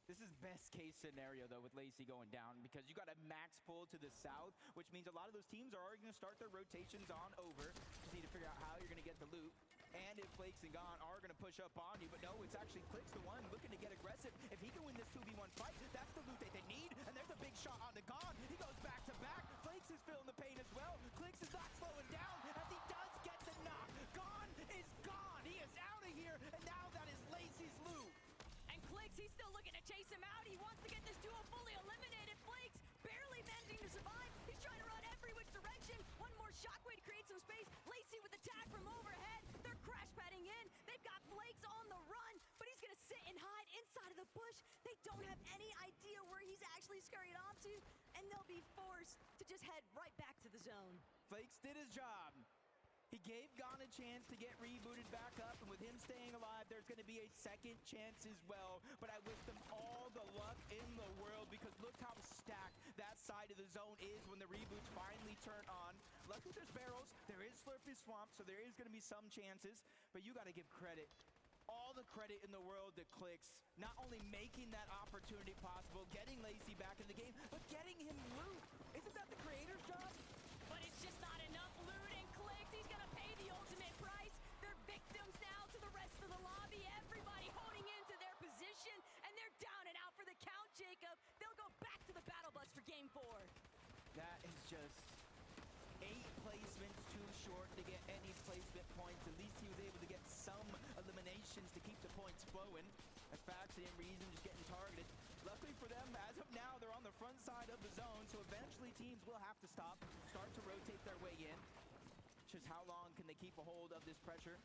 S8: This is best case scenario, though, with Lacey going down, because you got a max pull to the south, which means a lot of those teams are already going to start their rotations on over. Just need to figure out how you're going to get the loot. And if Flakes and Gon are going to push up on you, but no, it's actually Clix the one looking to get aggressive. If he can win this 2v1 fight, that's the loot that they need. And there's a big shot on the Gon. He goes back to back. Flakes is feeling the pain as well. Clix is not slowing down as he does get the knock. Gon is gone. He is out of here, and now that is Lacey's loot.
S5: And Clix, he's still looking to chase him out. He wants to get this duo fully eliminated. Flakes barely managing to survive. He's trying to run every which direction. One more shockwave to create some space. Lacey with the tag from overhead. They're crash padding in. They've got Flakes on the run, but he's going to sit and hide inside of the bush. They don't have any idea where he's actually scurried off to, and they'll be forced to just head right back to the zone.
S8: Flakes did his job. He gave Gon a chance to get rebooted back up, and with him staying alive, there's going to be a second chance as well. But I wish them all the luck in the world, because look how stacked that side of the zone is when the reboots finally turn on. Luckily, there's barrels. There is Slurpy Swamp, so there is going to be some chances. But you got to give credit, all the credit in the world to Clix. Not only making that opportunity possible, getting Lacey back in the game, but getting him loot. Isn't that the creator's job?
S5: But it's just not enough loot, and Clix, he's going to pay the ultimate price. They're victims now to the rest of the lobby. Everybody holding into their position, and they're down and out for the count, Jacob. They'll go back to the battle bus for game 4.
S8: That is just 8 placements too short to get any placement points. At least he was able to get some eliminations to keep the points flowing. As Faxity and Reason just getting targeted. Luckily for them, as of now, they're on the front side of the zone, so eventually teams will have to start to rotate their way in. Just how long can they keep a hold of this pressure?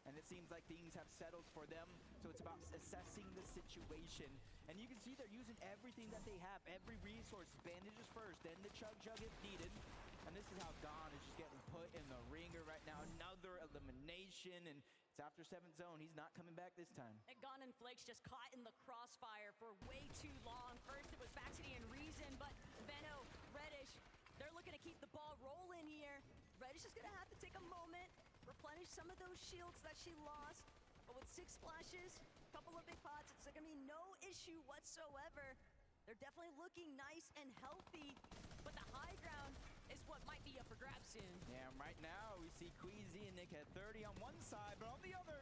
S8: And it seems like things have settled for them, so it's about assessing the situation. And you can see they're using everything that they have, every resource. Bandages first, then the Chug Jug if needed. And this is how Gon is just getting put in the ringer right now. Another elimination, and it's after 7th zone. He's not coming back this time.
S5: And Gon and Flakes just caught in the crossfire for way too long. First it was Faxity and Reason, but Veno, Reddish, they're looking to keep the ball rolling here. Reddish is gonna have to take a moment, replenish some of those shields that she lost. But with 6 splashes, a couple of big pots, it's gonna be no issue whatsoever. They're definitely looking nice and healthy, but the high ground is what might be up for grabs soon.
S8: Yeah, right now we see Queasy and Nick at 30 on one side, but on the other,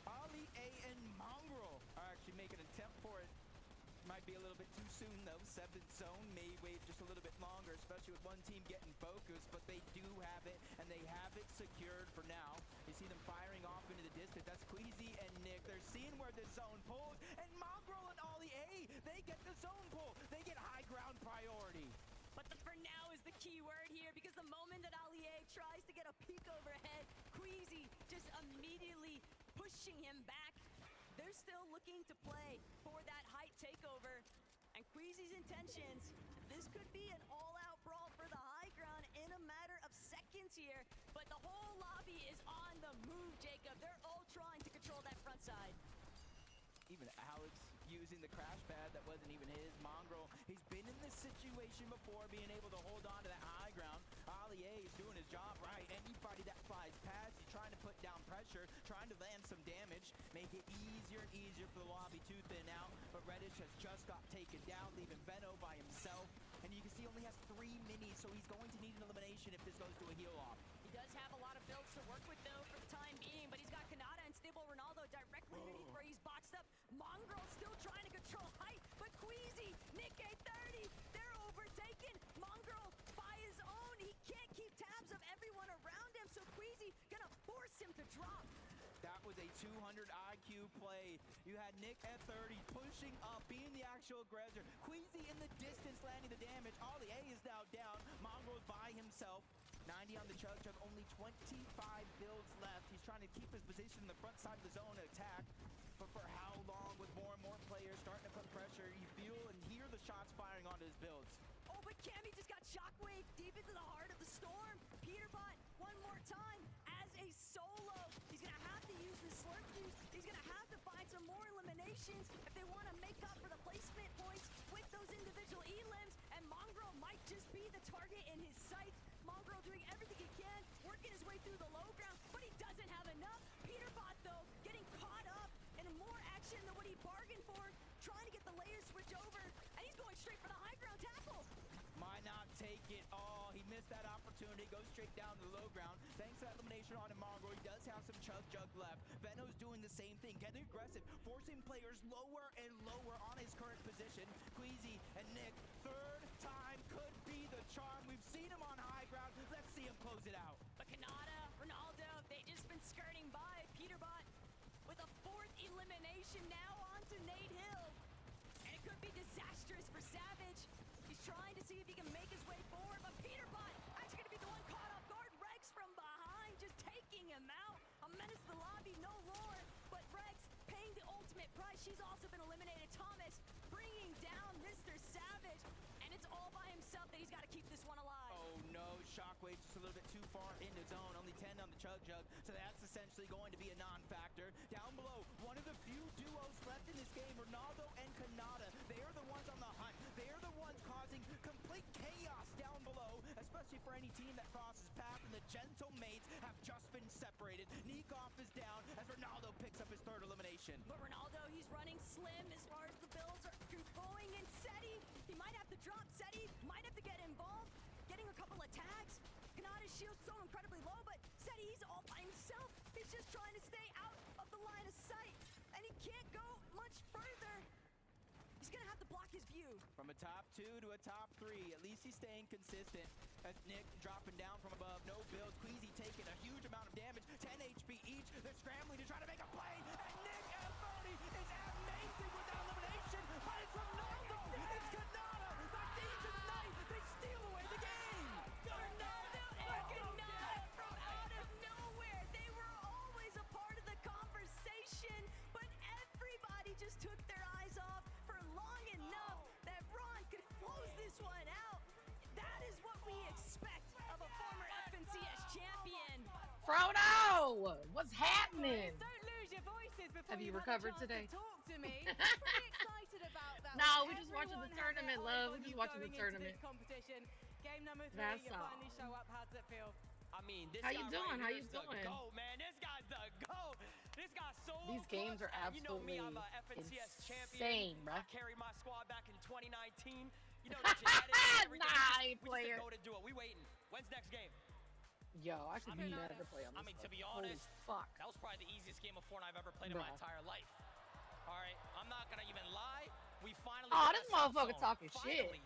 S8: Ali A and Mongrel are actually making an attempt for it. Might be a little bit too soon though. 7th zone may wait just a little bit longer, especially with one team getting focused, but they do have it, and they have it secured for now. You see them firing off into the distance. That's Queasy and Nick. They're seeing where the zone pulls, and Mongrel and Ollie A, they get the zone pull. They get high ground priority.
S5: But the for now is the key word here, because the moment that Allier tries to get a peek overhead, Queasy just immediately pushing him back. They're still looking to play for that height takeover. And Queasy's intentions, this could be an all-out brawl for the high ground in a matter of seconds here. But the whole lobby is on the move, Jacob. They're all trying to control that front side.
S8: Even Alex using the crash pad that wasn't even his. Mongrel, he's been in this situation before, being able to hold on to that high ground. Allier is doing his job right. Anybody that flies past, he's trying to put down pressure, trying to land some damage, make it easier and easier for the lobby to thin out. But Reddish has just got taken down, leaving Veno by himself. And you can see he only has 3 minis, so he's going to need an elimination if this goes to a heal off.
S5: He does have a lot of builds to work with, though, for the time being, but he's got Kanata and Stable Ronaldo directly underneath where he's boxed up. Mongrel still trying to control height, but Queasy, Nick A30, they're overtaken. Mongrel by his own, he can't keep tabs of everyone around him, so Queasy gonna force him to drop.
S8: That was a 200 IQ play. You had Nick at 30 pushing up, being the actual aggressor. Queasy in the distance landing the damage. Ollie A is now down. Mongrel's by himself. 90 on the Chug Jug, only 25 builds left. He's trying to keep his position in the front side of the zone to attack. But for how long, with more and more players starting to put pressure, you feel and hear the shots firing onto his builds.
S5: Oh, but Cammy just got shockwave deep into the heart of the storm. Peterbot, one more time, as a solo. He's gonna have to use the slurp juice. He's gonna have to find some more eliminations if they want to make up for the placement points with those individual elims. And Mongrel might just be the target in his sight. Mongrel doing everything he can, working his way through the low ground, but he doesn't have enough. Peterbot, though, getting caught up in more action than what he bargained for. trying to get the layer switch over, and he's going straight for the high ground tackle.
S8: Might not take it all. He missed that opportunity. Goes straight down to the low ground. Thanks to that elimination on Imango, he does have some chug jug left. Veno's doing the same thing, getting aggressive, forcing players lower and lower on his current position. Queasy and Nick, third time could be the charm. We've seen him on high ground. Let's see him close it out.
S5: But Kanata, Ronaldo, they just been skirting by. Peterbot with a fourth elimination now onto Nate Hill. And it could be disastrous for Savage. He's trying to see if he can make his way forward, but Peterbot actually gonna be the one caught off guard. Rex from behind, just taking him out. A menace to the lobby, no lore, but Rex paying the ultimate price. She's also been eliminated. Thomas bringing down Mr. Savage, and it's all by himself that he's got to keep this one alive.
S8: Oh no, Shockwave just a little bit too far into zone, only 10 on the chug jug, so that's essentially going to be a non-factor. Down below, one of the few duos left in this game, Ronaldo and Kanata. They are the ones on the hunt. They are the ones causing complete chaos down below, especially for any team that crosses path, and the Gentle Mates have just been separated. Nikoff is down as Ronaldo picks up his third elimination.
S5: But Ronaldo, he's running slim as far as the builds are going, and Seti, he might have to drop. Seti might have to get involved, getting a couple of tags. Kanata's shield's so incredibly low, but Seti, he's all by himself. He's just trying to stay out of the line of sight, and he can't go much further. He's gonna have to block his view.
S8: From a top 2 to a top 3, at least he's staying consistent. As Nick dropping down from above, no builds. Queasy taking a huge amount of damage, 10 HP each. They're scrambling to try to make a play, and Nick Anthony is amazing with that elimination, but it's Ronaldo, it's Kanata, the Thieves Ignite, they steal away the game.
S5: Ronaldo and Kanata from out of nowhere. They were always a part of the conversation, but everybody just took their eyes off for long enough that Ron could close this one out. That is what we expect of a former FNCS champion.
S16: Frodo, what's happening?
S4: Don't lose your voices before
S16: Have you
S4: you've
S16: recovered
S4: had a
S16: today?
S4: chance to talk to me. Pretty excited about that.
S16: No, we just watching the
S4: Everyone had
S16: tournament,
S4: their
S16: love.
S4: eyes
S16: We
S4: on
S16: just
S4: you
S16: watching the
S4: going into
S16: tournament.
S4: this competition. Game number 3,
S16: That's
S4: you
S16: all.
S4: finally show up. How does it feel?
S17: I mean, this
S16: How
S17: guy
S16: you doing?
S17: right
S16: How
S17: here
S16: you
S17: is the
S16: doing?
S17: GOAT, man. This guy's the GOAT. This guy's so
S16: These games are
S17: You know me, I'm
S16: absolutely
S17: a FNCS champion.
S16: insane, bruh.
S17: I carried my squad back in 2019. You know the genetics and everything.
S16: Nah,
S17: we
S16: player.
S17: just go to do it. We waiting. When's next game?
S16: Yo, I should never play on this.
S17: I mean, to be
S16: Holy
S17: honest,
S16: fuck.
S17: that was probably the easiest game of Fortnite I've ever played in my
S16: Bruh.
S17: entire life. All right, I'm not gonna even lie. We finally.
S16: Aw,
S17: got
S16: this
S17: a South
S16: motherfucker
S17: Zone.
S16: talking shit.
S17: Finally.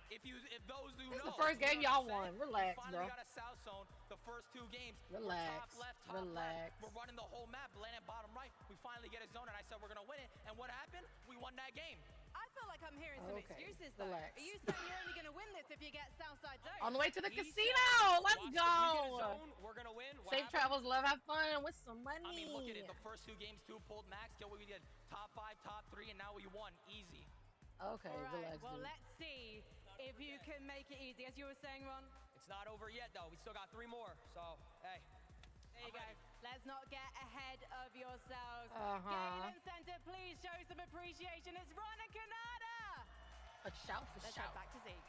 S17: If those who
S16: This is
S17: know,
S16: the first
S17: you
S16: game
S17: know
S16: y'all
S17: what I'm
S16: won.
S17: saying?
S16: Relax,
S17: we
S16: bro.
S17: finally got a South Zone. The first 2 games.
S16: Relax,
S17: Top left, top
S16: relax.
S17: right. We're running the whole map, landing bottom right. We finally get a zone, and I said we're gonna win it. And what happened? We won that game.
S4: I feel like I'm hearing some
S16: Okay,
S4: excuses though.
S16: relax.
S4: Are you saying you're only going to win this if you get Southside Zone?
S16: On the way to the
S17: He
S16: casino. Let's
S17: Watch,
S16: go.
S17: If we get a zone, we're gonna win. What
S16: Safe
S17: happened?
S16: travels, love, have fun, with some money.
S17: I mean, look at it. The first 2 games, 2 pulled max. Get what we did. Top 5, top 3, and now we won. Easy.
S16: Okay,
S4: All right,
S16: relax.
S4: well,
S16: dude.
S4: let's see if you can make it easy. As you were saying, Ron,
S17: It's not over yet, though. We still got 3 more. So, hey.
S4: there you go. Let's not get ahead of yourselves.
S16: Uh-huh.
S4: Galen Center, please show some appreciation. It's Ron and Kanata.
S16: A shout for
S4: Let's
S16: shout.
S4: head back to Zeke.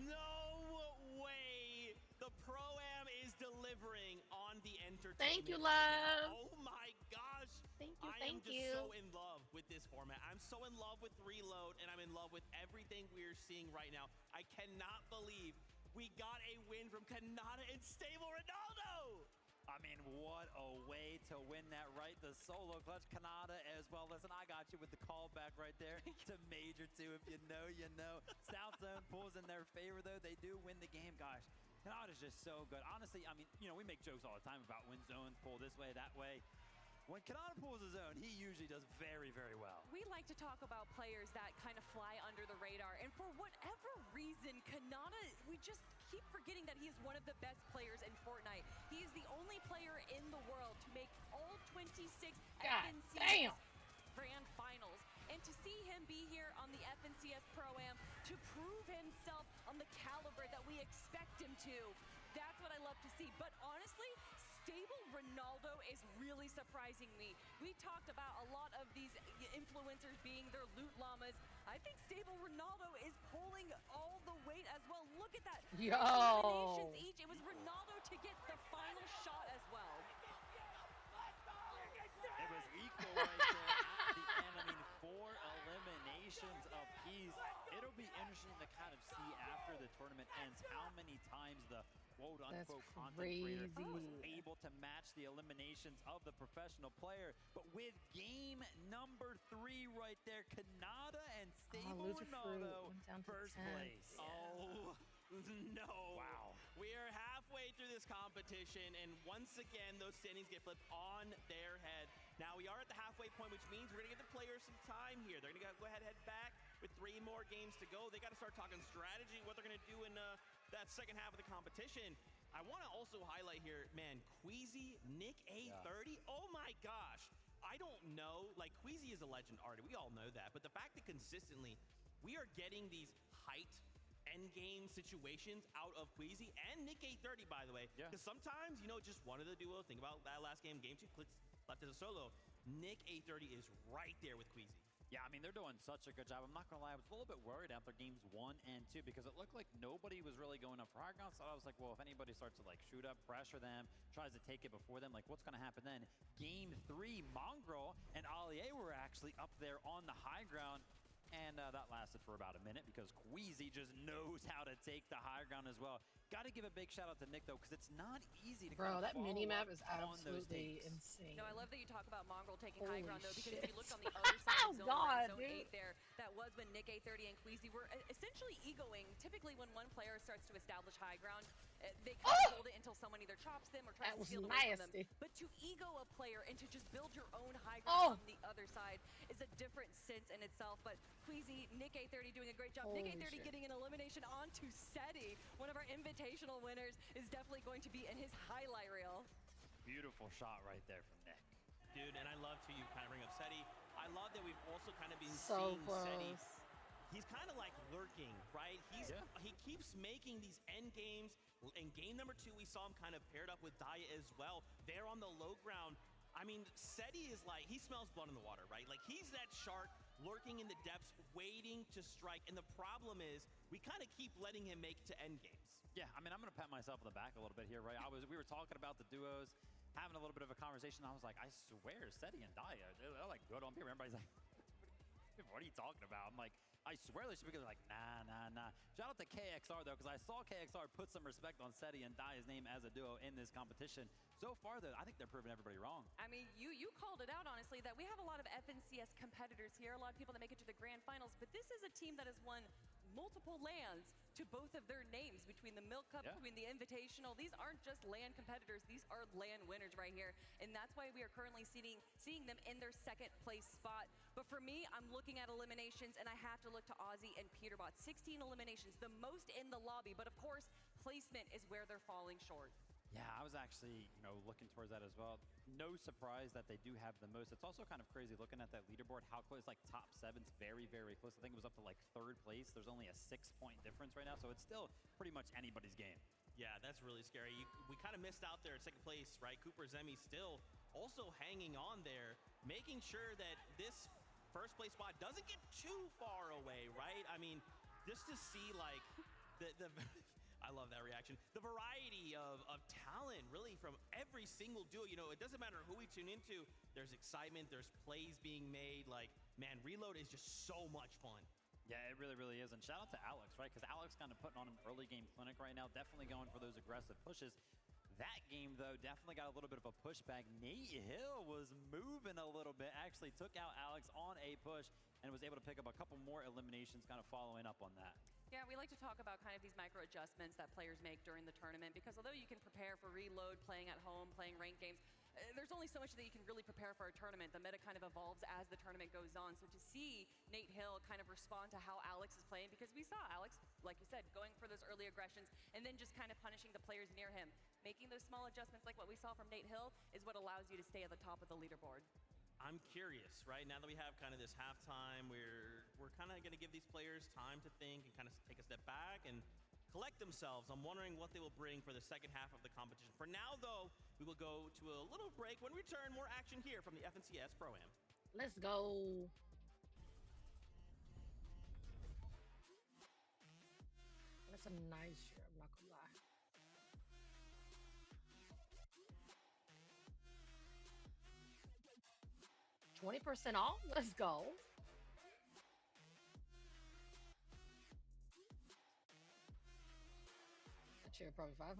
S2: No way! The Pro-Am is delivering on the entertainment.
S16: Thank you,
S2: right now.
S16: love.
S2: Oh my gosh!
S16: Thank you,
S2: I am
S16: thank
S2: just
S16: you.
S2: so in love with this format. I'm so in love with Reload, and I'm in love with everything we're seeing right now. I cannot believe we got a win from Kanata and Stable Ronaldo!
S3: I mean, what a way to win that, right? The solo clutch, Kanata as well. Listen, I got you with the callback right there to Major 2. If you know, you know. South Zone pulls in their favor, though. They do win the game. Gosh, Kanata's just so good. Honestly, I mean, you know, we make jokes all the time about when zones pull this way, that way. When Kanata pulls a zone, he usually does very, very well.
S5: We like to talk about players that kind of fly under the radar, and for whatever reason, Kanata, we just keep forgetting that he is one of the best players in Fortnite. He is the only player in the world to make all 26
S16: God
S5: FNCS
S16: damn.
S5: Grand Finals. And to see him be here on the FNCS Pro-Am to prove himself on the caliber that we expect him to, that's what I love to see. But honestly, Stable Ronaldo is really surprising me. We talked about a lot of these influencers being their loot llamas. I think Stable Ronaldo is pulling all the weight as well. Look at that.
S16: Yo.
S5: Eliminations each. It was Ronaldo to get the final shot as well.
S3: It was equal right there. eliminations apiece. It'll be interesting to kind of see after the tournament ends how many times the quote-unquote content creator was able to match the eliminations of the professional player. But with game number 3 right there, Kanata and Stable Ronaldo first place.
S2: Oh, no.
S3: Wow.
S2: We are halfway through this competition, and once again, those standings get flipped on their head. Now, we are at the halfway point, which means we're going to give the players some time here. They're going to go ahead and head back with 3 more games to go. They got to start talking strategy, what they're going to do in that second half of the competition. I want to also highlight here, man, Queasy, Nick A30. Oh my gosh. I don't know. Like, Queasy is a legend already. We all know that. But the fact that consistently we are getting these height endgame situations out of Queasy and Nick A30, by the way. Because sometimes, you know, just one of the duos, think about that last game, game 2, Clitz left as a solo. Nick A30 is right there with Queasy.
S3: Yeah, I mean, they're doing such a good job. I'm not going to lie, I was a little bit worried after games 1 and 2 because it looked like nobody was really going up for high ground. So I was like, well, if anybody starts to like shoot up, pressure them, tries to take it before them, like what's going to happen then? Game 3, Mongrel and Allier were actually up there on the high ground. And that lasted for about a minute because Queasy just knows how to take the high ground as well. Got to give a big shout out to Nick, though, because it's not easy to
S16: Bro, that
S3: follow
S16: mini-map
S3: up
S16: is
S3: on those
S16: absolutely
S3: takes.
S16: insane.
S5: No, I love that you talk about Mongrel taking
S16: Holy
S5: high ground, though, because
S16: shit.
S5: if you looked on the other side of zone,
S16: God,
S5: zone
S16: dude.
S5: 8 there, that was when Nick A30 and Queasy were essentially egoing. Typically, when one player starts to establish high ground, they kind of hold it until someone either chops them or tries
S16: That
S5: to
S16: was
S5: steal away from them.
S16: nasty.
S5: But to ego a player and to just build your own high ground on the other side is a different sense in itself. But Queasy, Nick A30 doing a great job.
S16: Holy
S5: Nick A30
S16: shit.
S5: getting an elimination onto Seti, one of our invitational winners, is definitely going to be in his highlight reel.
S3: Beautiful shot right there from Nick.
S2: Dude, and I love to kind of bring up Seti. I love that we've also kind of been
S16: So
S2: seeing
S16: close.
S2: Seti. He's kind of like lurking, right? He keeps making these end games. In game number 2, we saw him kind of paired up with Daya as well. They're on the low ground. I mean, Seti is like, he smells blood in the water, right? Like, he's that shark lurking in the depths, waiting to strike. And the problem is, we kind of keep letting him make to end games.
S3: Yeah, I mean, I'm going to pat myself on the back a little bit here, right? We were talking about the duos, having a little bit of a conversation. I was like, I swear, Seti and Daya, they're like good on paper. Everybody's like, what are you talking about? I'm like, I swear they should be good. They're like, nah. Shout out to KXR, though, because I saw KXR put some respect on Seti and Daya's name as a duo in this competition. So far, though, I think they're proving everybody wrong.
S5: I mean, you called it out, honestly, that we have a lot of FNCS competitors here, a lot of people that make it to the grand finals, but this is a team that has won multiple lands to both of their names, between the Milk Cup, between the Invitational. These aren't just land competitors, these are land winners right here. And that's why we are currently seeing them in their second place spot. But for me, I'm looking at eliminations, and I have to look to Ozzy and Peterbot. 16 eliminations, the most in the lobby, but of course, placement is where they're falling short.
S3: Yeah, I was actually, looking towards that as well. No surprise that they do have the most. It's also kind of crazy looking at that leaderboard, how close, like top 7's very, very close. I think it was up to like 3rd place. There's only a 6-point difference right now, so it's still pretty much anybody's game.
S2: Yeah, that's really scary. We kind of missed out there at second place, right? Cooper Zemi still also hanging on there, making sure that this first place spot doesn't get too far away, right? I mean, just to see like the I love that reaction. The variety of talent, really, from every single duo. It doesn't matter who we tune into. There's excitement. There's plays being made. Like, man, Reload is just so much fun.
S3: Yeah, it really, really is. And shout out to Alex, right? Because Alex kind of putting on an early game clinic right now. Definitely going for those aggressive pushes. That game, though, definitely got a little bit of a pushback. Nate Hill was moving a little bit. Actually took out Alex on a push and was able to pick up a couple more eliminations kind of following up on that.
S5: Yeah, we like to talk about kind of these micro adjustments that players make during the tournament, because although you can prepare for Reload, playing at home, playing ranked games, there's only so much that you can really prepare for a tournament. The meta kind of evolves as the tournament goes on. So to see Nate Hill kind of respond to how Alex is playing, because we saw Alex, like you said, going for those early aggressions and then just kind of punishing the players near him. Making those small adjustments like what we saw from Nate Hill is what allows you to stay at the top of the leaderboard.
S2: I'm curious, right? Now that we have kind of this halftime, we're kind of going to give these players time to think and kind of take a step back and collect themselves. I'm wondering what they will bring for the second half of the competition. For now, though, we will go to a little break. When we return, more action here from the FNCS Pro-Am.
S16: Let's go. That's a nice shirt, I'm not gonna lie. $20% off? Let's go. Shit, probably $500.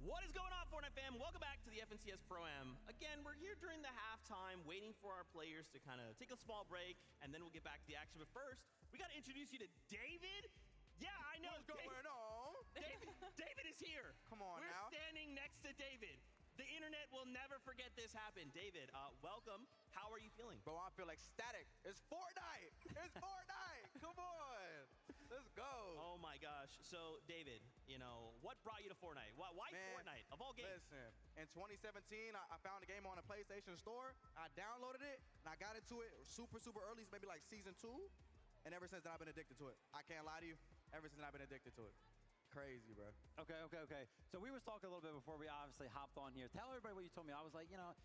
S2: What is going on, Fortnite fam? Welcome back to the FNCS Pro-Am. Again, we're here during the halftime, waiting for our players to kind of take a small break, and then we'll get back to the action. But first, we got to introduce you to David. Yeah, I know.
S7: What's going on?
S2: David is here.
S7: Come on
S2: We're
S7: now.
S2: standing next to David. The internet will never forget this happened. David, welcome. How are you feeling?
S7: Bro, I feel ecstatic. It's Fortnite. It's Fortnite. Come on. Let's go.
S2: Oh my gosh. So, David, you know, what brought you to Fortnite? Why
S7: Man,
S2: Fortnite? Of all games.
S7: Listen, in 2017, I found a game on a PlayStation Store. I downloaded it, and I got into it super early, maybe like season 2. And ever since then, I've been addicted to it. I can't lie to you. Ever since then, I've been addicted to it. Crazy, bro.
S3: Okay. So we was talking a little bit before we obviously hopped on here. Tell everybody what you told me. I was like, you know,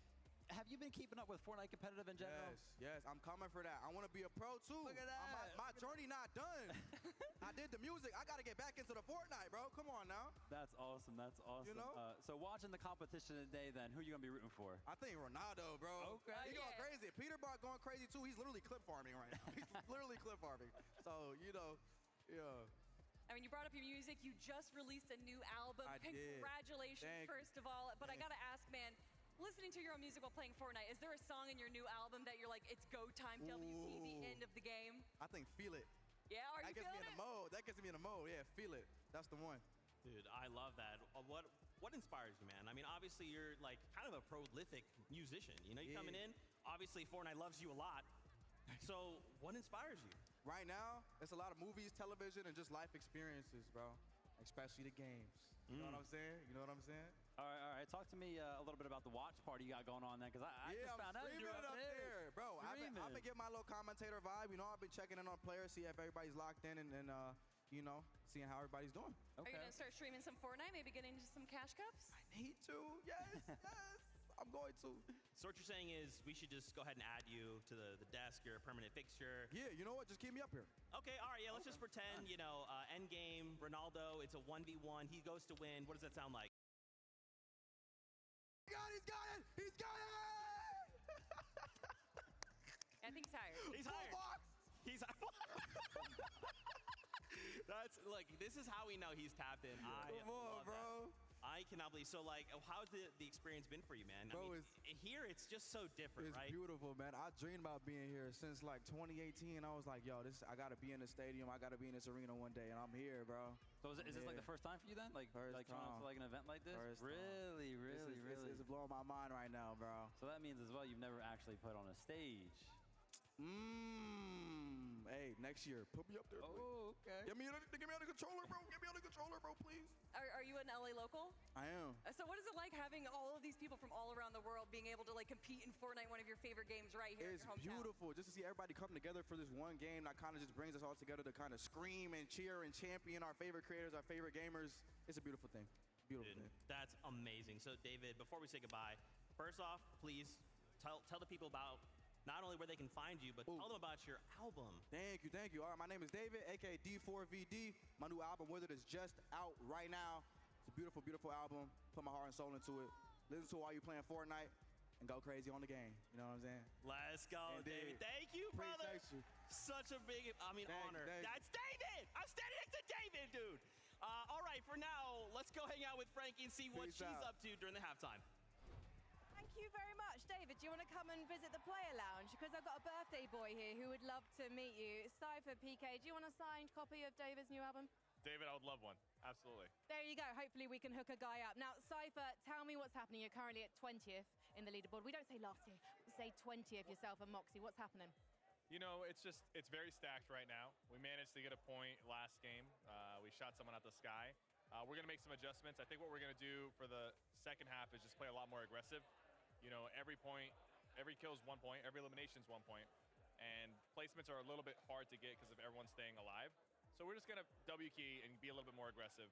S3: have you been keeping up with Fortnite competitive in general?
S7: Yes, I'm coming for that. I want to be a pro too.
S3: Look at that.
S7: My journey not done. I did the music. I got to get back into the Fortnite, bro. Come on now.
S3: That's awesome. You know? So watching the competition today, then who are you gonna be rooting for?
S7: I think Ronaldo, bro.
S3: Okay.
S7: He's going crazy. Peter Bart going crazy too. He's literally clip farming right now. He's literally clip farming. So you know, yeah.
S5: I mean, you brought up your music. You just released a new album.
S7: I did.
S5: Congratulations,
S7: Thank you.
S5: first of all. But I gotta ask, man, listening to your own music while playing Fortnite, is there a song in your new album that you're like, it's go time, WP, the end of the game?
S7: I think Feel It.
S5: Yeah, are you
S7: That gets me
S5: feeling
S7: in the mode. That gets me in the mode. Yeah, Feel It. That's the one.
S2: Dude, I love that. What inspires you, man? I mean, obviously you're like kind of a prolific musician. You know, you're coming in. Obviously, Fortnite loves you a lot. So, what inspires you?
S7: Right now, it's a lot of movies, television, and just life experiences, bro. Especially the games. You know what I'm saying?
S3: All right. Talk to me a little bit about the watch party you got going on then, because I just found out you're
S7: streaming it
S3: up there.
S7: bro. I've been getting my little commentator vibe. You know, I've been checking in on players, see if everybody's locked in, and you know, seeing how everybody's doing.
S5: Are you gonna start streaming some Fortnite? Maybe get into some cash cups?
S7: I need to. Yes. I'm going to.
S2: So what you're saying is we should just go ahead and add you to the desk. You're a permanent fixture.
S7: Yeah, you know what? Just keep me up here.
S2: Okay, all right. Yeah, let's just pretend, you know, end game, Ronaldo, it's a 1v1. He goes to win. What does that sound like?
S7: He's got it! He's got it!
S5: think he's hired.
S2: He's hired. He's look, this is how we know he's tapped in.
S7: Come on, bro.
S2: I cannot believe. So, like, how's the experience been for you, man?
S7: Bro,
S2: here it's just so different,
S7: It's
S2: right?
S7: beautiful, man. I dreamed about being here since like 2018. I was like, yo, I gotta be in the stadium. I gotta be in this arena one day, and I'm here, bro.
S3: So is this like the first time for you then? Like
S7: First
S3: coming out
S7: time.
S3: to like an event like this?
S7: First time.
S3: Really?
S7: It's blowing my mind right now, bro.
S3: So that means as well you've never actually put on a stage.
S7: Hey, next year, put me up there.
S3: Oh, okay.
S7: Get me on the controller, bro. Get me on the controller, bro, please.
S5: Are you an LA local?
S7: I am.
S5: So what is it like having all of these people from all around the world being able to like compete in Fortnite, one of your favorite games, right here
S7: It's
S5: in your hometown?
S7: beautiful just to see everybody come together for this one game that kind of just brings us all together to kind of scream and cheer and champion our favorite creators, our favorite gamers. It's a beautiful thing. Beautiful thing.
S2: That's amazing. So, David, before we say goodbye, first off, please tell the people about not only where they can find you, but tell them about your album.
S7: Thank you. All right, my name is David, aka D4VD. My new album, Withered, is just out right now. It's a beautiful, beautiful album. Put my heart and soul into it. Listen to it while you're playing Fortnite and go crazy on the game. You know what I'm saying?
S2: Let's go, David. Thank you, brother.
S7: Appreciate you.
S2: Such a big, honor.
S7: Thank you.
S2: That's David. I'm standing next to David, dude. All right, for now, let's go hang out with Frankie and see what
S7: Peace
S2: she's
S7: out.
S2: up to during the halftime.
S4: Thank you very much. David, do you want to come and visit the player lounge? Because I've got a birthday boy here who would love to meet you. Cypher, PK, do you want a signed copy of David's new album?
S6: David, I would love one. Absolutely.
S4: There you go. Hopefully we can hook a guy up. Now, Cypher, tell me what's happening. You're currently at 20th in the leaderboard. We don't say last year. We say 20th yourself and Moxie. What's happening?
S6: You know, it's very stacked right now. We managed to get a point last game. We shot someone out the sky. We're going to make some adjustments. I think what we're going to do for the second half is just play a lot more aggressive. You know, every kill is 1 point, every elimination is 1 point. And placements are a little bit hard to get because of everyone staying alive. So we're just going to W key and be a little bit more aggressive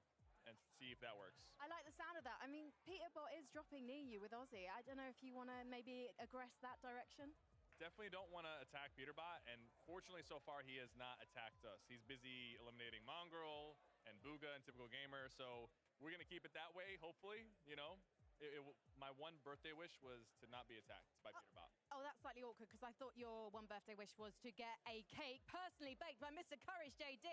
S6: and see if that works.
S4: I like the sound of that. I mean, Peterbot is dropping near you with Aussie. I don't know if you want to maybe aggress that direction.
S6: Definitely don't want to attack Peterbot, and fortunately so far he has not attacked us. He's busy eliminating Mongrel and Booga and Typical Gamer, so we're going to keep it that way, hopefully, you know. My one birthday wish was to not be attacked by Peterbot.
S4: Oh, that's slightly awkward because I thought your one birthday wish was to get a cake personally baked by Mr. Courage JD.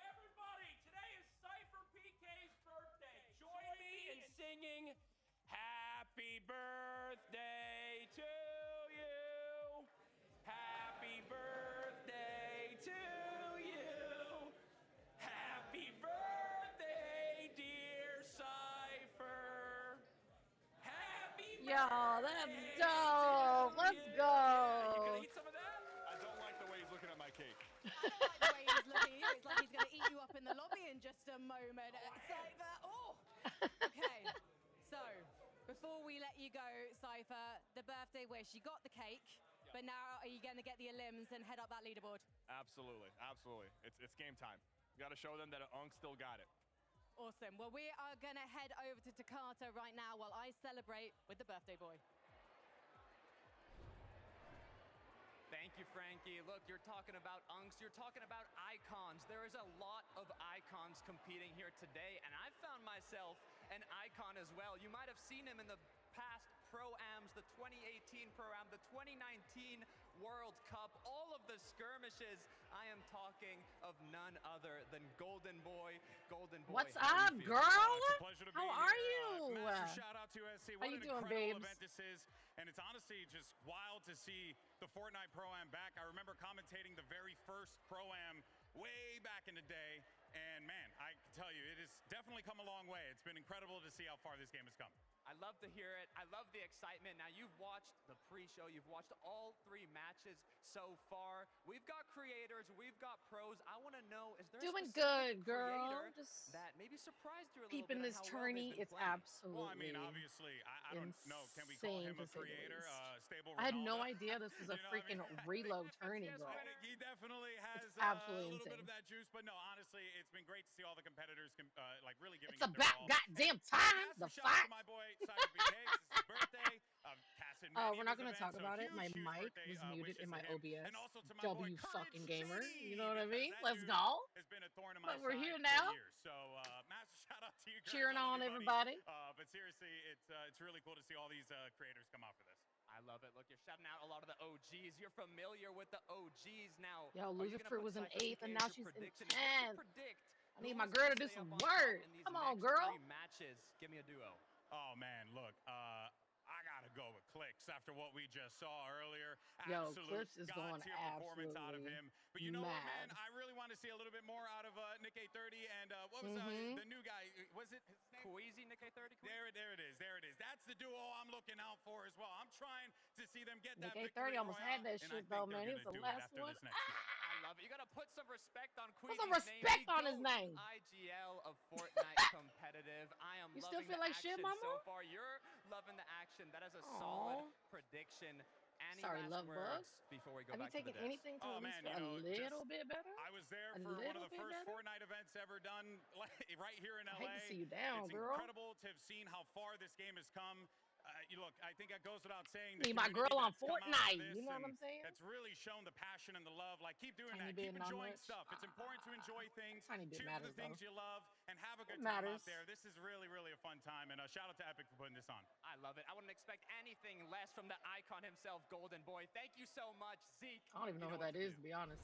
S18: Everybody, today is Cypher PK's birthday. Join me in singing Happy Birthday to you. Happy birthday to you. Happy birthday, dear Cypher. Happy
S16: Yo, that's dope. Let's go.
S6: Eat some of that? I don't like the way he's looking at my cake.
S4: I don't like the way he's looking at you. It's like he's going to eat you up in the lobby in just a moment. Cypher, okay. So, before we let you go, Cypher, the birthday wish, you got the cake, but now are you going to get the elims and head up that leaderboard?
S6: Absolutely. It's game time. You got to show them that Unk still got it.
S4: Awesome. Well, we are going to head over to Takata right now while I celebrate with the birthday boy.
S1: Thank you, Frankie. Look, you're talking about unks, you're talking about icons. There is a lot of icons competing here today, and I found myself an icon as well. You might have seen him in the past Pro-Ams, the 2018 Pro-Am, the 2019 World Cup, all of the skirmishes. I am talking of none other than Golden Boy.
S16: What's
S1: how
S16: up,
S1: do you feel?
S16: girl?
S6: It's a pleasure to
S16: How
S6: be
S16: are
S6: here.
S16: you?
S6: Massive shout out to USC.
S16: How
S6: What
S16: you
S6: an
S16: doing,
S6: incredible
S16: babes?
S6: event this is. And it's honestly just wild to see the Fortnite Pro-Am back. I remember commentating the very first Pro-Am way back in the day. And man, I can tell you, it has definitely come a long way. It's been incredible to see how far this game has come.
S1: I love to hear it. I love the excitement. Now, you've watched the pre-show. You've watched all 3 matches so far. We've got creators. We've got pros. I want to know, is there
S16: Doing
S1: a specific
S16: good, girl.
S1: creator
S16: Just
S1: that maybe surprised you a little
S16: peeping
S1: bit
S16: this
S1: at how well
S16: tourney.
S1: they've been
S16: It's
S1: playing?
S16: absolutely.
S6: Well, I mean, obviously, I don't know. Can we call
S16: insane,
S6: him a
S16: to say the
S6: creator?
S16: least.
S6: Stable
S16: I had no
S6: Ronaldo?
S16: idea this was a
S6: You know, I
S16: freaking
S6: mean,
S16: reload tourney, girl.
S6: He definitely has
S16: It's absolutely
S6: a little bit
S16: insane.
S6: of that juice, but no, honestly, it's been great to see all the competitors like really giving
S16: It's
S6: it their
S16: about
S6: all.
S16: goddamn
S6: And
S16: time. The
S6: massive shout out
S16: fuck.
S6: to my boy Cyber BK. It's his birthday. Passing
S16: Oh,
S6: many
S16: we're
S6: of
S16: not
S6: his
S16: going to talk
S6: events, so
S16: about it.
S6: huge,
S16: My
S6: huge
S16: mic
S6: birthday,
S16: was muted
S6: wishes
S16: in my
S6: to him.
S16: OBS.
S6: And also to my boy
S16: W
S6: Courage
S16: fucking gamer.
S6: JD,
S16: You know what I
S6: because
S16: mean?
S6: that
S16: Let's
S6: dude
S16: go.
S6: has been a thorn in my
S16: But we're
S6: side
S16: here
S6: for
S16: now.
S6: years. So massive shout out to you guys.
S16: Cheering
S6: I love
S16: on
S6: you, buddy.
S16: everybody.
S6: But seriously, it's really cool to see all these creators come out for this.
S1: I I love it. Look, you're shouting out a lot of the OGs. You're familiar with the OGs now.
S16: Yo,
S1: Are you
S16: Loser
S1: gonna
S16: Fruit
S1: put
S16: was in
S1: Cypher
S16: 8th,
S1: PK
S16: and
S1: as
S16: now
S1: your
S16: she's in
S1: prediction? If you had
S16: 10th.
S1: to predict
S16: I need
S1: who's
S16: my
S1: gonna
S16: girl to do
S1: stay
S16: some
S1: up on top
S16: work.
S1: in these
S16: Come on,
S1: next
S16: girl.
S1: 3 matches, give me a duo.
S9: Oh, man, look, I got to go with Clix after what we just saw earlier.
S16: Yo,
S9: Absolute
S16: Clips is going
S9: God-tier performance out of
S16: absolutely
S9: him. But you know what, man?
S16: mad.
S9: I really want to see a little bit more out of Nick A30 and what was
S16: Mhm.
S9: the new guy? Was it his name?
S1: Queasy, Nick A30?
S9: There it is. There it is. That's the duo I'm looking out for as well. I'm trying to see them get
S16: Nick
S9: that victory
S16: A30 almost
S9: royale,
S16: had that
S9: and I
S16: shit,
S9: think
S16: though,
S9: they're
S16: man. He was
S9: gonna
S16: the
S9: do it
S16: last
S9: after
S16: one.
S9: this next game.
S1: I love it. You gotta put some respect on
S16: Put
S1: Queasy's
S16: some
S1: name.
S16: respect
S1: The
S16: on his
S1: GOAT
S16: name.
S1: IGL of Fortnite competitive. I am
S16: You still
S1: loving
S16: feel
S1: the
S16: like shit,
S1: action
S16: mama?
S1: so far. You're loving the action. That is a
S16: Aw.
S1: solid prediction. Any
S16: Sorry,
S1: last
S16: love
S1: words
S16: bug.
S1: before we go
S16: Have you
S1: back to the
S16: taken
S1: desk?
S16: anything to
S9: Oh,
S16: at least
S9: man,
S16: feel
S9: you know,
S16: a little bit better?
S9: I was there
S16: A
S9: for one of
S16: little
S9: the
S16: bit
S9: first
S16: better?
S9: Fortnite events ever done right here in LA.
S16: I hate to see you down,
S9: it's
S16: girl.
S9: incredible to have seen how far this game has come. You look, I think it goes without saying. The
S16: Need my
S9: community
S16: girl on
S9: that's come out of
S16: Fortnite.
S9: this
S16: You know what
S9: and
S16: I'm saying?
S9: It's really shown the passion and the love. Like, keep doing
S16: Tiny
S9: that.
S16: bit,
S9: Keep
S16: not
S9: enjoying
S16: much.
S9: stuff. It's important to enjoy things.
S16: Tiny bit
S9: Choose
S16: matters,
S9: the things
S16: though.
S9: you love and have a good
S16: It
S9: time
S16: matters.
S9: out there. This is really, really a fun time. And shout out to Epic for putting this on.
S1: I love it. I wouldn't expect anything less from the icon himself, Golden Boy. Thank you so much, Zeke.
S16: I don't even know who
S1: what
S16: that
S1: to
S16: is,
S1: do.
S16: to be honest.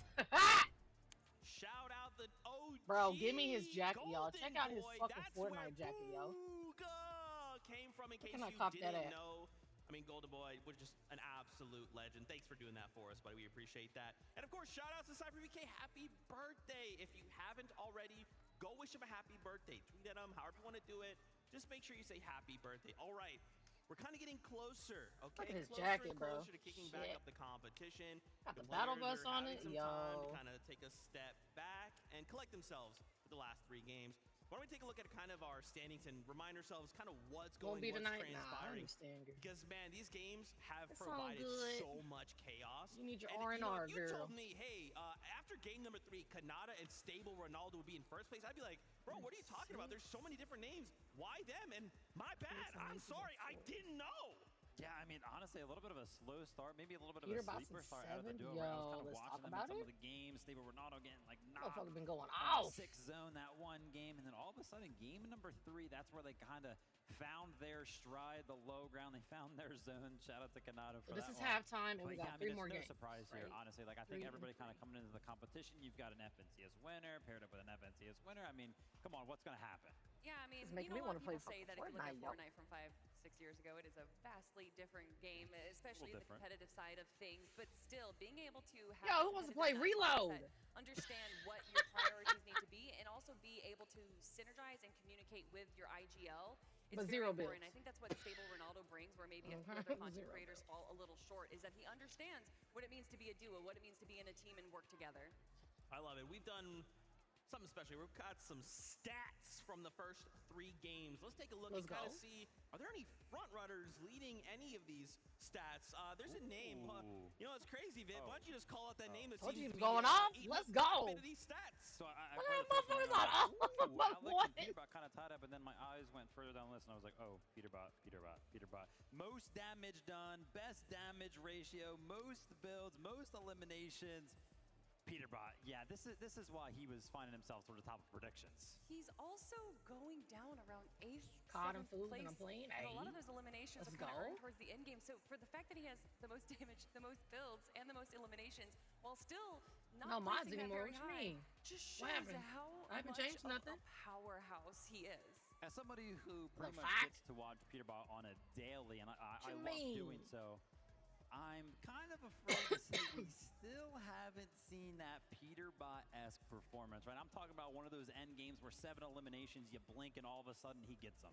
S2: Shout out the OG.
S16: Bro, give me his jacket, y'all. Check out his
S2: Boy.
S16: fucking
S2: That's where
S16: Fortnite jacket, yo.
S2: Booga came from, in
S16: Where
S2: case
S16: can I
S2: you
S16: cop that
S2: didn't
S16: at?
S2: know. I mean, Golden Boy was just an absolute legend. Thanks for doing that for us, buddy. We appreciate that. And of course, shout out to Cypher PK. Happy birthday. If you haven't already, go wish him a happy birthday. Tweet at him, however you want to do it. Just make sure you say happy birthday. All right. We're kind of getting closer, okay?
S16: Look at his
S2: closer
S16: jacket,
S2: and
S16: bro.
S2: closer to kicking back
S16: Shit.
S2: up the competition.
S16: Got the battle
S2: players
S16: bus
S2: are
S16: on
S2: having
S16: it?
S2: some time to
S16: Yo.
S2: kind of take a step back and collect themselves for the last 3 games. Why don't we take a look at kind of our standings and remind ourselves kind of what's
S16: Won't
S2: going,
S16: be
S2: what's
S16: tonight? Nah, I
S2: transpiring.
S16: understand, girl.
S2: Because, man, these games have
S16: It's all
S2: provided
S16: good.
S2: so much chaos.
S16: You need your
S2: And,
S16: R&R,
S2: you know, if you
S16: girl.
S2: told me, hey, after game number 3, Kanata and Stable Ronaldo would be in first place, I'd be like, bro, what are you talking about? There's so many different names. Why them? And my bad. I'm sorry. I didn't know.
S3: Yeah, I mean, honestly, a little bit of a slow start, maybe a little bit of
S16: Peter
S3: a
S16: Boss
S3: sleeper
S16: is
S3: start out of the
S16: 7?
S3: duo. Where I was
S16: Yo,
S3: kind of
S16: let's
S3: watching
S16: talk
S3: them in
S16: about
S3: some
S16: it.
S3: of the games. Stable Ronaldo getting like
S16: Motherfucker been going
S3: off.
S16: off.
S3: 6 zone that one game, and then all of a sudden, game number 3, that's where they kind of found their stride, the low ground. They found their zone. Shout out to Kanata for
S16: This
S3: that
S16: is
S3: one.
S16: halftime, and we
S3: But
S16: got
S3: yeah, I
S16: 3
S3: mean,
S16: more
S3: there's
S16: games.
S3: no surprise here,
S16: right?
S3: honestly. Like, I think
S16: 3
S3: everybody kind of coming into the competition. You've got an FNCS winner paired up with an FNCS winner. I mean, come on, what's going to happen?
S5: Yeah, I mean,
S16: It's
S5: you
S16: making
S5: know,
S16: me
S5: a lot
S16: wanna
S5: of
S16: play
S5: people say that if you look at
S16: Fortnite, yo.
S5: Fortnite from 5-6 years ago, it is a vastly different game, especially the
S3: different.
S5: competitive side of things. But still, being able to have
S16: Yo,
S5: a
S16: who wants to
S5: competitive
S16: play
S5: mindset,
S16: Reload?
S5: understand what your priorities need to be, and also be able to synergize and communicate with your IGL. It's
S16: But
S5: very
S16: zero
S5: important.
S16: builds.
S5: I think that's what Stable Ronaldo brings, where maybe a few other content creators fall a little short, is that he understands what it means to be a duo, what it means to be in a team and work together.
S2: I love it. We've done something special. We've got some stats from the first 3 games. Let's take a look
S16: Let's
S2: and kind
S16: go.
S2: of see, are there any front runners leading any of these stats? There's a name. You know, it's crazy, Viv. Why don't you just call out that name that
S16: Told you
S2: seems to
S16: he was
S2: be
S16: going off.
S2: eating
S16: Let's
S2: up quite a
S16: go.
S2: bit of these stats.
S3: So I
S16: Look
S3: heard
S16: at
S3: the first
S16: motherfuckers
S3: one,
S16: on
S3: I
S16: all
S3: was like,
S16: of
S3: "Ooh,
S16: my
S3: Alex and
S16: boys."
S3: Peterbot kind of tied up, and then my eyes went further down the list, and I was like, oh, Peterbot. Most damage done, best damage ratio, most builds, most eliminations. Peterbot, yeah, this is why he was finding himself toward the top of predictions.
S5: He's also going down around 8th,
S16: Cod and
S5: 7th
S16: food
S5: place.
S16: and I'm playing
S5: And a lot
S16: A.
S5: of those eliminations
S16: Let's
S5: are kind of
S16: go.
S5: earned towards the end game. So for the fact that he has the most damage, the most builds, and the most eliminations, while still not
S16: No mods
S5: placing that
S16: anymore.
S5: very
S16: What you
S5: high,
S16: mean?
S5: just
S16: What
S5: shows
S16: happened?
S5: how
S16: I haven't
S5: much
S16: changed
S5: of
S16: nothing.
S5: a powerhouse he is.
S3: As somebody who pretty
S16: The
S3: much
S16: fact?
S3: gets to watch Peterbot on a daily, and I
S16: you
S3: love
S16: mean?
S3: doing so, I'm kind of afraid to say we still haven't seen that Peterbot-esque performance, right? I'm talking about one of those end games where 7 eliminations, you blink, and all of a sudden he gets them.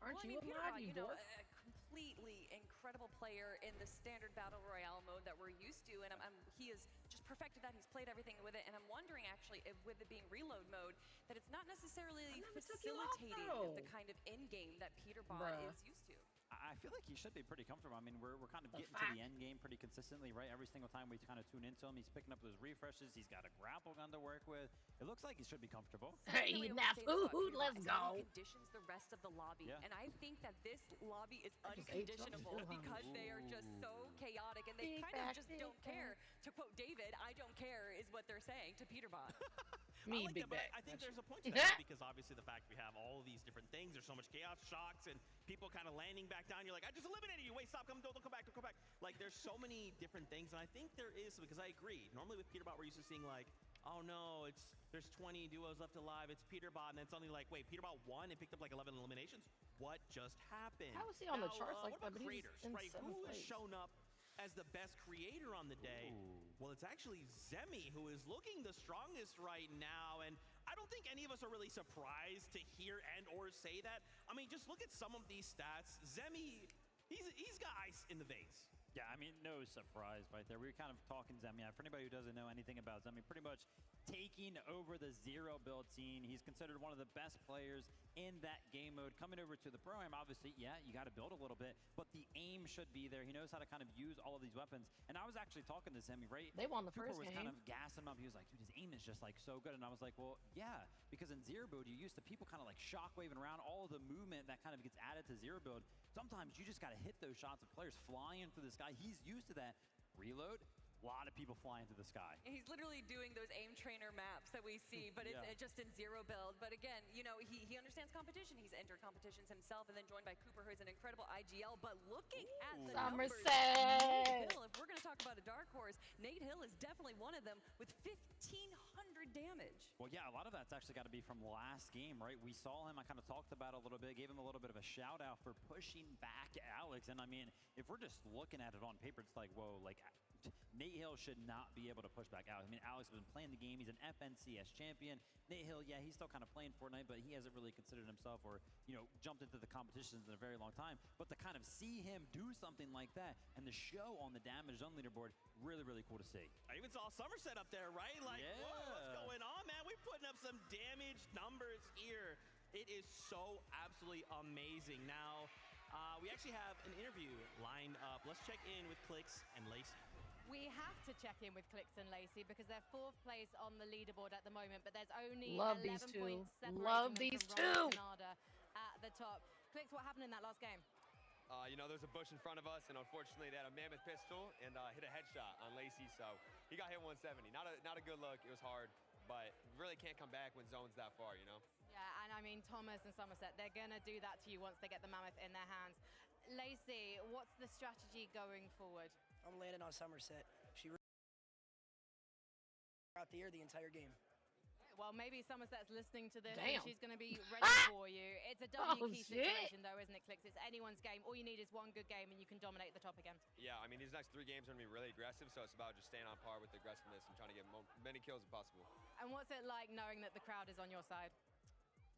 S16: Aren't
S5: Well, I
S16: you
S5: mean,
S16: a mod,
S5: Peterbot,
S16: you
S5: you know,
S16: dork?
S5: a completely incredible player in the standard battle royale mode that we're used to, and he has just perfected that. He's played everything with it, and I'm wondering actually if with it being reload mode that it's not necessarily
S16: never took you off,
S5: facilitating
S16: though.
S5: the kind of end game that Peterbot
S16: Bruh.
S5: is used to.
S3: I feel like he should be pretty comfortable. I mean, we're kind of
S16: The
S3: getting to
S16: fact.
S3: the end game pretty consistently, right? Every single time we kind of tune into him, he's picking up those refreshes. He's got a grapple gun to work with. It looks like he should be comfortable.
S16: Hey,
S5: Something we
S16: eating
S5: always
S16: that
S5: say about
S16: food.
S5: Peterbot
S16: Let's
S5: is how he
S16: go.
S5: conditions the rest of the lobby,
S3: Yeah.
S5: and I think that this lobby is
S16: I just ate something
S5: unconditionable
S16: too, huh?
S5: because they are just so chaotic, and they
S16: Big
S5: kind of
S16: back,
S5: just
S16: big
S5: don't care. To quote David, "I don't care" is what they're saying to Peterbot.
S16: Me,
S2: I like
S16: big
S2: that, but
S16: bag.
S2: I think there's a point to that because obviously the fact we have all of these different things, there's so much chaos, shocks, and people kind of landing back down. You're like, I just eliminated you. Wait, stop, don't come back, don't come back. Like, there's so many different things, and I think there is, because I agree. Normally with Peterbot, we're used to seeing like, oh no, there's 20 duos left alive. It's Peterbot, and then suddenly like, wait, Peterbot won and picked up like 11 eliminations. What just happened?
S16: How is he on the charts like
S2: what
S16: that?
S2: about
S16: But he's
S2: creators,
S16: in
S2: right? Who
S16: 7th
S2: has
S16: place.
S2: shown up as the best creator on the day? Well, it's actually Zemi who is looking the strongest right now, and I don't think any of us are really surprised to hear and or say that. I mean, just look at some of these stats. Zemi, he's got ice in the veins.
S3: Yeah, I mean, no surprise right there. We were kind of talking Zemi. For anybody who doesn't know anything about Zemi, pretty much taking over the zero build scene. He's considered one of the best players in that game mode. Coming over to the Pro-Am, obviously, yeah, you got to build a little bit, but the aim should be there. He knows how to kind of use all of these weapons. And I was actually talking to Zemi, right?
S16: They won the
S3: Cooper
S16: first
S3: was
S16: game.
S3: kind of gassing him up. He was like, dude, his aim is just like so good. And I was like, well, yeah, because in zero build, you're used to people kind of like shockwaving around, all of the movement that kind of gets added to zero build. Sometimes you just got to hit those shots of players flying through the sky. He's used to that. Reload, a lot of people flying through the sky.
S5: He's literally doing those aim trainer maps that we see, but it's just in zero build. But again, you know, he understands competition. He's entered competitions himself, and then joined by Cooper, who's an incredible IGL. But looking at the numbers, Nate Hill, if we're going to talk about a dark horse, Nate Hill is definitely one of them with 1,500 damage.
S3: Well, yeah, a lot of that's actually got to be from last game, right? We saw him, I kind of talked about it a little bit, gave him a little bit of a shout out for pushing back Alex. And I mean, if we're just looking at it on paper, it's like, whoa, like Nate Hill should not be able to push back Alex. I mean, Alex has been playing the game. He's an FNCS champion. Nate Hill, yeah, he's still kind of playing Fortnite, but he hasn't really considered himself or, you know, jumped into the competitions in a very long time. But to kind of see him do something like that and the show on the damage zone leaderboard, really, really cool to see.
S2: I even saw Somerset up there, right? Like, whoa, what's going on, man? We're putting up some damage numbers here. It is so absolutely amazing. Now, we actually have an interview lined up. Let's check in with Clix and Lacey.
S4: We have to check in with Clix and Lacey because they're 4th place on the leaderboard at the moment, but there's only 11 points separating them from Royal Canada at the top. Clix, what happened in that last game?
S20: You know, there's a bush in front of us, and unfortunately, they had a mammoth pistol and hit a headshot on Lacey, so he got hit 170. Not a good look. It was hard, but really can't come back when zone's that far, you know?
S4: Yeah, and I mean, Thomas and Somerset, they're going to do that to you once they get the mammoth in their hands. Lacey, what's the strategy going forward?
S22: I'm landing on Somerset. She out the air the entire game.
S4: Well, maybe Somerset's listening to this
S16: Damn.
S4: and she's going to be ready for you. It's a W key situation, though, isn't it, Clix? It's anyone's game. All you need is one good game and you can dominate the top again.
S20: Yeah, I mean, these next 3 games are going to be really aggressive, so it's about just staying on par with the aggressiveness and trying to get many kills as possible.
S4: And what's it like knowing that the crowd is on your side?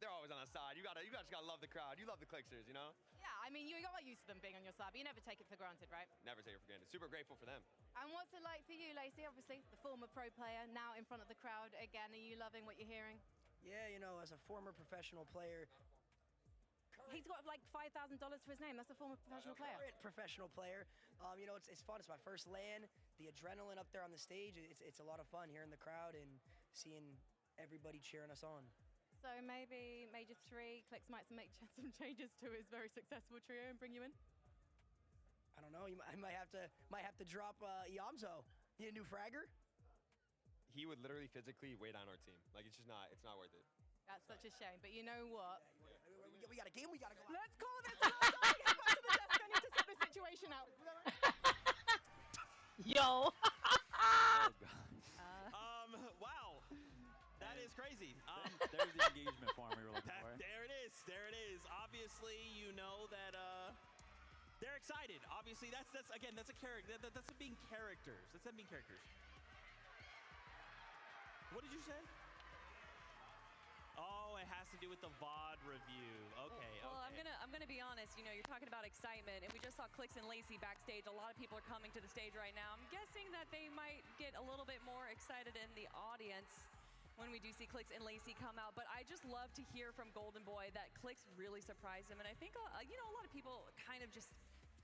S20: They're always on our side. You just gotta love the crowd. You love the Clixers, you know?
S4: Yeah, I mean, you got used to them being on your side, but you never take it for granted, right?
S20: Never take it for granted. Super grateful for them.
S4: And what's it like for you, Lacey? Obviously, the former pro player, now in front of the crowd again. Are you loving what you're hearing?
S22: Yeah, you know, as a former professional player.
S4: He's got like $5,000 for his name. That's a former professional player.
S22: Current professional player. You know, it's fun. It's my first LAN. The adrenaline up there on the stage, it's a lot of fun hearing the crowd and seeing everybody cheering us on.
S4: So maybe Major 3, Clix might make some changes to his very successful trio and bring you in?
S22: I don't know. I might have to drop Iamzo. Need a new fragger?
S20: He would literally physically weigh down our team. Like, it's not worth it.
S4: That's such a shame. But you know what?
S22: We got a game. We got to go.
S4: Let's call this. Get back to the desk. I need to sort this situation out.
S16: Yo.
S2: Wow. That is crazy.
S3: There's the engagement form we were looking for.
S2: There it is. There it is. Obviously, you know that they're excited. Obviously, that's again, that's a character. That's them being characters. That's them being characters. What did you say? Oh, it has to do with the VOD review. Okay.
S5: Well,
S2: okay.
S5: I'm gonna be honest. You know, you're talking about excitement, and we just saw Clix and Lacey backstage. A lot of people are coming to the stage right now. I'm guessing that they might get a little bit more excited in the audience when we do see Clix and Lacey come out. But I just love to hear from Golden Boy that Clix really surprised him. And I think, you know, a lot of people kind of just,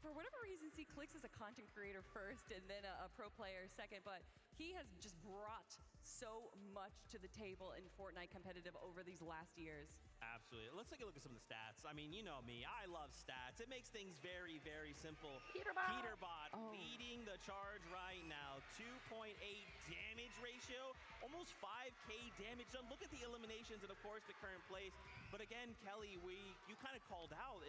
S5: for whatever reason, see Clix as a content creator first and then a pro player second. But he has just brought so much to the table in Fortnite competitive over these last years.
S2: Absolutely. Let's take a look at some of the stats. I mean, you know me. I love stats. It makes things very, very simple. Peterbot leading the charge right now. 2.8 damage ratio, almost 5K damage done. Look at the eliminations and, of course, the current place. But again, Kelly, you kind of called out.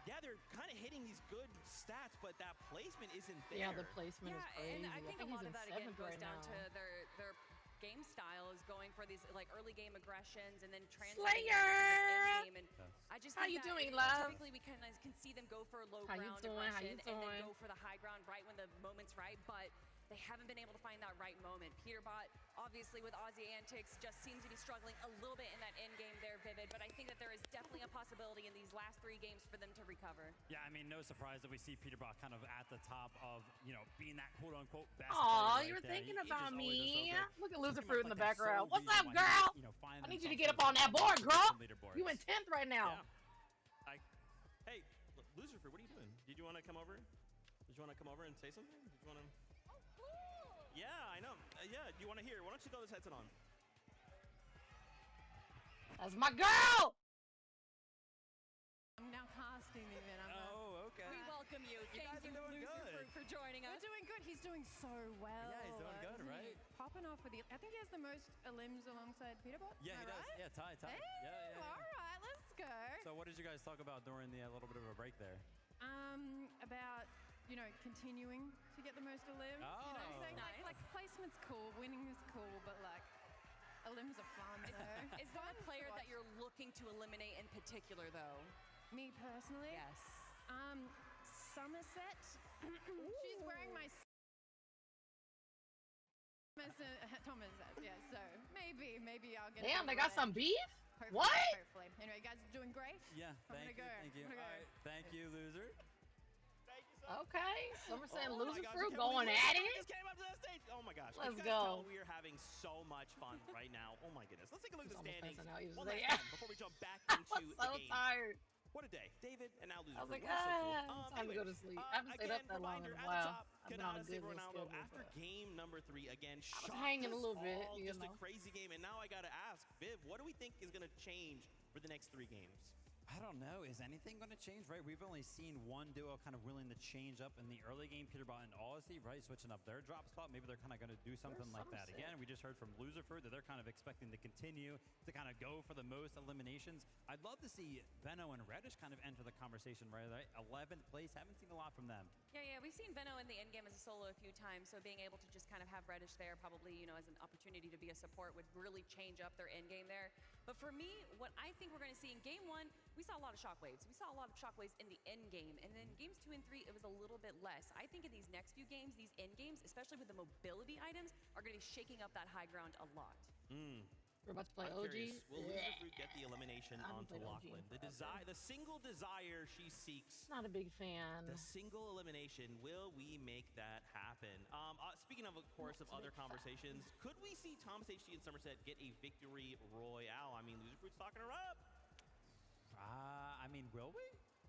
S2: Yeah, they're kind of hitting these good stats, but that placement isn't there.
S16: Yeah, the placement is crazy.
S5: And I think a
S16: he's
S5: lot
S16: in
S5: of that, again,
S16: 7th
S5: goes
S16: right
S5: down
S16: now.
S5: to their game style is going for these like early game aggressions and then translating that into this end game. And I just
S16: How
S5: think
S16: you
S5: that
S16: doing, love?
S5: typically we can see them go for low
S16: How you
S5: ground
S16: doing? How you
S5: aggression and then
S16: doing?
S5: go for the high ground right when the moment's right, but they haven't been able to find that right moment. Peterbot, obviously with Aussie Antics, just seems to be struggling a little bit in that end game there, Vivid, but I think that there is definitely a possibility in these last 3 games for them to recover.
S3: Yeah, I mean, no surprise that we see Peterbot kind of at the top of, being that quote-unquote best
S16: Aw,
S3: player
S16: you were
S3: right there.
S16: thinking
S3: He
S16: about
S3: just always does so
S16: me.
S3: good.
S16: Look at
S3: Pretty
S16: Loser
S3: much
S16: Fruit in
S3: like
S16: the
S3: that sole
S16: background. What's
S3: reason
S16: up,
S3: why
S16: girl?
S3: he's, finding
S16: I need you to
S3: himself
S16: get up
S3: so
S16: on that
S3: good
S16: board,
S3: on
S16: girl.
S3: the leaderboards.
S16: You in 10th right now.
S2: Yeah. Hey, Lucifer, what are you doing? Did you want to come over? Did you want to come over and say something? Did you want to? Yeah, I know. Yeah, you want to hear? Why don't you throw this headset on?
S16: That's my girl.
S10: I'm now casting the event.
S3: Okay.
S5: We welcome you. Thank you, Loser for joining us.
S10: We're doing good. He's doing so well.
S3: Yeah, he's doing good,
S10: Isn't he?
S3: right?
S10: Popping off with the. I think he has the most elims alongside Peterbot.
S3: Yeah,
S10: Am
S3: he
S10: I
S3: does.
S10: right?
S3: Yeah, tie.
S10: Hey,
S3: Yeah.
S10: all right, let's go.
S3: So what did you guys talk about during the little bit of a break there?
S10: About continuing to get the most elims.
S3: Oh.
S10: Saying like placement's cool, winning is cool, but like elims are fun. So.
S5: Is there a player that you're looking to eliminate in particular, though?
S10: Me personally?
S5: Yes.
S10: Somerset. She's wearing my Thomas, yeah, so maybe I'll get
S16: Damn,
S10: it
S16: they got
S10: over
S16: some
S10: there.
S16: beef?
S10: Hopefully,
S16: What?
S10: Hopefully. Anyway, guys are doing great.
S3: Yeah,
S10: I'm gonna go.
S3: thank you.
S10: I'm gonna go.
S3: All right, thank you, Loser.
S16: Okay. Somerset and
S2: Oh my
S16: Loser
S2: gosh,
S16: Fruit
S2: I can't
S16: going
S2: believe
S16: at
S2: we
S16: it.
S2: just came up to the stage. Oh my gosh.
S16: Let's
S2: you guys
S16: go.
S2: tell we are having so much fun right now. Oh my goodness. Let's take a look at the
S16: He's almost
S2: standings
S16: passing out. He was
S2: one
S16: like,
S2: last time before we jump back into
S16: so
S2: the game.
S16: tired.
S2: What a day. David and now Loser
S16: I was
S2: Fruit.
S16: like,
S2: We're so cool.
S16: it's time to go to sleep. I haven't stayed up that long in a while. I've been on a good little schedule.
S2: After game number 3, again,
S16: I was hanging a little bit, you
S2: just a
S16: know.
S2: crazy game. And now I got to ask, Viv, what do we think is going to change for the next 3 games?
S3: I don't know. Is anything going to change, right? We've only seen one duo kind of willing to change up in the early game, Peterbot and Aussie, right? Switching up their drop spot. Maybe they're kind of going to do something like that again. We just heard from Loserford that they're kind of expecting to continue to kind of go for the most eliminations. I'd love to see Veno and Reddish kind of enter the conversation, right? 11th place. Haven't seen a lot from them.
S5: Yeah, we've seen Veno in the end game as a solo a few times, so being able to just kind of have Reddish there probably, as an opportunity to be a support would really change up their end game there. But for me, what I think we're going to see in game 1, we saw a lot of shockwaves. We saw a lot of shockwaves in the end game, and then games 2 and 3, it was a little bit less. I think in these next few games, these end games, especially with the mobility items, are going to be shaking up that high ground a lot.
S16: We're about to play
S2: I'm
S16: OG.
S2: curious, will Loserfruit get the elimination
S16: I haven't
S2: onto
S16: played OG.
S2: Lachlan? The single desire she seeks.
S16: Not a big fan.
S2: The single elimination, will we make that happen? Speaking of course, of other conversations, could we see Thomas HD and Somerset get a victory royale? I mean, Loserfruit's talking her up.
S3: Will we?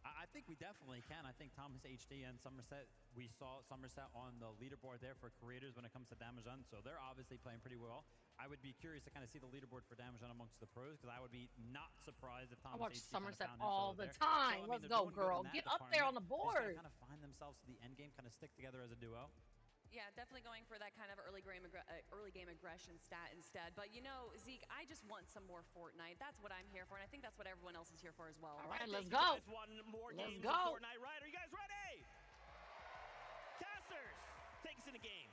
S3: I think we definitely can. I think Thomas HD and Somerset, we saw Somerset on the leaderboard there for creators when it comes to damage done, so they're obviously playing pretty well. I would be curious to kind of see the leaderboard for damage done amongst the pros, because I would be not surprised if
S16: I
S3: Thomas
S16: watch
S3: HD
S16: Somerset
S3: kind of
S16: all
S3: found
S16: the
S3: info there.
S16: time.
S3: So,
S16: Let's
S3: they're
S16: go,
S3: doing good
S16: girl.
S3: in that
S16: Get up there on the
S3: department. They just
S16: board.
S3: gotta kind of find themselves to the end game, kind of stick together as a duo.
S5: Yeah, definitely going for that kind of early game aggression stat instead. But Zeke, I just want some more Fortnite. That's what I'm here for, and I think that's what everyone else is here for as well.
S16: All right, let's
S2: You
S16: go.
S2: guys want more
S16: Let's
S2: games
S16: go.
S2: of Fortnite, right? Are you guys ready? Casters, take us in a game.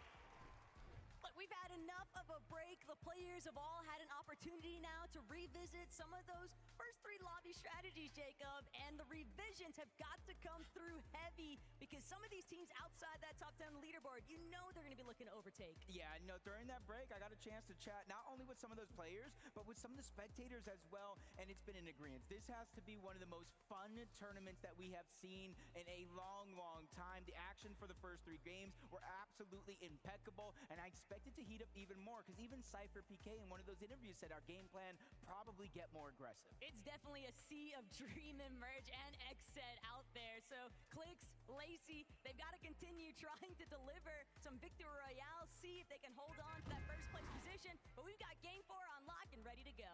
S12: Look, we've had enough of a break. The players have all had an opportunity now to revisit some of those first 3 lobby strategies, Jacob, and the revisions have got to come through heavy because some of these teams outside that top 10 leaderboard, they're going to be looking to overtake.
S8: Yeah, during that break, I got a chance to chat not only with some of those players, but with some of the spectators as well, and it's been an agreement. This has to be one of the most fun tournaments that we have seen in a long, long time. The action for the first 3 games were absolutely impeccable, and I expect it to heat up even more, because even Cypher PK in one of those interviews said our game plan probably get more aggressive.
S12: It's definitely a sea of Dream and Merge and Xset out there. So Clix, Lacey, they've got to continue trying to deliver some victory royale, see if they can hold on to that first place position. But we've got game 4 on lock and ready to go.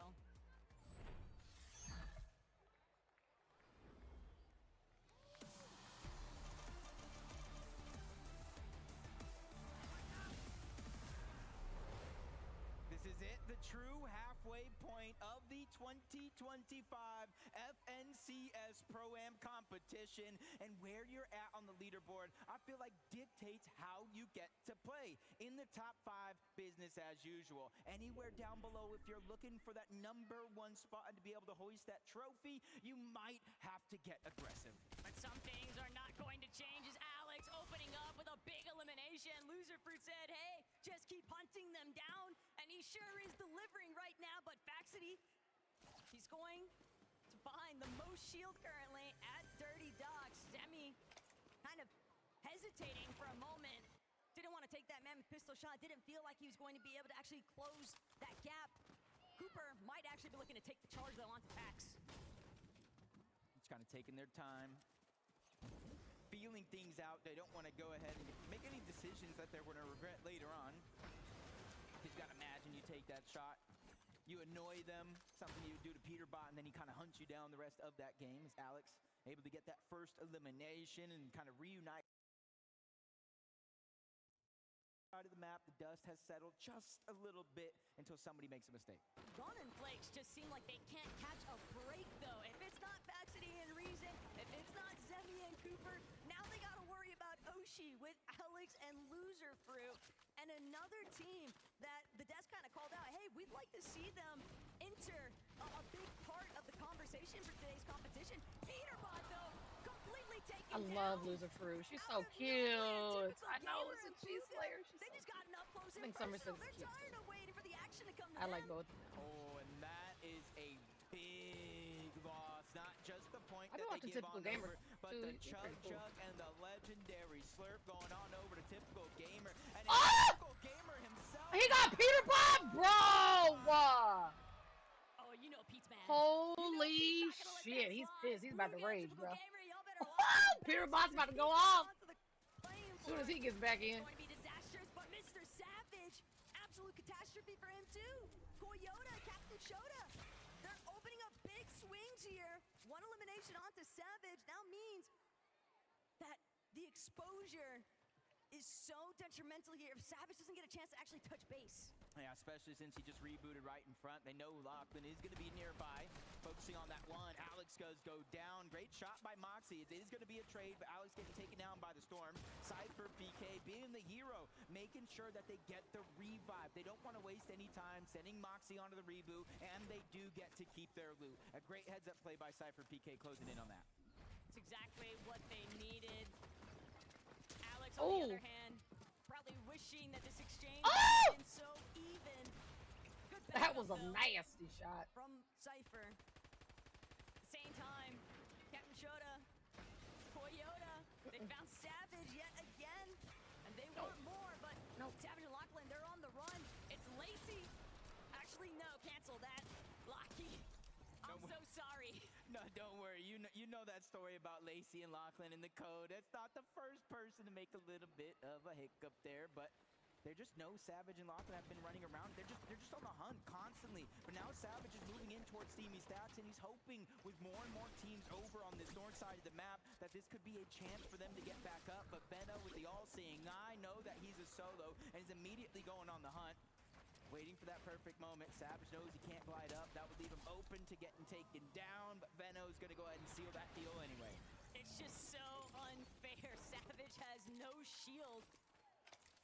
S8: true halfway point of the 2025 FNCS Pro-Am competition, and where you're at on the leaderboard, I feel like dictates how you get to play. In the top 5, business as usual. Anywhere down below, if you're looking for that #1 spot and to be able to hoist that trophy, you might have to get aggressive.
S12: But some things are not going to change as Alex opening up with a big elimination. Loser Fruit said, hey, just keep hunting them down, and he sure is delivering right now, but Vaxity, he's going to find the most shield currently at Dirty Docks. Zemi kind of hesitating for a moment. Didn't want to take that mammoth pistol shot. Didn't feel like he was going to be able to actually close that gap. Cooper might actually be looking to take the charge, though, onto Vax.
S8: Just kind of taking their time, feeling things out. They don't want to go ahead and make any decisions that they're going to regret later on. You've got to imagine you take that shot, you annoy them, something you would do to Peterbot, and then he kind of hunts you down the rest of that game. As Alex able to get that first elimination and kind of reunite out of the map. The dust has settled just a little bit until somebody makes a mistake.
S12: Ron and Flakes just seem like they can't catch a break, though. If it's not Vaxity and Reason, if it's not Zemi and Cooper, now they got to worry about Oshi with Alex and Loser Fruit. And another team that the desk kind of called out, hey, we'd like to see them enter a big part of the conversation for today's competition. Peterbot, though, completely taken
S16: I love Loser Fruit. She's so cute. I know, it's a cheese slayer. She's
S12: They just got enough close
S16: I think
S12: in
S16: Somerset's
S12: personal. They're tired of waiting for the action to come to
S16: I
S12: them.
S16: like both.
S8: Oh, and that is a big loss. Not just the point
S16: I've
S8: that
S16: been
S8: they
S16: watching
S8: give
S16: Typical
S8: on
S16: Gamer,
S8: over, but
S16: too.
S8: the
S16: He's
S8: Chug
S16: pretty cool.
S8: Chug and the legendary Slurp going on over to Typical Gamer. And
S16: Ah!
S8: Typical Gamer himself.
S16: He got Peterbot, bro!
S12: Oh, you know Pete's mad.
S16: Holy shit, he's pissed. He's about to rage, bro. Peterbot's about to go off as soon as he gets back in.
S12: Going to be disastrous, but Mr. Savage, absolute catastrophe for him too. Toyota, Captain Shota, they're opening up big swings here. One elimination onto Savage now means that the exposure is so detrimental here if Savage doesn't get a chance to actually touch base.
S8: Yeah, especially since he just rebooted right in front. They know Lachlan is going to be nearby. Focusing on that one. Alex does go down. Great shot by Moxie. It is going to be a trade, but Alex getting taken down by the Storm. Cypher PK being the hero, making sure that they get the revive. They don't want to waste any time sending Moxie onto the reboot, and they do get to keep their loot. A great heads-up play by Cypher PK closing in on that.
S12: It's exactly what they needed. Alex, on the other hand, probably wishing that this exchange had been so even. Good
S16: That was a
S12: backup, though,
S16: nasty shot.
S12: from Cypher. At the same time, Captain Shota, Toyota, they found Savage yet again, and they want more, but Savage and Lachlan, they're on the run. It's Lacey. Actually, no, cancel that. Locky, I'm so sorry.
S8: No, don't worry. You know that story about Lacey and Lachlan in the code. That's not the first person to make a little bit of a hiccup there, but they just know Savage and Lachlan have been running around. They're just on the hunt constantly. But now Savage is moving in towards Steamy Stats, and he's hoping with more and more teams over on this north side of the map that this could be a chance for them to get back up. But Benno with the all-seeing eye know that he's a solo and is immediately going on the hunt. Waiting for that perfect moment. Savage knows he can't glide up. That would leave him open to getting taken down, but Benno's going to go ahead and seal that deal anyway.
S12: It's just so unfair. Savage has no shield.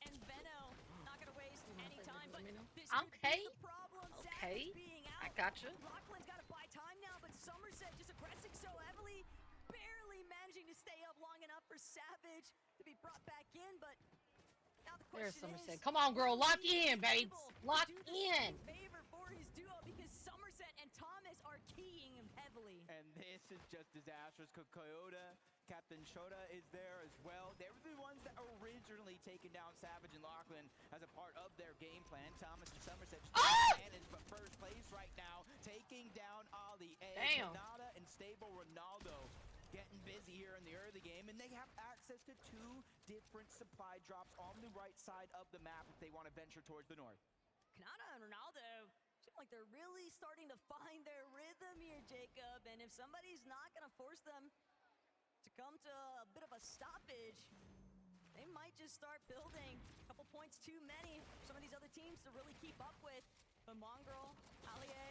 S12: And Benno not going to waste any time, but this could be the problem.
S16: Okay.
S12: Savage being out.
S16: I gotcha.
S12: Lachlan's got to buy time now, but Somerset just aggressing so heavily, barely managing to stay up long enough for Savage to be brought back in, but now the
S16: There's
S12: question
S16: Somerset.
S12: is,
S16: Come on, girl. Lock in, babes. Lock in.
S12: favor for his duo because Somerset and Thomas are keying him heavily.
S8: And this is just disastrous. Coyote, Captain Shota is there as well. They were the ones that originally taken down Savage and Lachlan as a part of their game plan. Thomas and Somerset just managed, but first place right now, taking down Ali A.
S16: Damn.
S8: Canada and Stable Ronaldo getting busy here in the early game, and they have access to 2 different supply drops on the right side of the map if they want to venture towards the north.
S12: Kanata and Ronaldo seem like they're really starting to find their rhythm here, Jacob. And if somebody's not going to force them to come to a bit of a stoppage, they might just start building a couple points too many for some of these other teams to really keep up with. The Mongrel, Allier,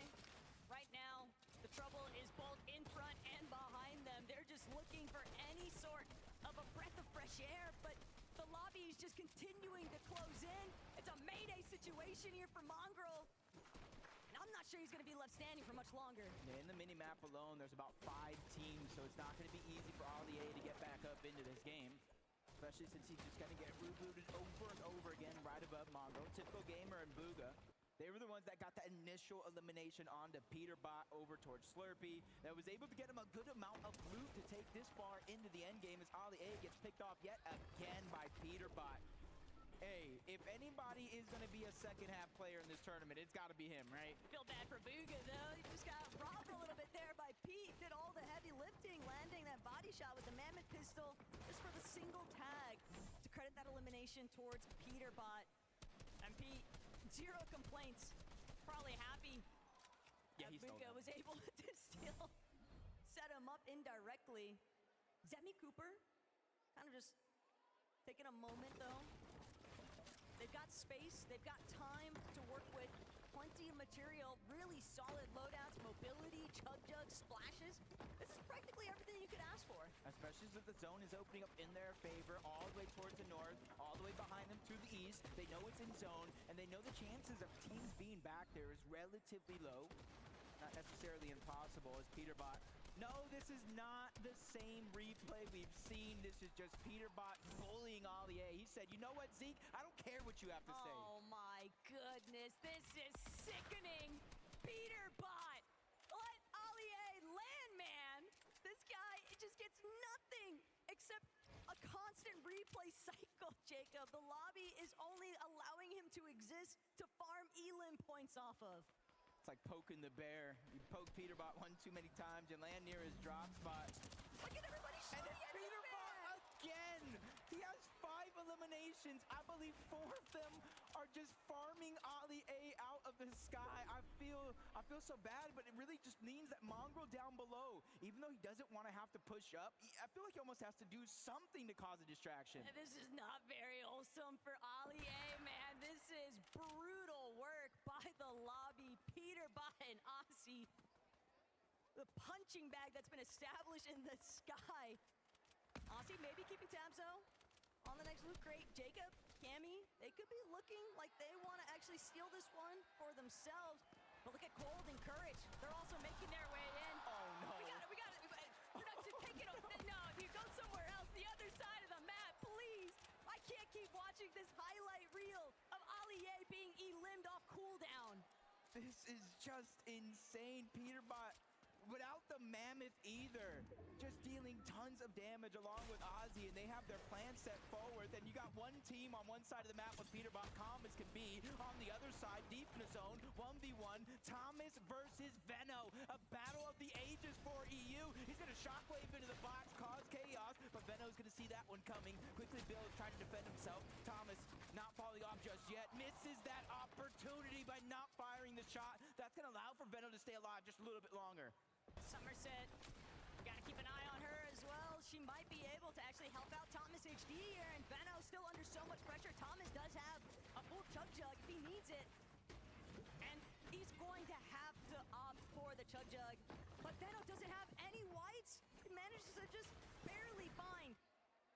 S12: right now, the trouble is both in front and behind them. They're just looking for any sort of a breath of fresh air, but the lobby is just continuing to close in. It's a mayday situation here for Mongrel. And I'm not sure he's going to be left standing for much longer.
S8: Yeah, in the mini-map alone, there's about 5 teams, so it's not going to be easy for Allier to get back up into this game. Especially since he's just going to get rebooted over and over again right above Mongrel. Typical Gamer and Bugha. They were the ones that got that initial elimination onto Peterbot over towards Slurpee. That was able to get him a good amount of loot to take this far into the end game as Allier gets picked off yet again by Peterbot. Hey, if anybody is going to be a second-half player in this tournament, it's got to be him, right?
S12: I feel bad for Bugha, though. He just got robbed a little bit there by Pete. Did all the heavy lifting, landing that body shot with the Mammoth pistol just for the single tag to credit that elimination towards Peterbot. And Pete, 0 complaints. Probably happy
S8: Yeah,
S12: that
S8: he's
S12: Bugha was able to still set him up indirectly. Zemi Cooper kind of just taking a moment, though. They've got space, they've got time to work with, plenty of material, really solid loadouts, mobility, chug jugs, splashes. This is practically everything you could ask for.
S8: Especially since the zone is opening up in their favor, all the way towards the north, all the way behind them to the east. They know it's in zone, and they know the chances of teams being back there is relatively low. Not necessarily impossible as Peterbot. No, this is not the same replay we've seen. This is just Peterbot bullying Allier. He said, you know what, Zeke? I don't care what you have to say.
S12: Oh my goodness, this is sickening. Peterbot, let Allier land, man. This guy, it just gets nothing except a constant replay cycle, Jacob. The lobby is only allowing him to exist to farm elim points off of.
S8: It's like poking the bear. You poke Peterbot one too many times and land near his drop spot.
S12: Look at everybody shooting
S8: And then
S12: at
S8: Peterbot again! He has 5 eliminations. I believe 4 of them are just farming Allier out of the sky. I feel so bad, but it really just means that Mongrel down below, even though he doesn't want to have to push up, I feel like he almost has to do something to cause a distraction.
S12: This is not very wholesome for Allier, man. This is brutal work by the lobby. Peterbot and Aussie. The punching bag that's been established in the sky. Aussie maybe keeping tabs, though, on the next loot crate. Jacob, Cammy, they could be looking like they want to actually steal this one for themselves. But look at Cold and Courage. They're also making their way in.
S8: Oh, no.
S12: We got it. Production, take it over. No, you go somewhere else. The other side of the map, please. I can't keep watching this highlight reel of Allier being elimmed off cooldown.
S8: This is just insane. Peterbot, without the Mammoth either, just dealing tons of damage along with Ozzy, and they have their plan set forward. Then you got one team on one side of the map with Peterbot, calm as can be. On the other side, deep in the zone, 1v1, Thomas versus Veno. A battle of the ages for EU. He's going to shockwave into the box, cause chaos, but Veno's going to see that one coming. Quickly builds, trying to defend himself. Thomas not falling off just yet. Misses that opportunity by not firing the shot. That's going to allow for Veno to stay alive just a little bit longer.
S12: Somerset, gotta keep an eye on her as well. She might be able to actually help out Thomas HD here, and Veno still under so much pressure. Thomas does have a full chug jug if he needs it, and he's going to have to opt for the chug jug. But Veno doesn't have any whites. He manages to just barely find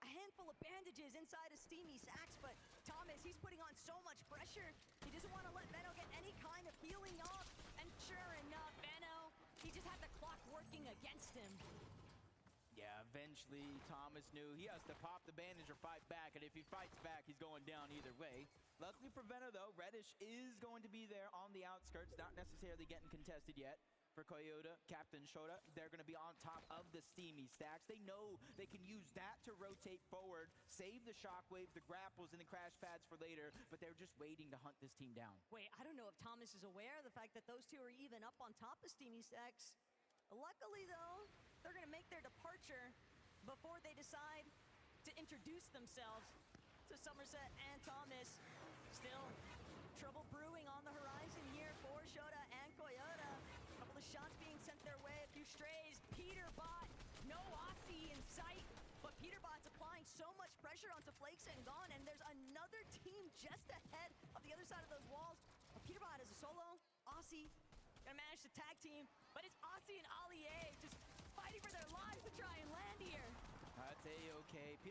S12: a handful of bandages inside of Steamy Sacks, but Thomas, he's putting on so much pressure. He doesn't want to let Veno get any kind of healing off, and sure enough, Veno, he just had the clock working against him.
S8: Yeah, eventually Thomas knew he has to pop the bandage or fight back, and if he fights back, he's going down either way. Luckily for Veno, though, Reddish is going to be there on the outskirts, not necessarily getting contested yet. For Koyota, Captain Shota, they're going to be on top of the Steamy Stacks. They know they can use that to rotate forward, save the shockwave, the grapples, and the crash pads for later, but they're just waiting to hunt this team down.
S12: Wait, I don't know if Thomas is aware of the fact that those two are even up on top of Steamy Stacks. Luckily, though, they're going to make their departure before they decide to introduce themselves to Somerset and Thomas. Still, trouble brewing on the horizon here for Shota and Koyota. A couple of shots being sent their way, a few strays. Peterbot, no Aussie in sight, but Peterbot's applying so much pressure onto Flakes and Gone, and there's another team just ahead of the other side of those walls. But Peterbot is a solo. Aussie gonna manage to tag team, but it's Aussie and Ali A just fighting for their lives to try and land here.
S8: That's A-okay.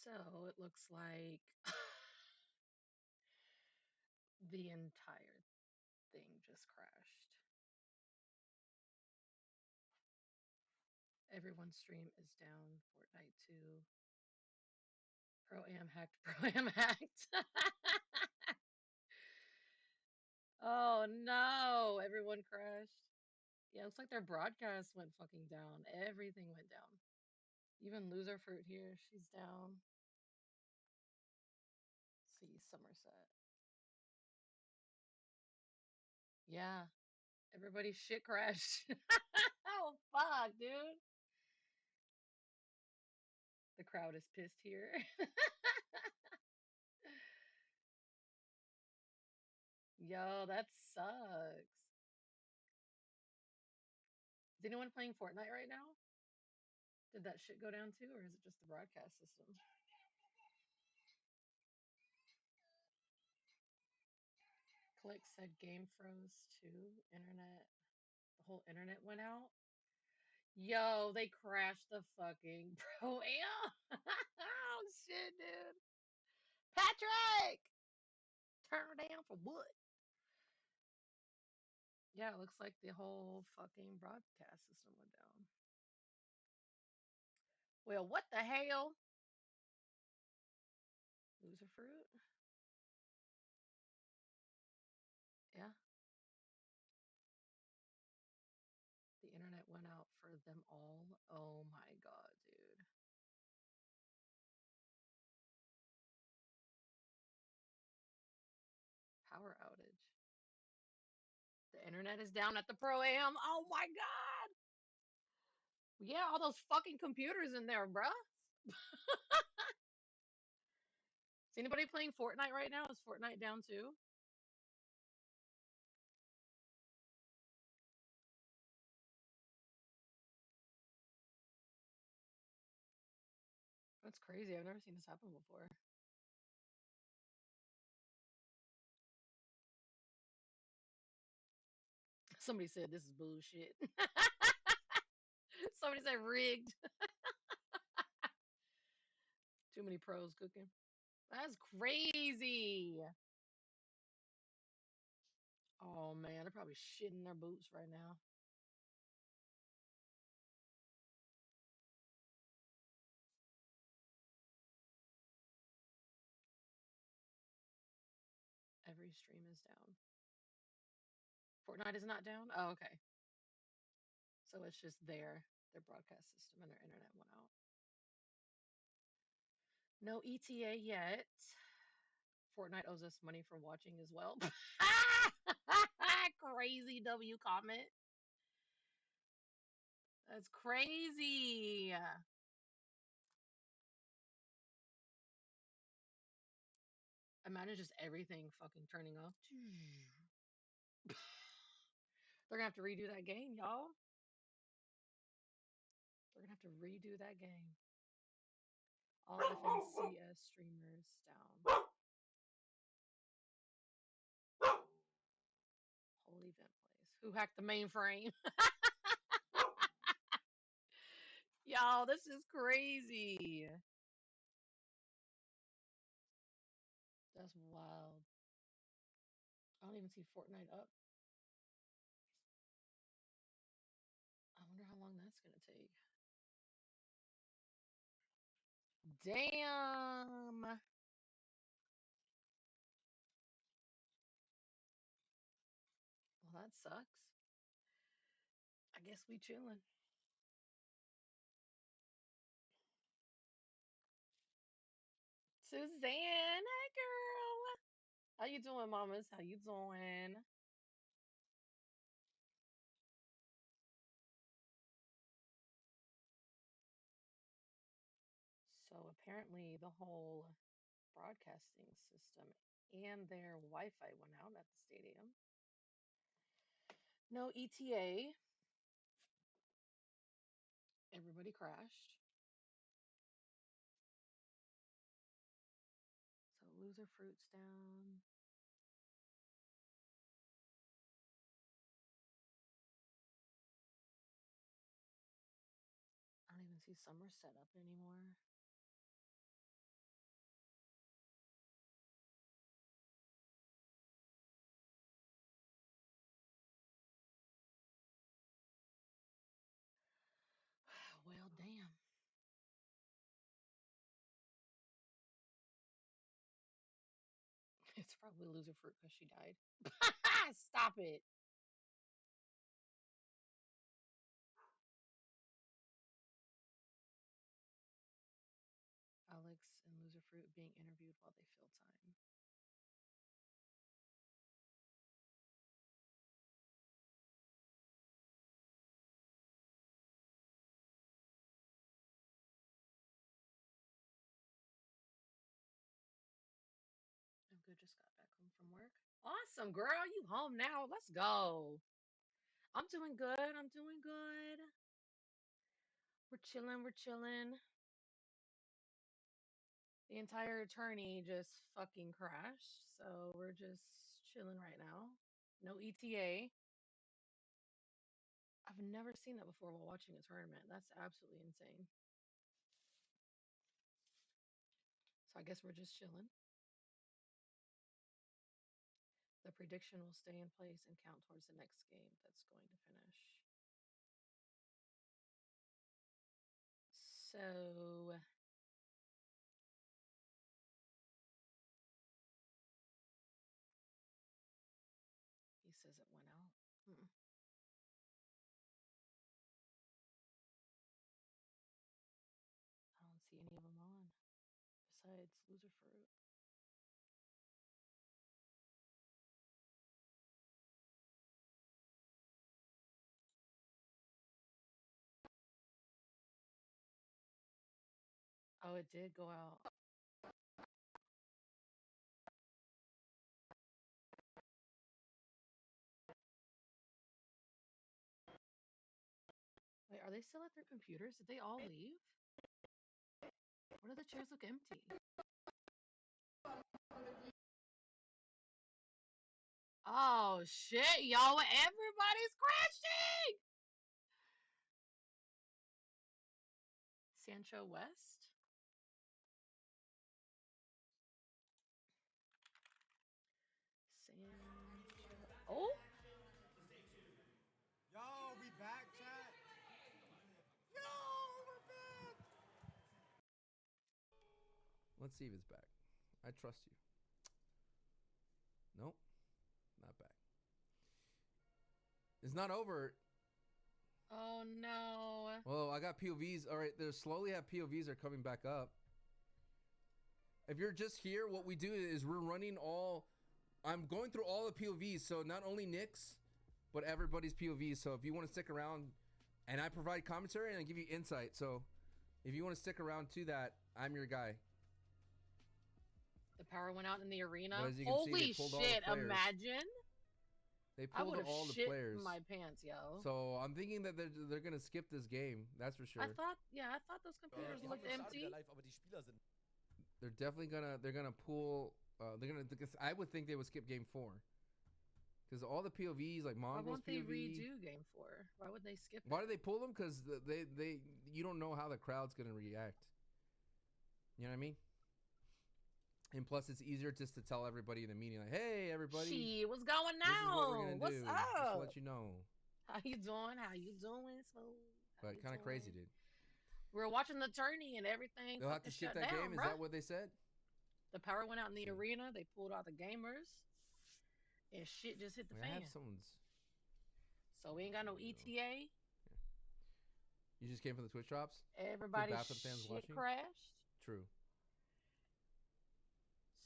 S16: So it looks like the entire thing just crashed. Everyone's stream is down. Fortnite 2. Pro-Am hacked. Pro-Am hacked. Oh no, everyone crashed. Yeah, looks like their broadcast went fucking down. Everything went down. Even Loser Fruit here, she's down. Let's see, Somerset. Yeah, everybody's shit crashed. Oh fuck, dude. The crowd is pissed here. Yo, that sucks. Is anyone playing Fortnite right now? Did that shit go down too, or is it just the broadcast system? Click said game froze too. Internet. The whole internet went out. Yo, they crashed the fucking Pro-Am. Oh shit, dude. Patrick! Turn her down for what? Yeah, it looks like the whole fucking broadcast system went down. Well, what the hell? Loser fruit? Yeah. The internet went out for them all. Oh my god, dude. Power outage. The internet is down at the Pro Am. Oh my god. Yeah, all those fucking computers in there, bruh. Is anybody playing Fortnite right now? Is Fortnite down too? That's crazy. I've never seen this happen before. Somebody said this is bullshit. Somebody said rigged. Too many pros cooking. That's crazy. Oh man, they're probably shitting their boots right now. Every stream is down. Fortnite is not down? Oh, okay. So it's just their broadcast system and their internet went out. No ETA yet. Fortnite owes us money for watching as well. Crazy W comment. That's crazy. Imagine just everything fucking turning off. They're gonna have to redo that game, y'all. They're gonna have to redo that game. All FNCS streamers down. Whole event plays. Who hacked the mainframe? Y'all, this is crazy. That's wild. I don't even see Fortnite up. I wonder how long that's gonna take. Damn. Well, that sucks. I guess we chilling. Suzanne, hey girl. How you doing, mamas? How you doing? So apparently the whole broadcasting system and their Wi-Fi went out at the stadium. No ETA. Everybody crashed. So loser fruits down. I don't even see summer set up anymore. Well, damn. It's probably loser fruit because she died. Stop it. Alex and loser fruit being interviewed while they fill time. I'm good. Just got back home from work. Awesome, girl. You home now. Let's go. I'm doing good. I'm doing good. We're chilling. We're chilling. The entire attorney just fucking crashed. So we're just chilling right now. No ETA. I've never seen that before while watching a tournament. That's absolutely insane. So I guess we're just chilling. The prediction will stay in place and count towards the next game that's going to finish. So he says it went out. besides loser fruit? Oh, it did go out. Wait, are they still at their computers? Did they all leave? What do the chairs look empty? Oh shit, y'all! Everybody's crashing. Sancho West. Sancho. Oh.
S15: Yo, we back, chat. Yo, we're back.
S19: Let's see if it's back. I trust you. Nope. Not back. It's not over.
S16: Oh no.
S19: Well, I got POVs. All right, there's slowly have POVs are coming back up. If you're just here, what we do is we're running all. I'm going through all the POVs, so not only Nick's, but everybody's POVs. So if you want to stick around, and I provide commentary and I give you insight. So if you want to stick around to that, I'm your guy.
S16: The power went out in the arena.
S19: But as you can see,
S16: Holy
S19: they pulled all the
S16: shit!
S19: players.
S16: Imagine.
S19: They
S16: I
S19: pulled
S16: would have
S19: all the
S16: shit
S19: players.
S16: my pants, yo.
S19: So I'm thinking that they're gonna skip this game. That's for sure.
S16: I thought those computers looked empty.
S19: They're definitely gonna pull. I would think they would skip game 4. Because all the POVs like
S16: Why
S19: Mongols
S16: won't they
S19: POV.
S16: redo game 4? Why would they skip
S19: Why
S16: it?
S19: do they pull them? Because you don't know how the crowd's gonna react. You know what I mean? And plus, it's easier just to tell everybody in the meeting, like, "Hey, everybody,
S16: She, what's going
S19: this is what we're
S16: on?
S19: gonna
S16: What's
S19: do.
S16: up?
S19: Just to let you know."
S16: How you doing? How you doing?
S19: But kind of crazy, dude.
S16: We were watching the tourney and everything.
S19: They'll have to
S16: fucking
S19: skip
S16: shut
S19: that
S16: down,
S19: game.
S16: bruh.
S19: Is that what they said?
S16: The power went out in the arena. They pulled out the gamers, and shit just hit the
S19: I
S16: fan.
S19: have someone's.
S16: So we ain't got no ETA.
S19: You just came from the Twitch drops.
S16: Everybody's
S19: bad for the fans
S16: shit
S19: watching?
S16: crashed.
S19: True.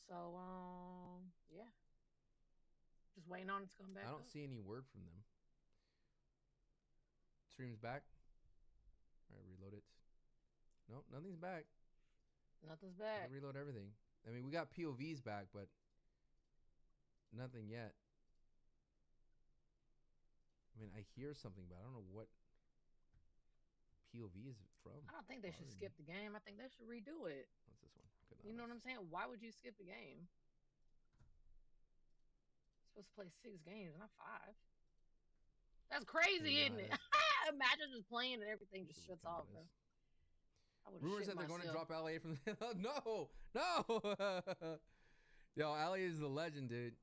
S16: So yeah, just waiting on it to come back.
S19: I don't
S16: up.
S19: see any word from them. Stream's back. All right, reload it. Nope, nothing's back.
S16: Nothing's
S19: I
S16: back.
S19: can reload everything. I mean, we got POVs back, but nothing yet. I mean, I hear something, but I don't know what POV is it from.
S16: I don't think they should skip the game. I think they should redo it.
S19: What's this one?
S16: You know what I'm saying? Why would you skip the game? Supposed to play 6 games, not 5. That's crazy, isn't it? Imagine just playing and everything just shuts off, bro. I would've
S19: Rumors
S16: shit
S19: that they're going to
S16: myself.
S19: drop LA from the... No! Yo, LA is the legend, dude.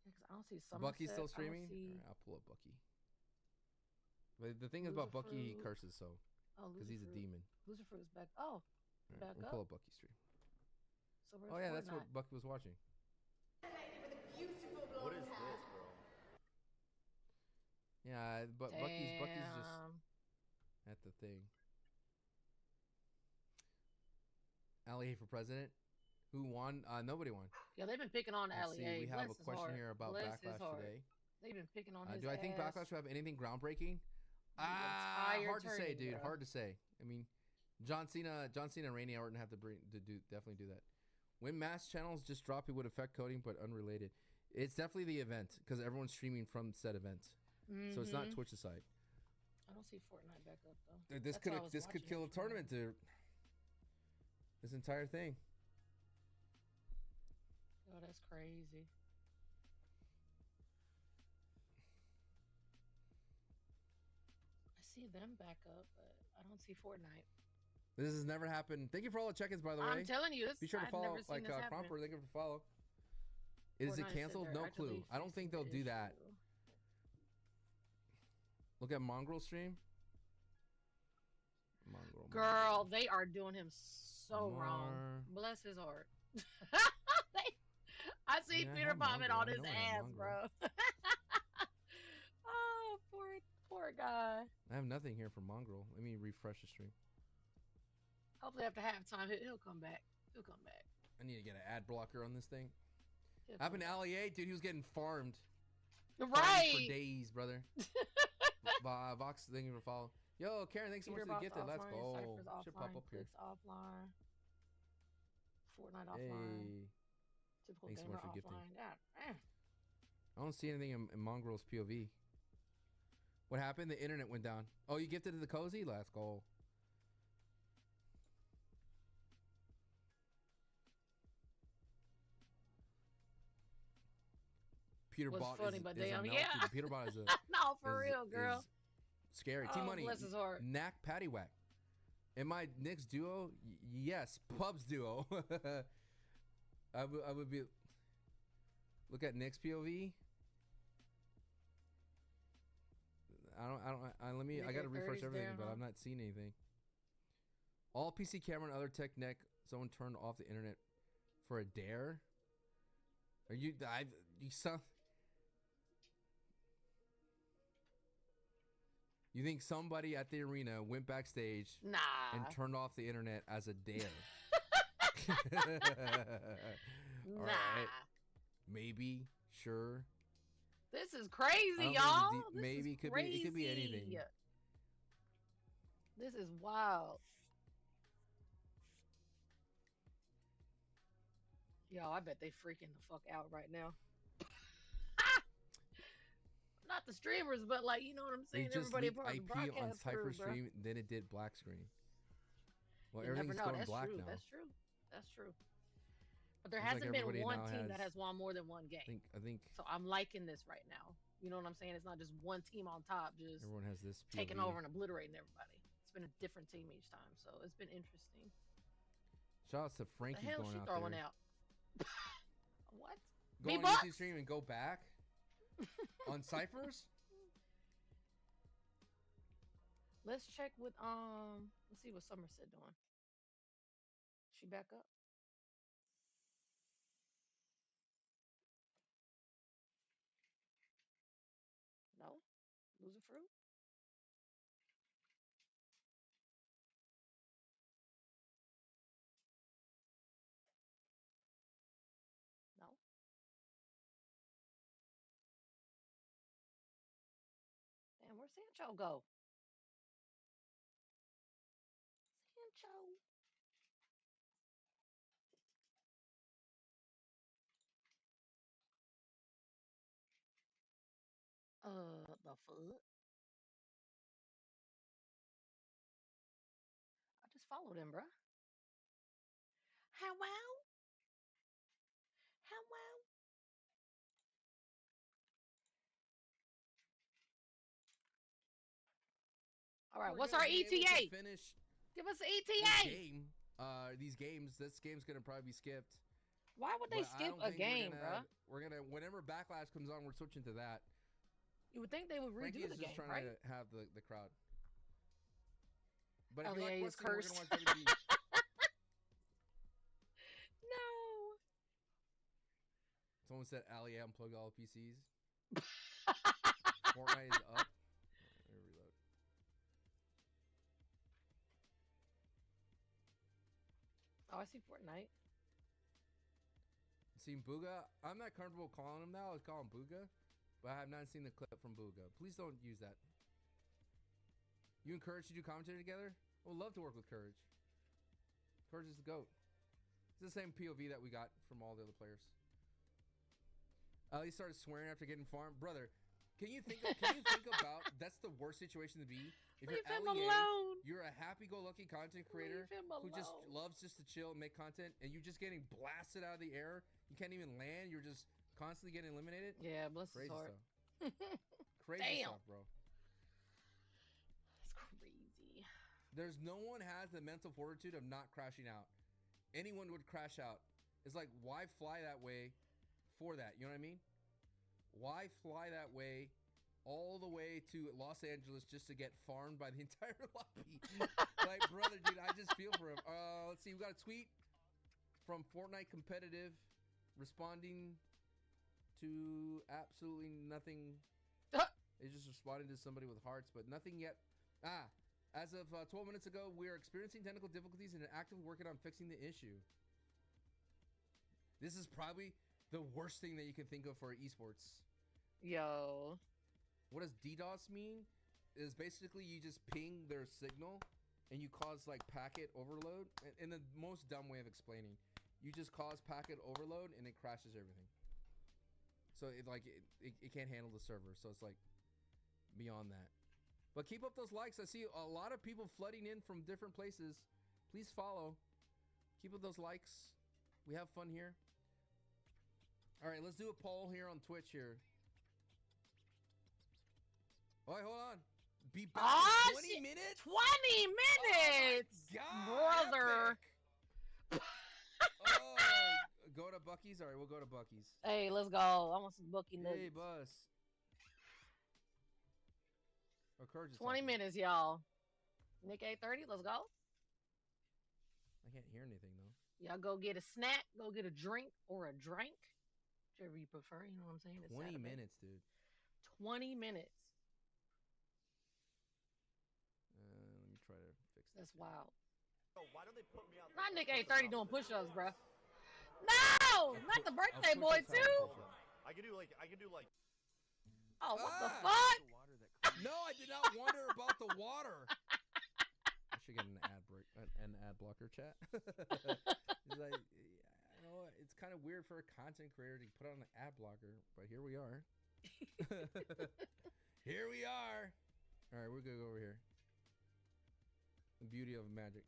S16: Yeah, 'cause I don't see
S19: Bucky's still
S16: Somerset, I don't
S19: streaming?
S16: see-
S19: All right, I'll pull up Bucky. But the thing is
S16: Loser
S19: about Bucky, he
S16: Fruit.
S19: curses, so...
S16: Oh,
S19: Because he's a
S16: Loser Fruit.
S19: demon.
S16: Loser Fruit is back. Oh,
S19: All right,
S16: back
S19: we'll
S16: up.
S19: pull up Bucky's stream.
S16: So where's
S19: Oh, yeah, that's what
S16: Fortnite?
S19: Bucky was watching.
S21: What is this, bro?
S19: Yeah, but Bucky's just
S16: Damn.
S19: at the thing. Ali for president. Who won? Nobody won.
S16: Yeah, they've been picking on
S19: Let's
S16: Ali.
S19: see, we have a
S16: Bless his
S19: question
S16: heart.
S19: here about
S16: Bless his
S19: Backlash
S16: heart.
S19: today.
S16: They've been picking on his
S19: Do I think
S16: ass.
S19: Backlash will have anything groundbreaking?
S16: entire
S19: Hard to say,
S16: tourney,
S19: dude.
S16: bro.
S19: Hard to say. I mean, John Cena and Randy Orton have to definitely do that. When mass channels just drop, it would affect coding, but unrelated. It's definitely the event because everyone's streaming from said event, so it's not
S16: Mhm.
S19: Twitch aside.
S16: I don't see Fortnite back up though.
S19: This
S16: That's why I
S19: could
S16: was
S19: this could
S16: watching
S19: kill a
S16: it from
S19: tournament, dude. This entire thing.
S16: Oh, that's crazy. I see them back up, but I don't see Fortnite.
S19: This has never happened. Thank you for all the check-ins, by the way.
S16: I'm telling you, this.
S19: Be sure to
S16: I've
S19: follow,
S16: never seen
S19: like
S16: this happen.
S19: Cromper. Thank you for follow. Is it
S16: Fortnite said
S19: canceled?
S16: they're
S19: No
S16: actually
S19: clue. I don't think they'll do that. Look at Mongrel stream. Mongrel.
S16: Girl, they are doing him so wrong.
S19: Mar-
S16: Bless his heart. I see
S19: Yeah, I
S16: Peter
S19: have
S16: bombing
S19: Mongrel.
S16: on
S19: I
S16: his
S19: know I have
S16: ass, bro. Oh, poor guy.
S19: I have nothing here for Mongrel. Let me refresh the stream.
S16: Hopefully after halftime, he'll come back. He'll come back.
S19: I need to get an ad blocker on this thing.
S16: He'll
S19: Happened to
S16: come
S19: Allier, dude. He was getting farmed.
S16: back.
S19: Farmed
S16: Right.
S19: for days, brother. Vox, thank you for following. Yo, Karen, thanks so much
S16: Peter
S19: for the
S16: Box
S19: gifted. Let's
S16: offline,
S19: go.
S16: Cypher's
S19: Should pop
S16: offline,
S19: up here.
S16: Clicks offline. Fortnite offline.
S19: Hey.
S16: Typical
S19: Thanks so
S16: gamer
S19: much for gifting.
S16: offline. God, man.
S19: I don't see anything in Mongrel's POV. What happened? The internet went down. Oh, you gifted to the cozy? Let's go. Peter
S16: Was
S19: Bot
S16: funny,
S19: is,
S16: but
S19: is a
S16: damn,
S19: melt.
S16: yeah.
S19: Dude, Peter Bot is a
S16: No, for
S19: is-
S16: real, girl.
S19: is scary.
S16: Oh,
S19: T-Money,
S16: bless his heart.
S19: Knack Paddywhack. Am I Nick's duo? Yes, Pub's duo. I would be. Look at Nick's POV. Let me. I gotta refresh everything, but I'm not seeing anything. All PC camera and other tech neck zone turned off the internet for a dare. Are you? You sound. You think somebody at the arena went backstage
S16: Nah.
S19: and turned off the internet as a dare? All
S16: Nah.
S19: right. Maybe. Sure.
S16: This is
S19: I
S16: crazy,
S19: don't think
S16: y'all.
S19: it's
S16: This
S19: maybe
S16: is
S19: it could be anything.
S16: crazy. This is wild. Yo, I bet they freaking the fuck out right now. Not the streamers, but like, you know what I'm
S19: They
S16: saying?
S19: just
S16: Everybody
S19: leaked
S16: part of the
S19: IP on
S16: broadcast
S19: Cypher
S16: crew, bro.
S19: stream, then it did black screen. Well,
S16: You never
S19: everything's
S16: know.
S19: going
S16: That's
S19: black
S16: true.
S19: now.
S16: That's true. That's true. But there
S19: Seems like
S16: hasn't been
S19: everybody
S16: one
S19: now
S16: team that
S19: has-
S16: has won more than one game.
S19: I think
S16: So I'm liking this right now. You know what I'm saying? It's not just one team on top, just
S19: everyone has this
S16: taking
S19: POV.
S16: over and obliterating everybody. It's been a different team each time, so it's been interesting.
S19: Shout out to
S16: The
S19: Frankie
S16: hell
S19: going
S16: she
S19: out
S16: throwing
S19: there.
S16: out? What?
S19: Go on
S16: V-Bucks?
S19: YouTube stream and go back on ciphers.
S16: Let's check with let's see what Somerset doing. She back up? No? Losing fruit? No? Damn, where'd Sancho go? Sancho. The foot. I just followed him, bruh. Hello? Hello? All right,
S19: We're
S16: what's
S19: gonna
S16: our
S19: be able to
S16: ETA?
S19: Finish
S16: Give us an
S19: this
S16: ETA.
S19: game. These games. This game's gonna probably be skipped.
S16: Why would they
S19: But I
S16: skip
S19: don't
S16: a
S19: think we're
S16: game,
S19: gonna-
S16: bruh?
S19: We're gonna whenever Backlash comes on, we're switching to that.
S16: You would think they would
S19: Frankie
S16: redo
S19: is
S16: the
S19: just
S16: game,
S19: trying
S16: right?
S19: to have the crowd. But if you
S16: LEA
S19: like
S16: is
S19: wrestling, we're
S16: cursed.
S19: gonna watch WWE.
S16: No.
S19: Someone said Ali unplugged all PCs. Fortnite is up. Let me reload.
S16: Oh, I see Fortnite.
S19: Seen Booga? I'm not comfortable calling him now. I was calling Booga, but I have not seen the clip from Booga. Please don't use that. You and Courage to do commentary together? We'll love to work with Courage. Courage is the GOAT. It's the same POV that we got from all the other players. He started swearing after getting farmed. Brother, can you think about that's the worst situation to be? If
S16: Leave him
S19: you're LEA,
S16: alone.
S19: you're a happy-go-lucky content creator
S16: Leave him
S19: who just
S16: alone.
S19: loves just to chill and make content, and you're just getting blasted out of the air. You can't even land. You're just constantly getting eliminated.
S16: Yeah, bless his
S19: Crazy
S16: heart.
S19: stuff. Crazy
S16: Damn.
S19: stuff, bro.
S16: That's crazy.
S19: There's no one has the mental fortitude of not crashing out. Anyone would crash out. It's like, why fly that way for that? You know what I mean? Why fly that way all the way to Los Angeles just to get farmed by the entire lobby? Like, brother, dude, I just feel for him. Let's see. We got a tweet from Fortnite Competitive responding to absolutely nothing. They just responded to somebody with hearts, but nothing yet. As of 12 minutes ago, we are experiencing technical difficulties and are actively working on fixing the issue. This is probably the worst thing that you can think of for esports.
S16: Yo.
S19: What does DDoS mean? Is basically you just ping their signal and you cause like packet overload. In the most dumb way of explaining, you just cause packet overload and it crashes everything. So it can't handle the server. So it's like beyond that. But keep up those likes. I see a lot of people flooding in from different places. Please follow. Keep up those likes. We have fun here. All right, let's do a poll here on Twitch here. Oh, wait, hold on. Be back in 20 minutes?
S16: 20 minutes!
S19: God,
S16: brother.
S19: Oh, go to Bucky's? All right, we'll go to Bucky's.
S16: Hey, let's go. I want some bookie nuggets.
S19: Hey, Buzz. Oh, Courage is
S16: 20
S19: talking.
S16: minutes, y'all. Nick 830, let's go.
S19: I can't hear anything, though.
S16: Y'all go get a snack, go get a drink or a drink. Whichever you prefer, you know what I'm saying? It's
S19: 20
S16: Saturday.
S19: minutes, dude.
S16: 20 minutes.
S19: Let me try to fix this.
S16: That's wild.
S11: Why don't they put me out?
S16: Not Nick 830 doing push-ups, bro. No! Not the birthday boy, too!
S11: I can do like.
S16: Oh, what the fuck?
S19: No, I did not wonder about the water. I should get an ad break, an ad blocker chat. It's like, you know, it's kind of weird for a content creator to put on an ad blocker, but here we are. Here we are. All right, we're gonna go over here. The beauty of magic.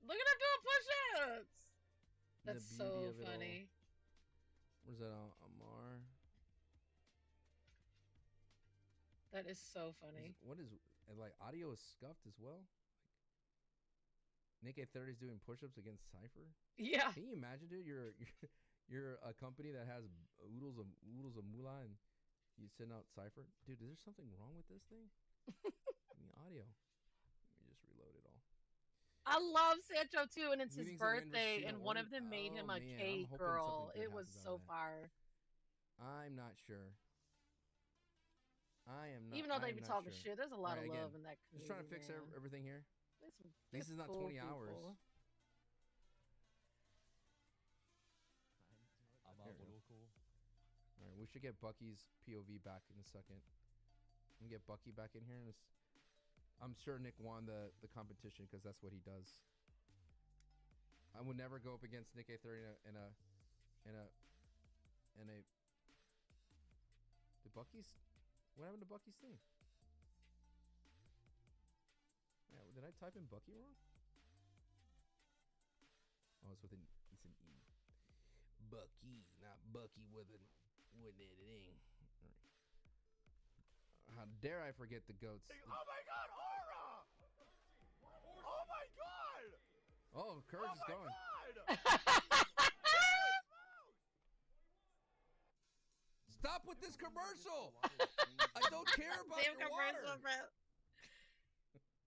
S16: Look at him doing push-ups.
S19: The
S16: That's
S19: beauty
S16: so
S19: of it all.
S16: funny.
S19: Where's that, Amar?
S16: That is so funny.
S19: What is and like audio is scuffed as well? Nick 830 is doing push-ups against Cypher.
S16: Yeah.
S19: Can you imagine, dude? You're a company that has oodles of moolah, and you send out Cypher. Dude, is there something wrong with this thing? I mean, audio. Let me just reload it all.
S16: I love Sancho too, and it's his
S19: Meetings and
S16: birthday,
S19: Rashida
S16: and one of
S19: Ward.
S16: them made him
S19: Oh,
S16: a
S19: man, I'm
S16: cake,
S19: hoping
S16: girl.
S19: something good
S16: It was
S19: happens out
S16: so
S19: of that.
S16: fire.
S19: I'm not sure. I am not.
S16: Even though
S19: I
S16: they
S19: am
S16: be
S19: not
S16: talking
S19: sure.
S16: shit, there's a lot
S19: All
S16: of
S19: right,
S16: love
S19: again,
S16: in that
S19: Just trying to
S16: community,
S19: fix
S16: man.
S19: everything here.
S16: There's some
S19: This is not
S16: cool
S19: 20 hours.
S16: people.
S1: I'm
S19: Here
S1: a
S19: we go.
S1: little cool.
S19: All right, we should get Bucky's POV back in a second. I'm gonna get Bucky back in here, and I'm sure Nick won the competition because that's what he does. I would never go up against Nick A30 in a. The Bucky's. What happened to Bucky's thing? Yeah, did I type in Bucky wrong? Oh, it's with an E. Bucky, not Bucky with an thing. All right. How dare I forget the goats?
S11: Oh my God, Aura! Oh my God!
S19: Oh, Courage is going. Stop with this commercial! I don't care about
S16: Same
S19: your
S16: commercial,
S19: water.
S16: bro.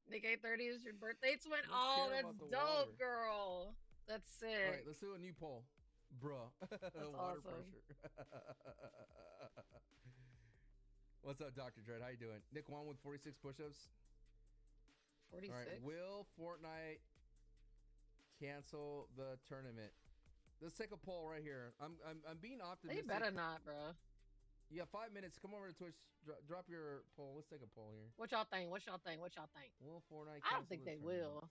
S16: Nick 830 is your birthday twin.
S19: Don't
S16: Oh,
S19: care
S16: that's
S19: about the
S16: dope,
S19: water.
S16: girl. That's sick.
S19: All right, let's do a new poll. Bruh. Water
S16: awesome.
S19: pressure. What's up, Dr. Dread? How you doing? Nick won with 46 push-ups.
S16: 46.
S19: All right, will Fortnite cancel the tournament? Let's take a poll right here. I'm being
S16: They
S19: optimistic.
S16: better not, bro.
S19: You got 5 minutes. Come over to Twitch. Drop your poll. Let's take a poll here.
S16: What y'all think? What y'all think? What y'all think?
S19: Will Fortnite
S16: I
S19: cancel
S16: don't think
S19: the
S16: they
S19: tournament?
S16: will.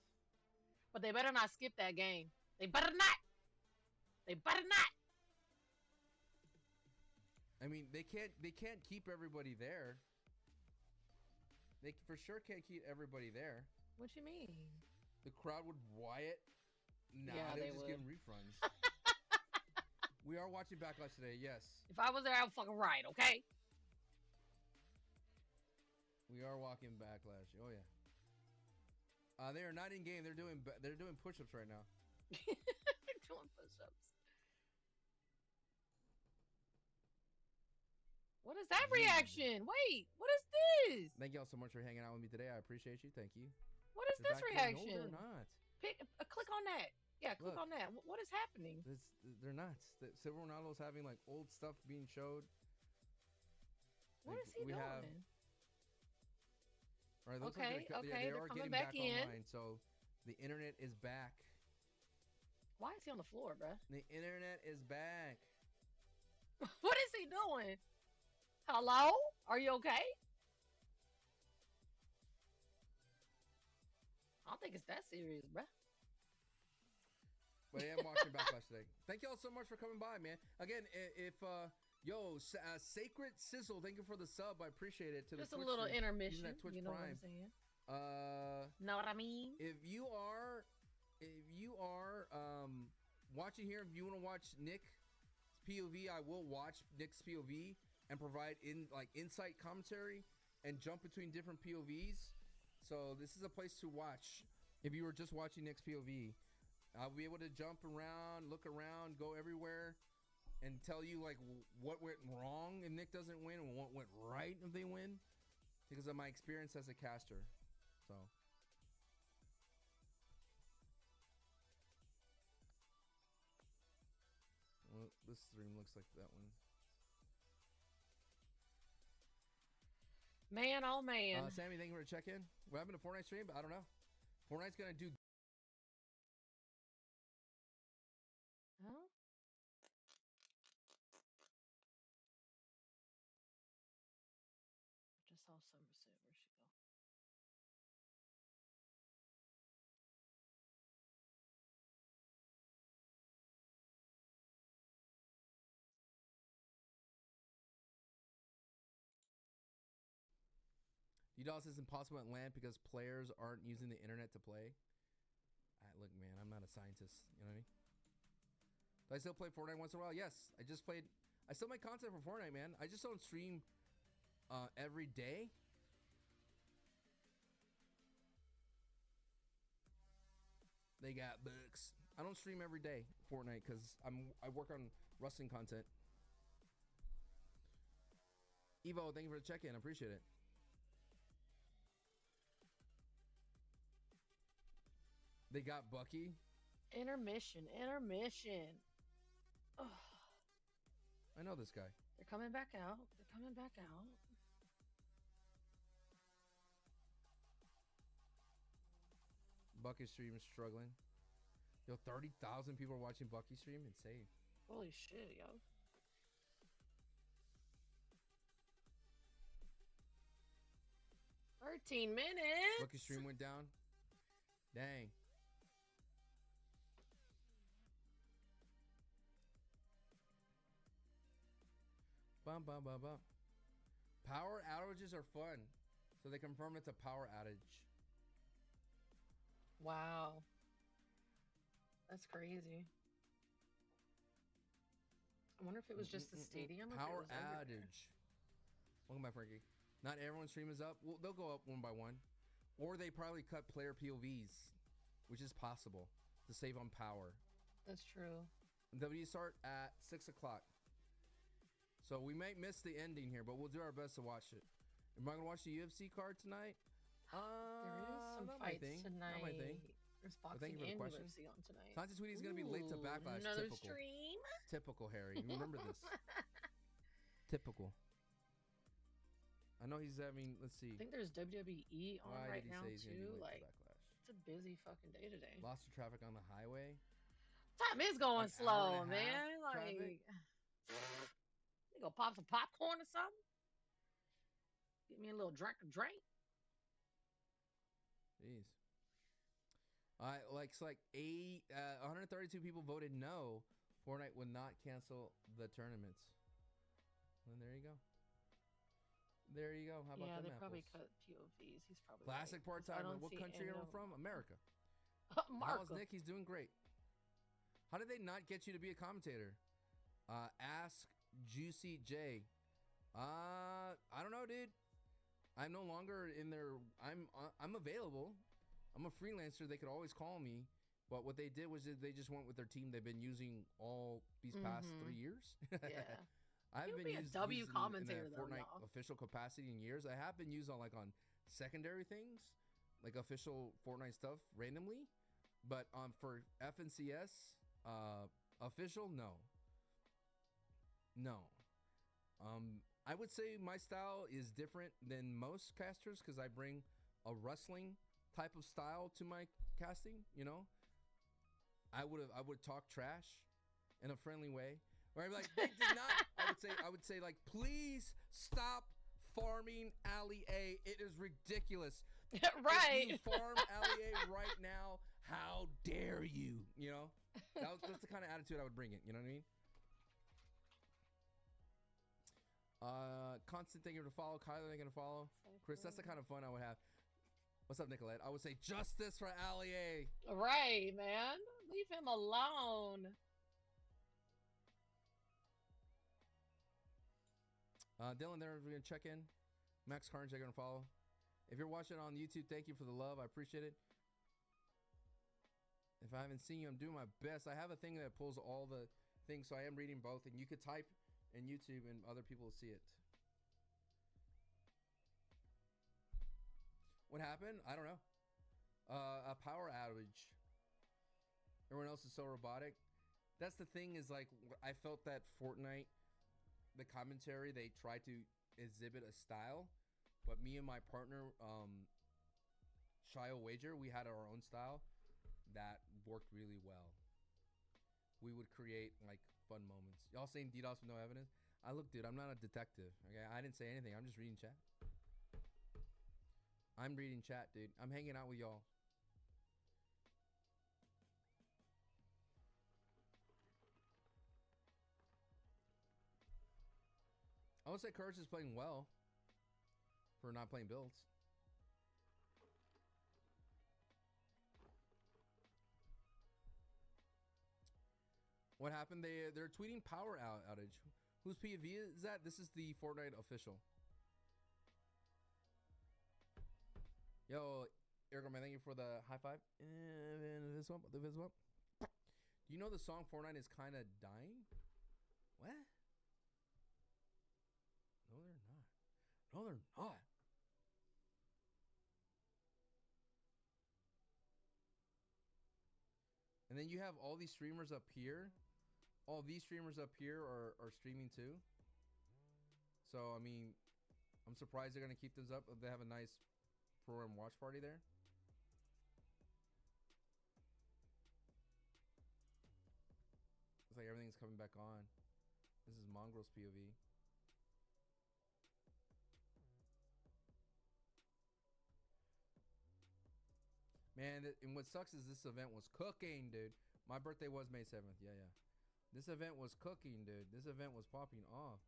S16: But they better not skip that game. They better not. They better not.
S19: I mean, they can't keep everybody there. They for sure can't keep everybody there.
S16: What you mean?
S19: The crowd would riot. Nah,
S16: Yeah,
S19: they
S16: they
S19: would just give them
S16: would.
S19: refunds. We are watching Backlash today, yes.
S16: If I was there, I would fucking ride, okay?
S19: We are walking Backlash. Oh yeah. They are not in game. They're doing push-ups right now.
S16: Doing push-ups. What is that reaction? Wait, what is this?
S19: Thank y'all so much for hanging out with me today. I appreciate you. Thank you.
S16: What is
S19: They're
S16: this
S19: back in.
S16: reaction?
S19: No, they're not.
S16: Click on that. Yeah, click
S19: Look.
S16: on that. What is happening?
S19: They're nuts. Silver Ronaldo's having like old stuff being showed.
S16: What
S19: Like,
S16: is he
S19: we
S16: doing?
S19: have All right, looks
S16: Okay,
S19: like
S16: okay,
S19: they
S16: they're
S19: are
S16: coming
S19: getting
S16: back
S19: back
S16: in.
S19: online. So the internet is back.
S16: Why is he on the floor, bruh?
S19: The internet is back.
S16: What is he doing? Hello? Are you okay? I don't think it's that serious, bruh.
S19: But I am watching Backlash today. Thank y'all so much for coming by, man. Again, if Sacred Sizzle, thank you for the sub. I appreciate it. To
S16: Just
S19: the
S16: a
S19: Twitch
S16: little
S19: stream,
S16: intermission.
S19: using that Twitch
S16: You know what
S19: Prime.
S16: I'm saying?
S19: Know
S16: what I mean?
S19: If you are watching here, if you want to watch Nick's POV, I will watch Nick's POV and provide insight commentary and jump between different POVs. So this is a place to watch. If you were just watching Nick's POV, I'll be able to jump around, look around, go everywhere, and tell you like what went wrong if Nick doesn't win and what went right if they win, because of my experience as a caster. So. Well, this stream looks like that one.
S16: Man, oh man.
S19: Sammy, thank you for the check-in. We're having a Fortnite stream, but I don't know. Fortnite's gonna do.
S16: Huh? I just saw Somerset. Where'd she go?
S19: DDoS is impossible at LAN because players aren't using the internet to play. Look, man, I'm not a scientist. You know what I mean? Do I still play Fortnite once in a while? Yes. I still make content for Fortnite, man. I just don't stream every day. They got books. I don't stream every day Fortnite because I work on wrestling content. Evo, thank you for the check-in. I appreciate it. They got Bucky.
S16: Intermission. Ugh.
S19: I know this guy.
S16: They're coming back out.
S19: Bucky stream is struggling. Yo, 30,000 people are watching Bucky stream. Insane.
S16: Holy shit, yo. $13 minutes.
S19: Bucky stream went down. Dang. Bum, bum, bum, bum. Power outages are fun. So they confirmed it's a power outage.
S16: Wow. That's crazy. I wonder if it was just the stadium.
S19: Power
S16: or if it was everywhere.
S19: outage. Welcome back, Frankie. Not everyone's stream is up. Well, they'll go up one by one. Or they probably cut player POVs, which is possible, to save on power.
S16: That's true.
S19: W start at 6 o'clock. So we might miss the ending here, but we'll do our best to watch it. Am I going to watch the UFC card tonight?
S16: There is some
S19: not my
S16: fights
S19: thing.
S16: tonight.
S19: Not my thing.
S16: There's
S19: But
S16: boxing
S19: thank you for the
S16: and
S19: question.
S16: UFC on tonight.
S19: Santi Tweety is going to be late to
S16: Ooh,
S19: Backlash.
S16: Another
S19: Typical.
S16: stream.
S19: Typical, Harry. You remember this. Typical. I know he's having, let's see.
S16: I think there's WWE on
S19: Why
S16: right
S19: did he
S16: now
S19: say he's gonna be
S16: too.
S19: late to
S16: Like,
S19: Backlash?
S16: it's a busy fucking day today.
S19: Lost to traffic on the highway.
S16: Time is going
S19: Like hour
S16: slow,
S19: and a half
S16: man. Like,
S19: traffic?
S16: you go pop some popcorn or something. Get me a little drink.
S19: Jeez. It's like 132 people voted no. Fortnite would not cancel the tournaments. And there you go. There you go. How about
S16: Yeah,
S19: them
S16: they probably
S19: apples?
S16: cut POVs. He's probably
S19: Classic
S16: right, 'cause I
S19: part-time.
S16: don't
S19: What
S16: see
S19: country
S16: any
S19: are we
S16: of
S19: from?
S16: them.
S19: America. How's
S16: America.
S19: Nick? He's doing great. How did they not get you to be a commentator? Ask Juicy J. I don't know, dude. I'm no longer in their. I'm available. I'm a freelancer. They could always call me. But what they did was they just went with their team they've been using all these past 3 years.
S16: Yeah.
S19: I haven't
S16: You'll
S19: been
S16: be a
S19: used
S16: W
S19: in
S16: commentator,
S19: a
S16: though,
S19: Fortnite
S16: y'all.
S19: official capacity in years. I have been used on secondary things, like official Fortnite stuff randomly. But for FNCS, official, no. I would say my style is different than most casters because I bring a wrestling type of style to my casting, you know, I would talk trash in a friendly way. Where I'd be like, they did not. I would say like, please stop farming Alley A. It is ridiculous.
S16: Right.
S19: If you farm Alley A right now, how dare you? You know, that's the kind of attitude I would bring it. You know what I mean? Constant, thank you for the follow. Kyler, thank you for the follow. Chris, that's the kind of fun I would have. What's up, Nicolette? I would say justice for Alley A.
S16: Right, man. Leave him alone.
S19: Dylan, there, we're going to check in. Max Carnage, they're going to follow. If you're watching on YouTube, thank you for the love. I appreciate it. If I haven't seen you, I'm doing my best. I have a thing that pulls all the things, so I am reading both. And you could type in YouTube and other people will see it. What happened? I don't know. A power outage. Everyone else is so robotic. That's the thing is like, I felt that Fortnite, the commentary, they tried to exhibit a style, but me and my partner, Shio Wager, we had our own style that worked really well. We would create like fun moments. Y'all saying DDoS with no evidence? Look, dude, I'm not a detective. Okay, I didn't say anything. I'm just reading chat. I'm reading chat, dude. I'm hanging out with y'all. I would say Courage is playing well for not playing builds. What happened? They're tweeting power outage. Whose POV is that? This is the Fortnite official. Yo, Eric, man, thank you for the high five. This one. Do you know the song Fortnite is kind of dying? What? No, they're not. No, they're not. And then you have all these streamers up here. All these streamers up here are streaming too. So, I mean, I'm surprised they're going to keep this up. They have a nice program watch party there. It's like everything's coming back on. This is Mongrel's POV. Man, and what sucks is this event was cooking, dude. My birthday was May 7th. Yeah. This event was cooking, dude. This event was popping off.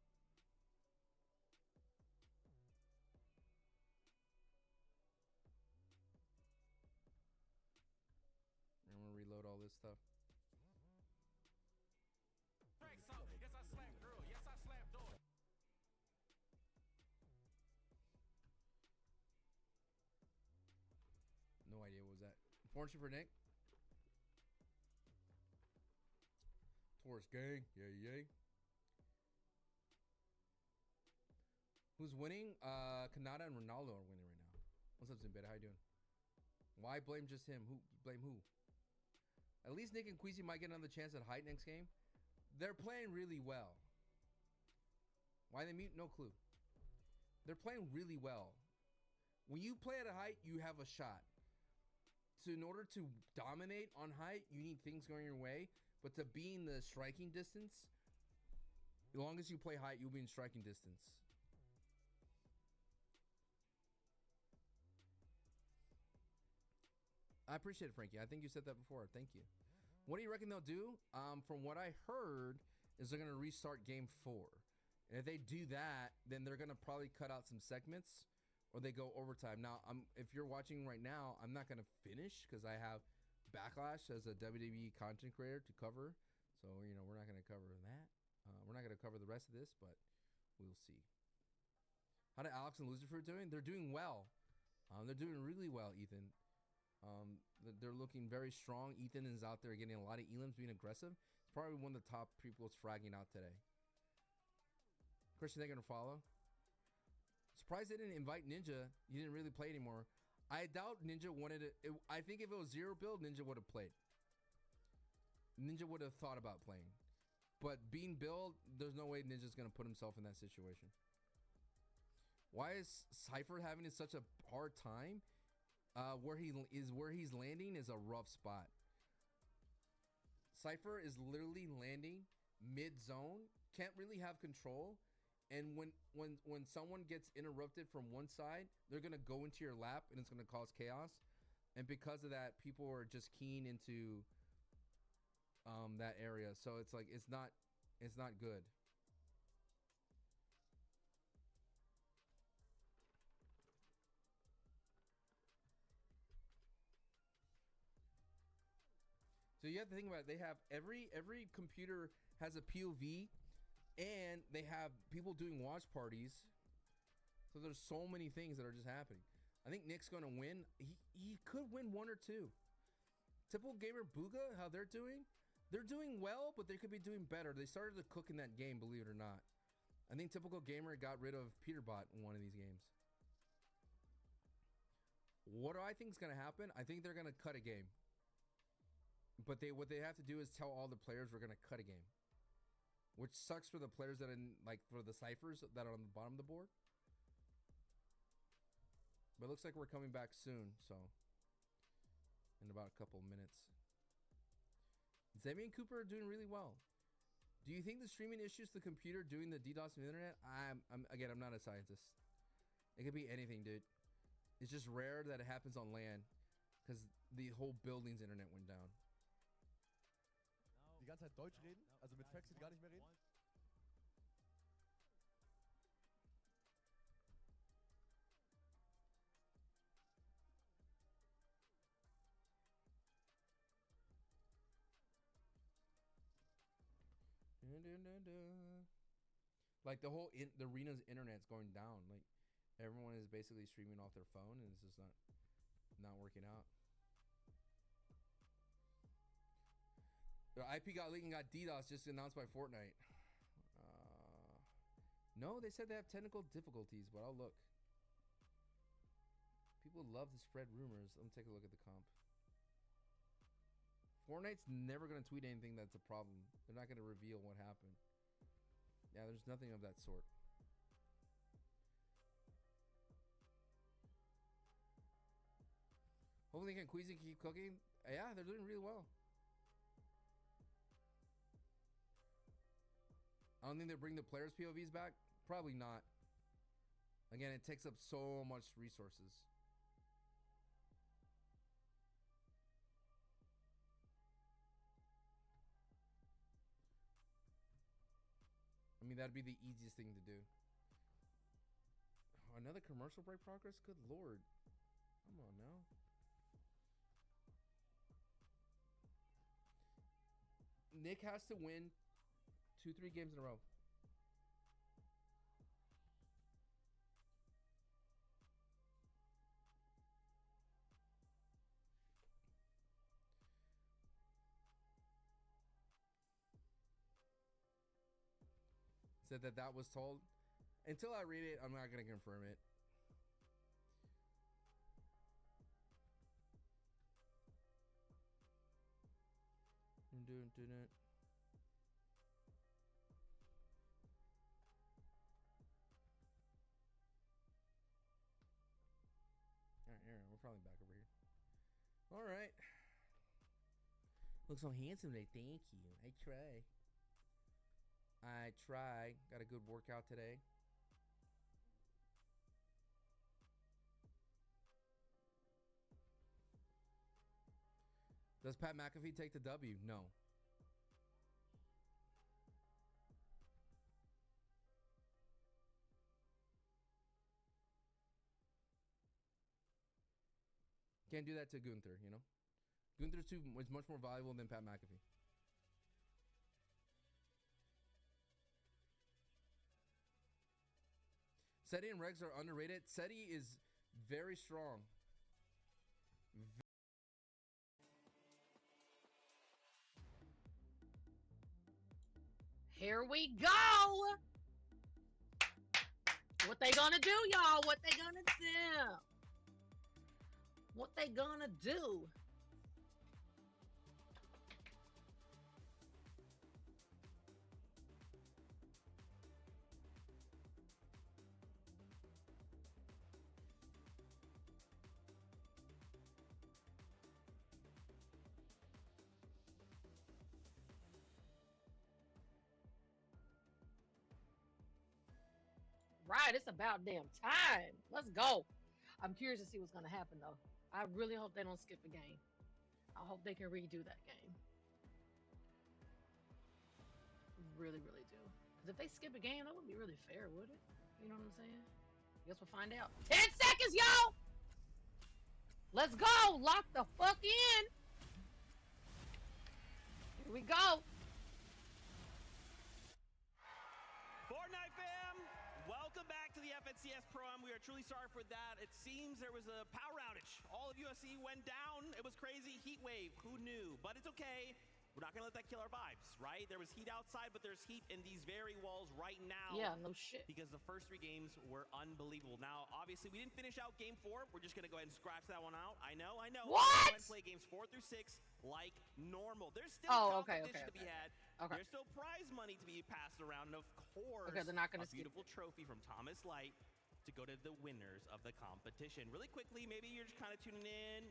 S19: I'm gonna reload all this stuff.
S18: Yes, I slap girl. Yes, I slap daughter.
S19: No idea what was that. Fortune for Nick. Taurus gang. Yay. Who's winning? Kanata and Ronaldo are winning right now. What's up, Zimbabwe? How you doing? Why blame just him? Blame who? At least Nick and Queasy might get another chance at height next game. They're playing really well. Why they mute? No clue. They're playing really well. When you play at a height, you have a shot. So in order to dominate on height, you need things going your way. But to be in the striking distance, as long as you play height, you'll be in striking distance. I appreciate it, Frankie. I think you said that before. Thank you. What do you reckon they'll do? From what I heard, is they're going to restart Game 4. And if they do that, then they're going to probably cut out some segments, or they go overtime. Now, if you're watching right now, I'm not going to finish because I have Backlash as a WWE content creator to cover. So, you know, we're not going to cover that. We're not going to cover the rest of this, but we'll see. How did Alex and Lucifer doing? They're doing well. They're doing really well, Ethan. They're looking very strong. Ethan is out there getting a lot of elims, being aggressive. It's probably one of the top people that's fragging out today. Christian, they're going to follow. Surprised they didn't invite Ninja. He didn't really play anymore. I doubt Ninja wanted it. I think if it was zero build, Ninja would have played. Ninja would have thought about playing. But being build, there's no way Ninja's going to put himself in that situation. Why is Cypher having such a hard time Where he's landing is a rough spot. Cypher is literally landing mid-zone, can't really have control, and when someone gets interrupted from one side, they're gonna go into your lap and it's gonna cause chaos. And because of that, people are just keen into that area. So it's like it's not good. So you have to think about it. They have every computer has a POV, and they have people doing watch parties. So there's so many things that are just happening. I think Nick's gonna win. He could win one or two. Typical Gamer Booga, how they're doing well, but they could be doing better. They started to cook in that game, believe it or not. I think Typical Gamer got rid of Peterbot in one of these games. What do I think is gonna happen? I think they're gonna cut a game. But what they have to do is tell all the players we're gonna cut a game, which sucks for the players that are for the ciphers that are on the bottom of the board. But it looks like we're coming back soon, so in about a couple of minutes. Zemi and Cooper are doing really well. Do you think the streaming issues the computer doing the DDoS of the internet? I'm not a scientist. It could be anything, dude. It's just rare that it happens on LAN because the whole building's internet went down.
S13: Die ganze Zeit Deutsch reden? Also mit Faxi gar nicht mehr reden?
S19: Like the arena's internet's going down. Like everyone is basically streaming off their phone, and it's just not working out. The IP got leaked and got DDoS just announced by Fortnite. No, they said they have technical difficulties, but I'll look. People love to spread rumors. Let me take a look at the comp. Fortnite's never going to tweet anything that's a problem. They're not going to reveal what happened. Yeah, there's nothing of that sort. Hopefully can Queasy keep cooking. Yeah, they're doing really well. I don't think they bring the players' POVs back. Probably not. Again, it takes up so much resources. I mean, that'd be the easiest thing to do. Oh, another commercial break progress? Good lord. Come on now. Nick has to win 2-3 games in a row. Said that was told. Until I read it, I'm not going to confirm it. Alright, Aaron, we're probably back over here. Alright. Look so handsome today. Thank you. I try. Got a good workout today. Does Pat McAfee take the W? No. Can't do that to Gunther, you know? Gunther is much more valuable than Pat McAfee. Seti and Regs are underrated. Seti is very strong.
S16: Here we go. What they gonna do, y'all? What they gonna do? What they gonna do? right. It's about damn time. Let's go. I'm curious to see what's gonna happen though. I really hope they don't skip a game. I hope they can redo that game. Really, really do. Because if they skip a game, that wouldn't be really fair, would it? You know what I'm saying? Guess we'll find out. 10 seconds, y'all! Let's go! Lock the fuck in! Here we go.
S2: Fortnite fam, welcome back to the FNCS Pro-Am. We are truly sorry for that. It seems there was a power outage. All of USC went down. It was crazy. Heat wave. Who knew? But it's okay. We're not going to let that kill our vibes, right? There was heat outside, but there's heat in these very walls right now.
S16: Yeah, no shit.
S2: Because the first 3 games were unbelievable. Now, obviously, we didn't finish out game 4. We're just going to go ahead and scratch that one out. I know.
S16: What?
S2: We're going to play games 4 through 6 like normal. There's still competition to be had.
S16: Okay.
S2: There's still prize money to be passed around. And of course,
S16: Okay, they're not gonna
S2: a beautiful trophy from Thomas Light to go to the winners of the competition. Really quickly, maybe you're just kind of tuning in.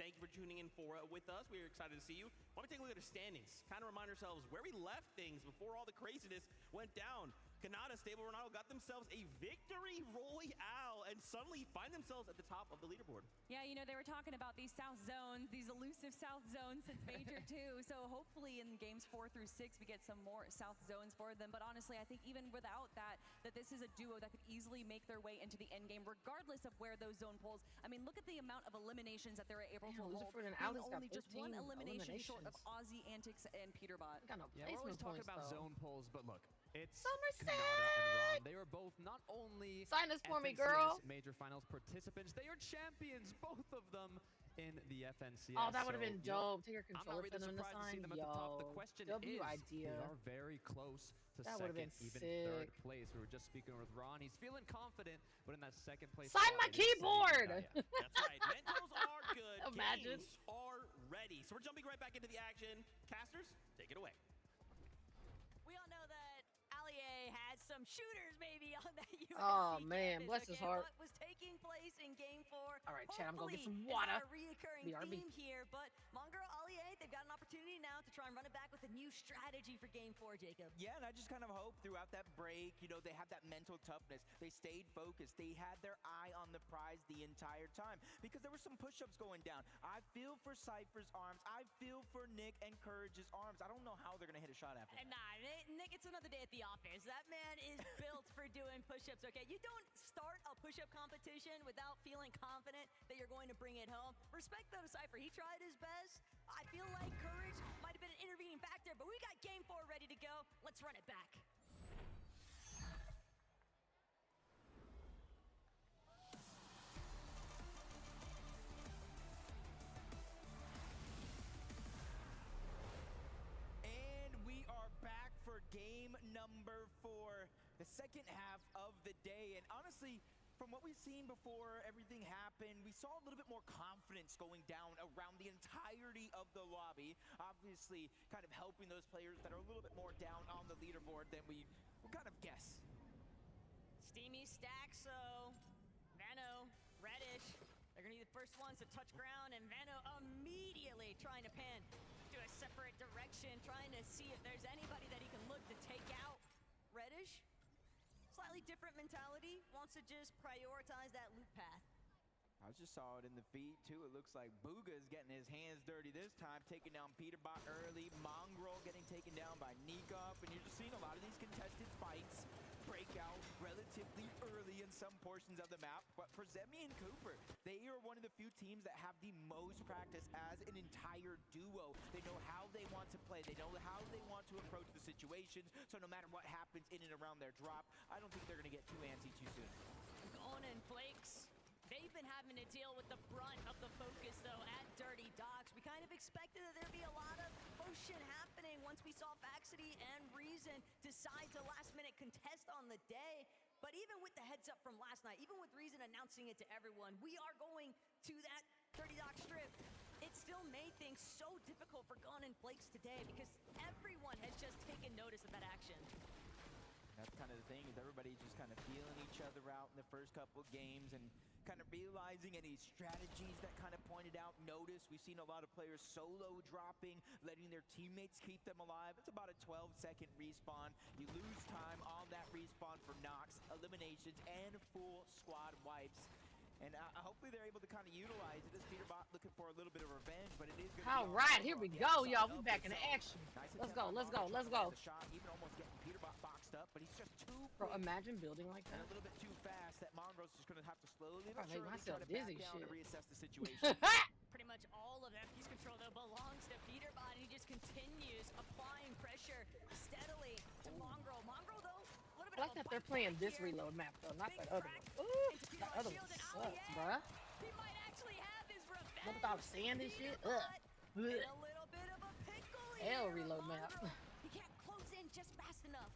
S2: Thank you for tuning in with us. We're excited to see you. Why don't we take a look at the standings? Kind of remind ourselves where we left things before all the craziness went down. Canada, Stable Ronaldo got themselves a victory royale and suddenly find themselves at the top of the leaderboard.
S5: Yeah, you know, they were talking about these South zones, these elusive South zones since Major 2. So hopefully in games 4 through 6, we get some more South zones for them. But honestly, I think even without that this is a duo that could easily make their way into the end game, regardless of where those zone polls. I mean, look at the amount of eliminations that they're able to hold.
S16: and
S5: Being
S16: Alex got
S5: only just 1
S16: 13
S5: elimination short of
S16: eliminations.
S5: Aussie Antics and Peterbot.
S16: Got no
S1: Yeah, we're always talking
S16: placement
S1: about
S16: points, though.
S1: zone polls, but look, it's
S16: Somerset!
S1: Kanata and Ron. They are both not only
S16: Sign this for me,
S1: FNCS
S16: girl.
S1: Major Finals participants, they are champions, both of them in the FNCS.
S16: Oh, that would have
S1: So,
S16: been
S1: you know,
S16: dope. Take your
S1: I'm not
S16: controller
S1: really
S16: for them to
S1: surprised to see
S16: sign.
S1: them at the top. The
S16: Yo,
S1: question
S16: W
S1: is,
S16: idea.
S1: they are very close to
S16: That would've
S1: second,
S16: been
S1: even
S16: sick.
S1: third place. We were just speaking with Ron. He's feeling confident, but in that second place
S16: Sign
S1: spot,
S16: my
S1: it is Sadie
S16: keyboard!
S1: Kaya.
S2: That's right. Mentos are good.
S16: Imagine.
S2: Games are ready. So we're jumping right back into the action. Casters, take it away.
S12: We all know that Allier had some shooters maybe on that USC
S16: Oh, man,
S12: campus,
S16: bless his heart.
S12: What was taking place in game 4?
S16: All right, Chad, I'm gonna get some
S12: hopefully
S16: water.
S12: is our reoccurring
S16: BRB.
S12: theme here, but Mongrel Allier, they've got an opportunity now to try and run it back with a new strategy for game 4, Jacob.
S8: Yeah, and I just kind of hope throughout that break, you know, they have that mental toughness. They stayed focused. They had their eye on the prize the entire time because there were some push-ups going down. I feel for Cypher's arms. I feel for Nick and Courage's arms. I don't know how they're going to hit a shot after that.
S12: Nah, Nick, it's another day at the office. That man is built for doing push-ups, okay? You don't start a push-up competition without feeling confident that you're going to bring it home. Respect though to Cypher. He tried his best. I feel like Courage might have been an intervening factor, but we got game 4 ready to go. Let's run it back.
S8: And we are back for game number 4, the second half of the day. And honestly, from what we've seen before everything happened, we saw a little bit more confidence going down around the entirety of the lobby. Obviously, kind of helping those players that are a little bit more down on the leaderboard than we would kind of guess.
S12: Steamy stack, so Vano, Reddish, they're going to be the first ones to touch ground, and Vano immediately trying to pan to a separate direction, trying to see if there's anybody that he can look to take out. Reddish, slightly different mentality, wants to just prioritize that loop path.
S8: I just saw it in the feed too. It looks like Booga's getting his hands dirty this time, taking down Peterbot early. Mongrel getting taken down by Nikov, and you're just seeing a lot of these contested fights break out relatively early in some portions of the map. But for Zemi and Cooper, they are one of the few teams that have the most practice as an entire duo. They know how they want to play. They know how they want to approach the situations. So no matter what happens in and around their drop, I don't think they're going to get too antsy too soon.
S12: Going in Flakes. They've been having to deal with the brunt of the focus, though, at Dirty Docks. We kind of expected that there'd be a lot of motion happening once we saw Vaxity and Reason decide to last-minute contest on the day. But even with the heads-up from last night, even with Reason announcing it to everyone, we are going to that Dirty Docks strip. It still made things so difficult for Gun and Flakes today because everyone has just taken notice of that action.
S8: That's kind of the thing, is everybody just kind of feeling each other out in the first couple of games, and kind of realizing any strategies that kind of pointed out, notice. We've seen a lot of players solo dropping, letting their teammates keep them alive. It's about a 12-second respawn. You lose time on that respawn for Nox, eliminations, and full squad wipes. And hopefully they're able to kind of utilize it as Peterbot looking for a little bit of revenge, but it is going to
S16: All right, here we go, y'all. We back in action. Let's go, let's go, let's go.
S8: The shot, even almost getting Peterbot boxed up, but he's just too
S16: Bro,
S8: quick
S16: imagine building like
S8: and
S16: that.
S8: a little bit too fast that Mongrel's just going to have to slowly
S16: I
S8: but
S16: make
S8: surely
S16: myself
S8: try to back
S16: dizzy,
S8: down
S16: shit.
S8: to reassess the situation.
S12: Pretty much all of FP's control, though, belongs to Peterbot. He just continues applying pressure steadily to Mongrel. Mongrel, though, a little bit
S16: I like that they're playing this reload map, though, not that other one. Ooh, that other one sucks, bruh.
S12: He might actually have his revenge.
S16: Look at all the sand and shit. Ugh.
S12: In a little bit of a pickle
S16: Hell
S12: here.
S16: reload map.
S12: He can't close in just fast enough.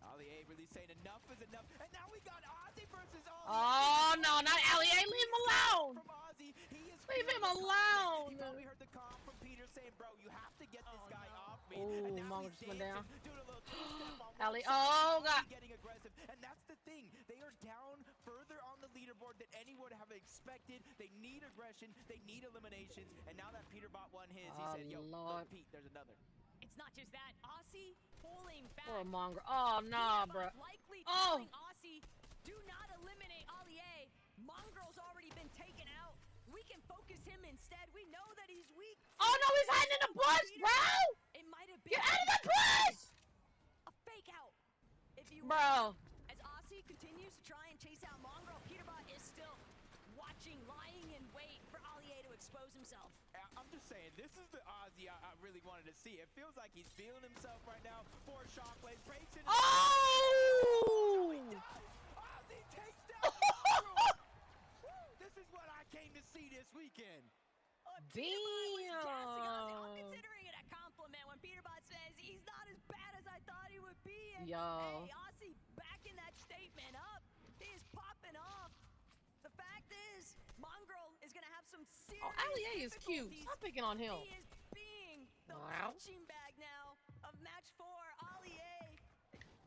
S8: Ali A really saying enough is enough, and now we got Ozzy versus Ollie.
S16: Oh, no, not Ali A. Leave him alone.
S8: From Ozzy, he is
S16: Leave him
S8: feeling the
S16: alone.
S8: confidence. He probably heard the call from Peter saying, "Bro, you have to get this guy off me."
S16: Ooh,
S8: and now
S16: Mongo
S8: he's
S16: just went down.
S8: dancing, doing a little two-step on one
S16: Ali,
S8: side,
S16: oh, God.
S8: getting aggressive, and that's the thing. They are down further on the leaderboard than anyone would have expected. They need aggression, they need eliminations, and now that Peterbot won his, he
S16: Oh,
S8: said, "Yo,
S16: Lord.
S8: look, Pete, there's another."
S12: It's not just that. Aussie pulling back.
S16: Poor Mongrel. Oh, nah, bro.
S12: Likely
S16: Oh.
S12: telling Aussie, do not eliminate Ali A. Mongrel's already been taken out. We can focus him instead. We know that he's weak.
S16: Oh, no, he's hiding in the bush, bro.
S12: It might have been
S16: Get out of the bush.
S12: a fake out. If you
S16: Bro.
S12: As Aussie continues to try and chase out Mongrel, Peterbot is still watching, lying in wait for Ali A to expose himself.
S8: I'm just saying, this is the Ozzy I really wanted to see. It feels like he's feeling himself right now. Four shockwave breaks in.
S16: Oh!
S8: Ozzy takes down Mongrel. Woo, this is what I came to see this weekend.
S12: I'm
S16: Damn.
S12: considering it a compliment when Peterbot says he's not as bad as I thought he would be. And
S16: Yo.
S12: hey, Aussie backing that statement up. He is popping off. The fact is, Mongrel is going to have some serious
S16: Oh, Ali A is cute.
S12: difficulties.
S16: Stop picking on him.
S12: He is being the
S16: Wow.
S12: punching bag now of match 4. Ali A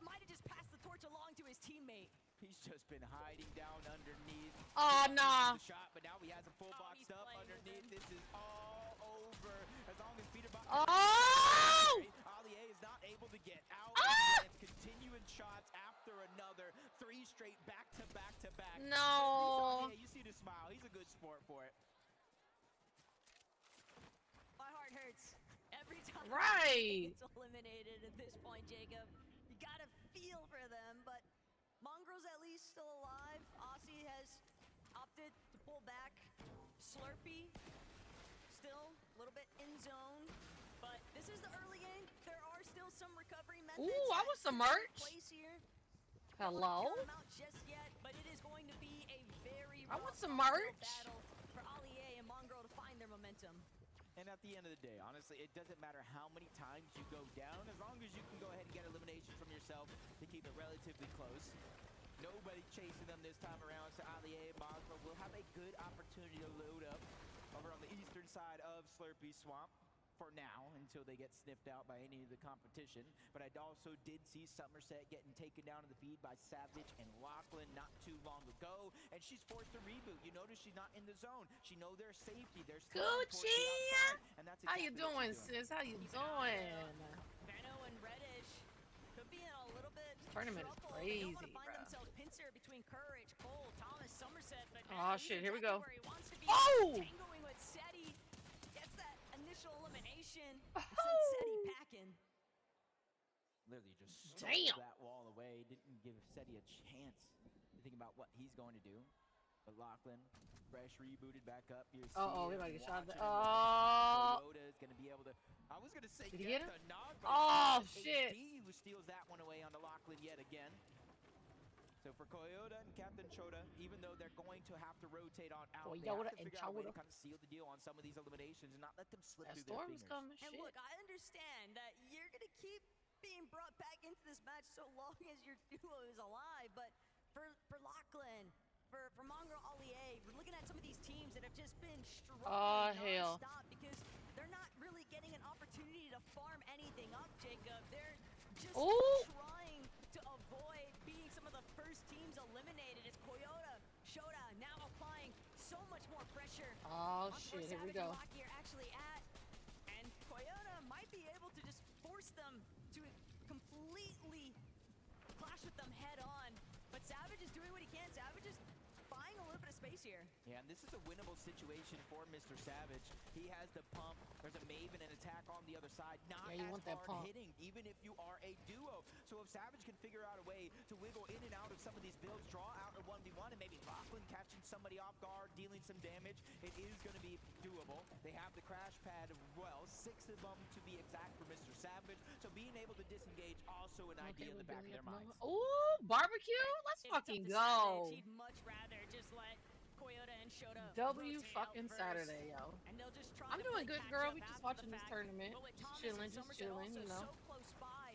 S12: might have just passed the torch along to his teammate.
S8: He's just been hiding down underneath.
S16: Oh,
S8: He
S16: nah.
S8: the shot, but now he has a full boxed up underneath. This is all over. As long as Peterbot.
S16: Oh!
S8: Ali A is not able to get out.
S16: Ah!
S8: And continuing shots after another. 3 straight back to back to back.
S16: No.
S8: You see the smile. He's a good sport for it.
S12: My heart hurts every time
S16: Right.
S12: it's eliminated at this point, Jacob. You gotta feel for them, but Mongrel's at least still alive. Aussie has opted to pull back. Slurpee still a little bit in zone, but this is the early game. There are still some recovery methods.
S16: Ooh, I want some
S12: that take
S16: merch.
S12: place here.
S16: Hello?
S12: Count them out just yet, but it is going to be a very
S16: I want
S12: rough
S16: some
S12: uphill
S16: merch.
S12: battle for Ali A and Mongrel to find their momentum.
S8: And at the end of the day, honestly, it doesn't matter how many times you go down, as long as you can go ahead and get elimination from yourself to keep it relatively close. Nobody chasing them this time around, so Ali A and Mongrel will have a good opportunity to load up over on the eastern side of Slurpee Swamp for now, until they get sniffed out by any of the competition. But I also did see Somerset getting taken down in the feed by Savage and Lachlan not too long ago, and she's forced to reboot. You notice she's not in the zone. She know their safety. They're still on towards the
S16: Gucci.
S8: outside, and that's
S16: How you
S8: exactly what
S16: doing,
S8: she's doing.
S16: sis? How you doing?
S12: Vano and Reddish could be in a little bit
S16: Tournament is
S12: trouble. They don't
S16: crazy,
S12: want to find
S16: bruh.
S12: themselves pincer between Courage, Cole, Thomas, Somerset. But
S16: Oh,
S12: man, he's
S16: shit, here we
S12: exactly
S16: go.
S12: where he wants to be.
S16: Oh!
S12: Tangoing with Seti. Gets that initial elimination. Sends Seti packing.
S8: Literally just
S16: Damn.
S8: stole that wall away. Didn't give Seti a chance to think about what he's going to do. But Lachlan, fresh rebooted back up. Here's
S16: Uh-oh, we
S8: Sia
S16: about to get shot.
S8: watching him.
S16: Oh.
S8: Toyota is going to be able to. I was going to say
S16: Did he hit
S8: get
S16: him?
S8: the knock, but
S16: Oh,
S8: it's
S16: shit.
S8: AD who steals that one away onto Lachlan yet again. So for Toyota and Captain Chota, even though they're going to have to rotate on out, they have
S16: Toyota
S8: to
S16: and
S8: figure out a way to
S16: Chota.
S8: kind of seal the deal on some of these eliminations and not let them slip
S16: That
S8: through their
S16: storm is
S8: fingers.
S16: coming.
S12: And
S16: Shit.
S12: look, I understand that you're going to keep being brought back into this match so long as your duo is alive, but for Lachlan, for Mongrel Ali A, we're looking at some of these teams that have just been struggling
S16: Oh, hell.
S12: nonstop because they're not really getting an opportunity to farm anything up, Jacob. They're just
S16: Ooh.
S12: trying to avoid being some of the first teams eliminated as Toyota Shota now applying so much more pressure.
S16: Oh
S12: on
S16: shit,
S12: where
S16: here we
S12: Savage and
S16: go.
S12: Rocky are actually at. And Toyota might be able to just force them to completely clash with them head on. But Savage is doing what he can. Savage is buying a little bit of space here.
S8: Yeah, and this is a winnable situation for Mr. Savage. He has the pump. There's a Maven and attack on the other side. Not
S16: Yeah, you
S8: as
S16: want that
S8: hard
S16: pump.
S8: hitting, even if you are a duo. So if Savage can figure out a way to wiggle in and out of some of these builds, draw out a 1v1, and maybe Lachlan catching somebody off guard, dealing some damage, it is going to be doable. They have the crash pad as well, 6 of them to be exact for Mr. Savage. So being able to disengage also an idea in the back of their minds.
S16: Ooh, barbecue? Let's
S12: If it's up
S16: fucking
S12: to
S16: go.
S12: Savage, he'd much rather just let Toyota and Shota
S16: W
S12: rotate
S16: fucking
S12: out first,
S16: Saturday, yo.
S12: and they'll just try
S16: I'm
S12: to
S16: doing
S12: play
S16: good,
S12: catch
S16: girl.
S12: up
S16: We just
S12: after
S16: watching
S12: the
S16: this
S12: fact.
S16: tournament.
S12: But with
S16: Just
S12: Thomas
S16: chilling,
S12: and
S16: just
S12: Somerset
S16: chilling,
S12: also
S16: you know.
S12: so close by.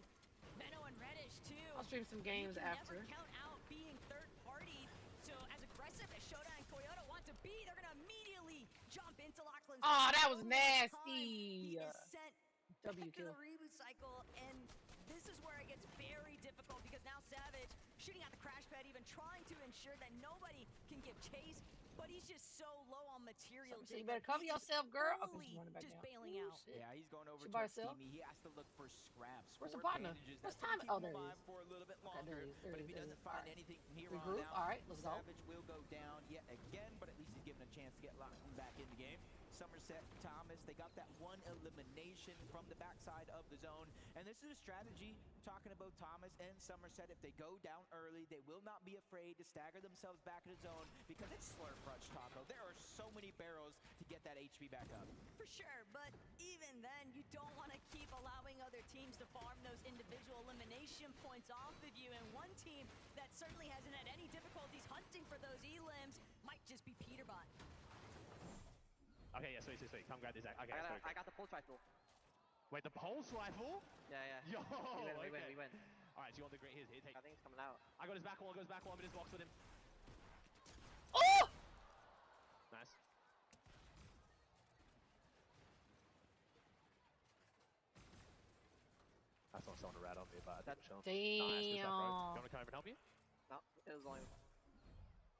S12: Benno and Reddish too.
S16: I'll stream some games
S12: you can
S16: after.
S12: Never count out being third party. So as aggressive as Shota and Toyota want to be, they're gonna immediately jump into Lachlan's.
S16: Oh, that was
S12: Only time
S16: nasty.
S12: He is sent
S16: W
S12: back to
S16: kill.
S12: the reboot cycle, and this is where it gets very difficult because now Savage shooting at the crash pad, even trying to ensure that nobody can give chase, but he's just so low on material.
S16: So you better cover yourself, girl. Okay,
S12: Fully
S16: she's running back
S12: just
S16: down.
S12: bailing
S16: Ooh,
S12: out.
S16: shit.
S8: Yeah, he's going over
S16: She
S8: to
S16: by herself?
S8: Steamy. He has to look for scraps.
S16: Where's the
S8: for
S16: partner?
S8: advantages.
S16: What's
S8: That's gonna
S16: time?
S8: keep
S16: Oh,
S8: him
S16: there he
S8: alive
S16: is.
S8: for a little bit
S16: Okay,
S8: longer.
S16: there he is, there
S8: But
S16: he
S8: if he
S16: is, there he
S8: doesn't
S16: is.
S8: find
S16: Alright.
S8: anything from here
S16: Regroup.
S8: on out,
S16: Alright, let's go.
S8: Savage will go down yet again, but at least he's given a chance to get Lachlan back in the game. Somerset, Thomas, they got that one elimination from the backside of the zone. And this is a strategy, talking about Thomas and Somerset. If they go down early, they will not be afraid to stagger themselves back in the zone because it's Slurp Crunch Taco. There are so many barrels to get that HP back up.
S12: For sure, but even then, you don't want to keep allowing other teams to farm those individual elimination points off of you. And one team that certainly hasn't had any difficulties hunting for those elims might just be Peterbot.
S14: Okay, yeah, sweet. Come grab this. Okay,
S21: I got the pulse rifle.
S14: Wait, the pulse rifle?
S21: Yeah.
S14: Yo,
S21: We win.
S14: All right, so you want the great? Here, take.
S21: I think it's coming out.
S14: I got his back wall. I'm in his box with him.
S16: Oh!
S14: Nice. I saw someone rat on me, but I think Sean. Nice, good stuff, bro. Do you want to come over and help you?
S21: No, it was only.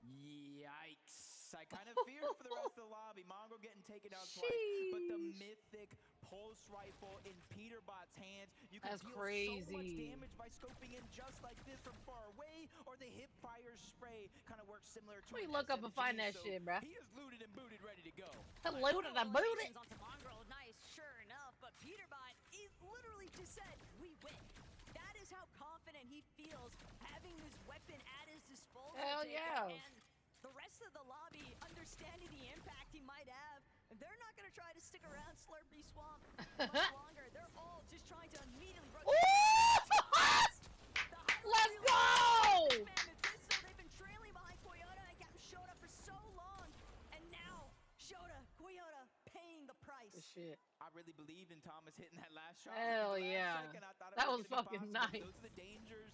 S8: Yikes. I kind of feared for the rest of the lobby. Mongo getting taken out twice, but the mythic pulse rifle in Peterbot's hands. You can
S16: That's
S8: deal so much
S16: crazy.
S8: damage by scoping in just like this from far away, or the hip fire spray kind of works similar to
S16: Let me
S8: an
S16: look up and find
S8: SMG,
S16: that
S8: so
S16: shit, bruh.
S8: He is looted and booted, ready to go.
S16: Loaded and booted.
S12: Onto Mongrel, nice, sure enough, but Peterbot, he literally just said, we win. That is how confident he feels having this weapon at his disposal.
S16: Hell
S12: Jacob.
S16: yeah.
S12: And the rest of the lobby, understanding the impact he might have, they're not going to try to stick around Slurpy Swamp much longer. They're all just trying to immediately
S16: Let's go!
S12: So they've been trailing behind Toyota and Captain Shota for so long, and now Shota, Toyota paying the price.
S16: Good shit.
S8: I really believed in Thomas hitting that last shot.
S16: Hell
S8: At the last
S16: yeah.
S8: second, I thought it
S16: That
S8: was
S16: was
S8: gonna be
S16: fucking
S8: possible.
S16: nice.
S8: Those are the dangers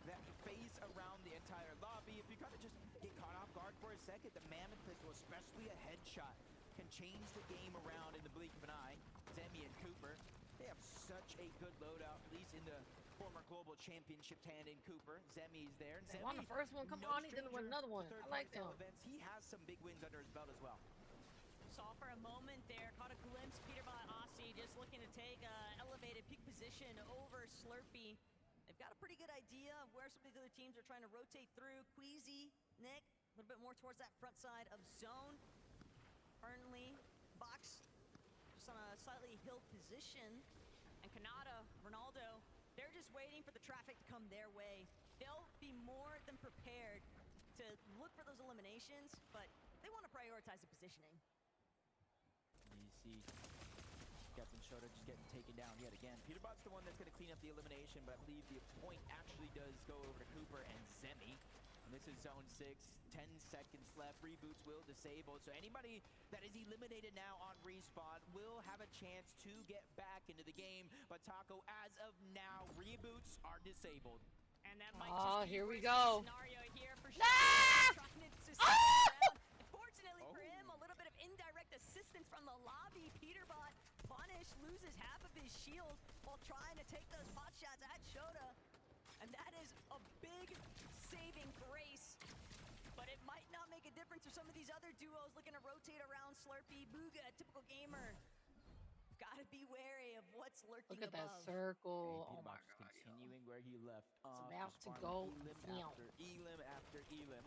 S8: that face around the entire lobby. If you kind of just get caught off guard for a second, the Mammoth Pistol, especially a headshot, can change the game around in the blink of an eye. Zemi and Cooper, they have such a good loadout, at least in the former global championship tandem Cooper. Zemi's there.
S16: They won the first one. Come on, he didn't win another one. I like him.
S8: Events. He has some big wins under his belt as well.
S12: Saw for a moment there, caught a glimpse, Peterbot Aussie just looking to take elevated peak position over Slurpee. They've got a pretty good idea of where some of these other teams are trying to rotate through. Queasy, Nick, a little bit more towards that front side of zone. Burnley, Box, just on a slightly hill position. And Kanata, Ronaldo, they're just waiting for the traffic to come their way. They'll be more than prepared to look for those eliminations, but they want to prioritize the positioning.
S8: You see Captain Shota just getting taken down yet again. Peterbot's the one that's going to clean up the elimination, but I believe the point actually does go over to Cooper and Zemi. And this is zone 6, 10 seconds left. Reboots will disable. So anybody that is eliminated now on respawn will have a chance to get back into the game. But Taco, as of now, reboots are disabled.
S12: And that might
S16: Oh,
S12: just be
S16: here we
S12: risky
S16: go.
S12: scenario here for
S16: Ah!
S12: sure. Trying to stick around. Fortunately for him, a little bit of indirect assistance from the lobby. Peterbot punished, loses half of his shield while trying to take those pot shots at Shota. And that is a big saving grace. But it might not make the difference of some of these other duos looking to rotate around Slurpee. Bugha, typical gamer. Gotta be wary of what's lurking
S16: Look at that
S12: above.
S16: circle. Oh
S8: Peter
S16: my
S8: Box
S16: god.
S8: continuing where he left off.
S16: about
S8: just
S16: to
S8: farming
S16: go
S8: elim
S16: down.
S8: after elim after elim.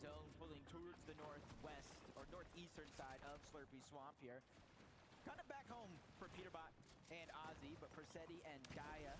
S8: Zone pulling towards the northwest or northeastern side of Slurpee Swamp here. Kind of back home for Peterbot and Ozzy, but for Seti and Gaia,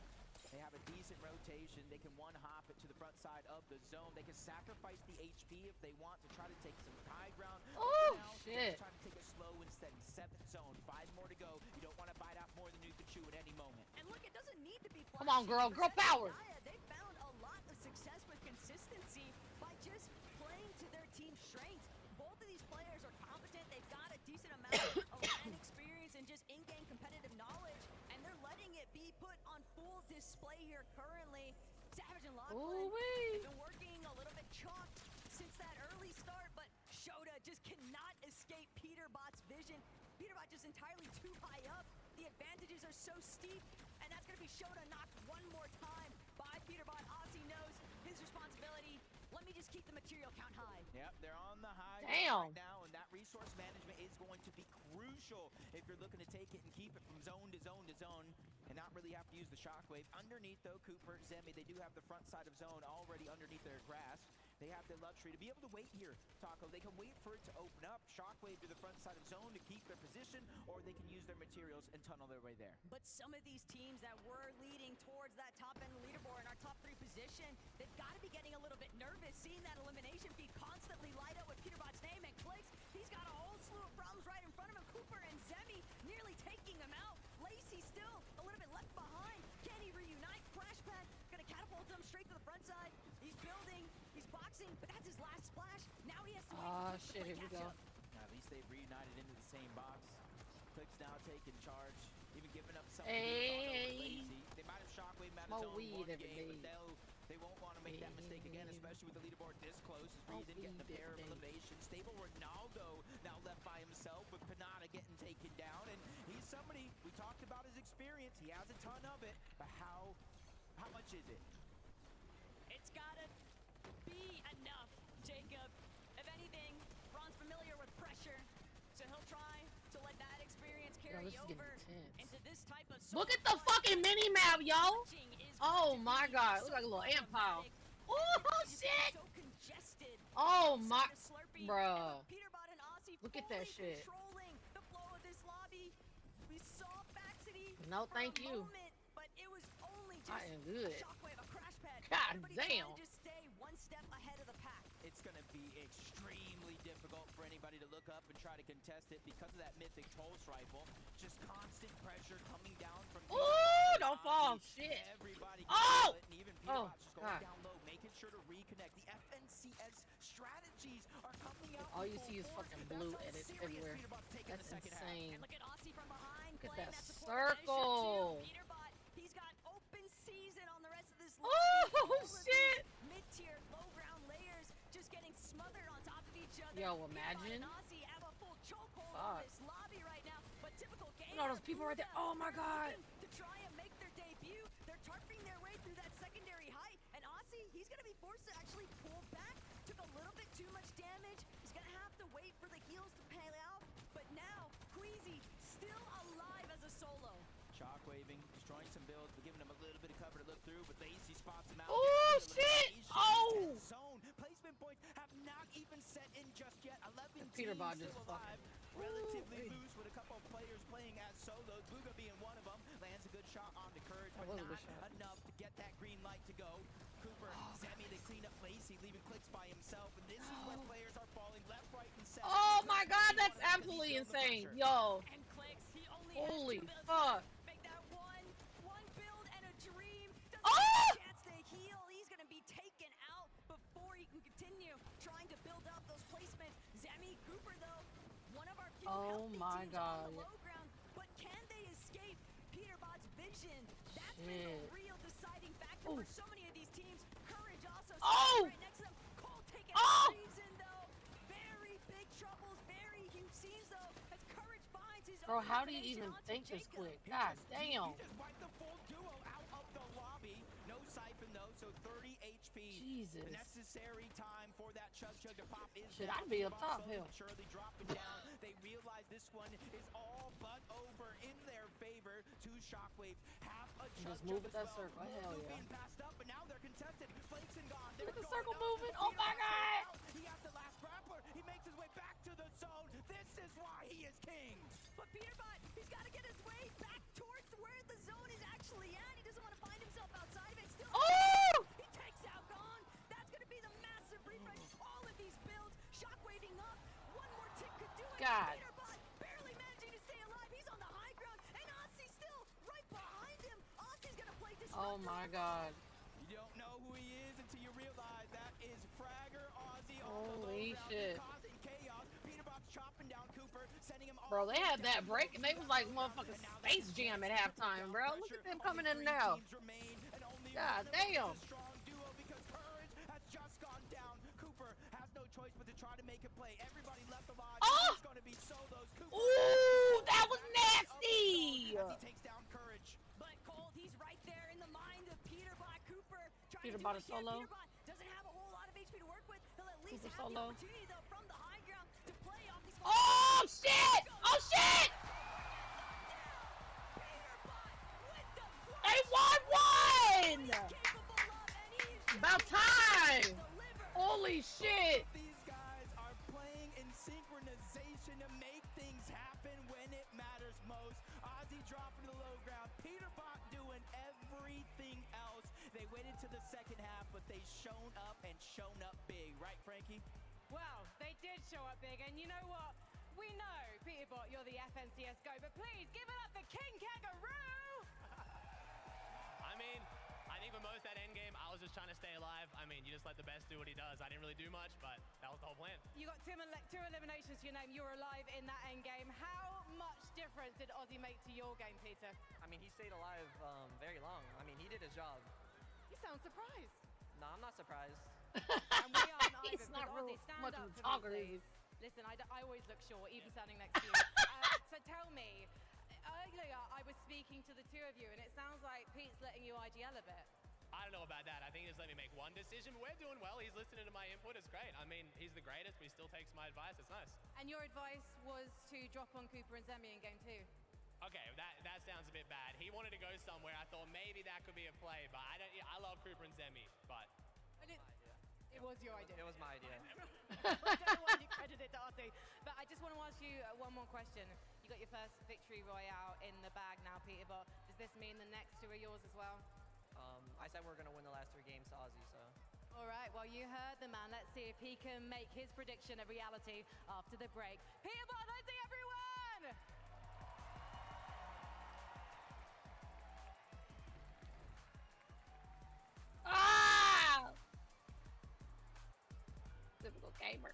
S8: they have a decent rotation. They can one-hop it to the front side of the zone. They can sacrifice the HP if they want to try to take some high ground.
S16: Oh,
S8: now,
S16: shit.
S8: Trying to take it slow and steady. 7th zone, 5 more to go. You don't want to bite out more than you can chew at any moment.
S12: And look, it doesn't need to be
S16: Come on, girl. Girl power.
S12: They found a lot of success with consistency by just playing to their team's strengths. Both of these players are competent. They've got a decent amount of LAN experience and just in-game competitive knowledge, and they're letting it be put on full display here currently. Savage and Lachlan, they've been working a little bit chalked since that early start, but Shota just cannot escape Peterbot's vision. Peterbot just entirely too high up. The advantages are so steep, and that's going to be Shota knocked one more time by Peterbot. Ozzy knows his responsibility. Let me just keep the material count high.
S8: Yep, they're on the high
S16: Damn.
S8: right now, and that resource management is going to be crucial if you're looking to take it and keep it from zone to zone to zone and not really have to use the shockwave. Underneath, though, Cooper, Zemi, they do have the front side of zone already underneath their grasp. They have the luxury to be able to wait here, Taco. They can wait for it to open up, shockwave to the front side of zone to keep their position, or they can use their materials and tunnel their way there.
S12: But some of these teams that were leading towards that top end leaderboard in our top 3 position, they've got to be getting a little bit nervous, seeing that elimination feed constantly light up with Peterbot's name and clicks. He's got a whole slew of problems right in front of him. Cooper and Zemi nearly taking them out. Lacey still a little bit left behind. Can he reunite? Crash pad gonna catapult him straight to the front side. He's building, he's boxing, but that's his last splash. Now he has to wait for Clix to
S16: shit,
S12: play
S16: here we
S12: catch
S16: go.
S12: up.
S8: At least they've reunited into the same box. Click's now taking charge, even giving up some
S16: Hey.
S8: lazy. They might have shockwave out
S16: Smoke
S8: of zone
S16: weed
S8: one
S16: every
S8: game,
S16: day.
S8: but they won't want to make that mistake again, especially with the leaderboard this close. As Reason getting a pair of eliminations. Stable Ronaldo now left by himself with Panada getting taken down, and he's somebody we talked about his experience. He has a ton of it, but how much is it?
S12: It's gotta be enough, Jacob. If anything, Ron's familiar with pressure, so he'll try to let that experience carry
S16: this is getting
S12: over
S16: intense.
S12: into this type of.
S16: Look at the fucking mini map, yo. Oh my god. Look like a little ant pile. Oh shit.
S12: So congested.
S16: Oh my.
S12: Slurpee,
S16: Bruh.
S12: Peterbot and Aussie
S16: Look at that
S12: fully
S16: shit.
S12: controlling the flow of this lobby. We saw Baxity
S16: No,
S12: for
S16: thank
S12: a
S16: you.
S12: moment, but it was only just
S16: I am good.
S12: a shockwave, a crash pad.
S16: God
S12: Everybody
S16: damn.
S12: trying to just stay one step ahead of the pack.
S8: It's going to be extremely difficult for anybody to look up and try to contest it because of that mythic pulse rifle. Just constant pressure coming down from.
S16: Ooh, don't fall. Shit.
S8: Everybody can
S16: Oh!
S8: feel it, and even
S16: Oh,
S8: Peterbot's just going
S16: God.
S8: down low, making sure to reconnect. The FNCS strategies are coming out.
S16: All
S8: in
S16: you
S8: full
S16: see is
S8: force.
S16: fucking
S8: That's
S16: blue
S8: how
S16: edits
S8: serious
S16: everywhere.
S8: Peterbot's taking
S16: That's
S8: the second half.
S16: insane.
S12: And look at Aussie from behind.
S16: Look at
S12: playing
S16: that
S12: support measure
S16: circle.
S12: too. Peterbot, he's got open season on the rest of this
S16: Oh,
S12: lobby. All of
S16: shit.
S12: these mid-tier, low-ground layers just getting smothered on top of each other.
S16: Yo,
S12: Peterbot
S16: imagine.
S12: and Aussie have a full chokehold on
S16: Fuck.
S12: this lobby right now. But typical game.
S16: Look at all those people right there. Oh my god.
S12: To try and make their debut, they're tarping their way through that secondary height. And Aussie, he's going to be forced to actually pull back. Took a little bit too much damage. He's going to have to wait for the heals to pay out. But now, Queasy still alive as a solo.
S8: Shockwaving, destroying some builds, but giving him a little bit of cover to look through, but Lacey spots him out.
S16: Oh,
S8: Gets the
S16: shit.
S8: elimination.
S16: Oh.
S8: 10 zone. Placement points have not even set in just yet. 11
S16: Peterbot
S8: teams
S16: just
S8: still alive.
S16: fucking-
S8: Relatively loose with a couple of players playing as solos. Bugha being one of them. Lands a good shot on the Courage, but
S16: was a
S8: not
S16: good shot.
S8: enough to get that green light to go. Cooper, Zemi, they clean up Lacey, leaving Clix by himself, and this is where players are falling left, right, and center.
S16: Oh my god,
S8: Every
S16: that's
S8: one of them
S16: absolutely
S8: feels the
S16: insane.
S8: pressure.
S16: Yo.
S12: And Clix, he only
S16: Holy
S12: has 2 builds
S16: fuck.
S12: left. Make that one build and a dream. Doesn't
S16: Oh!
S12: have a chance to heal. He's going to be taken out before he can continue trying to build up those placements. Zemi Cooper, though, one of our few
S16: Oh
S12: healthy
S16: my
S12: teams on the
S16: God.
S12: low ground. But can they escape Peterbot's vision? That's been the
S16: Shit.
S12: real deciding factor
S16: Ooh.
S12: for so many of these teams. Courage also
S16: Oh!
S12: right next to them. Cole taking
S16: Oh!
S12: out Reason, though. Very big troubles, very huge scenes, though, as Courage finds his
S16: Bro,
S12: own
S16: how do you
S12: elimination
S16: even
S12: onto
S16: think this
S12: Jacob.
S16: quick? God damn.
S8: He just wiped the full duo out of the lobby. No siphon though, so 30 HP.
S16: Jesus.
S8: The necessary time for that Chug to pop is
S16: Should
S8: down.
S16: I be up
S8: Peter
S16: top
S8: Bob
S16: here?
S8: slowly but surely dropping down. They realize this one is all but over in their favor. Two Shockwave, half a Chug
S16: Just move
S8: as
S16: with that
S8: well.
S16: circle.
S8: More
S16: Hell
S8: food
S16: yeah.
S8: being passed up, but now they're contested. Flakes and gone.
S16: Look at the
S8: They're
S16: circle
S8: going up.
S16: moving. Oh my God.
S8: He has the last grappler. He makes his way back to the zone. This is why he is king.
S12: But Peterbot, he's got to get his way back towards where the zone is actually at. He doesn't want to find himself outside of it. Still,
S16: Oh!
S12: he takes out Gone. That's going to be the massive refresh. All of these builds, shockwaving up. One more tick could do it.
S16: God.
S12: Peterbot barely managing to stay alive. He's on the high ground, and Aussie still right behind him. Aussie's going to play this.
S16: Oh my God.
S8: You don't know who he is until you realize that is Fragger Aussie on the low
S16: Holy
S8: ground,
S16: shit.
S8: causing chaos. Peterbot's chopping down Cooper, sending him
S16: Bro,
S8: all
S16: they had
S8: the way
S16: that
S8: down.
S16: break and they was like motherfucking Space Jam at halftime, bro. Look at them coming in now. God damn.
S8: Strong duo because Courage has just gone down. Cooper has no choice but to try to make a play. Everybody left alive.
S16: Oh!
S8: It's going to be solos. Cooper
S16: Ooh, that was nasty.
S8: as he takes down Courage.
S12: But Cold, he's right there in the mind of Peterbot. Cooper trying
S16: Peterbot
S12: to
S16: is
S12: do what he can.
S16: solo.
S12: Peterbot doesn't have a whole lot of HP to work with. He'll at least
S16: Cooper
S12: have the
S16: solo.
S12: opportunity though from the high ground to play off these.
S16: Oh shit! Oh shit! They won one! About time! Holy shit!
S8: These guys are playing in synchronization to make things happen when it matters most. Ozzy dropping to the low ground. Peterbot doing everything else. They waited to the second half, but they shown up and shown up big. Right, Frankie?
S4: Well, they did show up big, and you know what? We know, Peterbot, you're the FNCS go, but please give it up for King Kangaroo!
S14: I mean, I think for most that end game, I was just trying to stay alive. I mean, you just let the best do what he does. I didn't really do much, but that was the whole plan.
S4: You got two eliminations to your name. You were alive in that end game. How much difference did Ozzy make to your game, Peter?
S21: I mean, he stayed alive very long. I mean, he did his job.
S4: You sound surprised.
S21: No, I'm not surprised.
S4: And we aren't either.
S16: He's not
S4: because
S16: real
S4: Ozzy, stand
S16: much
S4: up
S16: of a
S4: for
S16: talker,
S4: me,
S16: is
S4: please. Listen, I always look short, even standing next to you. So tell me, earlier I was speaking to the two of you, and it sounds like Pete's letting you IGL a bit.
S14: I don't know about that. I think he just let me make one decision. We're doing well. He's listening to my input. It's great. I mean, he's the greatest, but he still takes my advice. It's nice.
S4: And your advice was to drop on Cooper and Zemi in game 2.
S14: Okay, that sounds a bit bad. He wanted to go somewhere. I thought maybe that could be a play, but I love Cooper and Zemi, but
S4: It was your idea.
S21: It was my idea.
S4: I don't know why you credit it to Ozzy. But I just want to ask you one more question. You got your first victory royale in the bag now, Peterbot. Does this mean the next two are yours as well?
S21: I said we're gonna win the last 3 games to Aussie, so.
S4: All right, well, you heard the man. Let's see if he can make his prediction a reality after the break. Peterbot, let's see everyone!
S16: Ah! Typical gamer.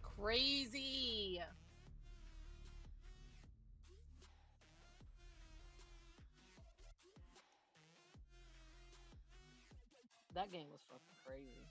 S16: Crazy. That game was fucking crazy.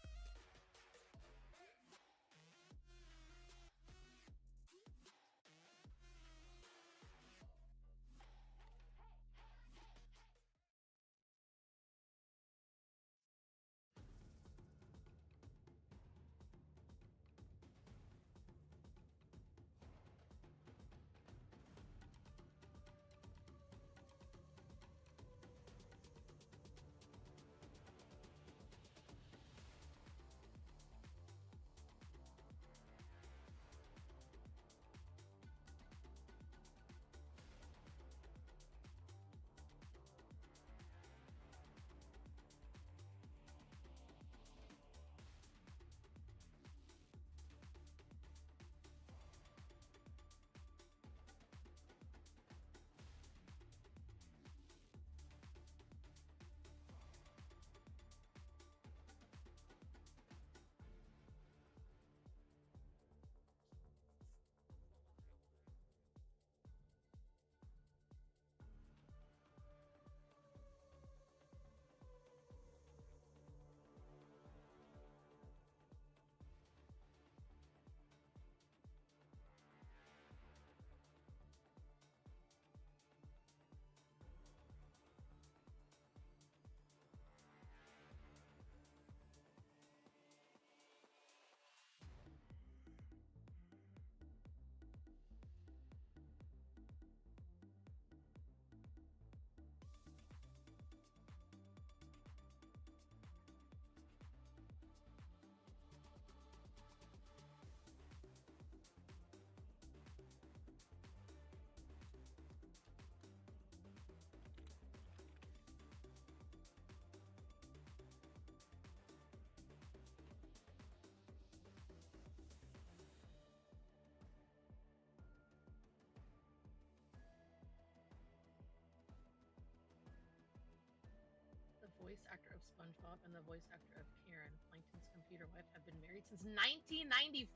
S16: voice actor of SpongeBob and the voice actor of Karen, Plankton's computer wife, have been married since 1995?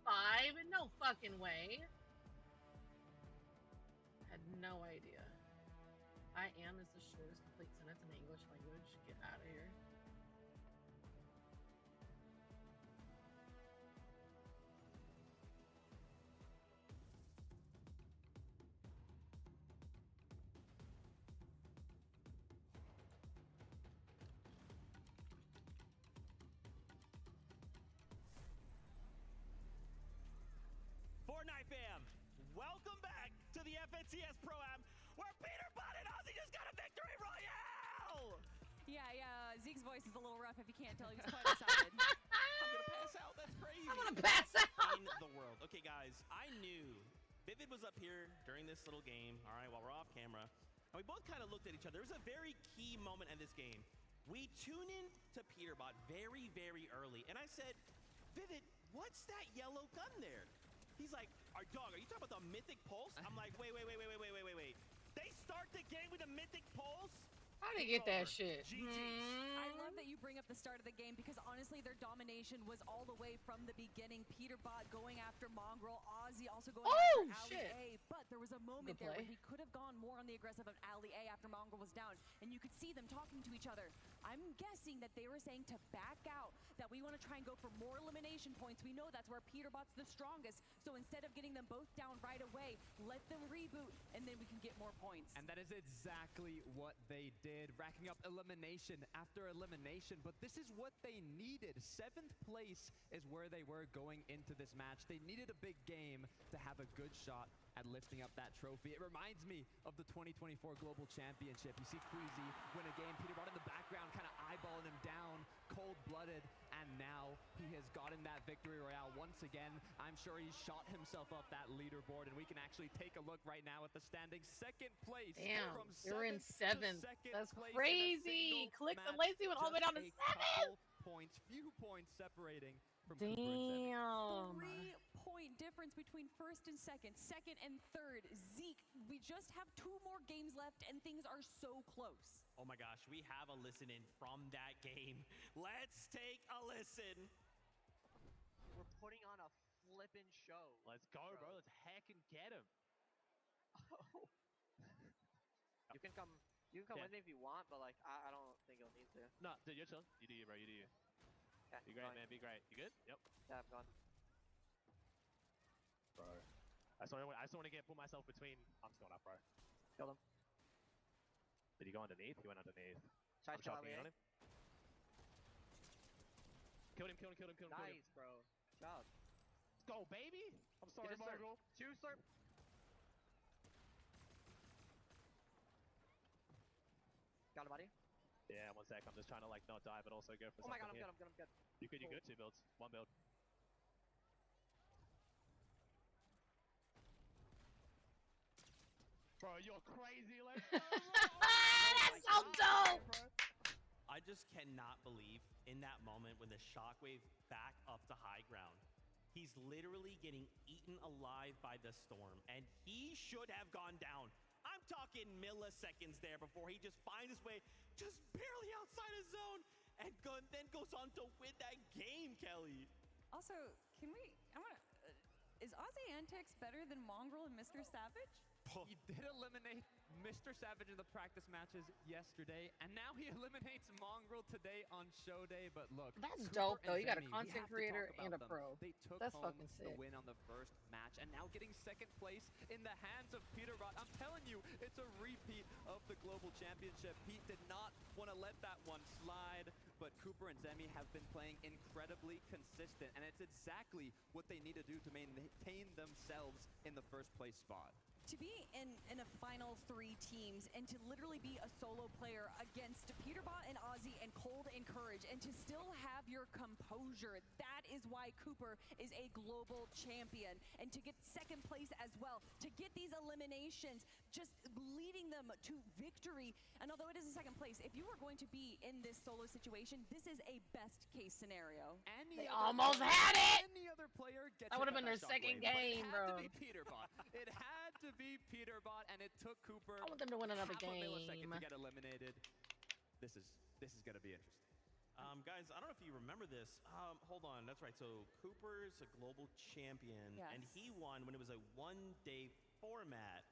S16: No fucking way. Had no idea. I am is the shortest complete sentence in the English language. Get out of here.
S2: Fortnite fam, welcome back to the FNCS Pro-Am, where Peterbot and Ozzy just got a victory royale!
S5: Yeah, Zeke's voice is a little rough if you can't tell. He was quite excited.
S2: I'm gonna pass out, that's crazy.
S16: I'm gonna pass out!
S2: In the world. Okay, guys, I knew Vivid was up here during this little game, all right, while we're off camera, and we both kind of looked at each other. There was a very key moment in this game. We tune in to Peterbot very, very early, and I said, Vivid, what's that yellow gun there? He's like, our dog, are you talking about the Mythic Pulse? I'm like, wait. They start the game with a Mythic Pulse?
S16: How did they get that shit?
S5: I love that you bring up the start of the game because honestly their domination was all the way from the beginning. Peterbot going after Mongrel, Ozzy also going after Ali A. But there was a moment there where he could have gone more on the aggressive of Ali A after Mongrel was down, and you could see them talking to each other. I'm guessing that they were saying to back out, that we want to try and go for more elimination points. We know that's where Peterbot's the strongest, so instead of getting them both down right away, let them reboot, and then we can get more points.
S1: And that is exactly what they did, racking up elimination after elimination. But this is what they needed. 7th place is where they were going into this match. They needed a big game to have a good shot at lifting up that trophy. It reminds me of the 2024 Global Championship. You see Queasy win a game, Peterbot in the background kind of eyeballing him down, cold-blooded, and now he has gotten that victory royale once again. I'm sure he shot himself up that leaderboard, and we can actually take a look right now at the standings. 2nd place.
S16: Damn,
S1: from
S16: you're in 7th. That's
S1: place
S16: crazy. Click the lazy went all the way down to 7th.
S1: Few points separating from
S16: Damn.
S5: 3-point difference between 1st and 2nd, 2nd and 3rd. Zeke, we just have 2 more games left and things are so close.
S2: Oh my gosh, we have a listen in from that game. Let's take a listen.
S21: We're putting on a flippin' show.
S14: Let's go, bro. Let's heck and get him.
S21: You can come with me if you want, but like I don't think you'll need to.
S14: No, dude, you're chilling. You do you, bro. You do you.
S21: Okay,
S14: be great, man. Be great. You good? Yep.
S21: Yeah, I'm gone.
S14: Bro. I just want to put myself between. I'm just going up, bro.
S21: Kill him.
S14: Did he go underneath? He went underneath.
S21: Try
S14: I'm chopping in on him. Killed him.
S21: Nice, bro. Good job.
S14: Let's go, baby. I'm sorry, Mongrel.
S21: 2 slurp. Got a body?
S14: Yeah, 1 sec. I'm just trying to like not die, but also go for
S21: Oh my god,
S14: something
S21: I'm good.
S14: You good? 2 builds. 1 build. Bro, you're crazy. Let's go.
S16: That's so dope.
S2: I just cannot believe in that moment when the shockwave back up to high ground. He's literally getting eaten alive by the storm, and he should have gone down. I'm talking milliseconds there before he just finds his way just barely outside his zone and then goes on to win that game, Kelly.
S5: Also, is Ozzy Antics better than Mongrel and Mr. Savage?
S1: He did eliminate Mr. Savage in the practice matches yesterday, and now he eliminates Mongrel today on show day. But look,
S16: that's
S1: Cooper
S16: dope though. You got a
S1: Zemi,
S16: content creator and a pro.
S1: They took
S16: That's
S1: home
S16: fucking
S1: the
S16: sick.
S1: win on the first match, and now getting 2nd place in the hands of Peterbot. I'm telling you, it's a repeat of the Global Championship. Pete did not want to let that one slide, but Cooper and Zemi have been playing incredibly consistent, and it's exactly what they need to do to maintain themselves in the 1st place spot.
S5: To be in a final 3 teams and to literally be a solo player against Peterbot and Ozzy and Cold and Courage and to still have your composure, that is why Cooper is a global champion. And to get 2nd place as well, to get these eliminations, just leading them to victory. And although it is a 2nd place, if you are going to be in this solo situation, this is a best case scenario.
S16: They almost had it!
S1: Any other player gets
S16: That would have been their 2nd game, bro.
S1: It had to be Peterbot. It had to be Peterbot, and it took Cooper
S16: I want them to win another
S1: half a
S16: game.
S1: millisecond to get eliminated. this is going to be interesting.
S2: Guys, I don't know if you remember this. Hold on, that's right. So Cooper's a global champion,
S5: Yes.
S2: and he won when it was a one-day format.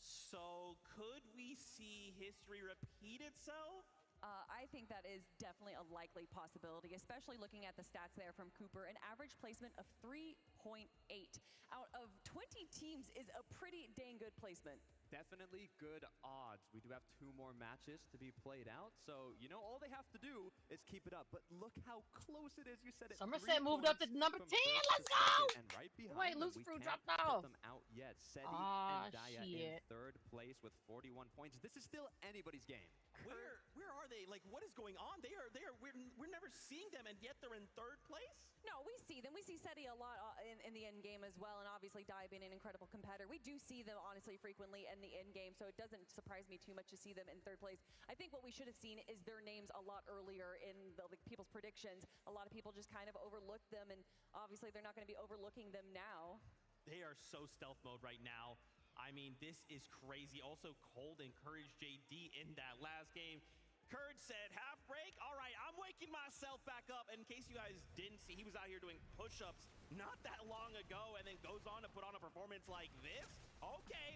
S2: So could we see history repeat itself?
S5: I think that is definitely a likely possibility, especially looking at the stats there from Cooper. An average placement of 3.8 out of 20 teams is a pretty dang good placement.
S1: Definitely good odds. We do have 2 more matches to be played out, so all they have to do is keep it up. But look how close it is. You said it.
S16: Somerset
S1: 3
S16: moved up to
S1: points
S16: number
S1: from
S16: 10.
S1: first
S16: Let's
S1: to
S16: go!
S1: second, and right behind
S16: Wait,
S1: them,
S16: Lucifer
S1: we can't
S16: dropped
S1: put
S16: off.
S1: them out yet. Seti
S16: Ah,
S1: and Daya in
S16: shit.
S1: 3rd place with 41 points. This is still anybody's game.
S2: Where are they? Like, what is going on? We're never seeing them, and yet they're in 3rd place?
S5: No, we see them. We see Seti a lot in the end game as well, and obviously Dai being an incredible competitor. We do see them, honestly, frequently in the end game, so it doesn't surprise me too much to see them in 3rd place. I think what we should have seen is their names a lot earlier in the people's predictions. A lot of people just kind of overlooked them, and obviously they're not going to be overlooking them now.
S2: They are so stealth mode right now. I mean, this is crazy. Also, Cold encouraged JD in that last game. Courage said, half break? All right, I'm waking myself back up. And in case you guys didn't see, he was out here doing push-ups not that long ago and then goes on to put on a performance like this? Okay.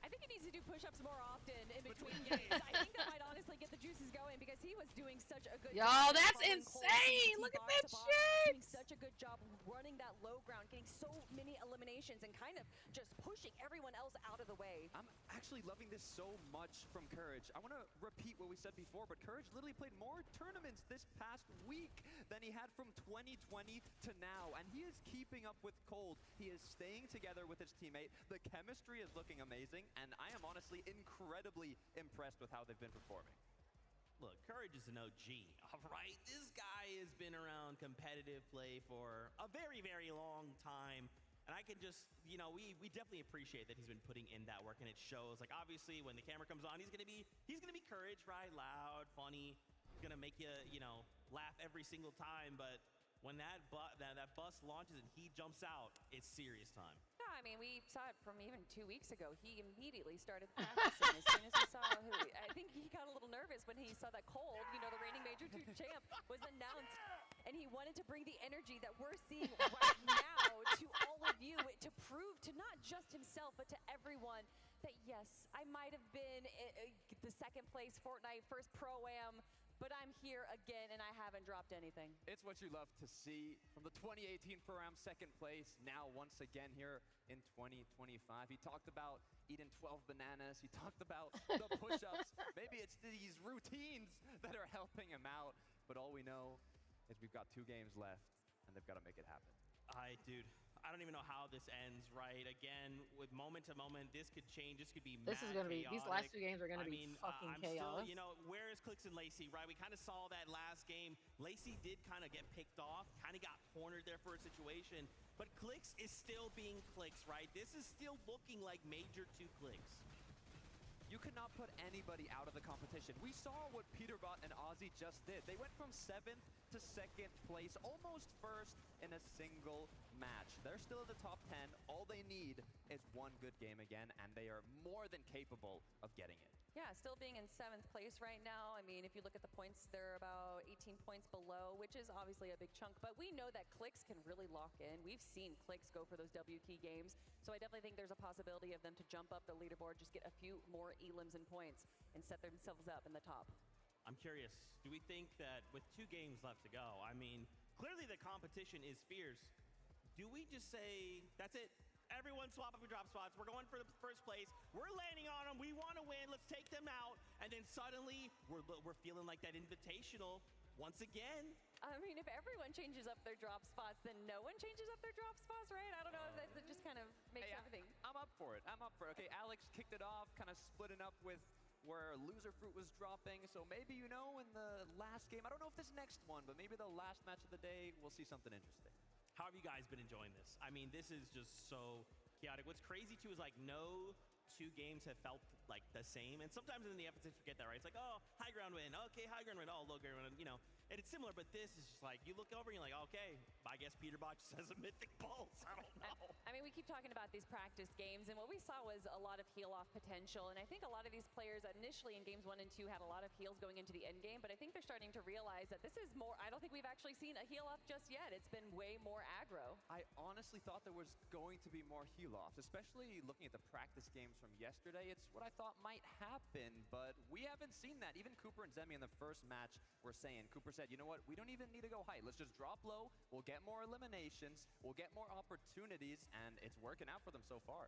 S5: I think he needs to do push-ups more often in between games. I think that might honestly get the juices going because he was doing such a good
S16: Yo,
S5: job.
S16: that's
S5: following Cole
S16: insane!
S5: CT
S16: Look at
S5: box
S16: that
S5: to box,
S16: shit!
S5: Doing such a good job running that low ground, getting so many eliminations and kind of just pushing everyone else out of the way.
S1: I'm actually loving this so much from Courage. I want to repeat what we said before, but Courage literally played more tournaments this past week than he had from 2020 to now, and he is keeping up with Cold. He is staying together with his teammate. The chemistry is looking amazing, and I am honestly incredibly impressed with how they've been performing.
S2: Look, Courage is an OG, all right? This guy has been around competitive play for a very, very long time. And I can just, we definitely appreciate that he's been putting in that work, and it shows. Like, obviously, when the camera comes on, he's gonna be Courage, right? Loud, funny. He's gonna make you, laugh every single time. But when that bus launches and he jumps out, it's serious time.
S5: No, I mean, we saw it from even 2 weeks ago. He immediately started practicing as soon as he saw I think he got a little nervous when he saw that Cold, the reigning Major 2 champ, was announced. And he wanted to bring the energy that we're seeing right now to all of you to prove to not just himself, but to everyone that, yes, I might have been the 2nd place Fortnite first Pro-Am, but I'm here again, and I haven't dropped anything.
S1: It's what you love to see from the 2018 Pro-Am 2nd place, now once again here in 2025. He talked about eating 12 bananas. He talked about the push-ups. Maybe it's these routines that are helping him out, but all we know is we've got 2 games left, and they've got to make it happen.
S2: Dude, I don't even know how this ends, right? Again, with moment to moment, this could change. This could be
S16: This is gonna be, these last 2 games are gonna be fucking
S2: I'm
S16: chaos.
S2: still, where is Clix and Lacey, right? We kind of saw that last game. Lacey did kind of get picked off, kind of got cornered there for a situation, but Clix is still being Clix, right? This is still looking like Major 2 Clix.
S1: You cannot put anybody out of the competition. We saw what Peterbot and Ozzy just did. They went from 7th to 2nd place, almost first in a single match. They're still at the top 10. All they need is 1 good game again, and they are more than capable of getting it.
S5: Yeah, still being in 7th place right now. I mean, if you look at the points, they're about 18 points below, which is obviously a big chunk. But we know that Clix can really lock in. We've seen Clix go for those W key games. So I definitely think there's a possibility of them to jump up the leaderboard, just get a few more elims and points, and set themselves up in the top.
S2: I'm curious, do we think that with 2 games left to go, I mean, clearly the competition is fierce. Do we just say, that's it? Everyone swap up your drop spots. We're going for the first place. We're landing on them. We want to win. Let's take them out. And then suddenly, we're feeling like that invitational once again.
S5: I mean, if everyone changes up their drop spots, then no one changes up their drop spots, right? I don't know. That just kind of makes everything.
S1: I'm up for it. Okay, Alex kicked it off, kind of splitting up with where Loser Fruit was dropping. So maybe, in the last game, I don't know if this next one, but maybe the last match of the day, we'll see something interesting.
S2: How have you guys been enjoying this? I mean, this is just so chaotic. What's crazy, too, is no 2 games have felt like the same. And sometimes in the FNCS you get that, right? It's like, oh, high ground win. Okay, high ground win. Oh, low ground win. You know, and it's similar, but this is just like, you look over and you're like, okay, I guess Peterbot just has a mythic pulse. I don't know.
S7: I mean, we keep talking about these practice games, and what we saw was a lot of heal-off potential. And I think a lot of these players initially in games 1 and 2 had a lot of heals going into the end game, but I think they're starting to realize that this is more, I don't think we've actually seen a heal-off just yet. It's been way more aggro.
S1: I honestly thought there was going to be more heal-offs, especially looking at the practice games from yesterday. It's what I thought might happen, but we haven't seen that. Even Cooper and Zemi in the first match were saying, Cooper said, you know what, we don't even need to go high. Let's just drop low, we'll get more eliminations, we'll get more opportunities, and it's working out for them so far.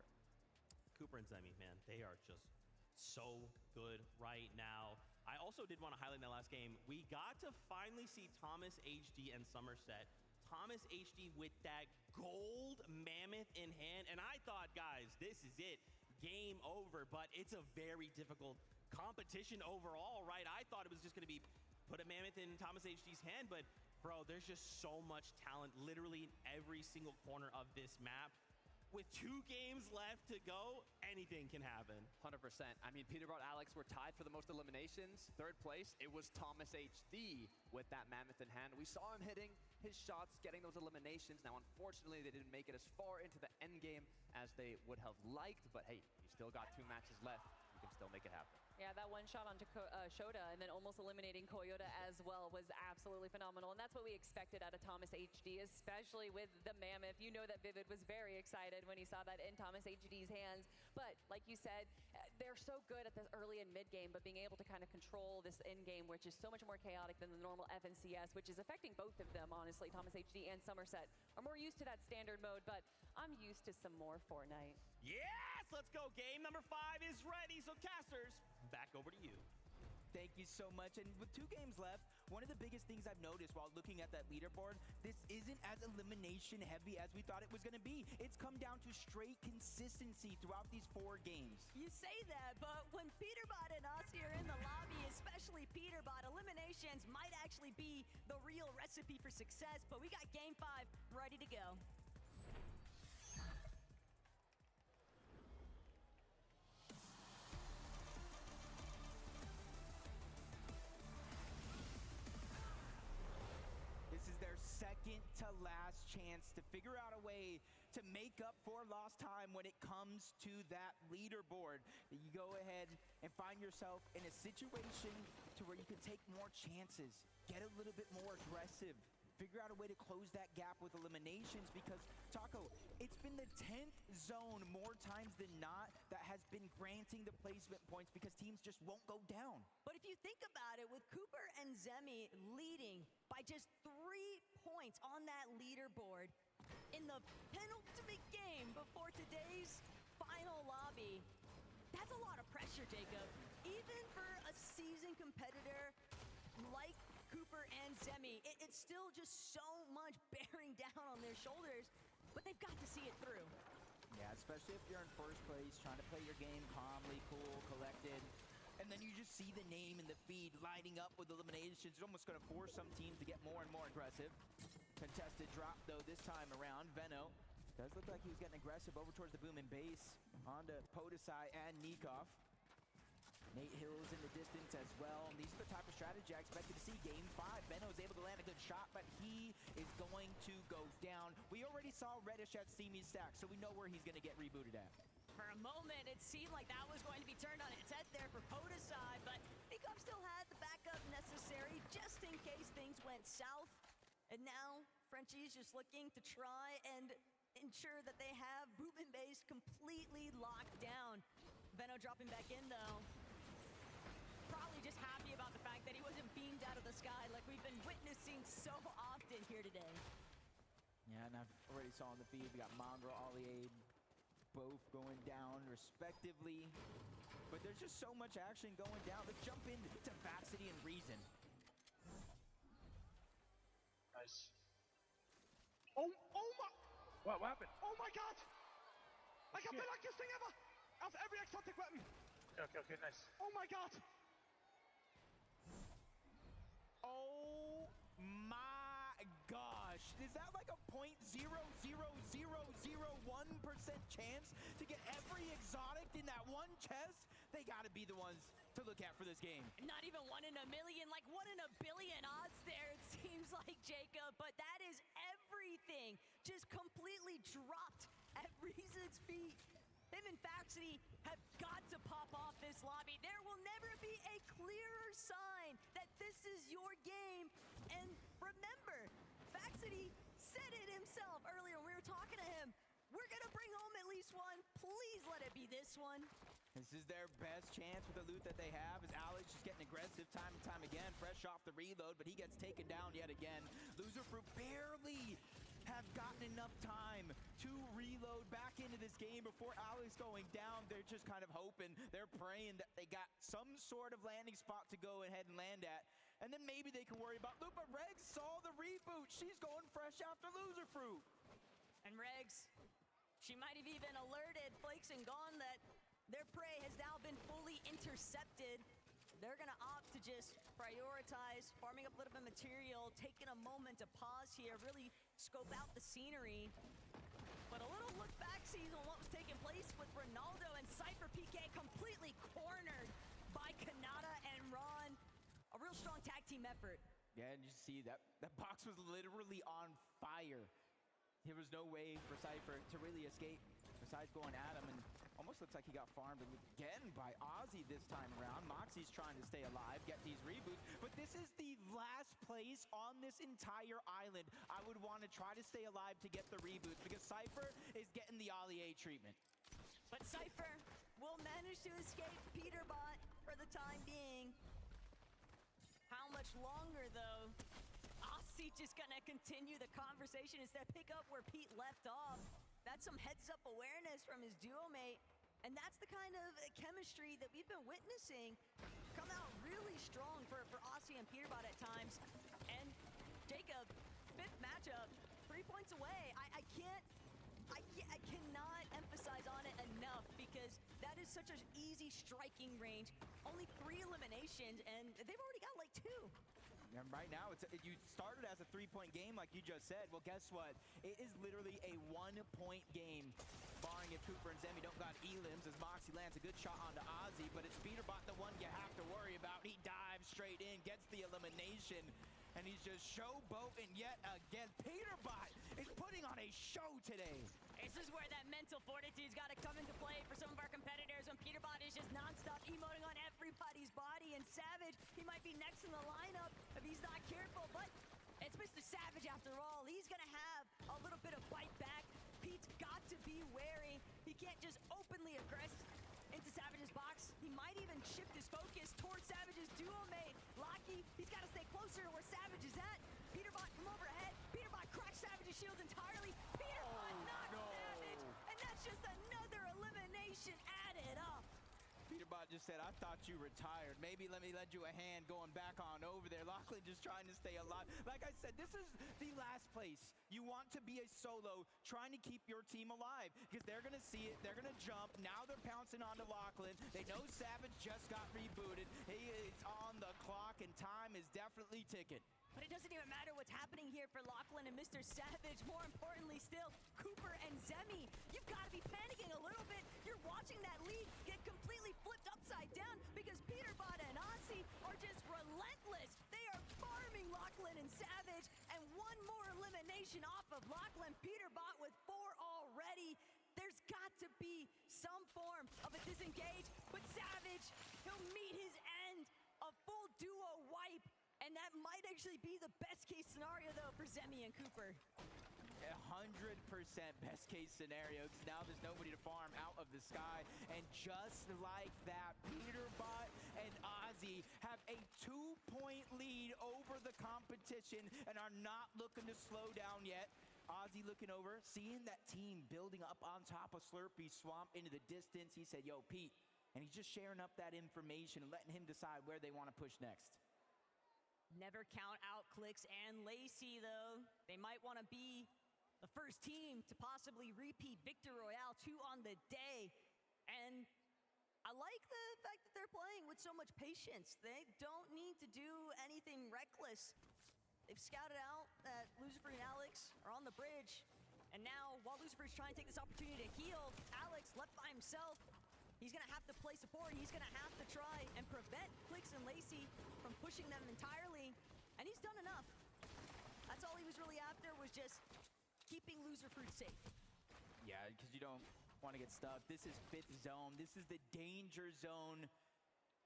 S2: Cooper and Zemi, man, they are just so good right now. I also did want to highlight in that last game, we got to finally see Thomas HD and Somerset. Thomas HD with that gold mammoth in hand, and I thought, guys, this is it. Game over, but it's a very difficult competition overall, right? I thought it was just going to be put a mammoth in Thomas HD's hand, but bro, there's just so much talent literally in every single corner of this map. With 2 games left to go, anything can happen.
S1: 100%. I mean, Peterbot Alex were tied for the most eliminations. 3rd place, it was Thomas HD with that mammoth in hand. We saw him hitting his shots, getting those eliminations. Now, unfortunately, they didn't make it as far into the end game as they would have liked, but hey, you still got 2 matches left. You can still make it happen.
S7: Yeah, that one shot onto Shota and then almost eliminating Koyota as well was absolutely phenomenal. And that's what we expected out of Thomas HD, especially with the mammoth. You know that Vivid was very excited when he saw that in Thomas HD's hands. But like you said, they're so good at the early and mid game, but being able to kind of control this end game, which is so much more chaotic than the normal FNCS, which is affecting both of them, honestly. Thomas HD and Somerset are more used to that standard mode, but I'm used to some more Fortnite.
S2: Yes, let's go. Game number 5 is ready. So casters, back over to you.
S8: Thank you so much. And with 2 games left, one of the biggest things I've noticed while looking at that leaderboard, this isn't as elimination heavy as we thought it was going to be. It's come down to straight consistency throughout these 4 games.
S12: You say that, but when Peterbot and us here in the lobby, especially Peterbot, eliminations might actually be the real recipe for success. But we got game 5 ready to go.
S8: This is their second to last chance to figure out a way to make up for lost time when it comes to that leaderboard. You go ahead and find yourself in a situation to where you can take more chances, get a little bit more aggressive, figure out a way to close that gap with eliminations, because Taco, it's been the 10th zone more times than not that has been granting the placement points because teams just won't go down.
S12: But if you think about it, with Cooper and Zemi leading by just 3 points on that leaderboard in the penultimate game before today's final lobby, that's a lot of pressure, Jacob. Even for a seasoned competitor like Cooper and Zemi, it's still just so much bearing down on their shoulders, but they've got to see it through.
S8: Yeah, especially if you're in first place, trying to play your game calmly, cool, collected, and then you just see the name in the feed lighting up with eliminations. It's almost going to force some teams to get more and more aggressive. Contested drop, though, this time around. Veno does look like he was getting aggressive over towards the boom and base. Onto Podesai and Nikov. Nate Hill's in the distance as well. And these are the type of strategy I expected to see. Game 5, Veno is able to land a good shot, but he is going to go down. We already saw Reddish at Simi's stack, so we know where he's going to get rebooted at.
S12: For a moment, it seemed like that was going to be turned on its head there for Podesai, but Nikov still had the backup necessary just in case things went south. And now, Frenchie's just looking to try and ensure that they have boom and base completely locked down. Veno dropping back in, though. Probably just happy about the fact that he wasn't beamed out of the sky like we've been witnessing so often here today.
S8: Yeah, and I've already saw on the feed, we got Mongrel, Olliade, both going down respectively. But there's just so much action going down. Let's jump into Vaxity and Reason.
S11: Nice. Oh my! What happened? Oh my god! I got the luckiest thing ever! Out of every exotic weapon! Okay, nice. Oh my god!
S8: Oh my gosh! Is that like a 0.00001% chance to get every exotic in that one chest? They got to be the ones to look at for this game.
S12: Not even 1 in a million, like 1 in a billion odds there, it seems like, Jacob. But that is everything. Just completely dropped at Reason's feet. Him and Faxity have got to pop off this lobby. There will never be a clearer sign that this is your game. And remember, Faxity said it himself earlier when we were talking to him. We're going to bring home at least one. Please let it be this one.
S8: This is their best chance with the loot that they have, as Alex just getting aggressive time and time again, fresh off the reload, but he gets taken down yet again. Loser Fruit barely have gotten enough time to reload back into this game before Alex going down. They're just kind of hoping, they're praying that they got some sort of landing spot to go ahead and land at, and then maybe they can worry about loot. But Regs saw the reboot. She's going fresh after Loser Fruit.
S12: And Regs, she might have even alerted Flakes and Gone that their prey has now been fully intercepted. They're gonna opt to just prioritize farming up a little bit of material, taking a moment to pause here, really scope out the scenery. But a little look back season on what was taking place with Ronaldo and Cypher. PK completely cornered by Kanata and Ron. A real strong tag team effort.
S8: Yeah, and you see that box was literally on fire. There was no way for Cypher to really escape besides going at him, and almost looks like he got farmed again by Ozzy this time around. Moxie's trying to stay alive, get these reboots, but this is the last place on this entire island I would want to try to stay alive to get the reboots, because Cypher is getting the Ollie treatment.
S12: But Cypher will manage to escape Peterbot for the time being. How much longer, though? Ozzy just gonna continue the conversation instead of pick up where Pete left off. That's some heads-up awareness from his duo mate. And that's the kind of chemistry that we've been witnessing come out really strong for Ozzy and Peterbot at times. And Jacob, 5th matchup, 3 points away. I cannot emphasize on it enough, because that is such an easy striking range. Only 3 eliminations, and they've already got like 2.
S8: And right now, you started as a 3-point game like you just said. Well, guess what? It is literally a 1-point game, barring if Cooper and Zemi don't got elims, as Moxie lands a good shot onto Ozzy, but it's Peterbot the one you have to worry about. He dives straight in, gets the elimination, and he's just showboating yet again. Peterbot is putting on a show today.
S12: This is where that mental fortitude's got to come into play for some of our competitors when Peterbot is just nonstop emoting on everybody's body. And Savage, he might be next in the lineup if he's not careful, but it's Mr. Savage after all. He's going to have a little bit of bite back. Pete's got to be wary. He can't just openly aggress into Savage's box. He might even shift his focus towards Savage's duo mate, Locky. He's got to stay closer to where Savage is at. Peterbot from overhead. Peterbot cracks Savage's shields entirely. Peterbot knocks Savage, and that's just another elimination added up.
S8: Peterbot just said, I thought you retired. Maybe let me lend you a hand going back on over there. Lachlan just trying to stay alive. Like I said, this is the last place you want to be a solo, trying to keep your team alive, because they're going to see it. They're going to jump. Now they're pouncing onto Lachlan. They know Savage just got rebooted. He is on the clock, and time is definitely ticking.
S12: But it doesn't even matter what's happening here for Lachlan and Mr. Savage. More importantly still, Cooper and Zemi. You've got to be panicking a little bit. You're watching that lead get completely flipped upside down because Peterbot and Ozzy are just relentless. They are farming Lachlan and Savage, and one more elimination off of Lachlan. Peterbot with 4 already. There's got to be some form of a disengage, but Savage, he'll meet his end. A full duo wipe. And that might actually be the best case scenario, though, for Zemi and Cooper.
S8: 100% best case scenario, because now there's nobody to farm out of the sky. And just like that, Peterbot and Ozzy have a 2-point lead over the competition and are not looking to slow down yet. Ozzy looking over, seeing that team building up on top of Slurpee Swamp into the distance. He said, yo, Pete. And he's just sharing up that information and letting him decide where they want to push next.
S12: Never count out Clix and Lacey, though. They might want to be the first team to possibly repeat Victor Royale 2 on the day. And I like the fact that they're playing with so much patience. They don't need to do anything reckless. They've scouted out that Lucifer and Alex are on the bridge. And now, while Lucifer's trying to take this opportunity to heal, Alex left by himself. He's going to have to play support. He's going to have to try and prevent Clix and Lacey from pushing them entirely. And he's done enough. That's all he was really after, was just keeping Loser Fruit safe.
S6: Yeah, because you don't want to get stuck. This is 5th zone. This is the danger zone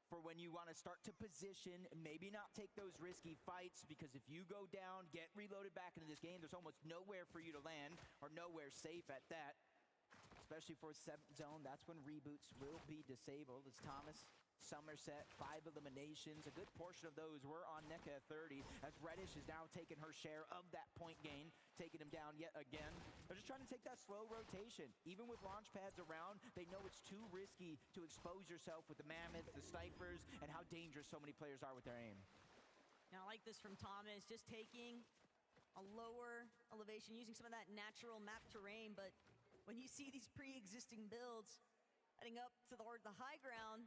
S6: for when you want to start to position, maybe not take those risky fights, because if you go down, get reloaded back into this game, there's almost nowhere for you to land, or nowhere safe at that. Especially for 7th zone, that's when reboots will be disabled. As Thomas, Somerset, 5 eliminations. A good portion of those were on NECA at 30, as Reddish has now taken her share of that point gain, taking him down yet again. They're just trying to take that slow rotation. Even with launch pads around, they know it's too risky to expose yourself with the Mammoths, the Snipers, and how dangerous so many players are with their aim.
S12: Now, I like this from Thomas, just taking a lower elevation, using some of that natural map terrain, but when you see these pre-existing builds heading up to the high ground,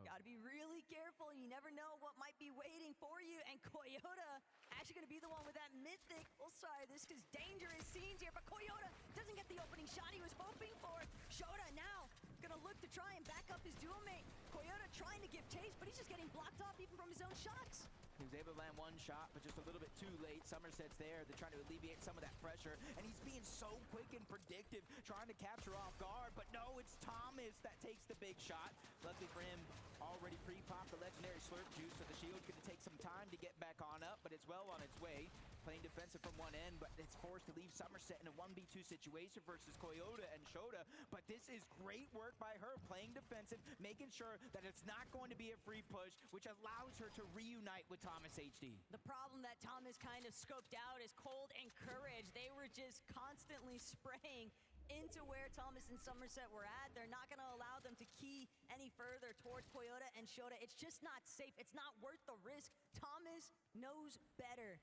S12: gotta be really careful. You never know what might be waiting for you. And Coyota actually gonna be the one with that mythic. We'll try this because dangerous scenes here, but Coyota doesn't get the opening shot he was hoping for. Shota now gonna look to try and back up his duo mate. Coyota trying to give chase, but he's just getting blocked off even from his own shots.
S6: He was able to land one shot, but just a little bit too late. Somerset's there. They're trying to alleviate some of that pressure, and he's being so quick and predictive, trying to capture off guard. But no, it's Thomas that takes the big shot. Luckily for him, already pre-popped the legendary slurp juice, so the shield's going to take some time to get back on up, but it's well on its way. Playing defensive from one end, but it's forced to leave Somerset in a 1v2 situation versus Coyota and Shota. But this is great work by her, playing defensive, making sure that it's not going to be a free push, which allows her to reunite with Thomas HD.
S12: The problem that Thomas kind of scoped out is Cold and Courage. They were just constantly spraying into where Thomas and Somerset were at. They're not going to allow them to key any further towards Coyota and Shota. It's just not safe. It's not worth the risk. Thomas knows better.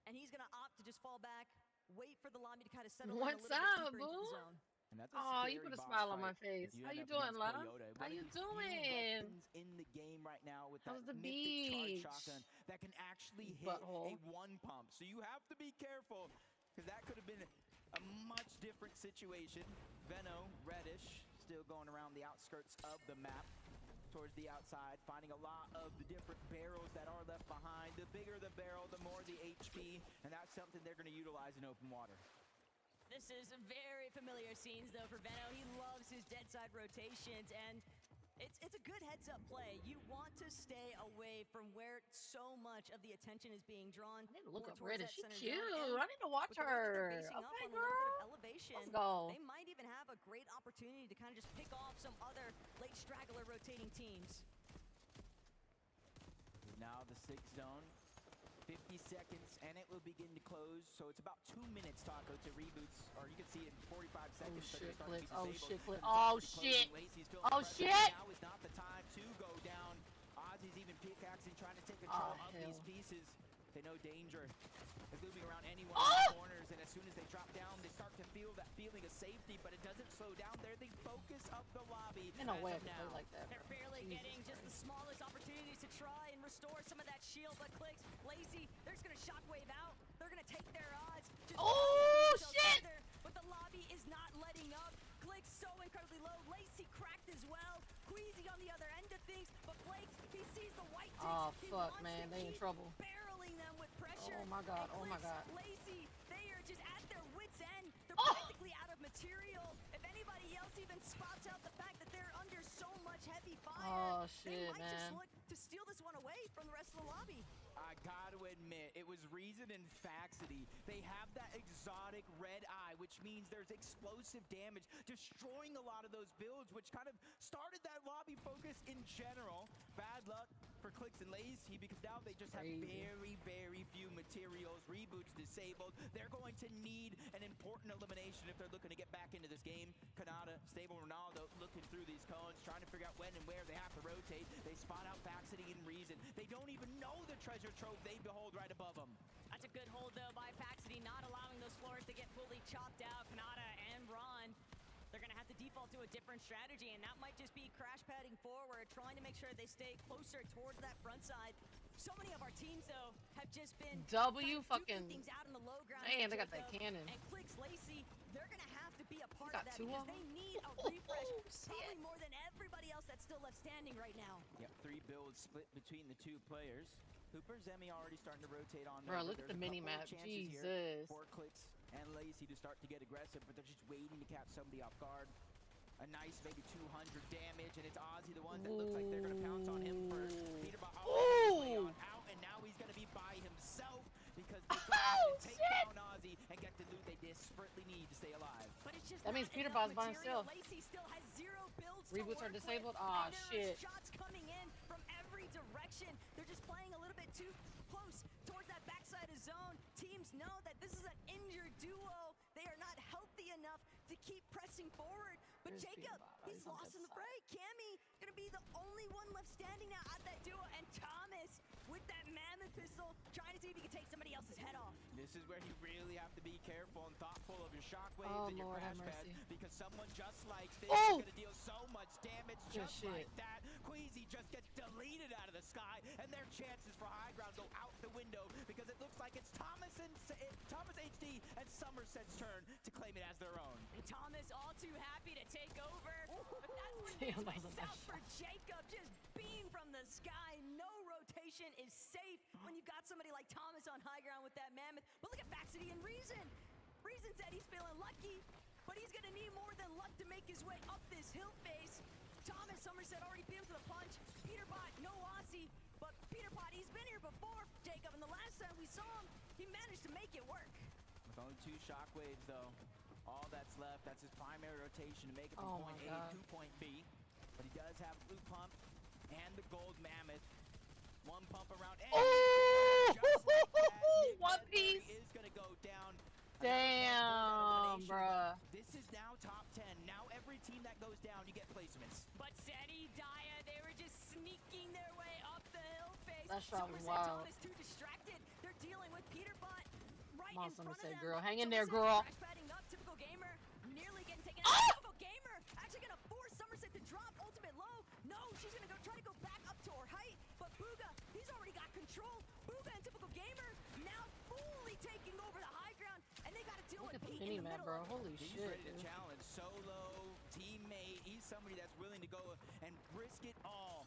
S12: And he's going to opt to just fall back, wait for the lobby to kind of settle in a little bit deeper into the zone.
S6: And that's
S16: Oh, you put a smile on my face. How you doing, Lana? How you doing?
S6: In the game right now with
S16: How's
S6: that
S16: the
S6: mythic
S16: beach?
S6: charge shotgun that can actually hit
S16: Butthole.
S6: a one pump. So you have to be careful, because that could have been a much different situation. Veno, Reddish, still going around the outskirts of the map, towards the outside, finding a lot of the different barrels that are left behind. The bigger the barrel, the more the HP, and that's something they're going to utilize in open water.
S12: This is very familiar scenes, though, for Veno. He loves his dead side rotations, and it's a good heads-up play. You want to stay away from where so much of the attention is being drawn. I need
S16: to look
S12: more
S16: up
S12: towards
S16: Rita.
S12: that
S16: She
S12: center
S16: cute.
S12: zone.
S16: I need to watch
S12: With the way that they're
S16: her.
S12: basing up
S16: Okay,
S12: on a little bit of
S16: girl.
S12: elevation,
S16: Let's go.
S12: they might even have a great opportunity to kind of just pick off some other late straggler rotating teams.
S6: Now the 6th zone, 50 seconds, and it will begin to close. So it's about 2 minutes, Taco, to reboots, or you can see it in 45 seconds. but
S16: shit,
S6: they're starting to be
S16: Clix. Oh,
S6: disabled.
S16: shit, Clix.
S6: The
S16: Oh,
S6: zone's
S16: shit.
S6: closing. Lacey's feeling
S16: Oh,
S6: pressure.
S16: shit.
S6: Now is not the time to go down. Ozzy's even pickaxing, trying to take control of these pieces. They know danger is looming around anyone in the corners, and as soon as they drop down, they start to feel that feeling of safety, but it doesn't slow down. They're the focus of the lobby
S16: Ain't no
S6: as
S16: way
S6: of
S16: I can
S6: now.
S16: play like that,
S12: They're
S16: bro.
S12: barely
S16: Jesus
S12: getting just the smallest opportunities to try and restore some of that shield, but Clix, Lacey, they're just going to shockwave out. They're going to take their odds. Just
S16: Oh,
S12: themselves
S16: shit!
S12: further, but the lobby is not letting up. Clix so incredibly low. Lacey cracked as well. Queasy on the other end of things, but Flakes, he sees the white ticks.
S16: Oh,
S12: He
S16: fuck,
S12: wants
S16: man.
S12: to
S16: They in
S12: keep
S16: trouble.
S12: barreling them with pressure.
S16: Oh, my God.
S12: And
S16: Oh, my
S12: Clix,
S16: God.
S12: Lacey, they are just at their wits' end. They're practically out of material. If anybody else even spots out the fact that they're under so much heavy fire,
S16: Oh,
S12: they
S16: shit,
S12: might just
S16: man.
S12: look to steal this one away from the rest of the lobby.
S6: I gotta admit, it was Reason and Faxity. They have that exotic red eye, which means there's explosive damage, destroying a lot of those builds, which kind of started that lobby focus in general. Bad luck for Clix and Lacey, because now they just have very, very few materials. Reboots disabled. They're going to need an important elimination if they're looking to get back into this game. Kanata, Stable, Ronaldo looking through these cones, trying to figure out when and where they have to rotate. They spot out Faxity and Reason. They don't even know the treasure trove they behold right above them.
S12: That's a good hold, though, by Faxity, not allowing those floors to get fully chopped out. Kanata and Ron, they're going to have to default to a different strategy, and that might just be crash padding forward, trying to make sure they stay closer towards that front side. So many of our teams, though, have just been
S16: W fucking
S12: things out in the low ground.
S16: man, they got
S12: Jacob
S16: that cannon.
S12: And Clix, Lacey, they're going to have to be a part part
S16: got
S12: of that
S16: two
S12: because
S16: of
S12: they
S16: them?
S12: need a refresh probably more than everybody else that's still left standing right now.
S6: Yeah, 3 builds split between the 2 players. Cooper, Zemi already starting to rotate on
S16: Bro,
S6: them,
S16: look
S6: but
S16: at the
S6: there's a couple
S16: mini-map.
S6: of chances here
S16: Jesus.
S6: for Clicks and Lacey to start to get aggressive, but they're just waiting to catch somebody off guard. A nice maybe 200 damage, and it's Ozzy, the ones that looks like they're going to pounce on him first. Peterbot way on out, and now he's going to be by himself because they go ahead and take down Ozzy and get the loot they desperately need to stay alive.
S12: But it's just
S16: That means
S12: not
S16: Peterbot's
S12: enough
S16: by
S12: material.
S16: himself.
S12: Lacey still has 0 builds to
S16: Reboots are
S12: work
S16: disabled?
S12: with,
S16: Aw,
S12: and there
S16: shit.
S12: is shots coming in from every direction. They're just playing a little bit too close towards that backside of zone. Teams know that this is an injured duo. They are not healthy enough to keep pressing forward. But
S16: There's
S12: Jacob,
S16: Peterbot.
S12: he's
S16: He's on
S12: lost
S16: the
S12: in the
S16: side.
S12: fray. Cammy gonna be the only one left standing now at that duo, and Thomas with that mammoth pistol trying to see if he can take somebody else's head off.
S6: This is where you really have to be careful and thoughtful of your shockwaves
S16: Oh,
S6: and your
S16: Lord have
S6: crash pads,
S16: mercy.
S6: because someone just like this
S16: Oh!
S6: is going to deal so much damage
S16: Good
S6: just
S16: shit.
S6: like that. Queasy just gets deleted out of the sky, and their chances for high ground go out the window because it looks like it's Thomas HD and Somerset's turn to claim it as their own.
S12: And Thomas all too happy to take over. But that's the
S16: Damn,
S12: news
S16: that was a
S12: myself
S16: nice
S12: for Jacob. Just beam from the sky. No rotation is safe when you've got somebody like Thomas on high ground with that mammoth. But look at Baxity and Reason. Reason said he's feeling lucky, but he's going to need more than luck to make his way up this hill face. Thomas Somerset already beat him to the punch. Peterbot, no Aussie. But Peterbot, he's been here before, Jacob, and the last time we saw him, he managed to make it work.
S6: With only 2 shockwaves, though, all that's left, that's his primary rotation to make it
S16: Oh
S6: from
S16: my
S6: point A
S16: God.
S6: to point B. But he does have Blue Pump and the Gold Mammoth. 1 pump around. And
S16: Oh!
S6: just like that, Nick
S16: One
S6: Ledbury
S16: piece.
S6: is going to go down.
S16: Damn, bruh.
S6: This is now top 10. Now every team that goes down, you get placements.
S12: But Seti, Daya, they were just sneaking their way up the hill face.
S16: That shot was
S12: Somerset
S16: wild.
S12: Thomas too distracted. They're dealing with Peterbot right
S16: Come on,
S12: in front of
S16: Somerset,
S12: them.
S16: girl.
S12: But
S16: Hang in there,
S12: Somerset
S16: girl.
S12: crash padding up. Typical Gamer nearly getting taken out. Typical Gamer actually gonna force Somerset to drop ultimate low. No, she's gonna go try to go back up to her height. But Booga, he's already got control. Booga and Typical Gamer now fully taking over the high ground, and they gotta deal
S16: Look
S12: with
S16: at the
S12: Pete in the
S16: mini-map,
S12: middle.
S16: bro. Holy
S6: He's
S16: shit,
S6: ready to
S16: dude.
S6: challenge solo, teammate. He's somebody that's willing to go and risk it all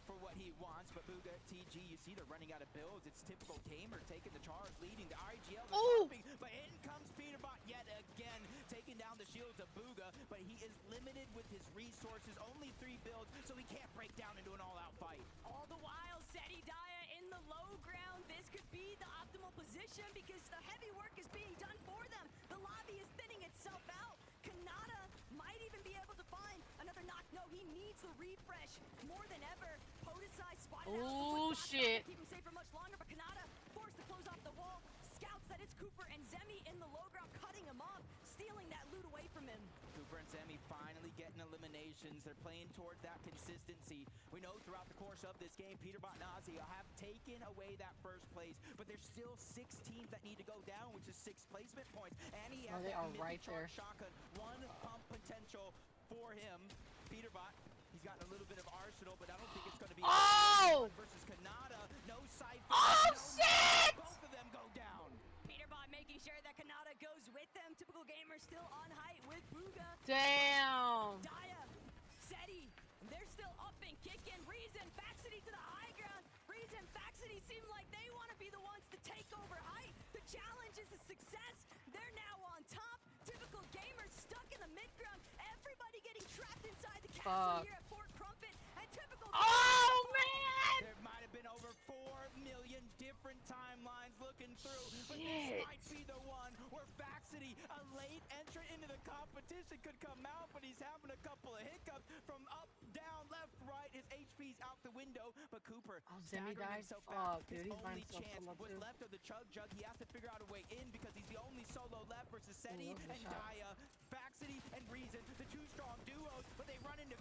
S6: for what he wants. But Booga, TG, you see they're running out of builds. It's Typical Gamer taking the charge, leading the IGL.
S16: Ooh!
S6: But in comes Peterbot yet again, taking down the shields of Booga. But he is limited with his resources, only 3 builds, so he can't break down into an all-out fight.
S12: All the while, Seti Daya in the low ground. This could be the optimal position because the heavy work is being done for them. The lobby is thinning itself out. Kanata might even be able to find another knock. No, he needs the refresh more than ever. Podesai spotted out.
S16: Oh, shit.
S12: Keep him safe for much longer, but Kanata forced to close off the wall. Scouts that it's Cooper and Zemi in the low ground, cutting him off, stealing that loot away from him.
S6: Cooper and Zemi finally getting eliminations. They're playing towards that consistency. We know throughout the course of this game, Peterbot and Ozzy have taken away that first place, but there's still 6 teams that need to go down, which is 6 placement points. And he has
S16: Oh, they
S6: that
S16: are right
S6: mid-charge
S16: there.
S6: shotgun, 1 pump potential for him. Peterbot, he's gotten a little bit of arsenal, but I don't think it's going to be
S16: Oh!
S6: versus Kanata. No Cypher.
S16: Oh,
S6: no
S16: shit!
S6: Both of them go down.
S12: Peterbot making sure that Kanata goes with them. Typical Gamer still on height with Booga.
S16: Damn.
S12: Daya, Seti, they're still up and kicking. Reason, Faxity to the high ground. Reason, Faxity seem like they want to be the ones to take over height. The challenge is a success. They're now on top. Typical Gamer stuck in the mid ground. Everybody getting trapped inside the castle
S16: Fuck.
S12: here at Fort Crumpet. And Typical
S16: Oh, man!
S6: There might have been over 4 million different timelines looking through, but
S16: Shit.
S6: this might be the one where Faxity, a late entrant into the competition, could come out, but he's having a couple of hiccups from up, down, left, right. His HP's out the window, but Cooper
S16: Oh, Zemi
S6: staggering
S16: died?
S6: himself
S16: Fuck,
S6: back.
S16: dude,
S6: His
S16: he's by
S6: only
S16: himself
S6: chance
S16: solo,
S6: was
S16: too.
S6: left of the Chug Jug. He has to figure out a way in because he's the only solo left versus Seti
S16: Ooh, that was a
S6: and
S16: shot.
S6: Daya. Faxity and Reason, the 2 strong duos, but they run into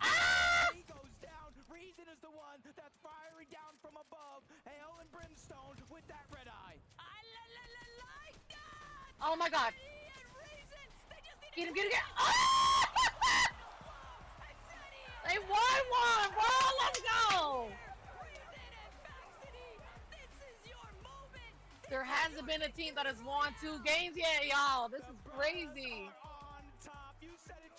S6: He goes down. Reason is the one that's firing down from above. Hail and Brimstone with that red eye.
S12: like that.
S16: Oh, my God.
S12: Seti and Reason, they just need
S16: Get him,
S12: to
S16: get him, get him. Oh! They won one, bro. Let's go. There hasn't been a team that has won 2 games yet, y'all. This is crazy.
S6: On top, you said it,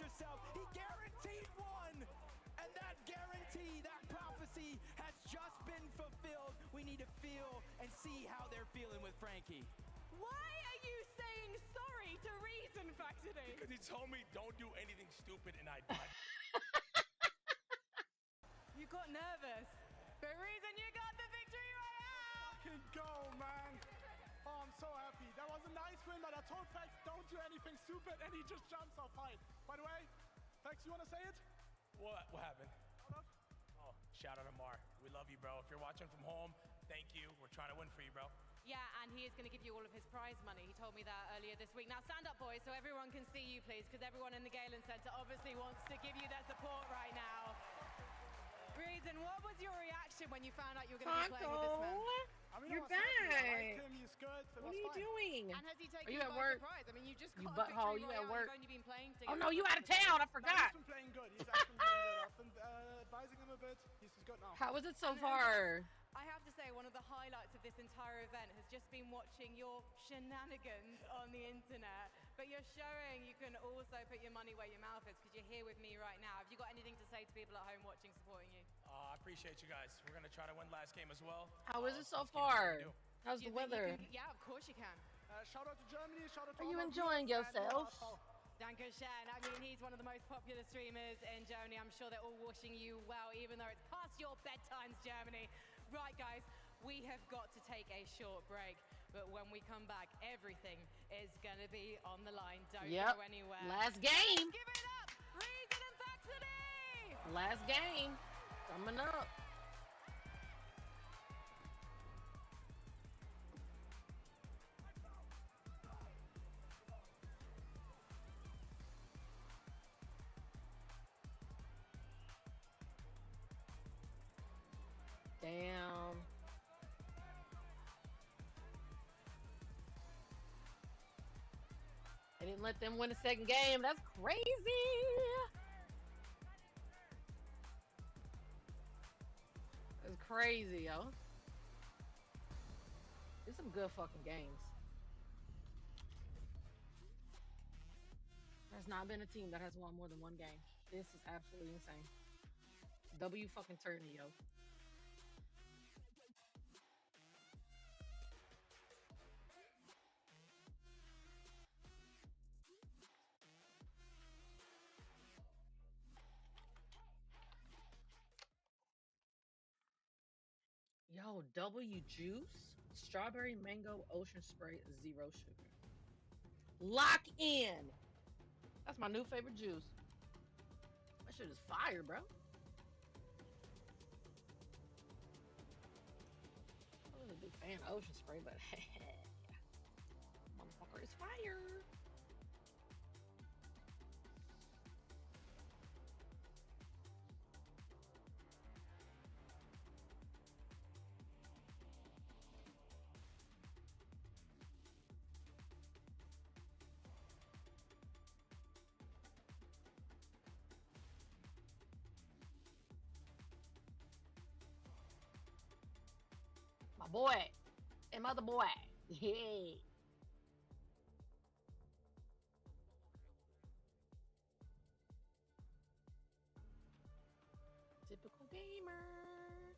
S6: need to feel and see how they're feeling with Frankie.
S4: Why are you saying sorry to Reason, Faxity?
S18: Because he told me don't do anything stupid and I died.
S4: You got nervous. But Reason, you got the victory royale!
S15: Fucking go, man. Oh, I'm so happy. That was a nice win, but I told Fax don't do anything stupid, and he just jumps off high. By the way, Fax, you want to say it?
S18: What happened? Oh, shout out to Mar. We love you, bro. If you're watching from home, thank you. We're trying to win for you, bro.
S4: Yeah, and he is going to give you all of his prize money. He told me that earlier this week. Now stand up, boys, so everyone can see you, please, because everyone in the Galen Center obviously wants to give you their support right now. Reason, what was your reaction when you found out you were going to be playing with this man?
S15: I mean,
S9: You're
S15: I was happy. I
S9: back.
S15: like him. He's good. It
S9: What
S15: was
S9: are you
S15: fine.
S9: doing?
S4: And has he taken
S9: Are you
S4: you
S9: at
S4: by
S9: work?
S4: surprise? I mean, you just
S9: You
S4: got a
S9: butthole,
S4: victory
S9: you at
S4: royale.
S9: work.
S4: You've only been playing
S9: Oh
S4: together.
S9: no, you out of town. I
S15: No,
S9: forgot.
S15: he's been playing good. He's actually been playing good. I've been advising him a bit. He's good now.
S9: How was it so far?
S4: I have to say, one of the highlights of this entire event has just been watching your shenanigans on the internet. But you're showing you can also put your money where your mouth is because you're here with me right now. Have you got anything to say to people at home watching, supporting you?
S18: I appreciate you guys. We're going to try to win last game as well.
S9: How is it so
S18: let's keep doing what
S9: far?
S18: we do.
S9: How's
S4: Do
S9: the
S4: you think you
S9: weather?
S4: can- yeah, of course you can.
S15: Shout out to Germany. Shout out to
S9: Are you
S15: all my
S9: enjoying
S15: viewers, and,
S9: yourself?
S4: Danke schön. I mean, he's one of the most popular streamers in Germany. I'm sure they're all wishing you well, even though it's past your bedtimes, Germany. Right, guys, we have got to take a short break. But when we come back, everything is going to be on the line. Don't
S9: Yep.
S4: go anywhere.
S9: Last game.
S4: Give it up, Reason and Faxity!
S9: Last game. Coming up. Damn. They didn't let them win the second game. That's crazy. That's crazy, yo. There's some good fucking games. There's not been a team that has won more than one game. This is absolutely insane. W fucking tourney, yo. Yo, W juice, strawberry, mango, ocean spray, zero sugar. Lock in. That's my new favorite juice. That shit is fire, bro. I was a big fan of ocean spray, but motherfucker is fire. My boy and mother boy. Yay. Typical gamer.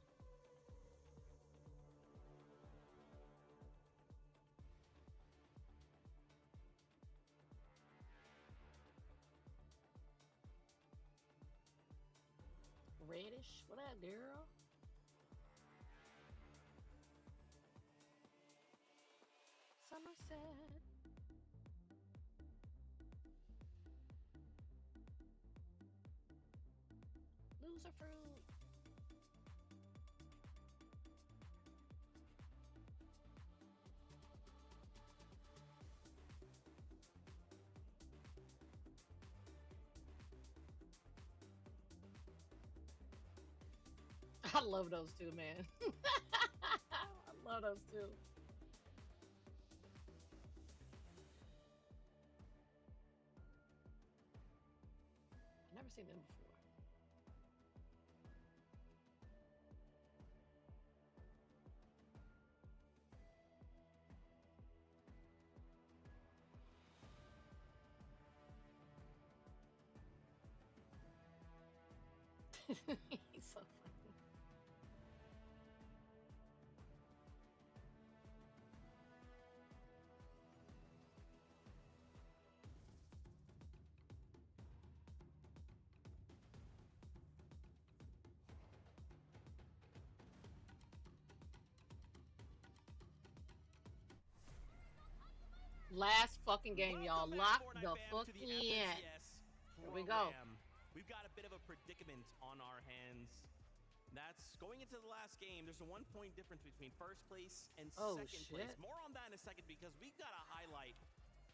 S9: Reddish. What up, girl? Somerset. Loser fruit. I love those two, man. I love those two. Never seen them before. He's so funny. Last fucking game, y'all.
S2: Welcome back,
S9: Lock
S2: Fortnite
S9: the
S2: fam,
S9: fuck
S2: to the
S9: in.
S2: FNCS
S9: Here we go.
S2: program. We've got a bit of a predicament on our hands. That's going into the last game. There's a 1 point difference between first place and
S9: Oh,
S2: second place.
S9: shit.
S2: More on that in a second because we've got to highlight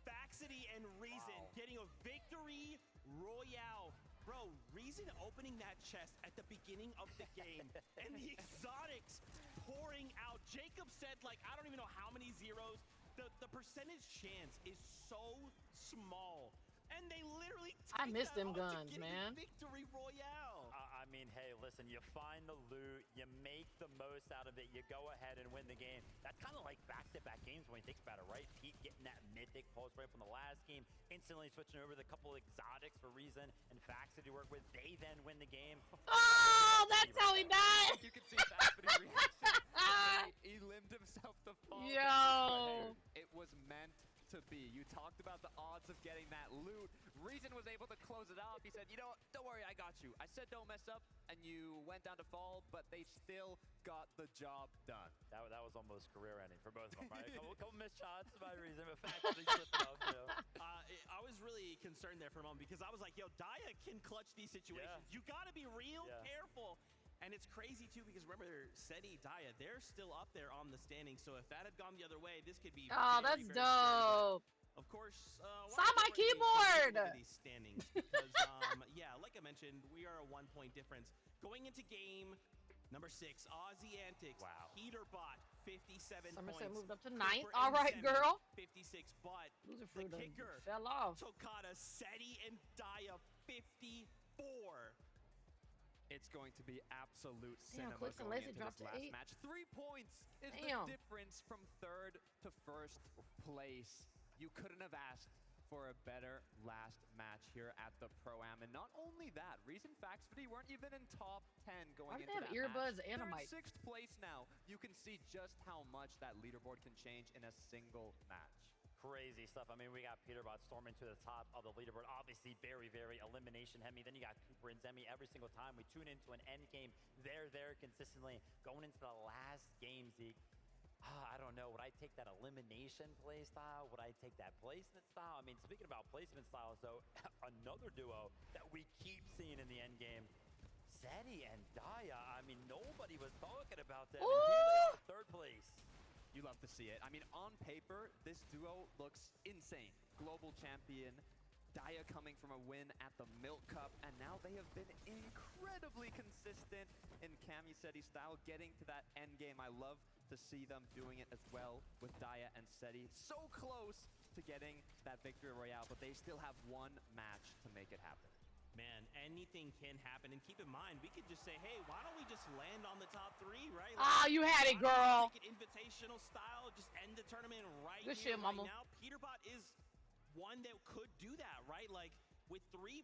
S2: Faxity and Reason getting a victory royale. Bro, Reason opening that chest at the beginning of the game and the exotics pouring out. Jacob said, like, I don't even know how many zeros. The percentage chance is so small. And they literally
S9: I
S2: take
S9: miss
S2: that
S9: them
S2: on to
S9: guns,
S2: getting
S9: man.
S2: a victory royale.
S3: I mean, hey, listen, you find the loot, you make the most out of it, you go ahead and win the game. That's kind of like back-to-back games when you think about it, right? Pete getting that mythic pulse right from the last game, instantly switching over to a couple of exotics for Reason and Faxity to work with. They then win the game.
S9: Oh, that's how he died.
S1: You can see Faxity's reaction. He limbed himself to fall.
S9: Yo.
S1: But hey, it was meant to be. You talked about the odds of getting that loot. Reason was able to close it off. He said, you know, don't worry, I got you. I said don't mess up, and you went down to fall, but they still got the job done.
S3: That was almost career-ending for both of them, right? A couple missed shots by Reason, but Faxity slipping up, you know.
S2: I was really concerned there for a moment because I was like, yo, Daya can clutch these situations.
S3: Yeah.
S2: You got to be real
S3: Yeah.
S2: careful. And it's crazy, too, because remember, Seti, Daya, they're still up there on the standings. So if that had gone the other way, this could be
S9: Oh,
S2: very,
S9: that's
S2: very scary.
S9: dope.
S2: Of course,
S9: Saw my keyboard.
S2: These standings because, yeah, like I mentioned, we are a 1 point difference. Going into game number 6, Aussie Antics, Heaterbot, 57
S9: Somerset
S2: points.
S9: moved up to 9th.
S2: Cooper
S9: All right,
S2: and Semi,
S9: girl.
S2: 56, but
S9: Loser
S2: the
S9: fruit done
S2: kicker,
S9: fell off.
S2: Tokata, Seti, and Daya, 54.
S1: It's going to be absolute
S9: Damn,
S1: cinema
S9: Clifton
S1: going
S9: Lacy
S1: into
S9: dropped
S1: this
S9: to
S1: last
S9: 8.
S1: match. 3 points is
S9: Damn.
S1: the difference from third to first place. You couldn't have asked for a better last match here at the Pro-Am. And not only that, Reason Faxity weren't even in top 10 going
S9: Why do
S1: into
S9: they have
S1: that
S9: earbuds
S1: match.
S9: and a
S1: They're
S9: mic?
S1: in 6th place now. You can see just how much that leaderboard can change in a single match.
S3: Crazy stuff. I mean, we got Peterbot storming to the top of the leaderboard. Obviously, very, very elimination heavy. Then you got Cooper and Zemi every single time we tune into an end game. They're there consistently. Going into the last game, Zeke. I don't know. Would I take that elimination play style? Would I take that placement style? I mean, speaking about placement styles, though, another duo that we keep seeing in the end game. Seti and Daya. I mean, nobody was talking about them. And here they are, third place.
S1: You love to see it. I mean, on paper, this duo looks insane. Global champion, Daya coming from a win at the Milk Cup, and now they have been incredibly consistent in Camiseti style, getting to that end game. I love to see them doing it as well with Daya and Seti. So close to getting that victory royale, but they still have 1 match to make it happen.
S2: Man, anything can happen. And keep in mind, we could just say, hey, why don't we just land on the top 3, right?
S9: Ah, you had it,
S2: why don't we
S9: girl.
S2: Take it invitational style, just end the tournament right
S9: Good
S2: here,
S9: shit,
S2: right
S9: mama.
S2: now. Peterbot is one that could do that, right? Like, with 3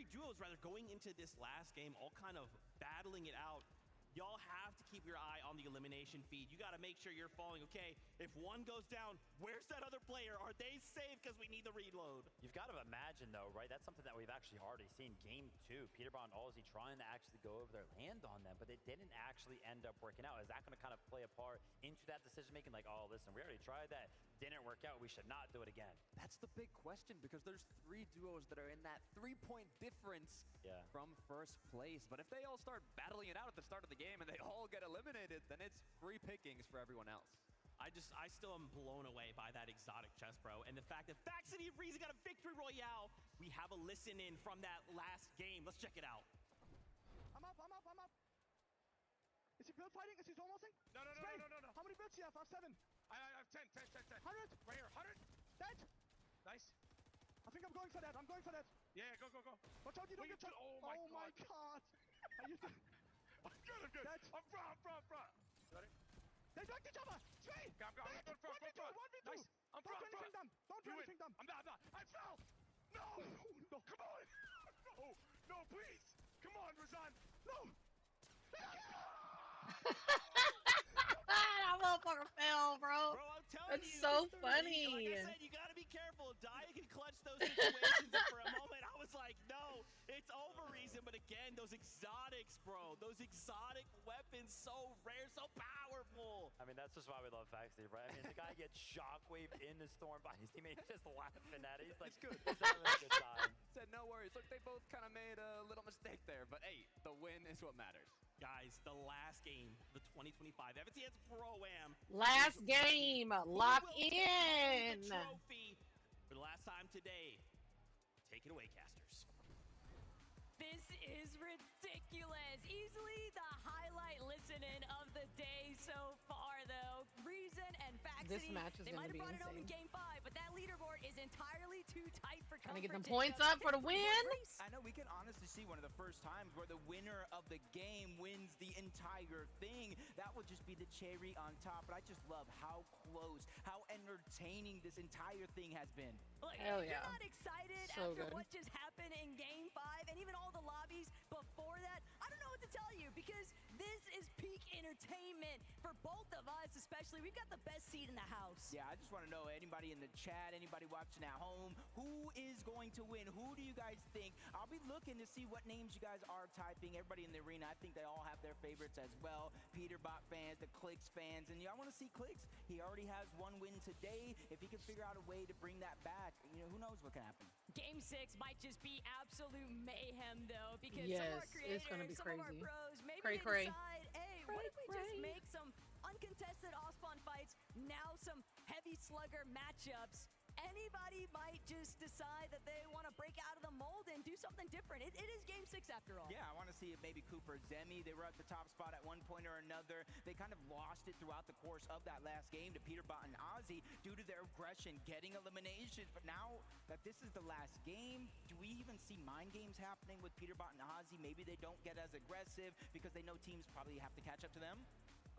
S2: duos rather going into this last game, all kind of battling it out. Y'all have to keep your eye on the elimination feed. You got to make sure you're following. Okay, if one goes down, where's that other player? Are they safe? Because we need the reload.
S3: You've got to imagine, though, right? That's something that we've actually already seen. Game 2, Peterbot and Aussie trying to actually go over there, land on them, but it didn't actually end up working out. Is that going to kind of play a part into that decision-making? Like, oh, listen, we already tried that. Didn't work out. We should not do it again.
S1: That's the big question, because there's 3 duos that are in that 3-point difference from first place. But if they all start battling it out at the start of the game and they all get eliminated, then it's free pickings for everyone else.
S2: I still am blown away by that exotic chest, bro. And the fact that Faxity and Reason got a victory royale. We have a listen in from that last game. Let's check it out.
S11: I'm up. Is he build fighting? Is he almost?
S18: No.
S11: How many builds do you have? I have 7.
S18: I have 10.
S11: 100.
S18: Right here, 100.
S11: Dead.
S18: Nice.
S11: I think I'm going for that.
S18: Yeah, go.
S11: Watch out, you don't get shot.
S18: Oh my
S11: god. Are you
S18: I'm good.
S11: Dead.
S18: I'm front. Ready?
S11: They knocked each other. Three.
S18: I'm front.
S11: 1v2.
S18: Nice. I'm front.
S11: Don't do anything dumb.
S18: I'm not. I fell. No. Come on. No, please. Come on, Razan. No.
S9: That motherfucker fell, bro.
S2: Bro, I'm telling
S9: That's
S2: you.
S9: so
S2: Like
S9: funny.
S2: I said, you got to be careful. Daya can clutch those situations. And for a moment, I was like, no, it's over, Reason. But again, those exotics bro. Those exotic weapons, so rare, so powerful.
S3: I mean, that's just why we love Faxi, right? I mean, the guy gets shockwaved into Storm by his teammate just laughing at it. He's like,
S1: It's good.
S3: he's having a good time.
S1: Said no worries. Look, they both kind of made a little mistake there, but hey, the win is what matters.
S2: Guys, the last game, the 2025 FNCS Pro-Am.
S9: Last game. Lock in.
S2: The trophy for the last time today. Take it away, casters.
S5: This is ridiculous. Easily the highlight listening of the day so far, though. Reason and Faxity,
S9: This match is
S5: they
S9: gonna
S5: might have
S9: be
S5: brought it home in
S9: insane.
S5: Game 5, but that leaderboard is entirely too tight for
S9: Trying to get them
S5: comfort,
S9: points
S5: Jacob.
S9: up for the win.
S6: I know we can honestly see one of the first times where the winner of the game wins the entire thing. That would just be the cherry on top. But I just love how close, how entertaining this entire thing has been.
S5: Look,
S9: Hell
S5: if
S9: yeah.
S5: you're not excited
S9: So
S5: after
S9: good.
S5: what just happened in Game 5 and even all the lobbies before that, I don't know what to tell you because this is peak entertainment for both of us, especially. We've got the best seat in the house.
S6: Yeah, I just want to know, anybody in the chat, anybody watching at home, who is going to win? Who do you guys think? I'll be looking to see what names you guys are typing. Everybody in the arena, I think they all have their favorites as well. Peterbot fans, the Clicks fans, and I want to see Clicks. He already has one win today. If he can figure out a way to bring that back, who knows what can happen.
S5: Game 6 might just be absolute mayhem, though, because
S9: Yes,
S5: some of our creators,
S9: it's gonna be
S5: some of our
S9: crazy.
S5: pros, maybe
S9: Cray,
S5: they
S9: cray.
S5: decide, hey, what if we just make some uncontested Ospawn fights, now some heavy slugger matchups? Anybody might just decide that they want to break out of the mold and do something different. It is Game 6 after all.
S6: Yeah, I want to see if maybe Cooper Zemi, they were at the top spot at one point or another. They kind of lost it throughout the course of that last game to Peterbot and Ozzy due to their aggression, getting eliminations. But now that this is the last game, do we even see mind games happening with Peterbot and Ozzy? Maybe they don't get as aggressive because they know teams probably have to catch up to them.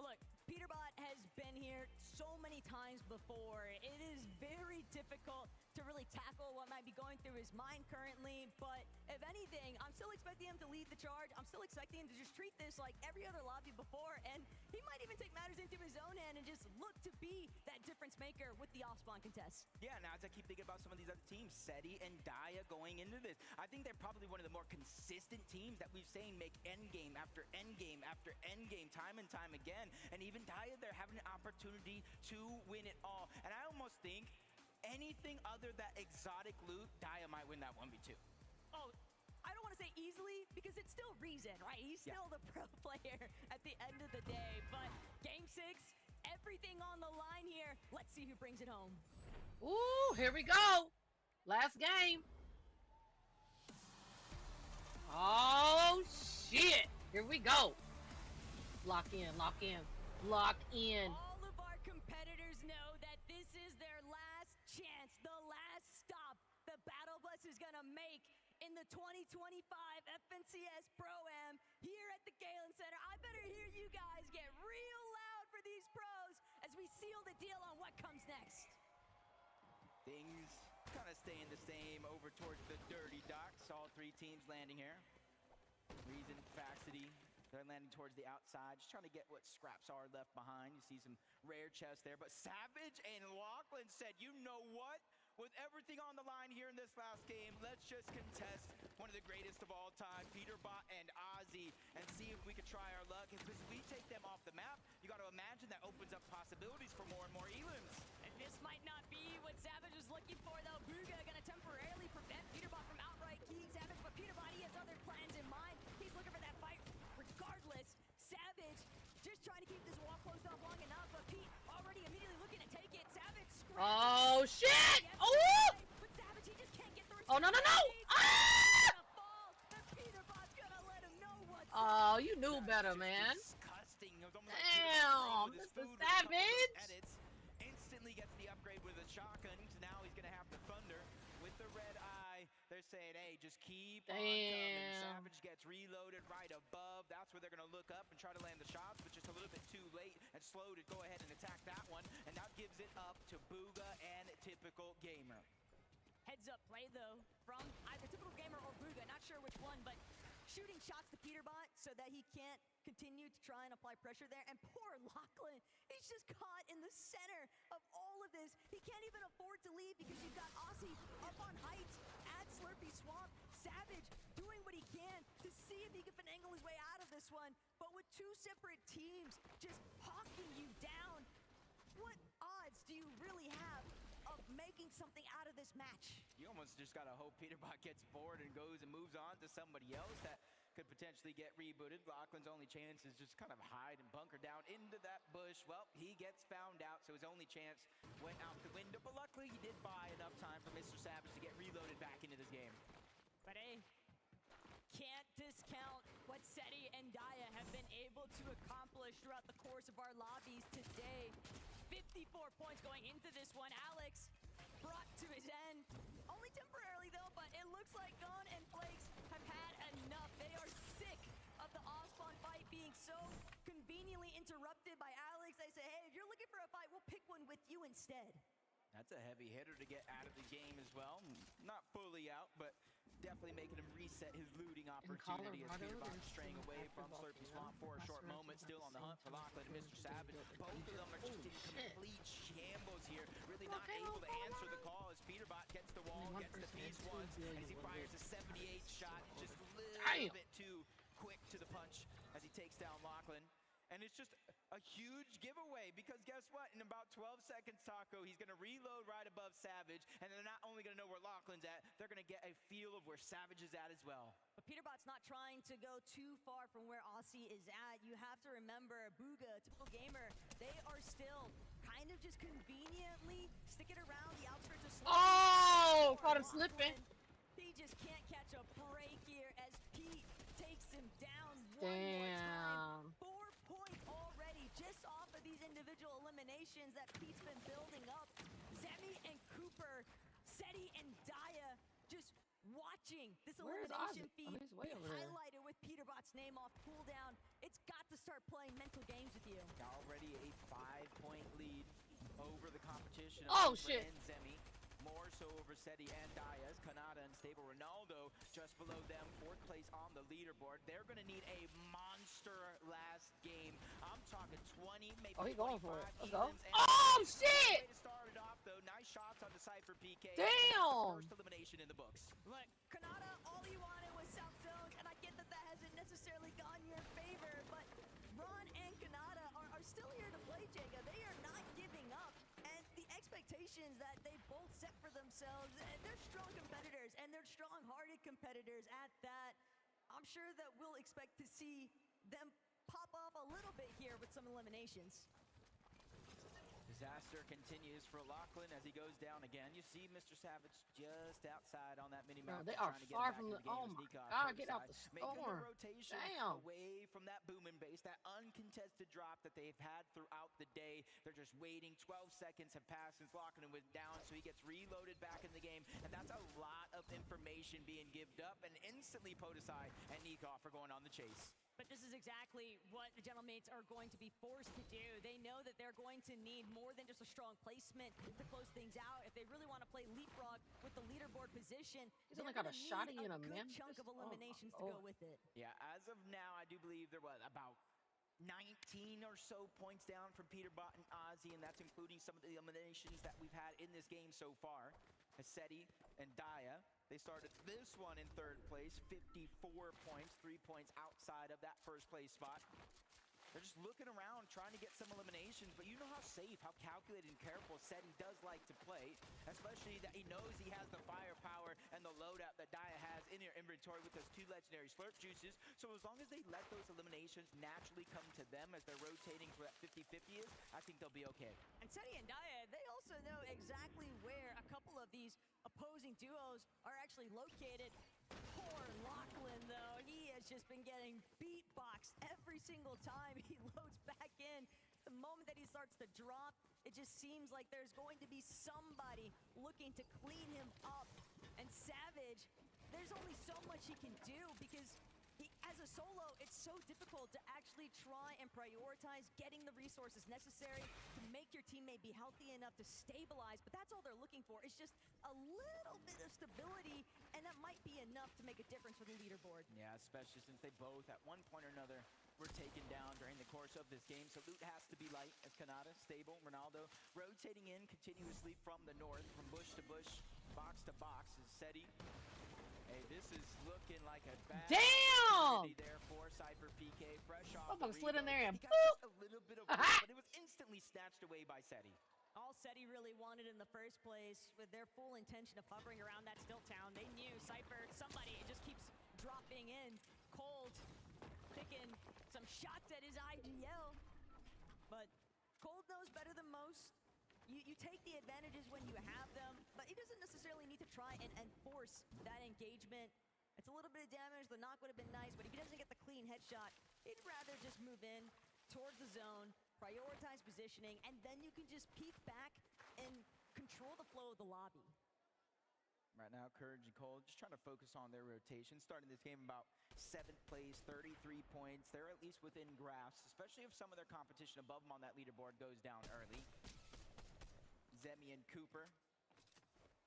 S5: Look, Peterbot has been here so many times before. It is very difficult to really tackle what might be going through his mind currently, but if anything, I'm still expecting him to lead the charge. I'm still expecting him to just treat this like every other lobby before, and he might even take matters into his own hand and just look to be that difference maker with the off-spawn contest.
S6: Yeah, now as I keep thinking about some of these other teams, Seti and Daya going into this, I think they're probably one of the more consistent teams that we've seen make endgame after endgame after endgame time and time again. And even Daya, they're having an opportunity to win it all. And I almost think anything other than exotic loot, Daya might win that 1v2.
S5: Oh, I don't want to say easily because it's still Reason, right? He's still the pro player at the end of the day. But Game 6, everything on the line here. Let's see who brings it home.
S9: Ooh, here we go. Last game. Oh, shit. Here we go. Lock in, lock in, lock in.
S5: All of our competitors know that this is their last chance, the last stop the Battle Bus is going to make in the 2025 FNCS Pro-Am here at the Galen Center. I better hear you guys get real loud for these pros as we seal the deal on what comes next.
S6: Things kind of staying the same over towards the Dirty Docks. All three teams landing here. Reason, Faxity, they're landing towards the outside, just trying to get what scraps are left behind. You see some rare chests there, but Savage and Lachlan said, you know what? With everything on the line here in this last game, let's just contest one of the greatest of all time, Peterbot and Ozzy, and see if we can try our luck. Because if we take them off the map, you got to imagine that opens up possibilities for more and more elims.
S5: And this might not be what Savage was looking for, though. Bugha going to temporarily prevent Peterbot from outright keying Savage, but Peterbot, he has other plans in mind. He's looking for that fight regardless. Savage just trying to keep this wall closed off long enough, but Pete already immediately looking to take it. Savage
S9: Oh, shit. Oh!
S5: but Savage, he just can't get the
S9: Oh, no, no, no. Ah! Oh, you knew better, man.
S6: Disgusting. It was almost
S9: Damn,
S6: like
S9: Mr.
S6: food
S9: Savage.
S6: edits. Instantly gets the upgrade with a shotgun. So now he's gonna have the thunder with the red eye. They're saying, hey, just keep on coming.
S9: Damn.
S6: Savage gets reloaded right above. That's where they're gonna look up and try to land the shots, but just a little bit too late and slow to go ahead and attack that one. And that gives it up to Bugha and Typical Gamer.
S5: Heads up play, though, from either Typical Gamer or Bugha. Not sure which one, but shooting shots to Peterbot so that he can't continue to try and apply pressure there. And poor Lachlan, he's just caught in the center of all of this. He can't even afford to leave because you've got Ozzy up on heights at Slurpy Swamp. Savage doing what he can to see if he can finagle his way out of this
S12: this one, but with two separate teams just hawking you down, what odds do you really have of making something out of this match?
S6: You almost just gotta hope Peterbot gets bored and goes and moves on to somebody else that could potentially get rebooted. Lachlan's only chance is just kind of hide and bunker down into that bush. Well, he gets found out, so his only chance went out the window. But luckily, he did buy enough time for Mr. Savage to get reloaded back into this game.
S12: But hey, can't discount what Seti and Daya have been able to accomplish throughout the course of our lobbies today. 54 points going into this one. Alex brought to his end. Only temporarily though, but it looks like Gon and Flakes have had enough. They are sick of the off-spawn fight being so conveniently interrupted by Alex. They say, hey, if you're looking for a fight, we'll pick one with you instead.
S6: That's a heavy hitter to get out of the game as well. Not fully out, but definitely making him reset his looting opportunity as Peterbot straying away from Slurpy Swamp for a short moment. Still on the hunt for Lachlan and Mr. Savage. Both of them are just in complete shambles here. Really not able to answer the call as Peterbot gets the wall, gets the piece once, as he fires a 78 shot. Just a little bit too quick to the punch as he takes down Lachlan. And it's just a huge giveaway because guess what? In about 12 seconds, Taco, he's going to reload right above Savage. And they're not only going to know where Lachlan's at, they're going to get a feel of where Savage is at as well.
S12: But Peterbot's not trying to go too far from where Aussie is at. You have to remember, Booga, typical gamer, they are still kind of just conveniently sticking around the outskirts of Slurpy.
S9: Oh, caught him slipping.
S12: He just can't catch a break here as Pete takes him down one more time. 4 points already just off of these individual eliminations that Pete's been building up. Zemi and Cooper, Seti and Daya just watching this elimination feed be highlighted with Peterbot's name off cooldown. It's got to start playing mental games with you.
S6: Already a 5-point lead over the competition.
S9: Oh, shit.
S6: And Zemi. More so over Seti and Diaz. Kanata and Stable Ronaldo just below them, 4th place on the leaderboard. They're going to need a monster last game. I'm talking 20, maybe 25
S9: going for it. Let's go.
S6: Oh,
S9: shit!
S6: It started off, though. Nice shots on the Cypher PK.
S9: Damn!
S6: First elimination in the books.
S12: Look, Kanata, all he wanted was South Zones, and I get that that hasn't necessarily gone your favor, but Ron and Kanata are still here to play, Jacob. They are not giving up. And the expectations that they both set for themselves, they're strong competitors, and they're strong-hearted competitors at that. I'm sure that we'll expect to see them pop off a little bit here with some eliminations.
S6: Disaster continues for Lachlan as he goes down again. You see Mr. Savage just outside on that mini-map.
S9: They are far from the... Oh, my God, get out the
S6: Making
S9: storm.
S6: the rotation away from that booming base, that uncontested drop that they've had throughout the day. They're just waiting. 12 seconds have passed since Lachlan went down, so he gets reloaded back in the game. And that's a lot of information being given up. And instantly Podesai and Nikov are going on the chase.
S12: But this is exactly what the Gentlemates are going to be forced to do. They know that they're going to need more than just a strong placement to close things out. If they really want to play leapfrog with the leaderboard position,
S9: He's only
S12: they're
S9: got a
S12: gonna
S9: shotty
S12: need
S9: and a
S12: good
S9: Memphis.
S12: chunk of eliminations to go with it.
S6: Yeah, as of now, I do believe there was about 19 or so points down from Peterbot and Ozzy, and that's including some of the eliminations that we've had in this game so far. Seti and Daya, they started this one in 3rd place, 54 points, 3 points outside of that 1st place spot. They're just looking around, trying to get some eliminations, but you know how safe, how calculated and careful Seti does like to play, especially that he knows he has the firepower and the loadout that Daya has in your inventory with those 2 legendary slurp juices. So as long as they let those eliminations naturally come to them as they're rotating for that 50-50 is, I think they'll be okay.
S12: And Seti and Daya, they also know exactly where a couple of these opposing duos are actually located. Poor Lachlan, though. He has just been getting beatboxed every single time he loads back in. The moment that he starts to drop, it just seems like there's going to be somebody looking to clean him up. And Savage, there's only so much he can do because as a solo, it's so difficult to actually try and prioritize getting the resources necessary to make your teammate be healthy enough to stabilize, but that's all they're looking for. It's just a little bit of stability, and that might be enough to make a difference for the leaderboard.
S6: Yeah, especially since they both, at one point or another, were taken down during the course of this game, so loot has to be light as Kanata, Stable, Ronaldo rotating in continuously from the north, from bush to bush, box to box, is Seti. Hey, this is looking like a bad...
S9: Damn!
S6: opportunity there for Cypher PK. Fresh off the
S9: Motherfucker slid in there and
S6: he got just a little bit of room, but it was instantly snatched away by Seti.
S12: All Seti really wanted in the first place, with their full intention of hovering around that still town. They knew Cypher, somebody, it just keeps dropping in. Cold, picking some shots at his IGL. But Cold knows better than most. You take the advantages when you have them, but he doesn't necessarily need to try and force that engagement. It's a little bit of damage. The knock would have been nice, but if he doesn't get the clean headshot, he'd rather just move in towards the zone, prioritize positioning, and then you can just peek back and control the flow of the lobby.
S6: Right now, Courage and Cold just trying to focus on their rotation. Starting this game about 7th place, 33 points. They're at least within grasp, especially if some of their competition above them on that leaderboard goes down early. Zemi and Cooper,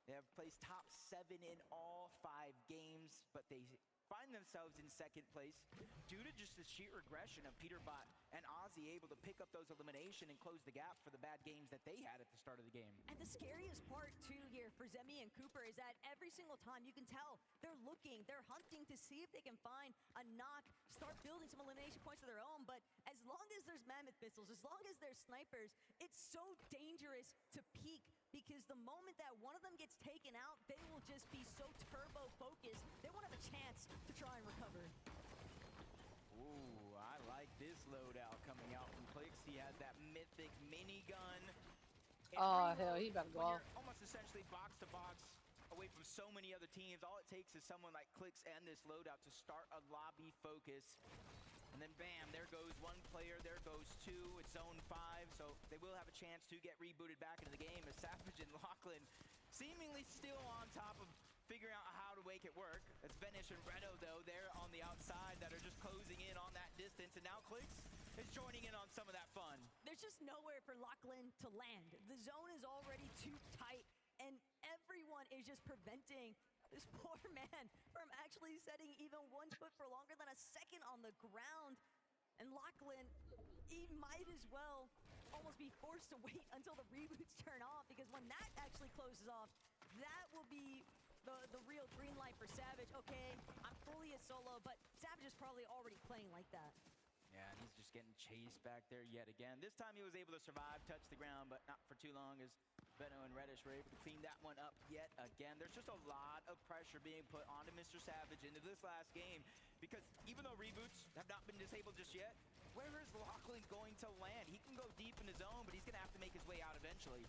S6: they have placed top 7 in all 5 games, but they find themselves in 2nd place due to just the sheer regression of Peterbot and Ozzy able to pick up those elimination and close the gap for the bad games that they had at the start of the game.
S12: And the scariest part, too, here for Zemi and Cooper is that every single time you can tell they're looking, they're hunting to see if they can find a knock, start building some elimination points of their own. But as long as there's Mammoth pistols, as long as there's snipers, it's so dangerous to peek, because the moment that one of them gets taken out, they will just be so turbo focused, they won't have a chance to try and recover.
S6: Ooh, I like this loadout coming out from Clix. He has that mythic minigun.
S9: Oh, hell, he about to go
S6: When
S9: off.
S6: you're almost essentially box to box away from so many other teams, all it takes is someone like Clix and this loadout to start a lobby focus. And then bam, there goes one player, there goes 2, it's zone 5, so they will have a chance to get rebooted back into the game as Savage and Lachlan seemingly still on top of figuring out how to make it work. It's Venish and Redo, though, there on the outside that are just closing in on that distance, and now Clix is joining in on some of that fun.
S12: There's just nowhere for Lachlan to land. The zone is already too tight, and everyone is just preventing this poor man from actually setting even 1 foot for longer than a second on the ground. And Lachlan, he might as well almost be forced to wait until the reboots turn off, because when that actually closes off, that will be the real green light for Savage. Okay, I'm fully a solo, but Savage is probably already playing like that.
S6: Yeah, and he's just getting chased back there yet again. This time he was able to survive, touch the ground, but not for too long as Benno and Reddish were able to clean that one up yet again. There's just a lot of pressure being put onto Mr. Savage into this last game, because even though reboots have not been disabled just yet, where is Lachlan going to land? He can go deep in his zone, but he's going to have to make his way out eventually.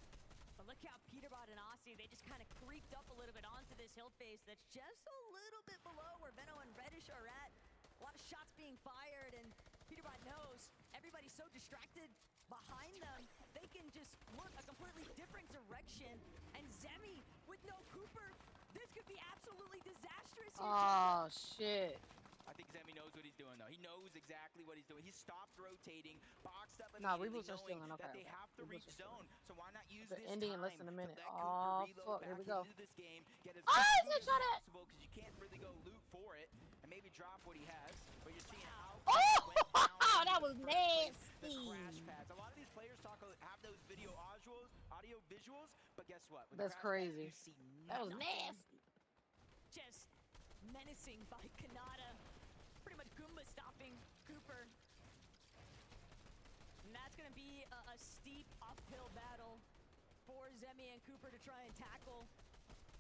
S12: But look how Peterbot and Aussie, they just kind of creeped up a little bit onto this hill face that's just a little bit below where Benno and Reddish are at. A lot of shots being fired, and Peterbot knows everybody's so distracted behind them, they can just look a completely different direction. And Zemi with no Cooper, this could be absolutely disastrous here.
S9: Oh, shit.
S6: I think Zemi knows what he's doing, though. He knows exactly what he's doing. He stopped rotating, boxed up
S9: Nah,
S6: immediately,
S9: reboots are still
S6: knowing
S9: in.
S6: that
S9: Okay,
S6: they have to reach zone. So why not use
S9: the
S6: this
S9: ending in
S6: time
S9: less than a minute.
S6: to let
S9: Oh,
S6: Cooper reload
S9: fuck. Here
S6: back
S9: we go.
S6: into this game, get as
S9: Oh,
S6: much
S9: he's
S6: loot
S9: shot
S6: as
S9: at!
S6: possible, because you can't really go loot for it and maybe drop what he has. But you're seeing how
S9: Oh, that was
S6: the
S9: nasty.
S6: crash pads. A lot of these players have those audio visuals, but guess what? With the
S9: That's
S6: crash pads,
S9: crazy.
S6: you see
S9: That was
S6: nothing.
S9: nasty.
S12: Just menacing by Kanata. Pretty much Goomba stopping Cooper. And that's going to be a steep uphill battle for Zemi and Cooper to try and tackle.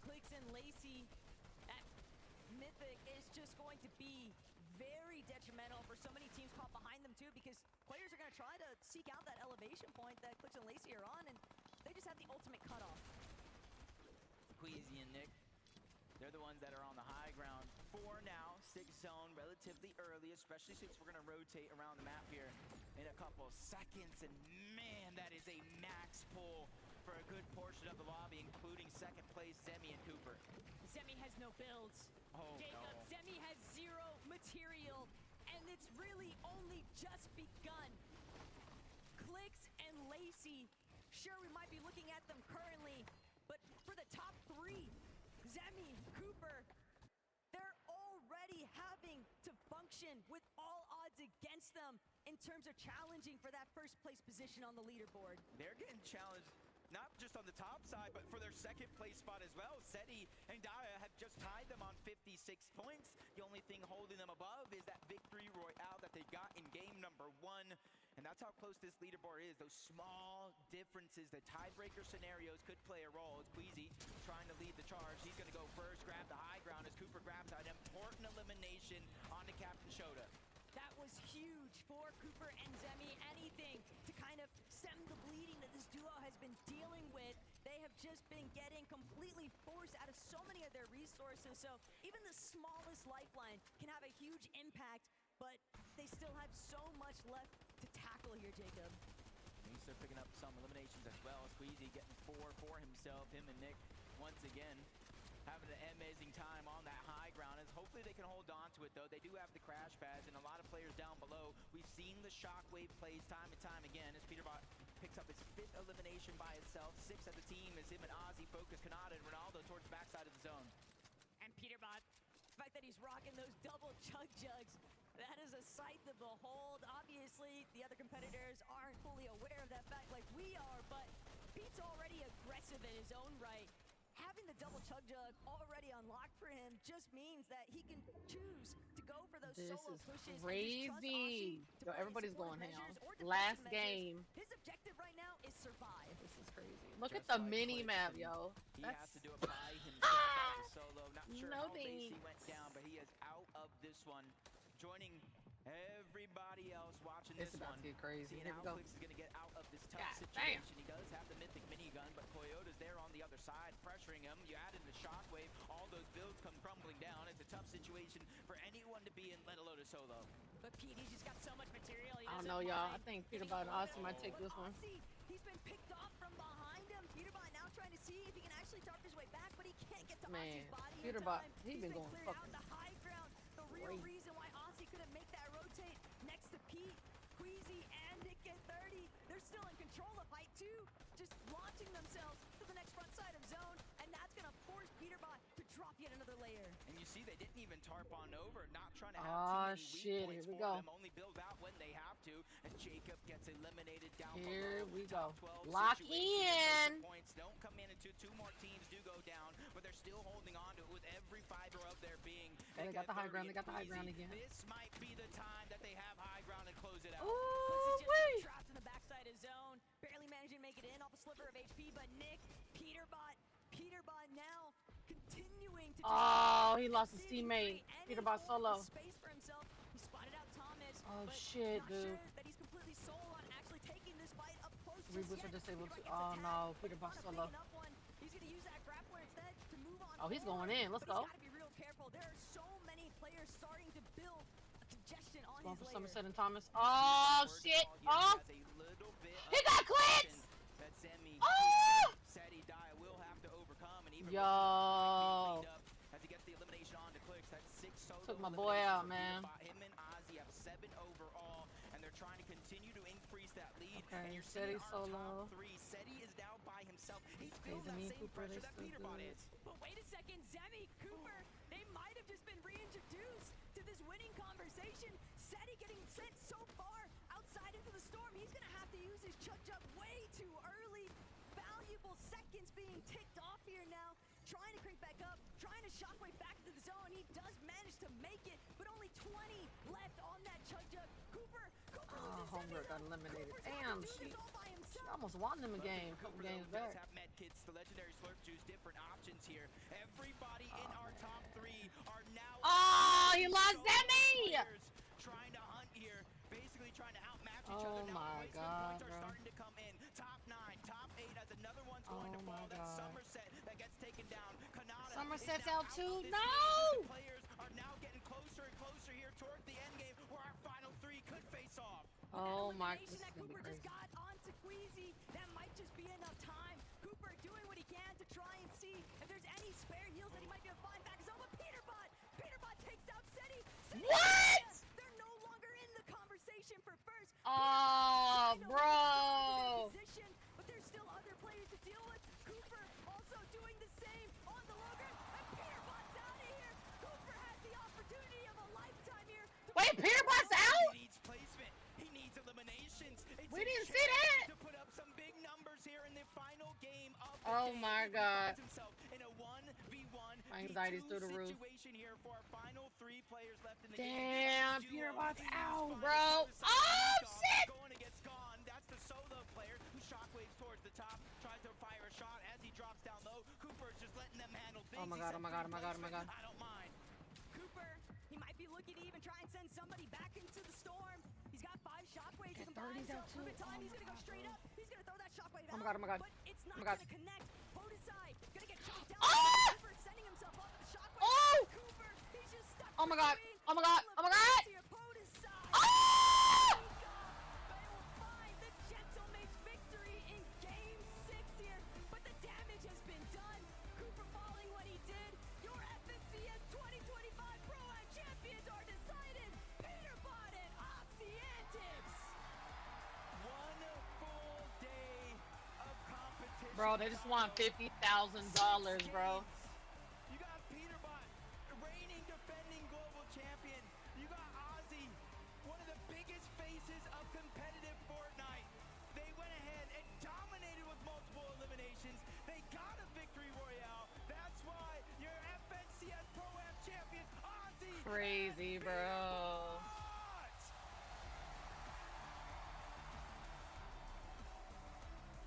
S12: Clix and Lacey. That Mythic is just going to be very detrimental for so many teams caught behind them too, because players are going to try to seek out that elevation point that Clix and Lacey are on, and they just have the ultimate cutoff.
S6: Queasy and Nick, they're the ones that are on the high ground for now. 6th zone relatively early, especially since we're going to rotate around the map here in a couple seconds. And man, that is a max pull for a good portion of the lobby, including 2nd place Zemi and Cooper.
S12: Zemi has no builds.
S6: Oh,
S12: Jacob,
S6: no.
S12: Zemi has 0 material, and it's really only just begun. Clix and Lacey, sure, we might be looking at them currently, but for the top 3, Zemi, Cooper, they're already having to function with all odds against them in terms of challenging for that 1st place position on the leaderboard.
S6: They're getting challenged not just on the top side, but for their second place spot as well. Seti and Daya have just tied them on 56 points. The only thing holding them above is that victory royale that they got in game number 1. And that's how close this leaderboard is. Those small differences, the tiebreaker scenarios could play a role. It's Queasy trying to lead the charge. He's going to go first, grab the high ground as Cooper grabs an important elimination onto Captain Shota.
S12: That was huge for Cooper and Zemi. Anything to kind of stem the bleeding that this duo has been dealing with. They have just been getting completely forced out of so many of their resources. So even the smallest lifeline can have a huge impact, but they still have so much left to tackle here, Jacob.
S6: He's still picking up some eliminations as well. Squeezy getting 4 for himself. Him and Nick once again having an amazing time on that high ground. As hopefully they can hold on to it though. They do have the crash pads and a lot of players down below. We've seen the shockwave plays time and time again as Peterbot picks up his 5th elimination by itself. 6 of the team as him and Ozzy focus Kanata and Ronaldo towards the backside of the zone.
S12: And Peterbot, the fact that he's rocking those double chug jugs, that is a sight to behold. Obviously, the other competitors aren't fully aware of that fact like we are, but Pete's already aggressive in his own right. Having the double chug jug already unlocked for him just means that he can choose to go for those
S9: This
S12: solo
S9: is
S12: pushes.
S9: crazy. Yo, everybody's going ham. Last game.
S12: His objective right now is survive.
S9: This is crazy. Look
S6: Just
S9: at the
S6: like
S9: mini
S6: Clix,
S9: map,
S6: and
S9: yo.
S6: He
S9: That's
S6: has to do it by himself as a solo. Not sure
S9: No
S6: how base he
S9: thanks.
S6: went down, but he is out of this one. Joining everybody else watching
S9: It's
S6: this
S9: about
S6: one.
S9: to get crazy.
S6: Seeing
S9: Here
S6: how
S9: we go.
S6: Clix is going to get out of this tough
S9: God
S6: situation.
S9: damn.
S6: He does have the mythic minigun, but Coyota's there on the other side, pressuring him. You add in the shockwave, all those builds come crumbling down. It's a tough situation for anyone to be in, let alone a solo.
S12: But Pete, he's just got so much material. He
S9: I don't
S12: doesn't
S9: know, y'all. I
S12: mind
S9: think
S12: giving
S9: Peterbot
S12: a
S9: and
S12: little
S9: Austin
S12: bit
S9: might
S12: more.
S9: take this
S12: But
S9: one.
S12: Aussie, he's been picked off from behind him. Peterbot now trying to see if he can actually target his way back, but he can't get to
S9: Man,
S12: Aussie's body in
S9: Peterbot,
S12: time.
S9: he been going
S12: cleared out
S9: fucking
S12: the high ground. The real
S9: crazy.
S12: reason why Aussie couldn't make that rotate next to Pete, Queasy, and Nick at 30. They're still in control of height 2, just launching themselves to the next front side of zone, and that's gonna force Peterbot to drop yet another layer.
S6: And you see they didn't even tarp on over, not trying to have
S9: Aw,
S6: too many weak
S9: shit,
S6: points
S9: here we
S6: for
S9: go.
S6: them, only build out when they have to. And Jacob gets eliminated down
S9: Here
S6: below.
S9: we
S6: Top
S9: go.
S6: 12
S9: Lock
S6: situation.
S9: in.
S6: Points don't come in until 2 more teams do go down, but they're still holding on to it with every fiber of their being.
S9: Okay, they got the high ground. They got the high ground
S6: Easy.
S9: again.
S6: This might be the time that they have high ground and close it out.
S12: Clix is just trapped in the backside of zone, barely managing to make it in off a sliver of HP, but Nick, Peterbot now continuing to
S9: Oh, he lost his
S12: seeming
S9: teammate.
S12: create any
S9: Peterbot
S12: form of
S9: solo.
S12: space for himself. He spotted out Thomas,
S9: Oh,
S12: but
S9: shit,
S12: not
S9: dude.
S12: sure that he's completely sold on actually taking this fight up close just
S9: Reboots
S12: yet.
S9: are disabled too.
S12: Peterbot gets
S9: Oh no,
S12: attacked,
S9: Peterbot
S12: found a
S9: solo.
S12: big enough one. He's gonna use that grappler instead to move on
S9: Oh, he's
S12: forward,
S9: going in. Let's
S12: but
S9: go.
S12: he's gotta be real careful. There are so many players starting to build a congestion on
S9: Going
S12: his
S9: for
S12: layer.
S9: Somerset and Thomas. Oh shit! Oh, he got clipped.
S6: That Zemi,
S9: Oh!
S6: Seti, Daya will have to overcome, and even
S9: Yo.
S6: cleaned up as he gets the elimination on to Clix. That's 6 solo
S9: Took my boy
S6: eliminations
S9: out,
S6: for
S9: man.
S6: Peterbot. Him and Ozzy have 7 overall, and they're trying to continue to increase that lead.
S9: Okay,
S6: And you're
S9: Seti
S6: seeing our
S9: solo.
S6: top 3. Seti is now by himself. He's
S9: Okay,
S6: feeling that
S9: Zemi and
S6: same
S9: Cooper,
S6: pressure
S9: they
S6: that
S9: still
S6: Peterbot
S9: good.
S6: is.
S12: But wait a second, Zemi, Cooper, they might have just been reintroduced to this winning conversation. Seti getting sent so far outside into the storm, he's gonna have to use his chug jug way too early. Valuable seconds being ticked off here now. Trying to crank back up, trying to shockwave back into the zone. He does manage to make it, but only 20 left on that chug jug. Cooper
S9: Oh, Homework got eliminated.
S12: Cooper's
S9: Damn,
S12: having to do
S9: she
S12: this all by himself.
S9: almost won them a game. A couple
S6: Cooper,
S9: games
S6: though, does
S9: back.
S6: have med kits, the legendary slurp juice, different options here. Everybody in our top 3 are now.
S9: Oh, he lost
S6: so
S9: Zemi!
S6: players trying to hunt here, basically trying to outmatch each
S9: Oh
S6: other. Now
S9: my
S6: placement
S9: God,
S6: points are
S9: bro.
S6: starting to come in. Top 9, top 8 as another one's going to
S9: Oh
S6: fall.
S9: my
S6: That's
S9: God.
S6: Somerset that gets taken down. Kanata
S9: Somerset's
S6: is now
S9: out too.
S6: of this
S9: No!
S6: game. The players are now getting closer and closer here toward the end game where our final 3 could face off.
S9: Oh my,
S12: Elimination
S9: this is
S12: that
S9: gonna be
S12: Cooper
S9: crazy.
S12: just got onto Queasy. That might just be enough time. Cooper doing what he can to try and see if there's any spare heals that he might be able to find back. But Peterbot takes out Seti.
S9: What?
S12: They're no longer in the conversation for first.
S9: Oh, bro.
S12: Position, but there's still other players to deal with. Cooper also doing the same on the low ground, and Peterbot's out of here. Cooper has the opportunity of a lifetime here.
S9: Wait, Peterbot's out?
S6: He needs placement. He needs eliminations. It's
S9: We
S6: a
S9: didn't see
S6: chance
S9: that.
S6: to put up some big numbers here in the final
S9: Oh my God.
S6: Himself in a 1v1
S9: My anxiety's through the roof.
S6: situation here for our final 3 players left in the
S9: Damn,
S6: game.
S9: Peter Bot's out, bro. Oh, shit!
S6: Going to get gone. That's the solo player who shockwaves towards the top, tries to fire a shot as he drops down low. Cooper's just letting them handle things.
S9: Oh my God, oh my God, oh my God, oh my God.
S6: I don't mind.
S12: Cooper, he might be looking to even try and send somebody back into the storm. He's got 5 shockwaves.
S9: Got
S12: He can
S9: 30s out too.
S12: time.
S9: Oh
S12: He's
S9: my
S12: gonna go
S9: God,
S12: straight
S9: bro.
S12: up. He's gonna throw that shockwave
S9: Oh my
S12: out.
S9: God, oh my God.
S12: But it's
S9: Oh
S12: not
S9: my God.
S12: gonna connect. Podesai gonna get chopped down.
S9: Ah!
S12: Cooper sending himself off of the shockwave.
S9: Oh!
S12: Cooper, he's just stuck.
S9: Oh my God,
S12: between
S9: oh my God,
S12: all
S9: oh
S12: of
S9: my God!
S12: Podesai.
S9: Ah!
S12: But it will find the Gentlemage victory in Game 6 here. But the damage has been done. Cooper falling when he did. Your FNCS 2025 Pro-Am champions are decided. Peterbot and Oceantics.
S6: One full day of competition.
S9: Bro, they just won $50,000, bro.
S6: You got Peterbot, reigning defending global champion. You got Ozzy, one of the biggest faces of competitive Fortnite. They went ahead and dominated with multiple eliminations. They got a victory royale. That's why your FNCS Pro-Am champion, Ozzy.
S9: Crazy, bro.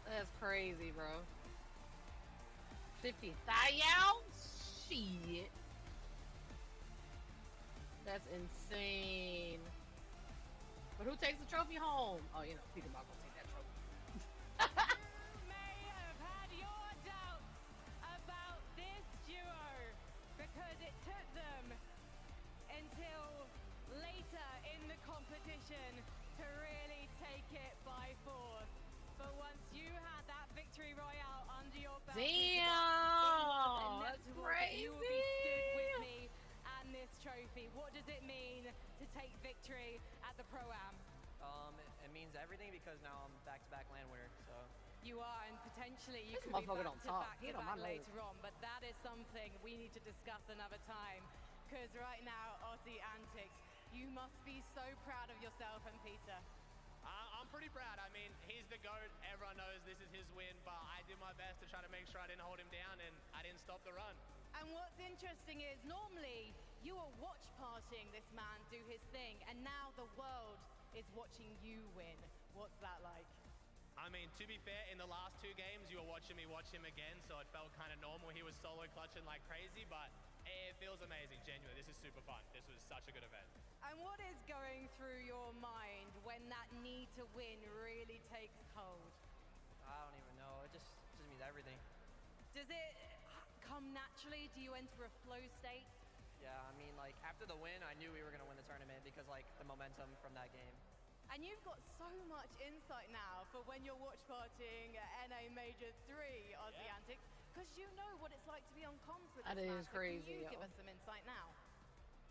S9: That's crazy, bro. 50,000? Shit. That's insane. But who takes the trophy home? Oh, you know, Peter Bot gonna take that trophy.
S4: May have had your doubts about this duo because it took them until later in the competition to really take it by force. But once you had that victory royale under your belt,
S9: Damn, that's
S4: you will be stood with
S9: crazy.
S4: me and this trophy. What does it mean to take victory at the Pro-Am?
S21: It means everything because now I'm back-to-back land winner. So
S4: You are, and potentially you
S9: This
S4: could be
S9: motherfucker don't talk.
S4: back
S9: He
S4: to
S9: don't
S4: back
S9: mind no-
S4: later on, but that is something we need to discuss another time. Because right now, Aussie Antics, you must be so proud of yourself and Peter.
S14: I'm pretty proud. I mean, he's the GOAT. Everyone knows this is his win, but I did my best to try to make sure I didn't hold him down and I didn't stop the run.
S4: And what's interesting is normally you are watch partying this man do his thing, and now the world is watching you win. What's that like?
S14: I mean, to be fair, in the last 2 games, you were watching me watch him again, so it felt kind of normal. He was solo clutching like crazy, but it feels amazing, genuinely. This is super fun. This was such a good event.
S4: And what is going through your mind when that need to win really takes hold?
S21: I don't even know. It just means everything.
S4: Does it come naturally? Do you enter a flow state?
S21: Yeah, I mean, like after the win, I knew we were gonna win the tournament because like the momentum from that game.
S4: And you've got so much insight now for when you're watch partying at NA Major 3, Aussie Antics, because you know what it's like to be on comms with
S9: That
S4: this man.
S9: is
S4: So can
S9: crazy,
S4: you
S9: yo.
S4: give us some insight now?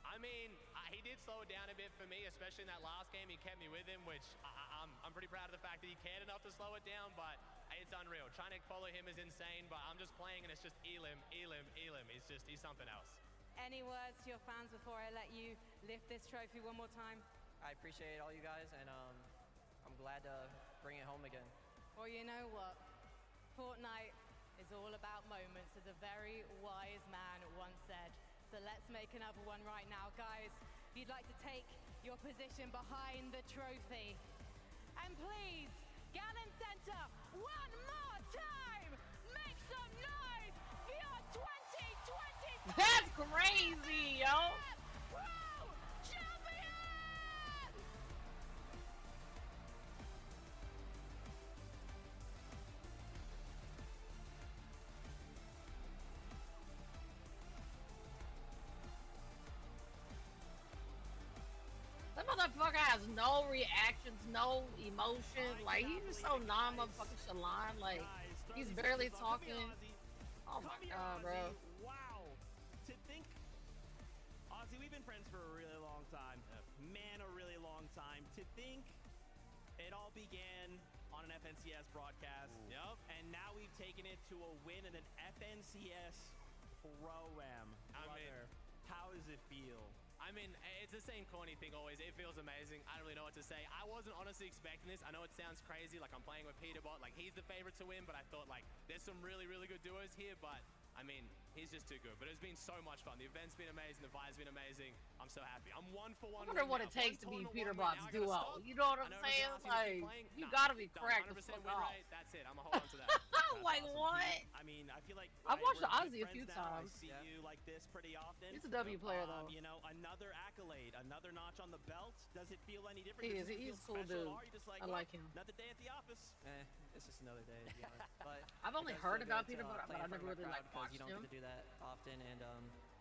S14: I mean, he did slow it down a bit for me, especially in that last game. He kept me with him, which I'm pretty proud of the fact that he cared enough to slow it down, but it's unreal. Trying to follow him is insane, but I'm just playing and it's just Elim. He's something else.
S4: Any words to your fans before I let you lift this trophy one more time?
S21: I appreciate all you guys, and I'm glad to bring it home again.
S4: Well, you know what? Fortnite is all about moments, as a very wise man once said. So let's make another one right now. Guys, if you'd like to take your position behind the trophy. And please, Gallon Center, one more time! Make some noise for your 2020
S9: That's crazy, yo.
S4: Pro Champions!
S9: That motherfucker has no reactions, no emotion. Like, he's just so non-motherfucking chalant. Like, he's barely talking. Oh my god, bro.
S2: Wow. To think, Ozzy, we've been friends for a really long time. Man, a really long time. To think it all began on an FNCS broadcast.
S14: Yep.
S2: And now we've taken it to a win in an FNCS Pro-Am.
S14: I mean,
S2: Brother, how does it feel?
S14: I mean, it's the same corny thing always. It feels amazing. I don't really know what to say. I wasn't honestly expecting this. I know it sounds crazy, like I'm playing with Peterbot, like he's the favorite to win, but I thought like there's some really, really good duos here, but I mean, he's just too good. But it's been so much fun. The event's been amazing. The vibe's been amazing. I'm so happy. I'm 1 for 1.
S16: I wonder what it takes to be Peterbot's duo. You know what I'm saying? Like, you gotta be cracked the fuck off.
S14: That's it. I'm gonna hold on to that.
S16: Like, what?
S2: I mean, I feel like
S16: I've watched
S2: we're good
S16: Ozzy a few
S2: friends now.
S16: times.
S2: I see you like this pretty often.
S16: He's a W player, though.
S2: You know, another accolade, another notch on the belt. Does it feel any different?
S16: He
S2: Does
S16: is.
S2: it
S16: He's a
S2: feel
S16: cool
S2: special at
S16: dude.
S2: all? You're just like,
S16: I
S2: well,
S16: like him.
S2: Another day at the office.
S21: It's just another day, to be honest. But
S16: I've only
S21: it does
S16: heard
S21: feel
S16: about
S21: good to,
S16: Peterbot,
S21: play
S16: but
S21: in
S16: I've
S21: front
S16: never
S21: of a
S16: really
S21: crowd
S16: like
S21: because
S16: watched
S21: you don't
S16: him.
S21: get to do that often, and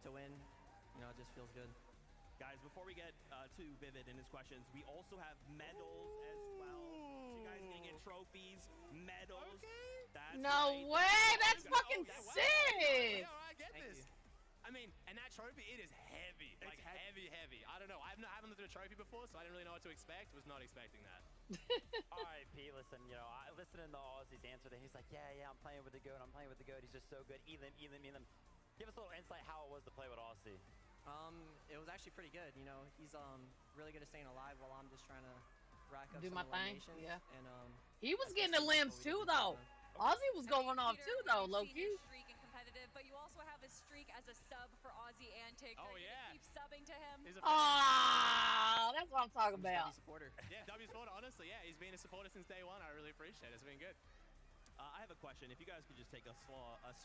S21: to win, you know, it just feels good.
S2: Guys, before we get to Vivid and his questions, we also have medals as well. So you guys gonna get trophies, medals. That's
S16: No
S2: right.
S16: way! That's
S2: Oh,
S16: fucking
S2: wow.
S16: sick!
S14: Yeah, I get this. I mean, and that trophy, it is heavy. Like, heavy. I don't know. I haven't looked at a trophy before, so I didn't really know what to expect. Was not expecting that.
S3: All right, Pete, listen, you know, I listening to Ozzy's answer there. He's like, yeah, I'm playing with the GOAT. I'm playing with the GOAT. He's just so good. Elim. Give us a little insight how it was to play with Ozzy.
S21: It was actually pretty good. You know, he's really good at staying alive while I'm just trying to rack up
S16: Do
S21: some
S16: my thing,
S21: eliminations.
S16: yeah.
S21: And
S16: He was getting the limbs too, though. Ozzy was going off too, though, low key.
S5: Streak and competitive, but you also have a streak as a sub for Aussie Antics.
S14: Oh,
S5: Are you
S14: yeah.
S5: gonna keep subbing to him?
S16: Ah, that's what I'm talking about.
S21: supporter.
S14: Yeah, W supporter. Honestly, yeah, he's been a supporter since day one. I really appreciate it. It's been good.
S2: I have a question. If you guys could just take a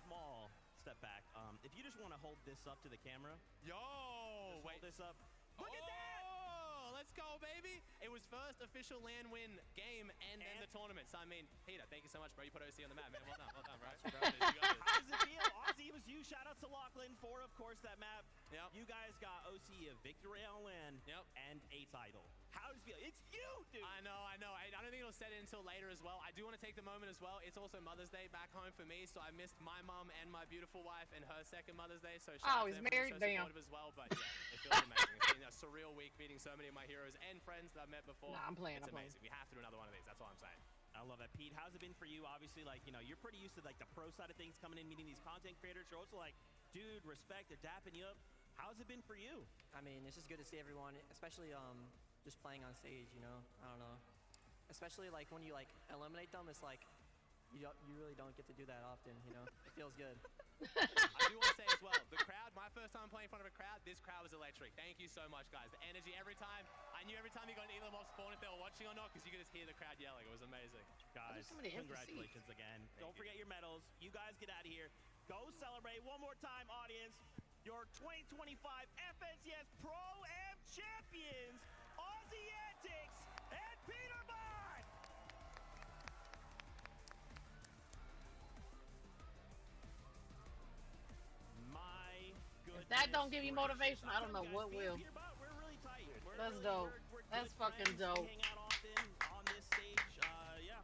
S2: small step back. If you just want to hold this up to the camera.
S14: Yo,
S2: just hold this up.
S14: Look at that! Let's go, baby! It was first official LAN win game and then the tournament. So I mean, Peter, thank you so much, bro. You put OC on the map, man. Well done, bro. You got this.
S2: How does it feel? Ozzy, it was you. Shout out to Lachlan for, of course, that map.
S14: Yep.
S2: You guys got OC a victory on LAN and a title. How does it feel? It's you, dude!
S14: I know. I don't think it'll set in until later as well. I do want to take the moment as well. It's also Mother's Day back home for me, so I missed my mom and my beautiful wife and her second Mother's Day. So shout out to
S16: he's
S14: them for being
S16: married,
S14: so
S16: damn.
S14: supportive as well. But yeah, it feels amazing. It's been a surreal week meeting so many of my heroes and friends that I've met before.
S16: Nah, I'm playing.
S14: It's amazing. We have to do another one of these. That's all I'm saying.
S2: I love that. Pete, how's it been for you? Obviously, like, you know, you're pretty used to like the pro side of things, coming in, meeting these content creators. You're also like, dude, respect, they're dapping you up. How's it been for you?
S21: I mean, it's just good to see everyone, especially just playing on stage. You know, I don't know. Especially like when you like eliminate them, it's like you really don't get to do that often. You know, it feels good.
S14: I do want to say as well, the crowd, my first time playing in front of a crowd, this crowd was electric. Thank you so much, guys. The energy every time. I knew every time you got an Elim off spawn if they were watching or not, because you could just hear the crowd yelling. It was amazing.
S2: Guys, congratulations again. Don't forget your medals. You guys get out of here. Go celebrate one more time, audience. Your 2025 FNCS Pro Am champions, Aussie Antics and Peterbot! My goodness.
S16: If that don't give you motivation, I don't know what will.
S2: We're really tight.
S16: That's dope. That's fucking dope.
S2: We hang out often on this stage. Yeah,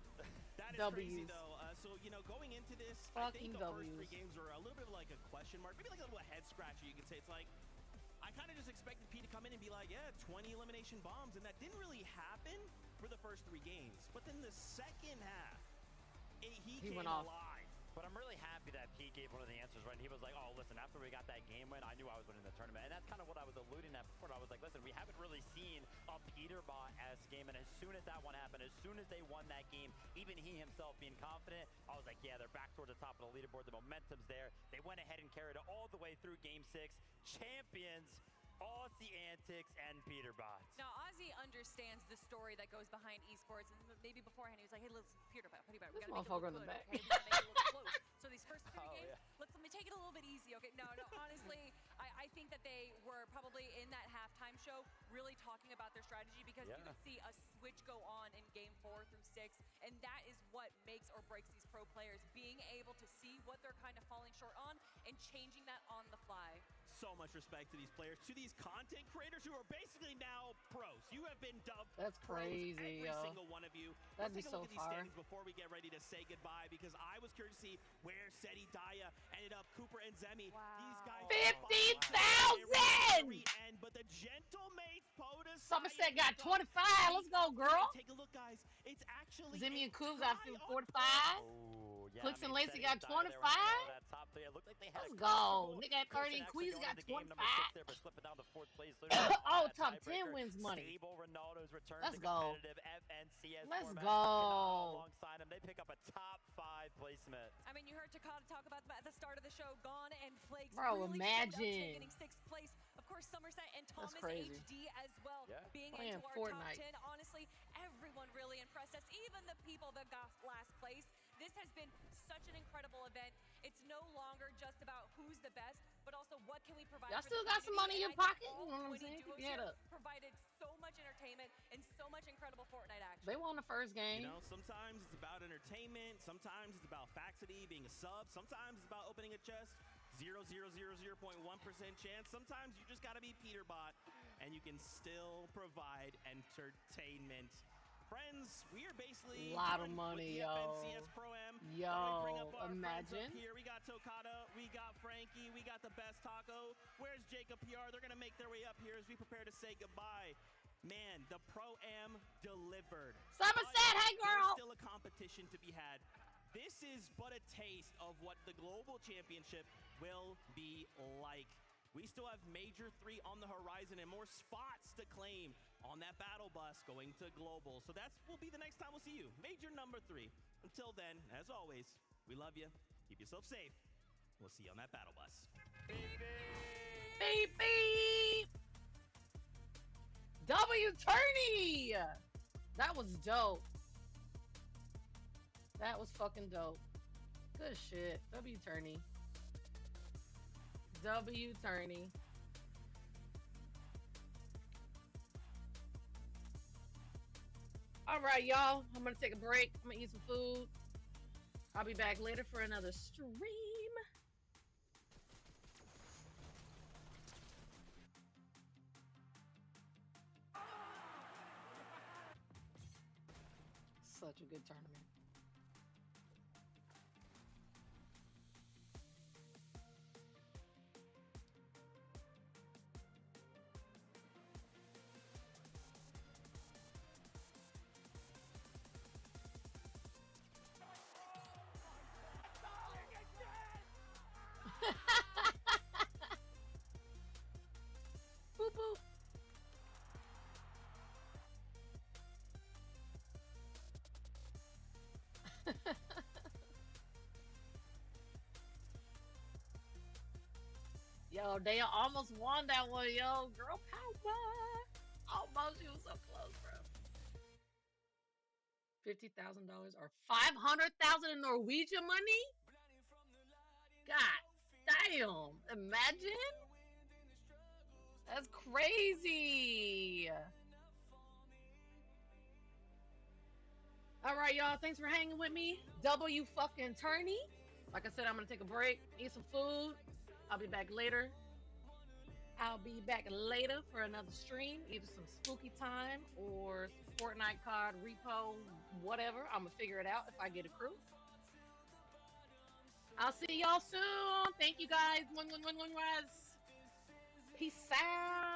S2: that is crazy
S16: W's.
S2: though. So you know, going into this, I
S16: Fucking
S2: think the first
S16: W's.
S2: 3 games were a little bit of like a question mark, maybe like a little head scratcher. You could say it's like I kind of just expected Pete to come in and be like, yeah, 20 elimination bombs, and that didn't really happen for the first 3 games. But then the second half, he came
S16: went off.
S2: alive.
S3: But I'm really happy that Pete gave one of the answers, right? And he was like, oh, listen, after we got that game win, I knew I was winning the tournament. And that's kind of what I was alluding at before. I was like, listen, we haven't really seen a Peterbot as game. And as soon as that one happened, as soon as they won that game, even he himself being confident, I was like, yeah, they're back towards the top of the leaderboard. The momentum's there. They went ahead and carried it all the way through game 6. Champions, Aussie Antics, and Peterbot.
S5: Now, Ozzy understands the story that goes behind esports, and maybe beforehand he was like, "Hey, listen, Peterbot, we
S16: This
S5: gotta make it
S16: motherfucker
S5: look
S16: in the
S5: good,
S16: back.
S5: okay? We gotta make it look close." So these first 3
S3: Oh,
S5: games,
S3: yeah.
S5: let me take it a little bit easy, okay? No, honestly, I think that they were probably in that halftime show really talking about their strategy because you could see a switch go on in game 4 through 6, and that is what makes or breaks these pro players, being able to see what they're kind of falling short on and changing that on the fly.
S2: So much respect to these players, to these content creators who are basically now pros. You have been dubbed
S16: That's
S2: pros,
S16: crazy,
S2: every
S16: yo.
S2: single one of you.
S16: That'd
S2: Let's
S16: be
S2: take a
S16: so
S2: look at these
S16: fire.
S2: standings before we get ready to say goodbye, because I was curious to see where Seti Daya ended up, Cooper and Zemi. These guys
S16: 50,000!
S2: But the gentle mates POTUS
S16: Somerset got 25. Let's go, girl.
S2: Take a look, guys. It's actually
S16: Zimmy and
S2: a
S16: Coos got
S2: tie on
S16: 45.
S3: Oh,
S9: Clicks and
S3: I mean,
S9: Lacey
S3: setting
S9: got
S3: up Dyer
S9: 25.
S3: there right now, that top three. It looked like they had
S9: Let's
S3: a
S9: go.
S3: comfortable
S9: Nigga at
S3: cushion
S9: 30.
S3: actually
S9: Queez
S3: going
S9: got
S3: into game number
S9: 25.
S3: 6 there, but slipping down to 4th place. Literally on
S9: Oh,
S3: that
S9: top 10
S3: tiebreaker.
S9: wins money.
S3: Stable Ronaldo's return
S9: Let's
S3: to
S9: go.
S3: competitive FNCS
S9: Let's
S3: format.
S9: go.
S3: Kanata alongside him, they pick up a top 5 placement.
S5: I mean, you heard Takata talk about them at the start of the show. Gone and Flakes
S9: Bro,
S5: really showed up today,
S9: imagine.
S5: getting 6th place. Of course, Somerset and
S9: That's
S5: Thomas
S9: crazy.
S5: HD as well
S3: Yeah.
S5: being
S9: Playing
S5: into our
S9: Fortnite.
S5: top 10. Honestly, everyone really impressed us, even the people that got last place. This has been such an incredible event. It's no longer just about who's the best, but also what can we provide.
S9: Y'all
S5: for the
S9: still got some money in your
S5: community.
S9: pocket?
S5: And I
S9: You
S5: think
S9: know what I'm
S5: all
S9: saying?
S5: 20
S9: Keep
S5: duos
S9: your head
S5: here
S9: up.
S5: provided so much entertainment and so much incredible Fortnite action.
S9: They won the first game.
S2: You know, sometimes it's about entertainment. Sometimes it's about Faxity being a sub. Sometimes it's about opening a chest. 0.1% chance. Sometimes you just got to be Peterbot, and you can still provide entertainment. Friends, we are basically
S9: Lot of
S2: done
S9: money,
S2: with the
S9: yo.
S2: FNCS Pro-Am.
S9: Yo,
S2: Let me bring up our friends
S9: imagine.
S2: up here. We got Tokata, we got Frankie, we got the best taco. Where's Jacob PR? They're gonna make their way up here as we prepare to say goodbye. Man, the Pro-Am delivered.
S9: Somerset, hey girl.
S2: There's still a competition to be had. This is but a taste of what the Global Championship will be like. We still have Major 3 on the horizon and more spots to claim on that battle bus going to Global. So that will be the next time we'll see you. Major number 3. Until then, as always, we love you. Keep yourself safe. We'll see you on that battle bus.
S9: Beep, beep. W Tourney. That was dope. That was fucking dope. Good shit. W Tourney. W Tourney. All right, y'all. I'm gonna take a break. I'm gonna eat some food. I'll be back later for another stream. Such a good tournament. Boop boop. Yo, they almost won that one, yo. Girl power. Almost, you was so close, bro. $50,000 or 500,000 in Norwegian money? God damn. Imagine. That's crazy. All right, y'all. Thanks for hanging with me. W fucking Tourney. Like I said, I'm gonna take a break, eat some food. I'll be back later. I'll be back later for another stream, either some spooky time or Fortnite COD repo, whatever. I'm gonna figure it out if I get a crew. I'll see y'all soon. Thank you guys. One. Peace out.